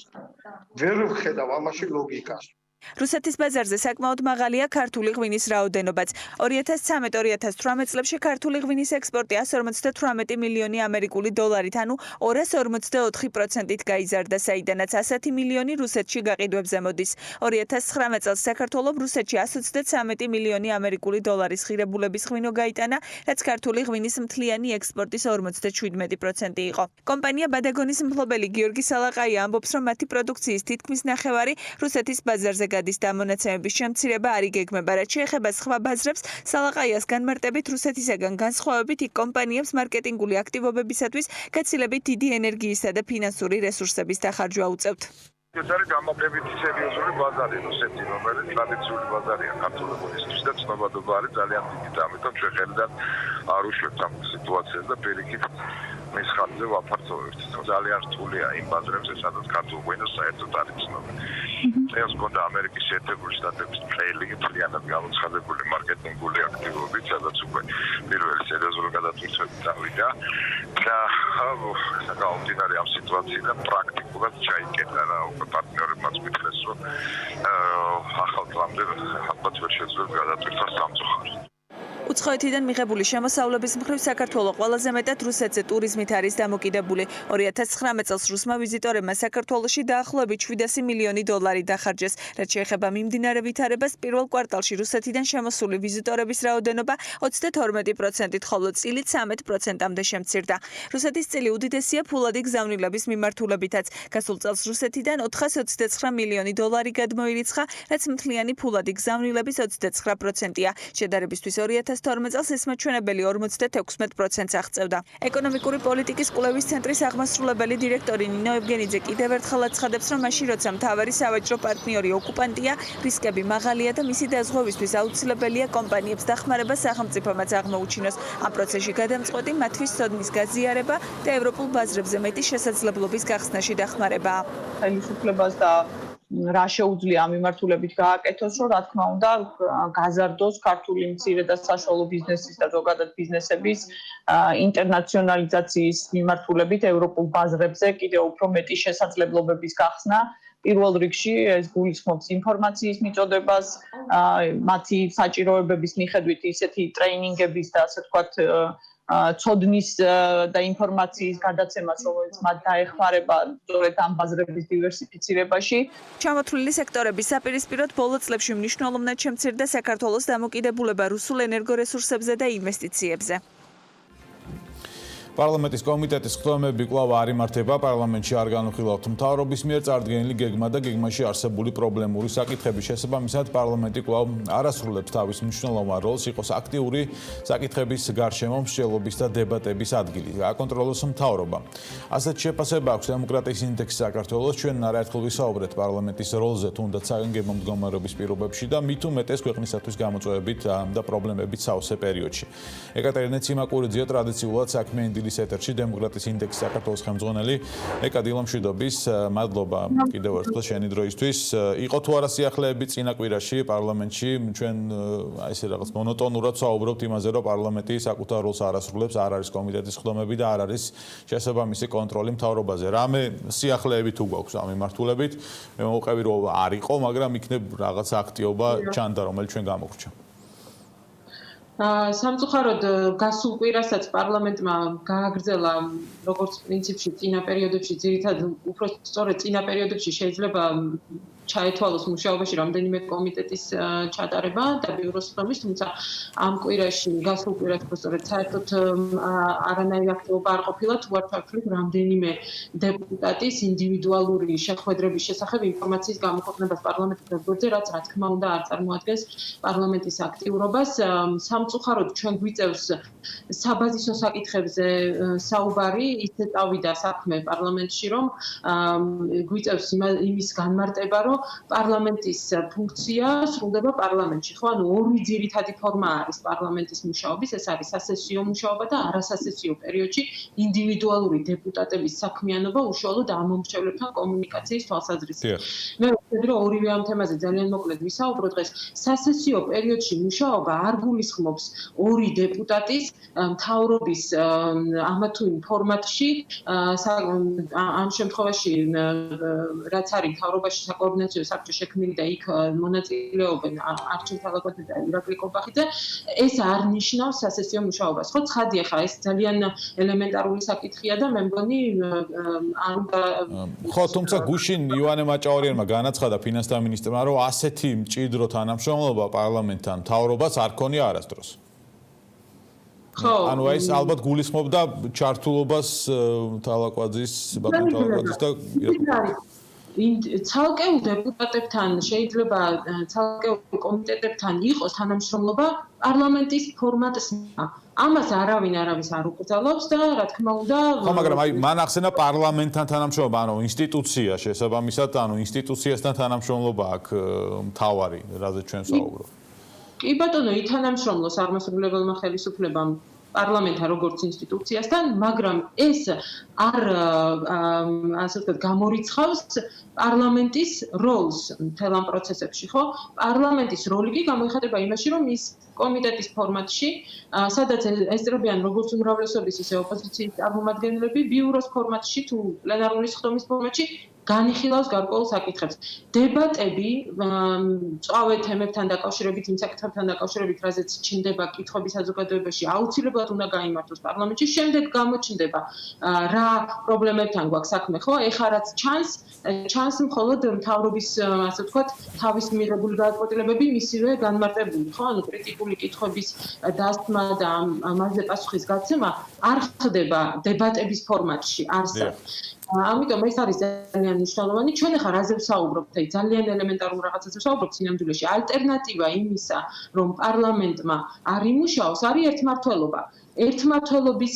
ვერ ვხედავ ამაში ლოგიკას. რუსეთის ბაზარზე საკმაოდ მაღალია ქართული ღვინის რაოდენობაც. 2013-2018 წლებში ქართული ღვინის ექსპორტი 158 მილიონი ამერიკული დოლარით, ანუ 244%-ით გაიზარდა, საიდანაც 100 მილიონი რუსეთში გაყიდვებზე მოდის. 2019 წელს საქართველოს რუსეთში 123 მილიონი ამერიკული დოლარის ღირებულების ღვინო გაიტანა, რაც ქართული ღვინის მთლიანი ექსპორტის 57% იყო. კომპანია ბადაგონის მფლობელი გიორგი სალაყაია ამბობს, რომ მათი პროდუქციის თითქმის ნახევარი რუსეთის ბაზარზე გადის და მონაცემების შემცირება არ იგეგმება, რაც შეეხება სხვა ბაზრებს, სალაყაიას განმარტებით რუსეთისაგან განსხვავებით იქ კომპანიებს მარკეტინგული აქტივობებისათვის გაცილებით დიდი ენერგიისა და ფინანსური რესურსების დახარჯვა უწევთ. ეს არის გამოყენებითი სერიოზული ბაზარი, რუსეთი, რომელიც ტრადიციული ბაზარია ქართულებისთვის და ცნობადობა არის ძალიან დიდი და ამიტომ ჩვენ ხელიდან არ უშვებთ ამ სიტუაციას და პირიქით მის ხარჯზე ვაფართოვებთ. ძალიან რთულია იმ ბაზრებზე, სადაც ქართულ ღვინოს საერთოდ არ იცნობენ. ეს კონდა ამერიკის შეერთებული შტატების მთელი მთლიანად გამოცხადებული მარკეტინგული აქტივობები, სადაც უკვე პირველი სერიოზული გადატვირთვები წავიდა და საკმაოდ ამ სიტუაციიდან პრაქტიკულად ჩაიკეტა რა უკვე პარტნიორებმაც მითხრეს, რომ ახალ წლამდე ალბათ ვერ შეძლებს გადატვირთვა სამწუხაროდ. უცხოეთიდან მიღებული შემოსავლების მხრივ საქართველო ყველაზე მეტად რუსეთზე ტურიზმით არის დამოკიდებული. 2019 წელს რუსმა ვიზიტორებმა საქართველოში დაახლოებით $700 მილიონი დახარჯეს. რაც შეეხება მიმდინარე ვითარებას, პირველ კვარტალში რუსეთიდან შემოსული ვიზიტორების რაოდენობა 32%-ით, ხოლო წილით 13%-მდე შემცირდა. რუსეთის წილი უდიდესია ფულადი გზავნილების მიმართულებითაც. გასულ წელს რუსეთიდან $429 მილიონი გადმოირიცხა, რაც მთლიანი ფულადი გზავნილების 29%-ია. შედარებისთვის 2012 წელს ეს მაჩვენებელი 56%-ს აღწევდა. ეკონომიკური პოლიტიკის კვლევის ცენტრის აღმასრულებელი დირექტორი ნინო ევგენიძე კიდევ ერთხელ აცხადებს, რომ მაშინ როცა მთავარი სავაჭრო პარტნიორი ოკუპანტია, რისკები მაღალია და მისი დაზღვევისთვის აუცილებელია კომპანიებს დახმარება სახელმწიფომაც აღმოუჩინოს. ამ პროცესში გადამწყვეტი მათთვის სოდნის გაზიარება და ევროპულ ბაზრებზე მეტი შესაძლებლობის გახსნაში დახმარებაა. ხელისუფლებას და რა შეუძლია ამ მიმართულებით გააკეთოს, რომ რა თქმა უნდა გაზარდოს ქართული მცირე და საშუალო ბიზნესის და ზოგადად ბიზნესების ინტერნაციონალიზაციის მიმართულებით ევროპულ ბაზრებზე კიდევ უფრო მეტი შესაძლებლობების გახსნა. პირველ რიგში ეს გულისხმობს ინფორმაციის მიწოდებას, მათი საჭიროებების მიხედვით ისეთი ტრეინინგების და ასე ვთქვათ ცოდნის და ინფორმაციის გადაცემას, რომელიც მათ დაეხმარება სწორედ ამ ბაზრების დივერსიფიცირებაში. ჩამოთვლილი სექტორების საპირისპიროდ ბოლო წლებში მნიშვნელოვნად შემცირდა საქართველოს დამოკიდებულება რუსულ ენერგორესურსებზე და ინვესტიციებზე. პარლამენტის კომიტეტის ხდომები კვლავ არ იმართება, პარლამენტში არ განვიხილავთ მთავრობის მიერ წარდგენილი გეგმა და გეგმაში არსებული პრობლემური საკითხების შესაბამისად პარლამენტი კვლავ არასრულებს თავის მნიშვნელოვან როლს, იყოს აქტიური საკითხების გარშემო მსჯელობის და დებატების ადგილი, აკონტროლოს მთავრობა. ასეთ შეფასება აქვს დემოკრატიის ინდექსი საქართველოს, ჩვენ არაერთხელ ვისაუბრეთ პარლამენტის როლზე, თუნდაც საგანგებო მდგომარეობის პირობებში და მით უმეტეს ქვეყნისათვის გამოწვევებით და პრობლემებით სავსე პერიოდში. ეკატერინე ციმაკურიძე ტრადიციულად საქმე ეთერში დემოკრატიის ინდექსი საქართველოს ხელმძღვანელი ეკადილა მშვიდობის მადლობა კიდევ ერთხელ შენი დროისთვის. იყო თუ არა სიახლეები წინა კვირაში პარლამენტში, ჩვენ ესე რაღაც მონოტონურად ვსაუბრობთ იმაზე, რომ პარლამენტი საკუთარ როლს არ ასრულებს, არ არის კომიტეტის ხდომები და არ არის შესაბამისი კონტროლი მთავრობაზე. რამე სიახლეები თუ გვაქვს ამ მიმართულებით, მე მოვყევი რომ არ იყო, მაგრამ იქნებ რაღაც აქტიობა ჩანდა, რომელიც ჩვენ გამოგვრჩა. სამწუხაროდ გასულ კვირასაც პარლამენტმა გააგრძელა როგორც პრინციპში წინა პერიოდებში ძირითადად უფრო სწორედ წინა პერიოდებში შეიძლება ჩაეთვალოს მუშაობაში რამდენიმე კომიტეტის ჩატარება და ბიუროს ხდომის, თუმცა ამ კვირაში გასულ კვირაში სწორედ საერთოდ არანაირი აქტივობა არ ყოფილა, თუ არ ჩავთვლით რამდენიმე დეპუტატის ინდივიდუალური შეხვედრების შესახებ ინფორმაციის გამოქვეყნებას პარლამენტის გვერდზე, რაც რა თქმა უნდა არ წარმოადგენს პარლამენტის აქტიურობას. სამწუხაროდ ჩვენ გვიწევს საბაზისო საკითხებზე საუბარი, ისე წავიდა საქმე პარლამენტში, რომ გვიწევს იმის განმარტება, რომ პარლამენტის ფუნქცია სრულდება პარლამენტში, ხო? ანუ ორი ძირითადი ფორმა არის პარლამენტის მუშაობის, ეს არის სასესიო მუშაობა და არასასესიო პერიოდში ინდივიდუალური დეპუტატების საქმიანობა უშუალოდ ამ მომრჩევლებთან კომუნიკაციის თვალსაზრისით. მე ვფიქრობ, რომ ორივე ამ თემაზე ძალიან მოკლედ ვისაუბრო დღეს. სასესიო პერიოდში მუშაობა არ გულისხმობს ორი დეპუტატის მთავრობის ამა თუ იმ ფორმატში, ამ შემთხვევაში რაც არის მთავრობაში საკოორდინაციო საბჭო შექმნილი და იქ მონაწილეობენ არჩილ თალაკვაძე და ირაკლი კობახიძე, ეს არ ნიშნავს სასესიო მუშაობას. ხო, ცხადია ხა, ეს ძალიან ელემენტარული საკითხია და მე მგონი არ უნდა ხო, თუმცა გუშინ ივანე მაჭავარიანმა განაცხადა ფინანსთა მინისტრმა, რომ ასეთი მჭიდრო თანამშრომლობა პარლამენტთან მთავრობას არ ქონია არასდროს. ანუ ეს ალბათ გულისხმობდა ჩართულობას თალაკვაძის, ბატონ თალაკვაძის და ცალკეულ დეპუტატებთან შეიძლება ცალკეულ კომიტეტებთან იყოს თანამშრომლობა პარლამენტის ფორმატსა. ამას არავის არ უკრძალავს და რა თქმა უნდა ხო, მაგრამ აი მან ახსენა პარლამენტთან თანამშრომლობა, ანუ ინსტიტუცია შესაბამისად, ანუ ინსტიტუციასთან თანამშრომლობა აქვს მთავარი, რაზეც ჩვენ ვსაუბრობთ. კი ბატონო, ითანამშრომლოს აღმასრულებელმა ხელისუფლებამ პარლამენტთან როგორც ინსტიტუციასთან, მაგრამ ეს არ ასე ვთქვათ, გამორიცხავს პარლამენტის როლს მთელ ამ პროცესებში, ხო? პარლამენტის როლი კი გამოიხატება იმაში, რომ ის კომიტეტის ფორმატში, სადაც ესწრებიან როგორც უმრავლესობის, ისე ოპოზიციის წარმომადგენლები, ბიუროს ფორმატში თუ პლენარული სხდომის ფორმატში განიხილავს გარკვეულ საკითხებს. დებატები მწვავე თემებთან დაკავშირებით, იმ საკითხებთან დაკავშირებით, რაზეც ჩნდება კითხვები საზოგადოებაში, აუცილებლად უნდა გაიმართოს პარლამენტში. შემდეგ გამოჩნდება რა პრობლემებთან გვაქვს საქმე, ხო? ეხლა რაც ჩანს მხოლოდ მთავრობის, ასე ვთქვათ, თავის მიღებული გადაწყვეტილებები მისივე განმარტებული, ხო? ანუ კრიტიკული კითხვების დასმა და ამაზე პასუხის გაცემა არ ხდება დებატების ფორმატში, არსად. ამიტომ ეს არის ძალიან მნიშვნელოვანი. ჩვენ ახლა რაზე ვსაუბრობთ? აი ძალიან ელემენტარულ რაღაცაზე ვსაუბრობთ სინამდვილეში. ალტერნატივა იმისა, რომ პარლამენტმა არ იმუშაოს, არის ერთმართველობა. ერთმართველობის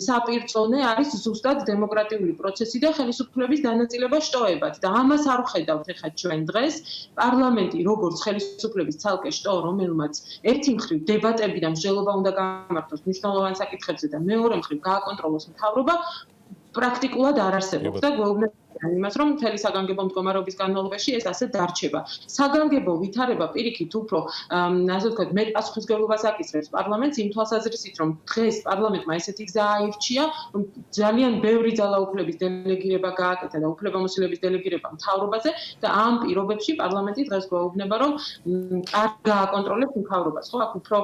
საპირწონე არის ზუსტად დემოკრატიული პროცესი და ხელისუფლების დანაწილება შტოებად და ამას არ ვხედავთ ახლა ჩვენ დღეს. პარლამენტი როგორც ხელისუფლების ცალკე შტო, რომელმაც ერთი მხრივ დებატები და მსჯელობა უნდა გამართოს მნიშვნელოვან საკითხებზე და მეორე მხრივ გააკონტროლოს მთავრობა, პრაქტიკულად არ არსებობს და გვეუბნებიან იმას, რომ მთელი საგანგებო მდგომარეობის განმავლობაში ეს ასე დარჩება. საგანგებო ვითარება პირიქით უფრო, ასე ვთქვათ, მეტ პასუხისმგებლობას აკისრებს პარლამენტს იმ თვალსაზრისით, რომ დღეს პარლამენტმა ესეთი გზა აირჩია, რომ ძალიან ბევრი ძალაუფლების დელეგირება გააკეთა და უფლებამოსილების დელეგირება მთავრობაზე და ამ პირობებში პარლამენტი დღეს გვეუბნება, რომ არ გააკონტროლებს მთავრობას, ხო? აქ უფრო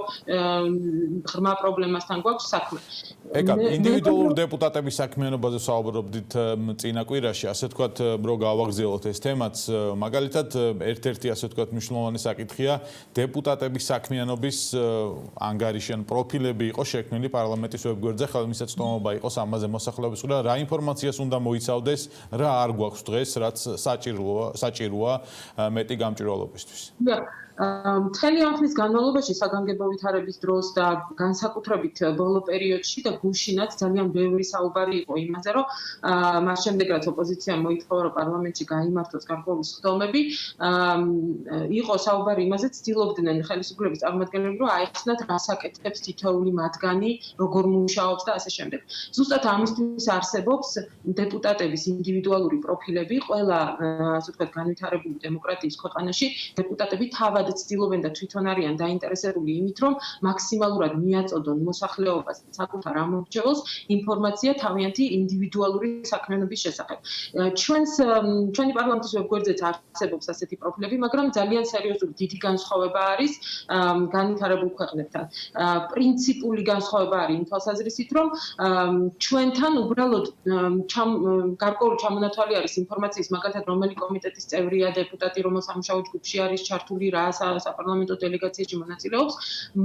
ღრმა პრობლემასთან გვაქვს საქმე. ეკა, ინდივიდუალური დეპუტატების საქმიანობაზე ვსაუბრობდით წინა კვირაში, ასე ვთქვათ, რო გავაგრძელოთ ეს თემაც, მაგალითად, ერთ-ერთი ასე ვთქვათ, მნიშვნელოვანი საკითხია დეპუტატების საქმიანობის ანგარიშიან პროფილები იყო შექმნილი პარლამენტის ვებგვერდზე, ხელმისაწვდომობა იყოს ამაზე მოსახლეობის და რა ინფორმაციას უნდა მოიცავდეს, რა არ გვაქვს დღეს, რაც საჭიროა მეტი გამჭვირვალობისთვის. მთელი ამ ხნის განმავლობაში საგანგებო ვითარების დროს და განსაკუთრებით ბოლო პერიოდში და გუშინაც ძალიან ბევრი საუბარი იყო იმაზე, რომ მას შემდეგ რაც ოპოზიციამ მოითხოვა, რომ პარლამენტში გაიმართოს გარკვეული სხდომები, იყო საუბარი იმაზე, ცდილობდნენ ხელისუფლების წარმომადგენლები, რომ აეხსნათ რა საკითხებს თითოეული მათგანი, როგორ მუშაობს და ასე შემდეგ. ზუსტად ამისთვის არსებობს დეპუტატების ინდივიდუალური პროფილები, ყველა ასე ვთქვათ, განვითარებული დემოკრატიის ქვეყანაში დეპუტატები თავად ცდილობენ და თვითონ არიან დაინტერესებული იმით, რომ მაქსიმალურად მიაწოდონ მოსახლეობას საკუთარ ამორჩეველს ინფორმაცია თავიანთი ინდივიდუალური საქმიანობის შესახებ. ჩვენი პარლამენტის ვებგვერდზეც არსებობს ასეთი პროფილები, მაგრამ ძალიან სერიოზული დიდი განსხვავება არის განვითარებულ ქვეყნებთან. პრინციპული განსხვავება არის იმ თვალსაზრისით, რომ ჩვენთან უბრალოდ გარკვეული ჩამონათვალი არის ინფორმაციის, მაგალითად, რომელი კომიტეტის წევრია დეპუტატი, რომელ სამუშაო ჯგუფში არის ჩართული, რა საპარლამენტო დელეგაციაში მონაწილეობს,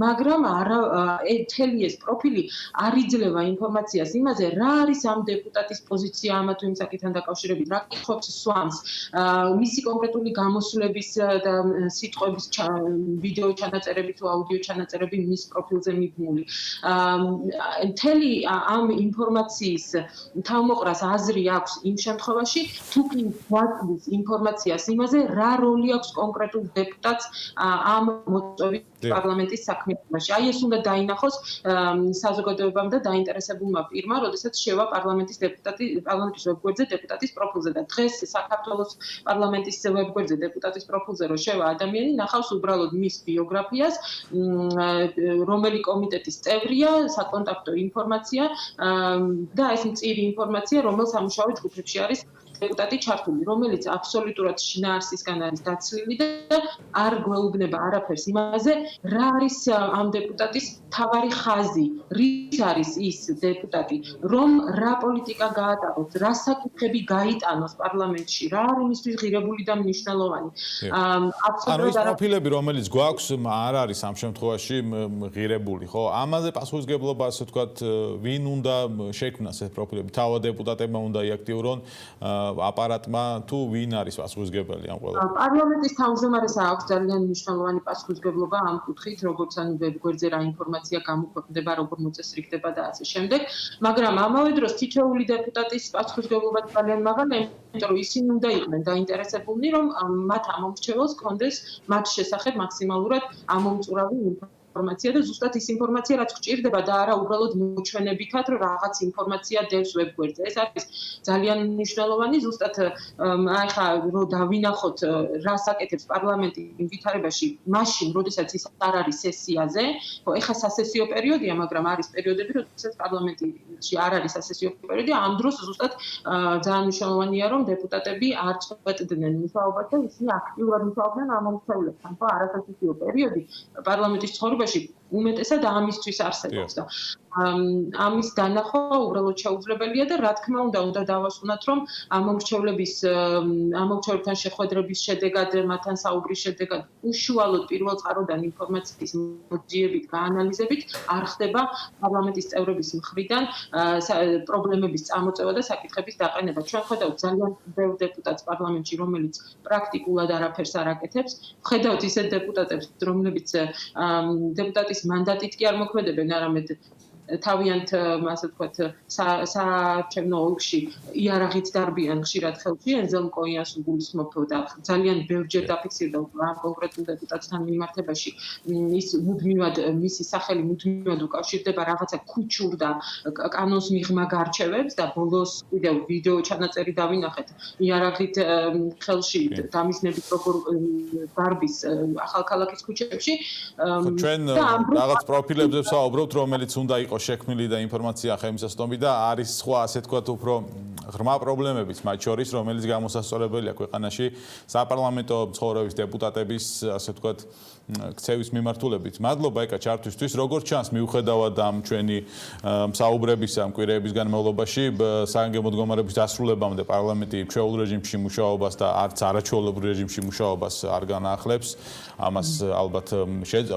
მაგრამ მთელი ეს პროფილი არ იძლევა ინფორმაციას იმაზე, რა არის ამ დეპუტატის პოზიცია ამა თუ იმ საკითხთან დაკავშირებით, რა კითხვებს სვამს, მისი კონკრეტული გამოსვლების და სიტყვების ვიდეო ჩანაწერები თუ აუდიო ჩანაწერები მის პროფილზე მიბმული. მთელი ამ ინფორმაციის თავმოყრას აზრი აქვს იმ შემთხვევაში, თუ კი გვაქვს ინფორმაციას იმაზე, რა როლი აქვს კონკრეტულ დეპუტატს ამ მოწვევის პარლამენტის საქმიანობაში. აი ეს უნდა დაინახოს საზოგადოებამ და დაინტერესებულმა პირმა, როდესაც შევა პარლამენტის ვებგვერდზე დეპუტატის პროფილზე და დღეს საქართველოს პარლამენტის ვებგვერდზე დეპუტატის პროფილზე რო შევა ადამიანი, ნახავს უბრალოდ მის ბიოგრაფიას, რომელი კომიტეტის წევრია, საკონტაქტო ინფორმაცია და ეს მწირი ინფორმაცია, რომელ სამუშაო ჯგუფებში არის დეპუტატი ჩართული, რომელიც აბსოლუტურად შინაარსისგან არის დაცლილი და არ გვეუბნება არაფერს იმაზე, რა არის ამ დეპუტატის თავარი ხაზი, რის არის ის დეპუტატი, რომ რა პოლიტიკა გაატაროს, რა საკითხები გაიტანოს პარლამენტში, რა არის მისთვის ღირებული და მნიშვნელოვანი. ანუ ის პროფილები, რომელიც გვაქვს, არ არის ამ შემთხვევაში ღირებული, ხო? ამაზე პასუხისმგებლობა, ასე ვთქვათ, ვინ უნდა შექმნას ეს პროფილები? თავად დეპუტატებმა უნდა იაქტიურონ აპარატმა თუ ვინ არის პასუხისმგებელი ამ ყველა? პარლამენტის თავმჯდომარეს აქვს ძალიან მნიშვნელოვანი პასუხისმგებლობა ამ კუთხით, როგორც ვებგვერდზე რა ინფორმაცია გამოქვეყნდება, როგორ მოწესრიგდება და ასე შემდეგ. მაგრამ ამავე დროს თითოეული დეპუტატის პასუხისმგებლობა ძალიან მაღალია, იმიტომ რომ ისინი უნდა იყვნენ დაინტერესებულნი, რომ მათ ამომრჩეველს კონდეს მათ შესახებ მაქსიმალურად ამომწურავი ინფორმაცია და ზუსტად ის ინფორმაცია, რაც გვჭირდება და არა უბრალოდ მოჩვენებითად, რომ რაღაც ინფორმაცია დევს ვებგვერდზე. ეს არის ძალიან მნიშვნელოვანი, ზუსტად აი ხა რომ დავინახოთ რას აკეთებს პარლამენტი იმ ვითარებაში, მაშინ, როდესაც ის არ არის სესიაზე, ხო, ეხა სასესიო პერიოდია, მაგრამ არის პერიოდები, როდესაც პარლამენტში არ არის სასესიო პერიოდი, ამ დროს ზუსტად ძალიან მნიშვნელოვანია, რომ დეპუტატები არ წვეტდნენ მუშაობას და ისინი აქტიურად მუშაობდნენ ამ მომხმარებლებთან, ხო, არასასესიო პერიოდი პარლამენტის ცხოვრებაში უმეტესად ამისთვის არსებობს და ამის დანახვა უბრალოდ შეუძლებელია და რა თქმა უნდა დავასვენოთ რომ ამომრჩეველებთან შეხვედრების შედეგად მათთან საუბრის შედეგად უშუალოდ პირველ წყაროდან ინფორმაციის მოძიებით გაანალიზებით არ ხდება პარლამენტის წევრების მხრიდან პრობლემების წამოწევა და საკითხების დაყენება. ჩვენ ხედავთ ძალიან ბევრ დეპუტატს პარლამენტში, რომელიც პრაქტიკულად არაფერს არ აკეთებს. ხედავთ ისეთ დეპუტატებს, რომლებიც დეპუტატის მანდატით კი არ მოქმედებენ, არამედ თავიანთ, ასე ვთქვათ, საარჩევნო ოლქში იარაღით დარბიან ხშირად ხელში, ენზელ მკოიას უგულისხმობ და ძალიან ბევრჯერ დაფიქსირდა ამ კონკრეტულ დეპუტატთან მიმართებაში ის მუდმივად მისი სახელი მუდმივად უკავშირდება რაღაცა ქუჩურ და კანონს მიღმა გარჩევებს და ბოლოს კიდევ ვიდეო ჩანაწერი დავინახეთ იარაღით ხელში დამიზნებით როგორ დარბის ახალქალაქის ქუჩებში. ჩვენ რაღაც პროფილებზე ვსაუბრობთ, რომელიც უნდა იყოს შექმნილი და ინფორმაცია ხელმისაწვდომი და არის სხვა ასე თქვათ უფრო ღრმა პრობლემებიც მათ შორის, რომელიც გამოსასწორებელია ქვეყანაში საპარლამენტო ცხოვრების დეპუტატების ასე თქვათ ქცევის მიმართულებით. მადლობა ეკა ჩართვისთვის. როგორც ჩანს, მიუხედავად ამ ჩვენი საუბრებისა, ამ კვირეების განმავლობაში, საგანგებო მდგომარეობის დასრულებამდე პარლამენტი ჩვეულ რეჟიმში მუშაობას და არც არაჩვეულებრივ რეჟიმში მუშაობას არ განაახლებს. ამას ალბათ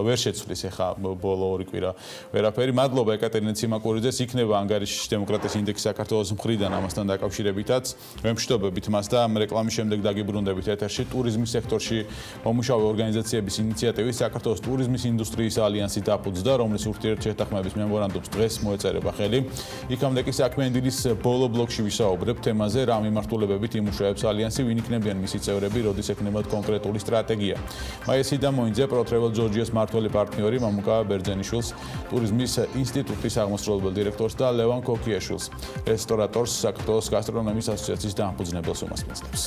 ვერ შეცვლის ახლა ბოლო ორი კვირა ვერაფერი. მადლობა ეკატერინე ციმაკურიძეს, იქნება ანგარიშის დემოკრატიის ინდექსი საქართველოს მხრიდან ამასთან დაკავშირებითაც. ვემშვიდობებით მას და რეკლამის შემდეგ დაგიბრუნდებით ეთერში ტურიზმის სექტორში მომუშავე ორგანიზაციების ინიციატივის საქართველოს ტურიზმის ინდუსტრიის ალიანსი დაფუძნდა, რომლის ურთიერთშეთანხმების მემორანდუმს დღეს მოეწერება ხელი. იქამდე კი საქმიანი დილის ბოლო ბლოკში ვისაუბრებთ თემაზე, რა მიმართულებებით იმუშავებს ალიანსი, ვინ იქნებიან მისი წევრები, როდის ექნებათ კონკრეტული სტრატეგია. მაიასი მოინძე ProTravel Georgia's მმართველი პარტნიორი მამუკა ბერძენიშვილს, ტურიზმის ინსტიტუტის აღმასრულებელ დირექტორს და ლევან კოკიაშვილს, რესტორატორს, საქართველოს გასტრონომიის ასოციაციის დამფუძნებელს უმასპინძლებს.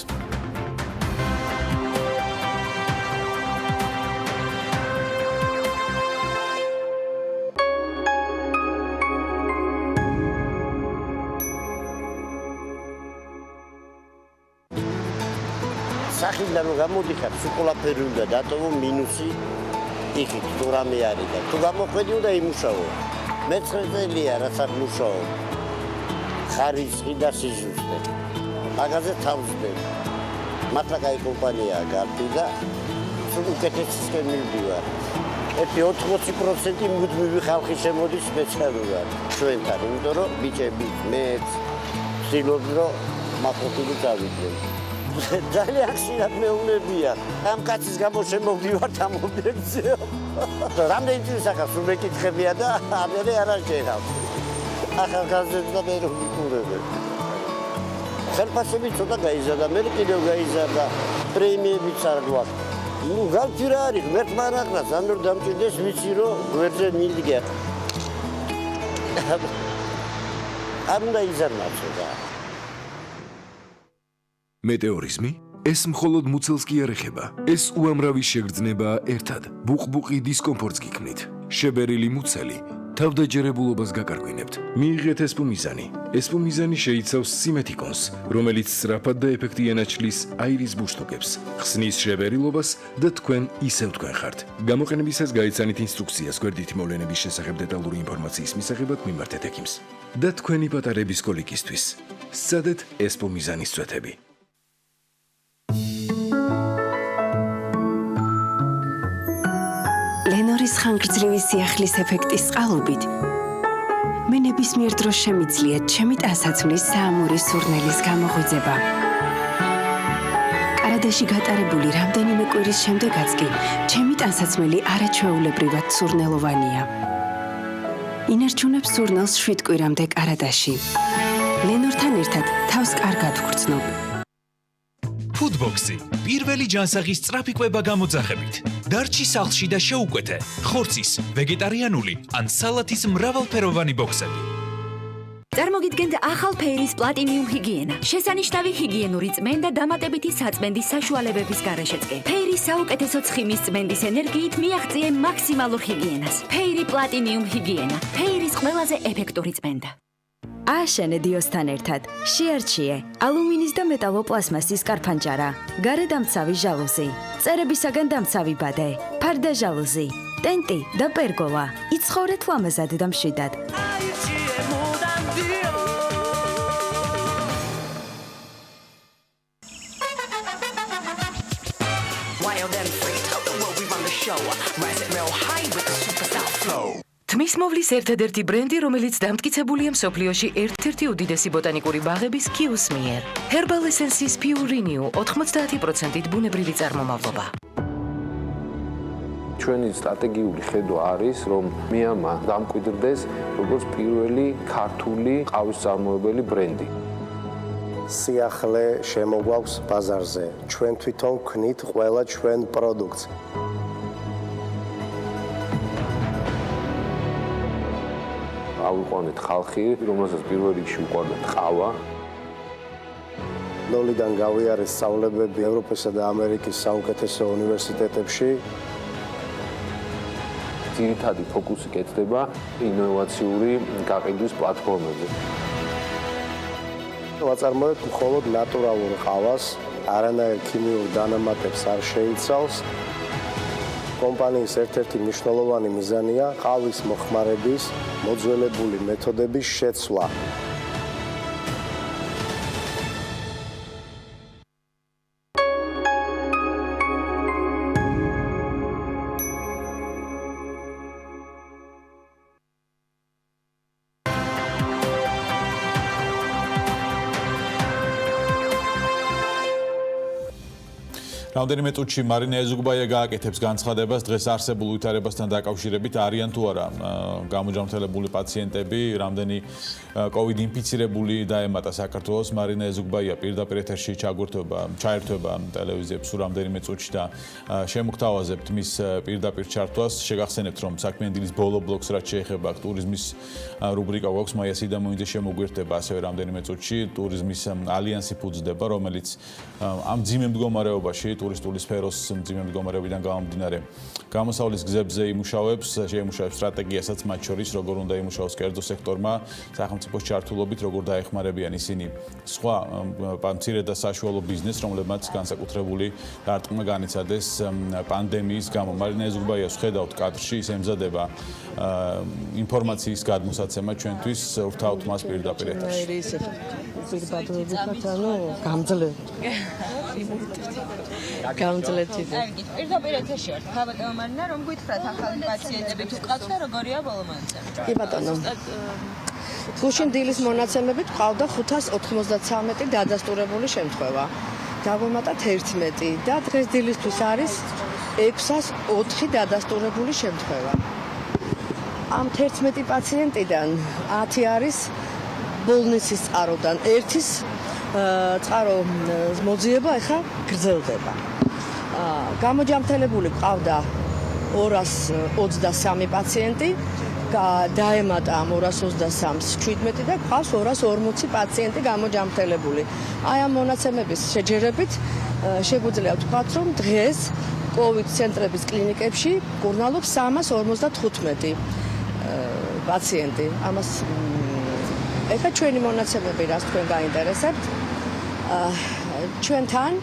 სახიდან რომ გამოდიხარ, სულაფერი უნდა დატოვო მინუსი იქით თუ რამე არის და თუ გამოყვედი უნდა იმუშაო. მე-19 წელია რაც არ მუშაობ. ხარისხი და სიჟუსტე. მაგაზე თავსდები. მართლა კაი კომპანიაა გარტი და უკეთესისკენ მივდივარ. 80% მუდმივი ხალხი შემოდის სპეციალურად ჩვენთან, იმიტომ რომ ბიჭები მეც ვცდილობ რომ მახოთილი დავიდგენ. ძალიან ხშირად მეუბნებიან, ამ კაცის გამო შემოვდივართ ამ ობიექტზე. რამდენი წელი საკაც უმეკითხებია და ამერე არ აღჭერავ. ახალგაზრდებს და მე რომ ვიყურებენ. ხელფასები ცოტა გაიზარდა, მე კიდევ გაიზარდა, პრემიებიც არ გვაქვს. ნუ გავთი რა არის, ღმერთმა არ აკრას, ამ რომ დამჭირდეს ვიცი რომ გვერდზე მიდგა. არ უნდა იზარმა ცოტა. მეტეორიზმი? ეს მხოლოდ მუცელს კი არ ეხება. ეს უამრავი შეგრძნებაა ერთად. ბუყბუყი დისკომფორტს გიქმნით. შებერილი მუცელი თავდაჯერებულობას გაკარგვინებთ. მიიღეთ ესპუმიზანი. ესპუმიზანი შეიცავს სიმეთიკონს, რომელიც სწრაფად და ეფექტიანად შლის აირის ბუშტოკებს, ხსნის შებერილობას და თქვენ ისევ თქვენ ხართ. გამოყენებისას გაიცანით ინსტრუქციას გვერდითი მოვლენების შესახებ დეტალური ინფორმაციის მისაღებად მიმართეთ ექიმს. და თქვენი პატარების კოლიკისთვის. სცადეთ ესპუმიზანის წვეთები. ლენორის ხანგრძლივი სიახლის ეფექტის წყალობით მე ნებისმიერ დროს შემიძლია ჩემი ტანსაცმლის საამური სურნელის გამოღვიძება. არადაში გატარებული რამდენიმე კვირის შემდეგაც კი ჩემი ტანსაცმელი არაჩვეულებრივად სურნელოვანია. ინარჩუნებს სურნელს 7 კვირამდე კარადაში. ლენორთან ერთად თავს კარგად ვგრძნობ. ფუდბოქსი პირველი ჯანსაღის სწრაფი კვება გამოძახებით. დარჩი სახლში და შეუკვეთე ხორცის, ვეგეტარიანული ან სალათის მრავალფეროვანი ბოქსები. წარმოგიდგენთ ახალ ფეირის პლატინიუმ ჰიგიენა. შესანიშნავი ჰიგიენური წმენდა დამატებითი საწმენდის საშუალებების გარეშეც კი. ფეირის საუკეთესო ცხიმის წმენდის ენერგიით მიაღწიე მაქსიმალურ ჰიგიენას. ფეირი პლატინიუმ ჰიგიენა. ფეირის ყველაზე ეფექტური წმენდა. ააშენე დიოსთან ერთად. შეარჩიე ალუმინის და მეტალოპლასმასის კარფანჭარა. გარედამცავი ჟალუზი. წერებისაგან დამცავი ბადე. ფარდა ჟალუზი. ტენტი და პერგოლა. იცხოვრეთ ლამაზად და მშვიდად. თმის მოვლის ერთადერთი ბრენდი, რომელიც დამტკიცებულია მსოფლიოში ერთ-ერთი უდიდესი ბოტანიკური ბაღების კიუს მიერ. Herbal Essences Pure Renew 90%-ით ბუნებრივი წარმომავლობა. ჩვენი სტრატეგიული ხედვა არის, რომ მიამა დამკვიდრდეს როგორც პირველი ქართული ყავის წარმოებელი ბრენდი. სიახლე შემოგვაქვს ბაზარზე. ჩვენ თვითონ ვქნით ყველა ჩვენ პროდუქტს. ავიყვანეთ ხალხი, რომელსაც პირველ რიგში უყვარდათ ყავა. ნოლიდან გავიარე სწავლებები ევროპისა და ამერიკის საუკეთესო უნივერსიტეტებში. ძირითადი ფოკუსი კეთდება ინოვაციური გაყიდვის პლატფორმებზე. ვაწარმოებთ მხოლოდ ნატურალურ ყავას, არანაირ ქიმიურ დანამატებს არ შეიცავს. კომპანიის ერთ-ერთი მნიშვნელოვანი მიზანია ყავის მოხმარების მოძველებული მეთოდების შეცვლა. რამდენიმე წუთში მარინა ეზუგბაია გააკეთებს განცხადებას დღეს არსებულ ვითარებასთან დაკავშირებით არიან თუ არა გამოჯანმრთელებული პაციენტები, რამდენი COVID ინფიცირებული დაემატა საქართველოს. მარინა ეზუგბაია პირდაპირ ეთერში ჩაერთვება ტელევიზიებს სულ რამდენიმე წუთში და შემოგთავაზებთ მის პირდაპირ ჩართვას. შეგახსენებთ, რომ საქმიანი დილის ბოლო ბლოკს რაც შეეხება ტურიზმის რუბრიკა გვაქვს, მაია სიდამოიძე შემოგვერთება ასევე რამდენიმე წუთში. ტურიზმის ალიანსი ფუძდება, რომელიც ამ ძიმე მდგომარეობაში ტურისტული სფეროს მძიმე მდგომარეობიდან გამომდინარე გამოსავლის გზებზე იმუშავებს, შეიმუშავებს სტრატეგიასაც მათ შორის, როგორ უნდა იმუშაოს კერძო სექტორმა, სახელმწიფოს ჩართულობით, როგორ დაეხმარებიან ისინი სხვა მცირე და საშუალო ბიზნესს, რომლებმაც განსაკუთრებული დარტყმა განიცადეს პანდემიის გამო. მარინა ეზუგბაიას ხედავთ კადრში, ის ემზადება ინფორმაციის გადმოსაცემად ჩვენთვის, ვრთავთ მას პირდაპირ ეთერში. გამძლეთი. პირდაპირ ეთერში ვართ. ხაბატონო მარინა, რომ გითხრათ ახალი პაციენტები თუ ყავთ და როგორია ბოლო მონაცემები? კი ბატონო. გუშინ დილის მონაცემებით ყავდა 593 დადასტურებული შემთხვევა. დაგვემატა 11 და დღეს დილისთვის არის 604 დადასტურებული შემთხვევა. ამ 11 პაციენტიდან 10 არის ბოლნისის წყაროდან, ერთის წყარო მოძიება ახლა გრძელდება. გამოჯანმრთელებული ყავდა 223 პაციენტი, დაემატა ამ 223-ს 17 და ყავს 240 პაციენტი გამოჯანმრთელებული. აი ამ მონაცემების შეჯერებით შეგვიძლია ვთქვათ, რომ დღეს COVID ცენტრების კლინიკებში კურნალობს 355 პაციენტი. ამას ეხლა ჩვენი მონაცემები რას თქვენ გაინტერესებთ? ჩვენთან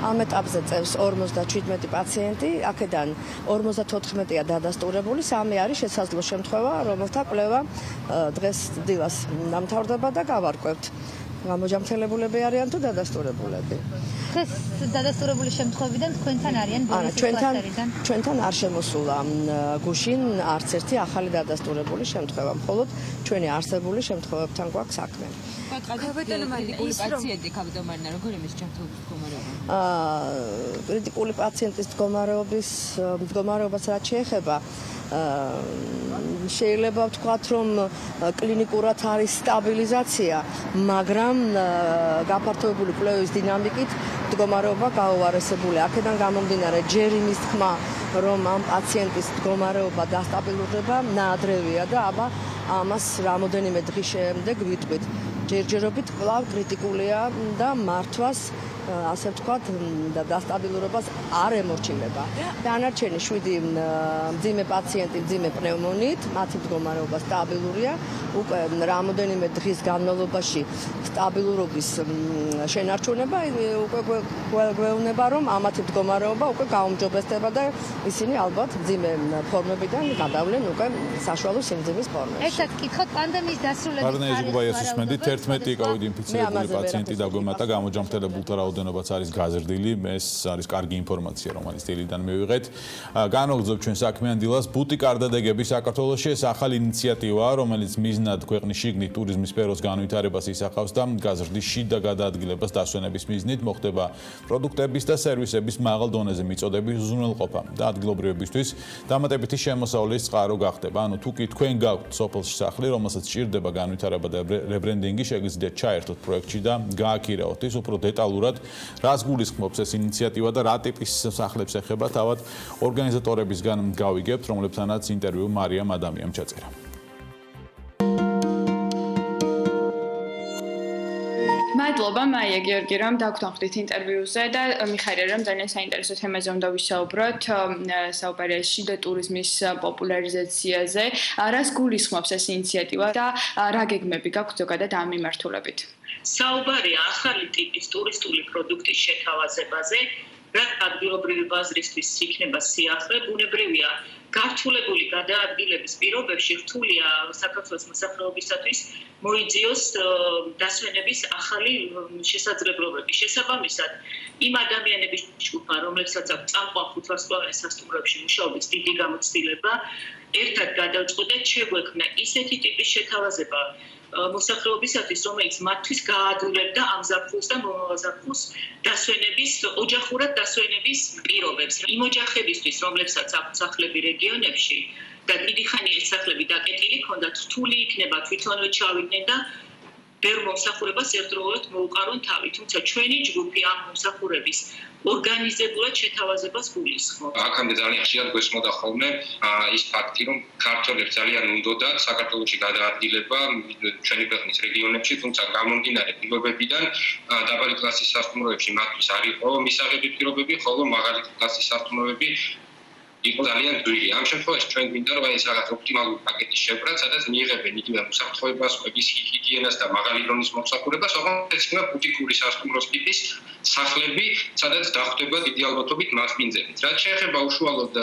ამ ეტაპზე წევს 57 პაციენტი, აქედან 54-ია დადასტურებული, 3 არის შესაძლო შემთხვევა, რომელთა კვლევა დღეს დილას დამთავრდება და გავარკვევთ. გამოჯამრთელებულები არიან თუ დადასტურებულები? დღეს დადასტურებული შემთხვევიდან თქვენთან არიან ბოლოს კლასტერიდან? ჩვენთან არ შემოსულა გუშინ არც ერთი ახალი დადასტურებული შემთხვევა, მხოლოდ ჩვენი არსებული შემთხვევებთან გვაქვს საქმე. პაციენტი კავდომარნა როგორ იმის ჯანმრთელობის მდგომარეობა? კრიტიკული პაციენტის მდგომარეობას რაც შეეხება შეიძლება ვთქვათ, რომ კლინიკურად არის სტაბილიზაცია, მაგრამ გაფართოებული კვლევის დინამიკით მდგომარეობა გაუარესებული. აქედან გამომდინარე, ჯერ იმის თქმა, რომ ამ პაციენტის მდგომარეობა დასტაბილურდება ნაადრევია და აბა ამას რამოდენიმე დღის შემდეგ ვიტყვით. ჯერჯერობით კვლავ კრიტიკულია და მართვას ასე ვთქვათ, დასტაბილურობას არ ემორჩილება. დანარჩენი 7 მძიმე პაციენტი მძიმე პნევმონიით, მათი მდგომარეობა სტაბილურია. უკვე რამოდენიმე დღის განმავლობაში სტაბილურობის შენარჩუნება უკვე გვეუბნება, რომ ამათი მდგომარეობა უკვე გაუმჯობესდება და ისინი ალბათ მძიმე ფორმებიდან გადავლენ უკვე საშუალო სიმძიმის ფორმებში. ერთად კითხოთ, პანდემიის დასრულების პარალელურად 11 COVID ინფიცირებული პაციენტი დაგვემატა, გამოჯამრთელებულთა რაოდენობაც არის გაზრდილი. ეს არის კარგი ინფორმაცია, რომელიც დილიდან მივიღეთ. განვაგრძობთ ჩვენ საქმიან დილას. ბუტი კარდადეგები საქართველოში ეს ახალი ინიციატივაა, რომელიც მიზნად ქვეყნის შიგნით ტურიზმის სფეროს განვითარებას ისახავს და გაზრდის შიდა გადაადგილებას დასვენების მიზნით მოხდება პროდუქტების და სერვისების მაღალ დონეზე მიწოდების უზრუნველყოფა და ადგილობრივებისთვის დამატებითი შემოსავლის წყარო გახდება. ანუ თუ კი თქვენ გაქვთ სოფელში სახლი, რომელსაც სჭირდება განვითარება და რებრენდინგი, შეგიძლიათ ჩაერთოთ პროექტში და გააქირეოთ ის უფრო დეტალურად, რას გულისხმობს ეს ინიციატივა და რა ტიპის სახლებს ეხება, თავად ორგანიზატორებისგან გავიგებთ, რომლებთანაც ინტერვიუ მარიამ ადამიანს ჩაწერა. მადლობა მაია გიორგი, რომ დაგვთანხმდით ინტერვიუზე და მიხარია, რომ ძალიან საინტერესო თემაზე უნდა ვისაუბროთ. საუბარია შიდა ტურიზმის პოპულარიზაციაზე. რას გულისხმობს ეს ინიციატივა და რა გეგმები გაქვთ ზოგადად ამ მიმართულებით? საუბარია ახალი ტიპის ტურისტული პროდუქტის შეთავაზებაზე, რაც ადგილობრივი ბაზრისთვის იქნება სიახლე, ბუნებრივია. გართულებული გადაადგილების პირობებში რთულია საქართველოს მოსახლეობისათვის მოიძიოს დასვენების ახალი შესაძლებლობები. შესაბამისად, იმ ადამიანების ჯგუფმა, რომლებსაც აქვს წამყვან ხუთვარსკვლავიან სასტუმროებში მუშაობის დიდი გამოცდილება, ერთად გადავწყვეტეთ შეგვექმნა ისეთი ტიპის შეთავაზება მოსახლეობისათვის, რომელიც მათთვის გაადვილებდა ამ ზაფხულს და მომავალ ზაფხულს დასვენების, ოჯახურად დასვენების პირობებს. იმ ოჯახებისთვის, რომლებსაც აქვთ სახლები რეგიონებში და დიდი ხანია ეს სახლები დაკეტილი ჰქონდათ, რთული იქნება თვითონვე ჩავიდნენ და ბევრ მომსახურებას ერთდროულად მოუყარონ თავი. თუმცა ჩვენი ჯგუფი ამ მომსახურების ორგანიზებულად შეთავაზებას გულისხმობს. აქამდე ძალიან ხშირად გვესმოდა ხოლმე ის ფაქტი, რომ ქართველებს ძალიან უნდათ საქართველოში გადაადგილება ჩვენი ქვეყნის რეგიონებში, თუმცა გამომდინარე პირობებიდან დაბალი კლასის სასტუმროებში მათთვის არ იყო მისაღები პირობები, ხოლო მაღალი კლასის სასტუმროები იყო ძალიან ძვირი. ამ შემთხვევაში ჩვენ გვინდა რომ ეს რაღაც ოპტიმალური პაკეტი შევკრათ, სადაც მიიღებენ იგივე უსაფრთხოებას, ყვების ჰიგიენას და მაღალი დონის მომსახურებას, ოღონდ ეცქება ბუტიკური სასტუმროს ტიპის სახლები, სადაც დახვდება დიდი ალბათობით მასპინძელით. რაც შეეხება უშუალოდ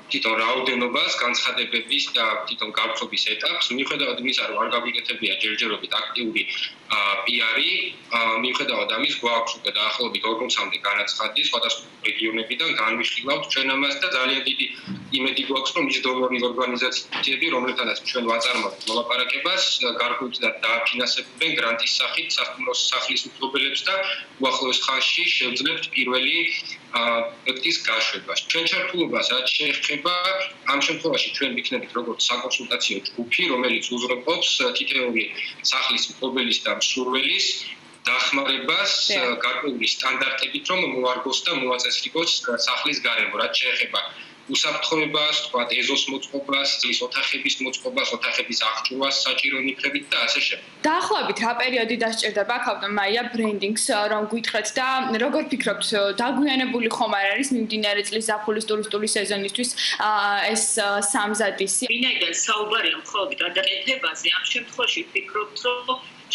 თვითონ რაოდენობას, განცხადებების და თვითონ გავრცობის ეტაპს, მიუხედავად იმისა, რომ არ გაგვიკეთებია ჯერჯერობით აქტიური PR-ი, მიუხედავად ამის გვაქვს უკვე დაახლოებით 40-მდე განაცხადი სხვადასხვა რეგიონებიდან, განვიხილავთ ჩვენ ამას და ძალიან დიდი იმედი გვაქვს, რომ ის დონორი ორგანიზაციები, რომლებთანაც ჩვენ ვაწარმოებთ მოლაპარაკებას, გარკვეულწილად დააფინანსებენ გრანტის სახით სასტუმროს სახლის მფლობელებს და უახლოეს ხანში შევძლებთ პირველი პროექტის გაშვებას. ჩვენ ჩართულობას რაც შეეხება, ამ შემთხვევაში ჩვენ ვიქნებით როგორც საკონსულტაციო ჯგუფი, რომელიც უზრუნველყოფს თითოეული სახლის მფლობელის და მსურველის დახმარებას გარკვეული სტანდარტებით, რომ მოარგოს და მოაწესრიგოს სახლის გარემო, რაც შეეხება უსაფრთხოებას, თქვათ ეზოს მოწყობას, წლის ოთახების მოწყობას, ოთახების აღჭურვას საჭირო ნივთებით და ასე შემდეგ. დაახლოებით რა პერიოდი დასჭირდება ქავდო მაია ბრენდინგს რომ გითხრათ და როგორ ფიქრობთ დაგვიანებული ხომ არ არის მიმდინარე წლის ზაფხულის ტურისტული სეზონისთვის ეს სამზადისი? ვინაიდან საუბარია მხოლოდ გადაკეთებაზე, ამ შემთხვევაში ვფიქრობთ, რომ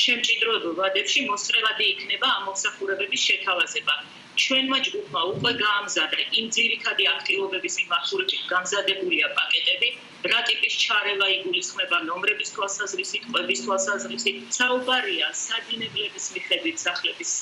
შემჭიდროებულ ვადებში მოსწრებადი იქნება ამ მომსახურებების შეთავაზება. ჩვენმა ჯგუფმა უკვე გაამზადა იმ ძირითადი აქტივობების მიმართულებით გამზადებულია პაკეტები, რა ტიპის ჩარევა იგულისხმება ნომრების თვალსაზრისით, ყვების თვალსაზრისით, საუბარია სადინებლების მიხედვით სახლების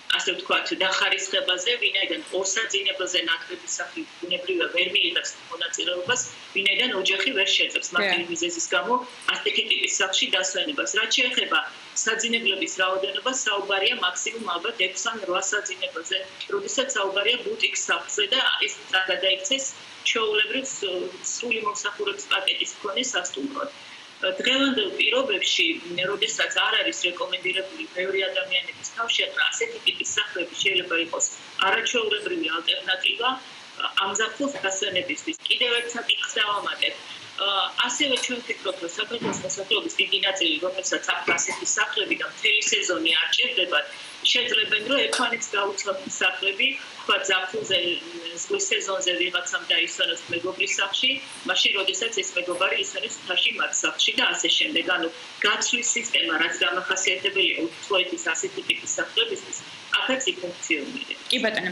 ასე ვთქვათ, დახარისხებაზე, ვინაიდან ორსაძინებელზე ნაკლები სახლი ბუნებრივია ვერ მიიღებს მონაწილეობას, ვინაიდან ოჯახი ვერ შეძლებს მარტივი მიზეზის გამო ასეთი ტიპის სახლში დასვენებას. რაც შეეხება საძინებლების რაოდენობას, საუბარია მაქსიმუმ ალბათ 6 ან 8 საძინებელზე, როდესაც საუბარია ბუტიკ სახლზე და ეს გადაიქცეს ჩვეულებრივ სრული მომსახურების პაკეტის მქონე სასტუმროდ. დღევანდელ პირობებში, როდესაც არ არის რეკომენდირებული ბევრი ადამიანების თავშეყრა, ასეთი ტიპის სახლები შეიძლება იყოს არაჩვეულებრივი ალტერნატივა ამზაფხულს დასვენებისთვის. კიდევ ერთ საკითხს დავამატებ. ასევე ჩვენ ვფიქრობთ, რომ საქართველოს მოსახლეობის დიდი ნაწილი, რომელსაც აქვს ასეთი სახლები და მთელი სეზონი არ ჭირდებათ, შეძლებენ, რომ ერთმანეთს გაუცვლათ სახლები, თქვათ ზაფხულზე, ზღვის სეზონზე ვიღაცამ დაისვენოს მეგობრის სახლში, მაშინ როდესაც ეს მეგობარი ისვენებს მთაში მათ სახლში და ასე შემდეგ. ანუ გაცვლის სისტემა, რაც დამახასიათებელია უცხოეთის ასეთი ტიპის სახლებისთვის, აქაც იფუნქციონირებს. კი ბატონო.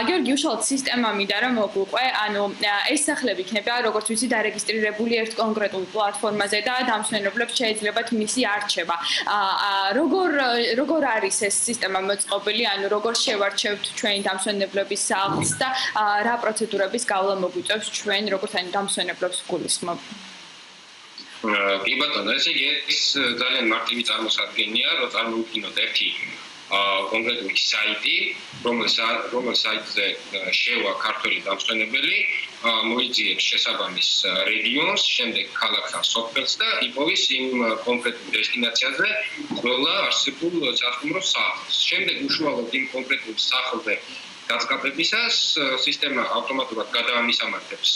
გიორგი, უშუალოდ სისტემა მინდა რომ მოგვიყვე, ანუ ეს სახლები იქნება, როგორც ვიცი, დარეგისტრირებული ერთ კონკრეტულ პლატფორმაზე და დამსვენებლებს შეეძლებათ მისი არჩევა. როგორ არის ეს სისტემა მოწყობილი, ანუ როგორ შევარჩევთ ჩვენი დამსვენებლების სახლს და რა პროცედურების გავლა მოგვიწევს ჩვენ, როგორც ან დამსვენებლებს გულისხმობ? კი ბატონო, ესე იგი ეს ძალიან მარტივი წარმოსადგენია, რომ წარმოვიდგინოთ ერთი კონკრეტული საიტი, რომელ საიტზე შევა ქართველი დამსვენებელი, მოიძიებს შესაბამის რეგიონს, შემდეგ ქალაქს ან სოფელს და იპოვის იმ კონკრეტულ დესტინაციაზე ყველა არსებულ სასტუმროს სახლს. შემდეგ უშუალოდ იმ კონკრეტულ სახლზე დაწყებებისას სისტემა ავტომატურად გადაამისამართებს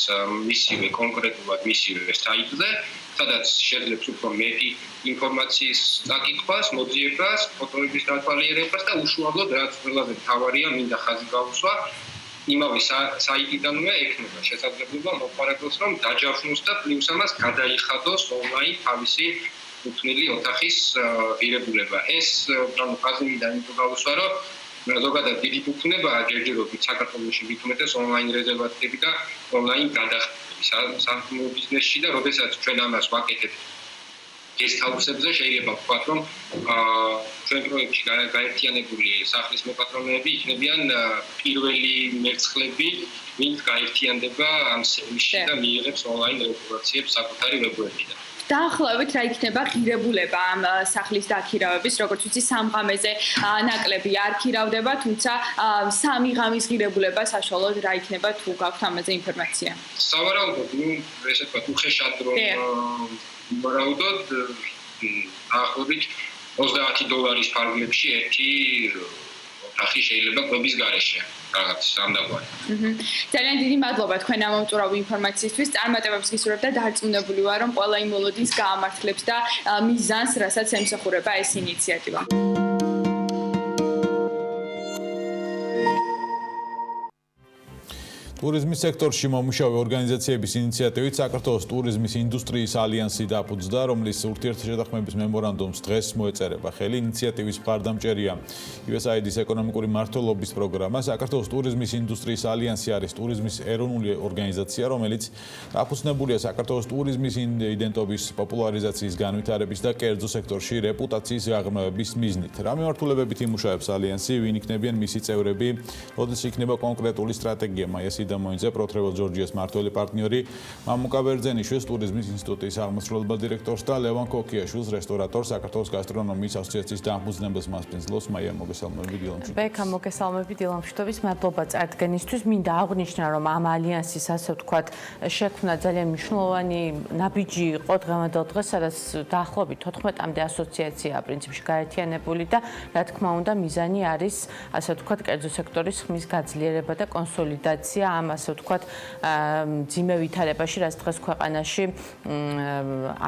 მისივე კონკრეტულად მისივე საიტზე, სადაც შეძლებს უფრო მეტი ინფორმაციის დაკითხვას, მოძიებას, ფოტოების დათვალიერებას და უშუალოდ რაც ყველაზე მთავარია, მინდა ხაზი გავუსვა, იმავე საიტიდანვე ექნება შესაძლებლობა მოხმარებელს, რომ დაჯავშნოს და პლუს ამას გადაიხადოს ონლაინ თავისი უქმნელი ოთახის ღირებულება. ეს ხაზი მინდა იმიტომ გავუსვა, რომ ზოგადად დიდი უქმნებაა ჯერჯერობით საქართველოში მით უმეტეს ონლაინ რეზერვაციები და ონლაინ გადახდები სასტუმრო ბიზნესში და როდესაც ჩვენ ამას ვაკეთებთ გესტჰაუსებზე შეიძლება ვთქვათ, რომ ჩვენ პროექტში გაერთიანებული სახლის მოპატრონეები იქნებიან პირველი მერცხლები, ვინც გაერთიანდება ამ სერვისში და მიიღებს ონლაინ რეზერვაციებს საკუთარი ვებგვერდიდან. დაახლოებით რა იქნება ღირებულება ამ სახლის დაქირავების, როგორც ვიცი, 3 ღამეზე ნაკლები არ ქირავდება, თუმცა 3 ღამის ღირებულება საშუალოდ რა იქნება თუ გაქვთ ამაზე ინფორმაცია? სავარაუდოდ, ესე ვთქვათ, უხეშად რომ ვარაუდოთ, დაახლოებით $30 ფარგლებში ერთი ოთახი შეიძლება კვების გარეშე. ძალიან დიდი მადლობა თქვენ ამ ამოწურავი ინფორმაციისთვის. წარმატებებს გისურვებ და დარწმუნებული ვარ, რომ ყველა იმ მოლოდინს გაამართლებს და მიზანს, რასაც ემსახურება ეს ინიციატივა. ტურიზმის სექტორში მომუშავე ორგანიზაციების ინიციატივით საქართველოს ტურიზმის ინდუსტრიის ალიანსი დაფუძნდა, რომლის ურთიერთშეთანხმების მემორანდუმს დღეს მოეწერება ხელი. ინიციატივის მხარდამჭერია USAID-ის ეკონომიკური მმართველობის პროგრამა. საქართველოს ტურიზმის ინდუსტრიის ალიანსი არის ტურიზმის ეროვნული ორგანიზაცია, რომელიც დაფუძნებულია საქართველოს ტურიზმის იდენტობის პოპულარიზაციის განვითარების და კერძო სექტორში რეპუტაციის გაღრმავების მიზნით. რა მიმართულებებით იმუშავებს ალიანსი, ვინ იქნებიან მისი წევრები, როდის იქნება კონკრეტული სტრატეგია? მაიასი გამოიძე პროტრეველ ჯორჯიას მართველი პარტნიორი მამუკა ბერძენიშვილს ტურიზმის ინსტიტუტის აღმასრულებელ დირექტორს და ლევან კოკიაშვილს რესტორატორს საქართველოს გასტრონომიის ასოციაციის დამფუძნებელს მასპინძლოს მაია მოგესალმებით დილამშვიდობის. ბექა მოგესალმებით დილამშვიდობის. მადლობა წარდგენისთვის. მინდა აღვნიშნა, რომ ამ ალიანსის ასე ვთქვათ შექმნა ძალიან მნიშვნელოვანი ნაბიჯი იყო დღევანდელ დღეს, სადაც დაახლოებით 14-მდე ასოციაციაა პრინციპში გაერთიანებული და რა თქმა უნდა მიზანი არის ასე ვთქვათ კერძო სექტორის ხმის გაძლიერება და კონსოლიდაცია ამ ასე ვთქვათ ძიმე ვითარებაში, რაც დღეს ქვეყანაში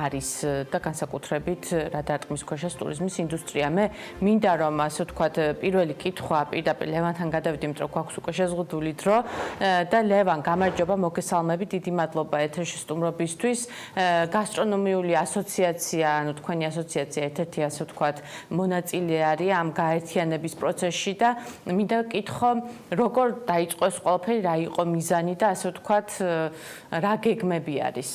არის და განსაკუთრებით რა დარტყმის ქვეშა ტურიზმის ინდუსტრია. მე მინდა რომ ასე ვთქვათ პირველი კითხვა პირდაპირ ლევანთან გადავიდე, იმიტომ რომ გვაქვს უკვე შეზღუდული დრო და ლევან, გამარჯობა, მოგესალმები, დიდი მადლობა ეთერში სტუმრობისთვის. გასტრონომიული ასოციაცია, ანუ თქვენი ასოციაცია ერთ-ერთი ასე ვთქვათ მონაწილე არის ამ გაერთიანების პროცესში და მინდა ვკითხო, როგორ დაიწყო ეს ყველაფერი, რა იყო იყო მიზანი და ასე ვთქვათ, რა გეგმები არის?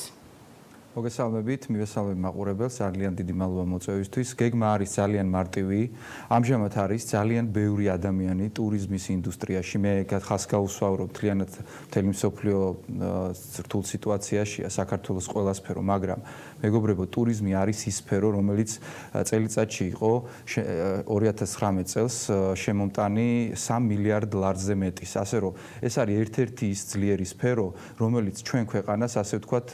მოგესალმებით, მივესალმებ მაყურებელს, ძალიან დიდი მადლობა მოწვევისთვის. გეგმა არის ძალიან მარტივი. ამჟამად არის ძალიან ბევრი ადამიანი ტურიზმის ინდუსტრიაში. მე ხას გავუსვავრო მთლიანად მთელი მსოფლიო რთულ სიტუაციაშია საქართველოს ყველა სფერო, მაგრამ მეგობრებო, ტურიზმი არის ის სფერო, რომელიც წელიწადში იყო 2019 წელს შემომტანი 3 მილიარდ ლარზე მეტის. ასე რომ ეს არის ერთ-ერთი ის ძლიერი სფერო, რომელიც ჩვენ ქვეყანას ასე ვთქვათ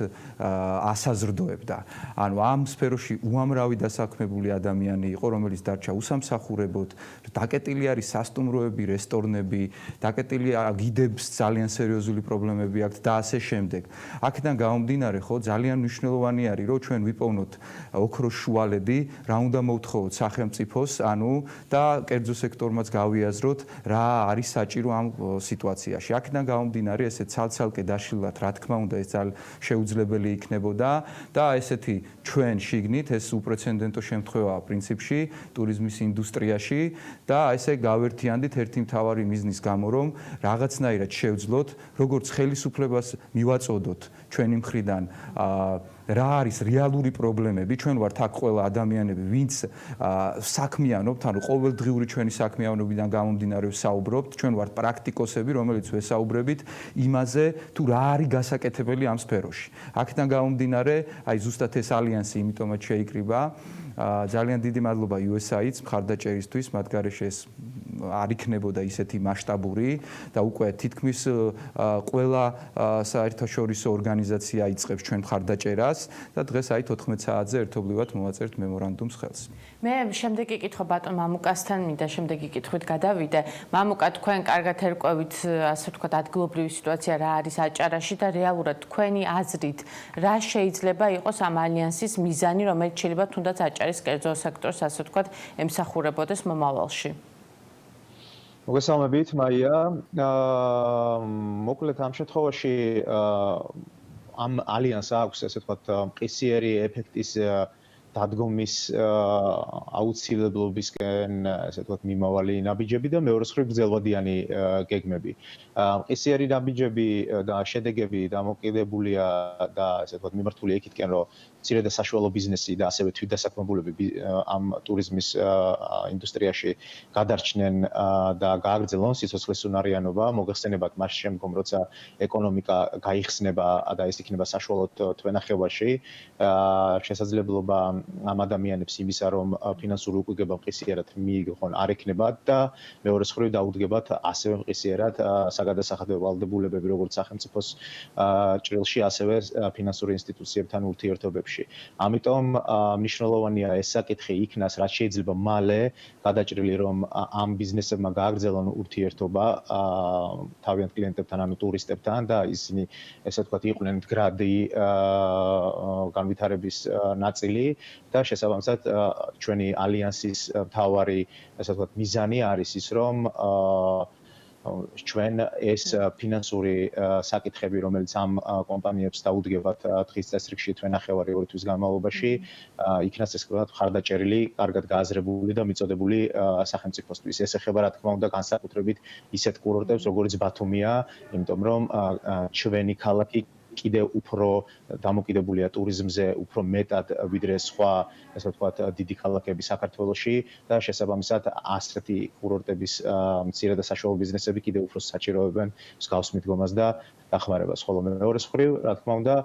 ასაზრდოებდა. ანუ ამ სფეროში უამრავი დასაქმებული ადამიანი იყო, რომელიც დარჩა უსამსახურებლად, დაკეტილი არის სასტუმროები, რესტორნები, დაკეტილი გიდებს ძალიან სერიოზული პრობლემები აქვს და ასე შემდეგ. აქედან გამომდინარე, ხო, ძალიან მნიშვნელოვანი არის, რომ ჩვენ ვიპოვნოთ ოქროს შუალედი, რა უნდა მოვთხოვოთ სახელმწიფოს, ანუ და კერძო სექტორმაც გავიაზროთ, რა არის საჭირო ამ სიტუაციაში. აქედან გამომდინარე, ესე ცალ-ცალკე დაშლილად, რა თქმა უნდა, ეს ძალიან შეუძლებელი იქნებოდა და ესეთი ჩვენ შიგნით ეს უპრეცედენტო შემთხვევაა პრინციპში ტურიზმის ინდუსტრიაში და ესე გავერთიანდით ერთი მთავარი მიზნის გამო, რომ რაღაცნაირად შევძლოთ, როგორც ხელისუფლებას მივაწოდოთ ჩვენი მხრიდან რა არის რეალური პრობლემები, ჩვენ ვართ აქ ყველა ადამიანები, ვინც საქმიანობთ, ანუ ყოველდღიური ჩვენი საქმიანობიდან გამომდინარე ვსაუბრობთ, ჩვენ ვართ პრაქტიკოსები, რომელიც ვესაუბრებით იმაზე, თუ რა არის გასაკეთებელი ამ სფეროში. აქედან გამომდინარე, აი ზუსტად ეს ალიანსი იმიტომაც შეიკრიბა. ძალიან დიდი მადლობა USAID-ს მხარდაჭერისთვის, მათ გარეშე ეს არ იქნებოდა ისეთი მასშტაბური და უკვე თითქმის ყველა საერთაშორისო ორგანიზაცია იწყებს ჩვენ მხარდაჭერას და დღეს აი 14 საათზე ერთობლივად მოვაწერთ მემორანდუმს ხელს. მე შემდეგი კითხვა ბატონ მამუკასთან მინდა შემდეგი კითხვით გადავიდე. მამუკა, თქვენ კარგად ერკვევით, ასე ვთქვათ, ადგილობრივი სიტუაცია რა არის აჭარაში და რეალურად თქვენი აზრით რა შეიძლება იყოს ამ ალიანსის მიზანი, რომელიც შეიძლება თუნდაც აჭარის კერძო სექტორს, ასე ვთქვათ, ემსახურებოდეს მომავალში? მოგესალმებით, მაია. მოკლედ ამ შემთხვევაში ამ ალიანსს აქვს, ასე ვთქვათ, მყისიერი ეფექტის დადგომის აუცილებლობისკენ, ასე ვთქვათ, მიმავალი ნაბიჯები და მეორე მხრივ გრძელვადიანი გეგმები. მყისიერი ნაბიჯები და შედეგები დამოკიდებულია და ასე ვთქვათ, მიმართული იქითკენ, რომ მცირე და საშუალო ბიზნესი და ასევე თვითდასაქმებულები ამ ტურიზმის ინდუსტრიაში გადარჩნენ და გააგრძელონ სიცოცხლის უნარიანობა, მოგეხსენებათ მას შემდგომ, როცა ეკონომიკა გაიხსნება და ეს იქნება საშუალოდ თვენახევარში, შესაძლებლობა ამ ადამიანებს იმისა, რომ ფინანსური უკუგება მყისიერად მიიღონ არ ექნებათ და მეორე მხრივ დაუდგებათ ასევე მყისიერად საგადასახადო ვალდებულებები, როგორც სახელმწიფოს ჭრილში, ასევე ფინანსური ინსტიტუციებთან ურთიერთობებში. ამიტომ მნიშვნელოვანია ეს საკითხი იქნას, რაც შეიძლება მალე გადაჭრილი, რომ ამ ბიზნესებმა გააგრძელონ ურთიერთობა თავიანთ კლიენტებთან, ანუ ტურისტებთან და ისინი, ესე ვთქვათ, იყვნენ მდგრადი განვითარების ნაწილი და შესაბამისად ჩვენი ალიანსის მთავარი, ასე ვთქვათ, მიზანი არის ის, რომ ჩვენ ეს ფინანსური საკითხები, რომელიც ამ კომპანიებს დაუდგებათ დღის წესრიგში თვენახევარი 2 თვის განმავლობაში, იქნას ეს ვთქვათ, მხარდაჭერილი, კარგად გააზრებული და მიწოდებული სახელმწიფოსთვის. ეს ეხება, რა თქმა უნდა, განსაკუთრებით ისეთ კურორტებს, როგორც ბათუმია, იმიტომ რომ ჩვენი ქალაქი კიდევ უფრო დამოკიდებულია ტურიზმზე, უფრო მეტად ვიდრე სხვა, ასე ვთქვათ, დიდი ქალაქები საქართველოში და შესაბამისად ასეთი კურორტების მცირე და საშუალო ბიზნესები კიდევ უფრო საჭიროებენ მსგავს მიდგომას და დახმარებას. ხოლო მეორე მხრივ, რა თქმა უნდა,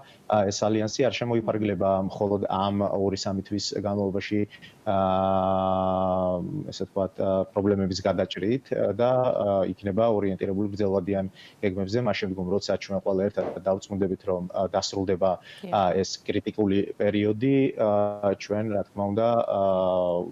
ეს ალიანსი არ შემოიფარგლება მხოლოდ ამ 2-3 თვის განმავლობაში ესე ვთქვათ, პრობლემების გადაჭრით და იქნება ორიენტირებული გრძელვადიან გეგმებზე, მას შემდგომ, როცა ჩვენ ყველა ერთად დავწმუნდებით, რომ დასრულდება ეს კრიტიკული პერიოდი, ჩვენ, რა თქმა უნდა,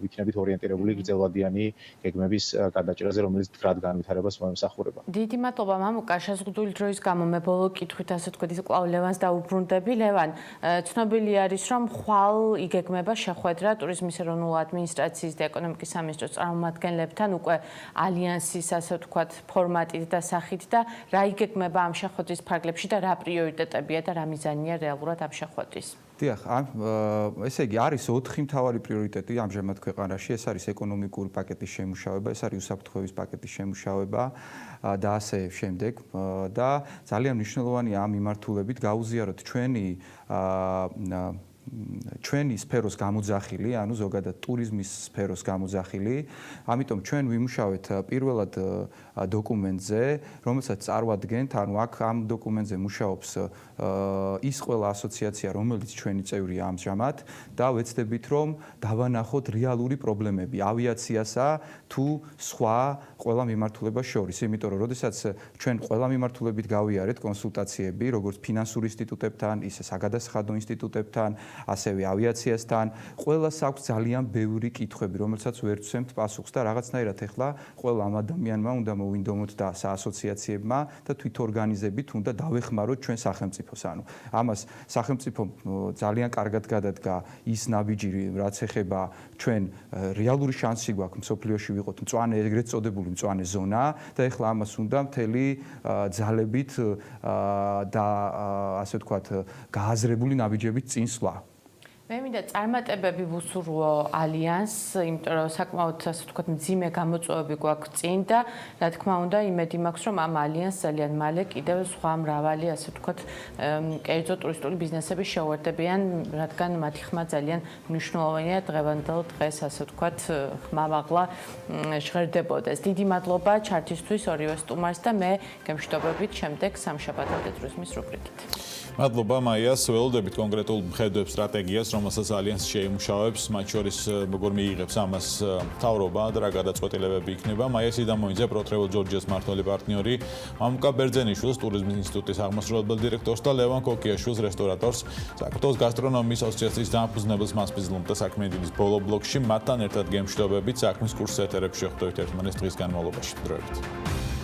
ვიქნებით ორიენტირებული გრძელვადიანი გეგმების გადაჭრაზე, რომელიც მდგრად განვითარებას მოემსახურება. დიდი მადლობა მამუკა, შეზღუდული დროის გამო მე ბოლო კითხვით, ასე ვთქვათ, ის კვლავ ლევანს დაუბრუნდები. ლევან, ცნობილი არის, რომ ხვალ იგეგმება შეხვედრა ტურიზმის ეროვნულ ადმინისტრაციის და ეკონომიკის სამინისტროს წარმომადგენლებთან უკვე ალიანსის, ასე ვთქვათ, ფორმატით და სახით და რა იგეგმება ამ შეხვედრის ფარგლებში და რა პრიორიტეტებია და რა მიზანია რეალურად ამ შეხვედრის? დიახ, ესე იგი არის 4 მთავარი პრიორიტეტი ამჟამად ქვეყანაში, ეს არის ეკონომიკური პაკეტის შემუშავება, ეს არის უსაფრთხოების პაკეტის შემუშავება და ასე შემდეგ და ძალიან მნიშვნელოვანია ამ მიმართულებით გაუზიაროთ ჩვენი სფეროს გამოძახილი, ანუ ზოგადად ტურიზმის სფეროს გამოძახილი. ამიტომ ჩვენ ვიმუშავეთ პირველად დოკუმენტზე, რომელსაც წარვადგენთ, ანუ აქ ამ დოკუმენტზე მუშაობს ის ყველა ასოციაცია, რომელიც ჩვენი წევრია ამჟამად და ვეცდებით, რომ დავანახოთ რეალური პრობლემები ავიაციასა თუ სხვა ყველა მიმართულებას შორის. იმიტომ რომ როდესაც ჩვენ ყველა მიმართულებით გავიარეთ კონსულტაციები, როგორც ფინანსურ ინსტიტუტებთან, ისე საგადასახადო ინსტიტუტებთან, ასევე ავიაციასთან, ყველას აქვს ძალიან ბევრი კითხვები, რომელსაც ვერ ვცემთ პასუხს და რაღაცნაირად ახლა ყველა ამ ადამიანმა უნდა მოვინდომოთ და საასოციაციებმა და თვითორგანიზებით უნდა დავეხმაროთ ჩვენ სახელმწიფოს. ანუ ამას სახელმწიფო ძალიან კარგად გადადგა ის ნაბიჯი, რაც ეხება ჩვენ რეალური შანსი გვაქვს მსოფლიოში ვიყოთ მწვანე, ეგრეთ წოდებული მწვანე ზონა და ახლა ამას უნდა მთელი ძალებით და ასე ვთქვათ გააზრებული ნაბიჯებით წინ სვლა. მე მინდა წარმატებები ვუსურვო ალიანსს, იმიტომ რომ საკმაოდ ასე ვთქვათ მძიმე გამოწვევები გვაქვს წინ და რა თქმა უნდა იმედი მაქვს რომ ამ ალიანსს ძალიან მალე კიდევ სხვა მრავალი ასე ვთქვათ კერძო ტურისტული ბიზნესები შეუერთდებიან, რადგან მათი ხმა ძალიან მნიშვნელოვანია დღევანდელ დღეს ასე ვთქვათ ხმამაღლა ჟღერდებოდეს. დიდი მადლობა ჩართისთვის ორივე სტუმარს და მე გემშვიდობებით შემდეგ სამშაბათამდე ტურიზმის რუბრიკით. მადლობა მაიას, ველოდებით კონკრეტულ მხედვებს სტრატეგიას, რომელსაც ალიანსი შეიმუშავებს, მათ შორის როგორ მიიღებს ამას მთავრობა და რა გადაწყვეტილებები იქნება. მაია სიდამოიძე, ProTravel Georgia's მმართველი პარტნიორი, მამუკა ბერძენიშვილს, ტურიზმის ინსტიტუტის აღმასრულებელ დირექტორს და ლევან კოკიაშვილს, რესტორატორს, საქართველოს გასტრონომიის ასოციაციის დამფუძნებელს მასპინძლობ და საქმე დიდის ბოლო ბლოკში, მათთან ერთად გემშვიდობებით საქმის კურსს ეთერებში შეხვდებით ერთმანეთს დღის განმავლობაში. დროებით.